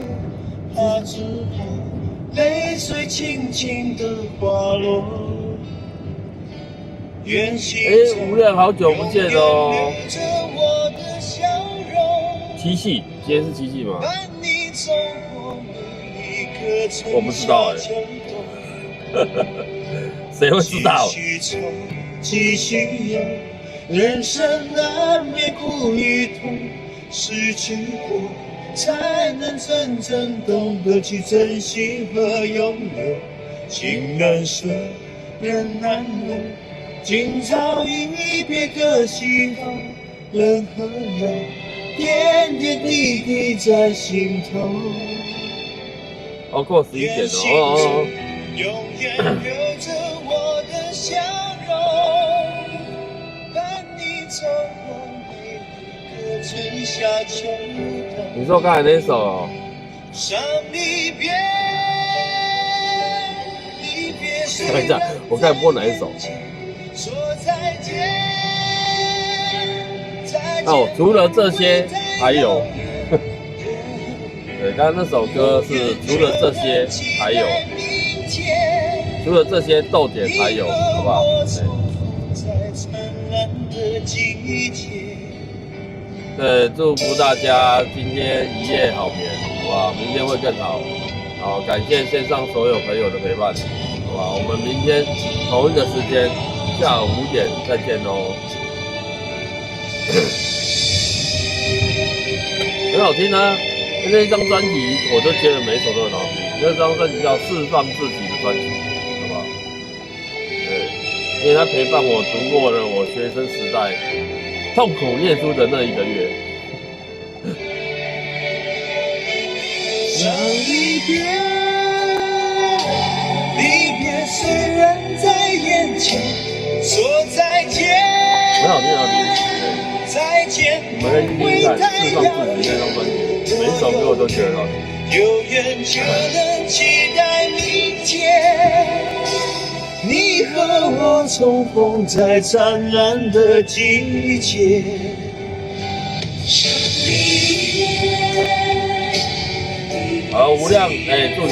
A: 怕只怕泪水轻轻地滑落。
F: 无量好久不见哦！七夕，今天是七夕吗？我不知道谁会知道？
A: 人生难免苦与痛，失去过才能真正懂得去珍惜和拥有。情难舍，人难留，今朝一别各西头，人和泪，点点滴滴在心头。
F: 哦，过11点哦。
A: 永远留着我的笑容，伴你走过每一个春夏秋冬。
F: 你说刚才那首哦？
A: 伤离别，离别。
F: 等一下，我刚才播哪一首？
A: 说再见。
F: 哦，除了这些，还有。对，刚刚那首歌是除了这些还有，除了这些逗点还有，好不好？对，祝福大家今天一夜好眠，好不好？明天会更好。好，感谢线上所有朋友的陪伴，好不好？我们明天同一个时间下午5点再见哦。很好听啊！那一张专辑，我就觉得每一首都很好听。那张专辑叫《释放自己的专辑》，好不好？对，因为它陪伴我度过了我学生时代痛苦念书的那1个月。
A: 离别，离别虽然在眼前，说再见。
F: 很好听，很好听。
A: 再见，
F: 我们来听听看《释放自己》那张专辑。每一首歌我都觉得很好听。
A: 有缘就能期待明天，你和我重逢在灿烂的季节。
F: 好，无量，祝你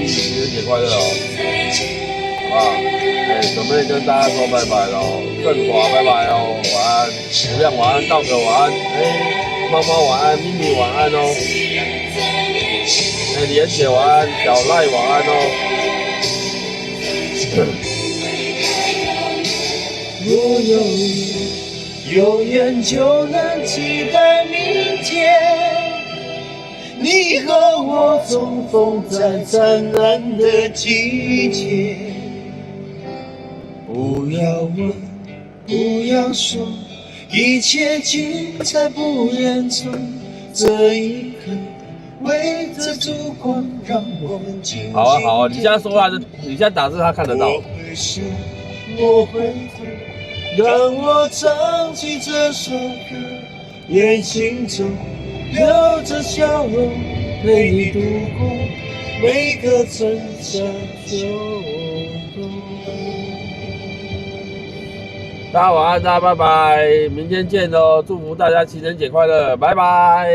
F: 七夕情人节快乐哦，好不好？准备跟大家说拜拜喽，振华拜拜哦，晚安，无量晚安，道哥晚安，猫猫晚安，咪咪晚安哦，李妍姐晚安，小赖晚安哦。
A: 若有缘就能期待明天，你和我重逢在灿烂的季节。不要问，不要说，一切尽在不言中。这一刻，围着烛光，让我们静静。
F: 好啊，好啊，你现在说话是，你现在打字他看得到。
A: 我回头，让我唱起这首歌，眼睛中留着笑容，陪你度过每个春夏秋冬。
F: 大家晚安，大家拜拜，明天见喽！祝福大家情人节快乐，拜拜。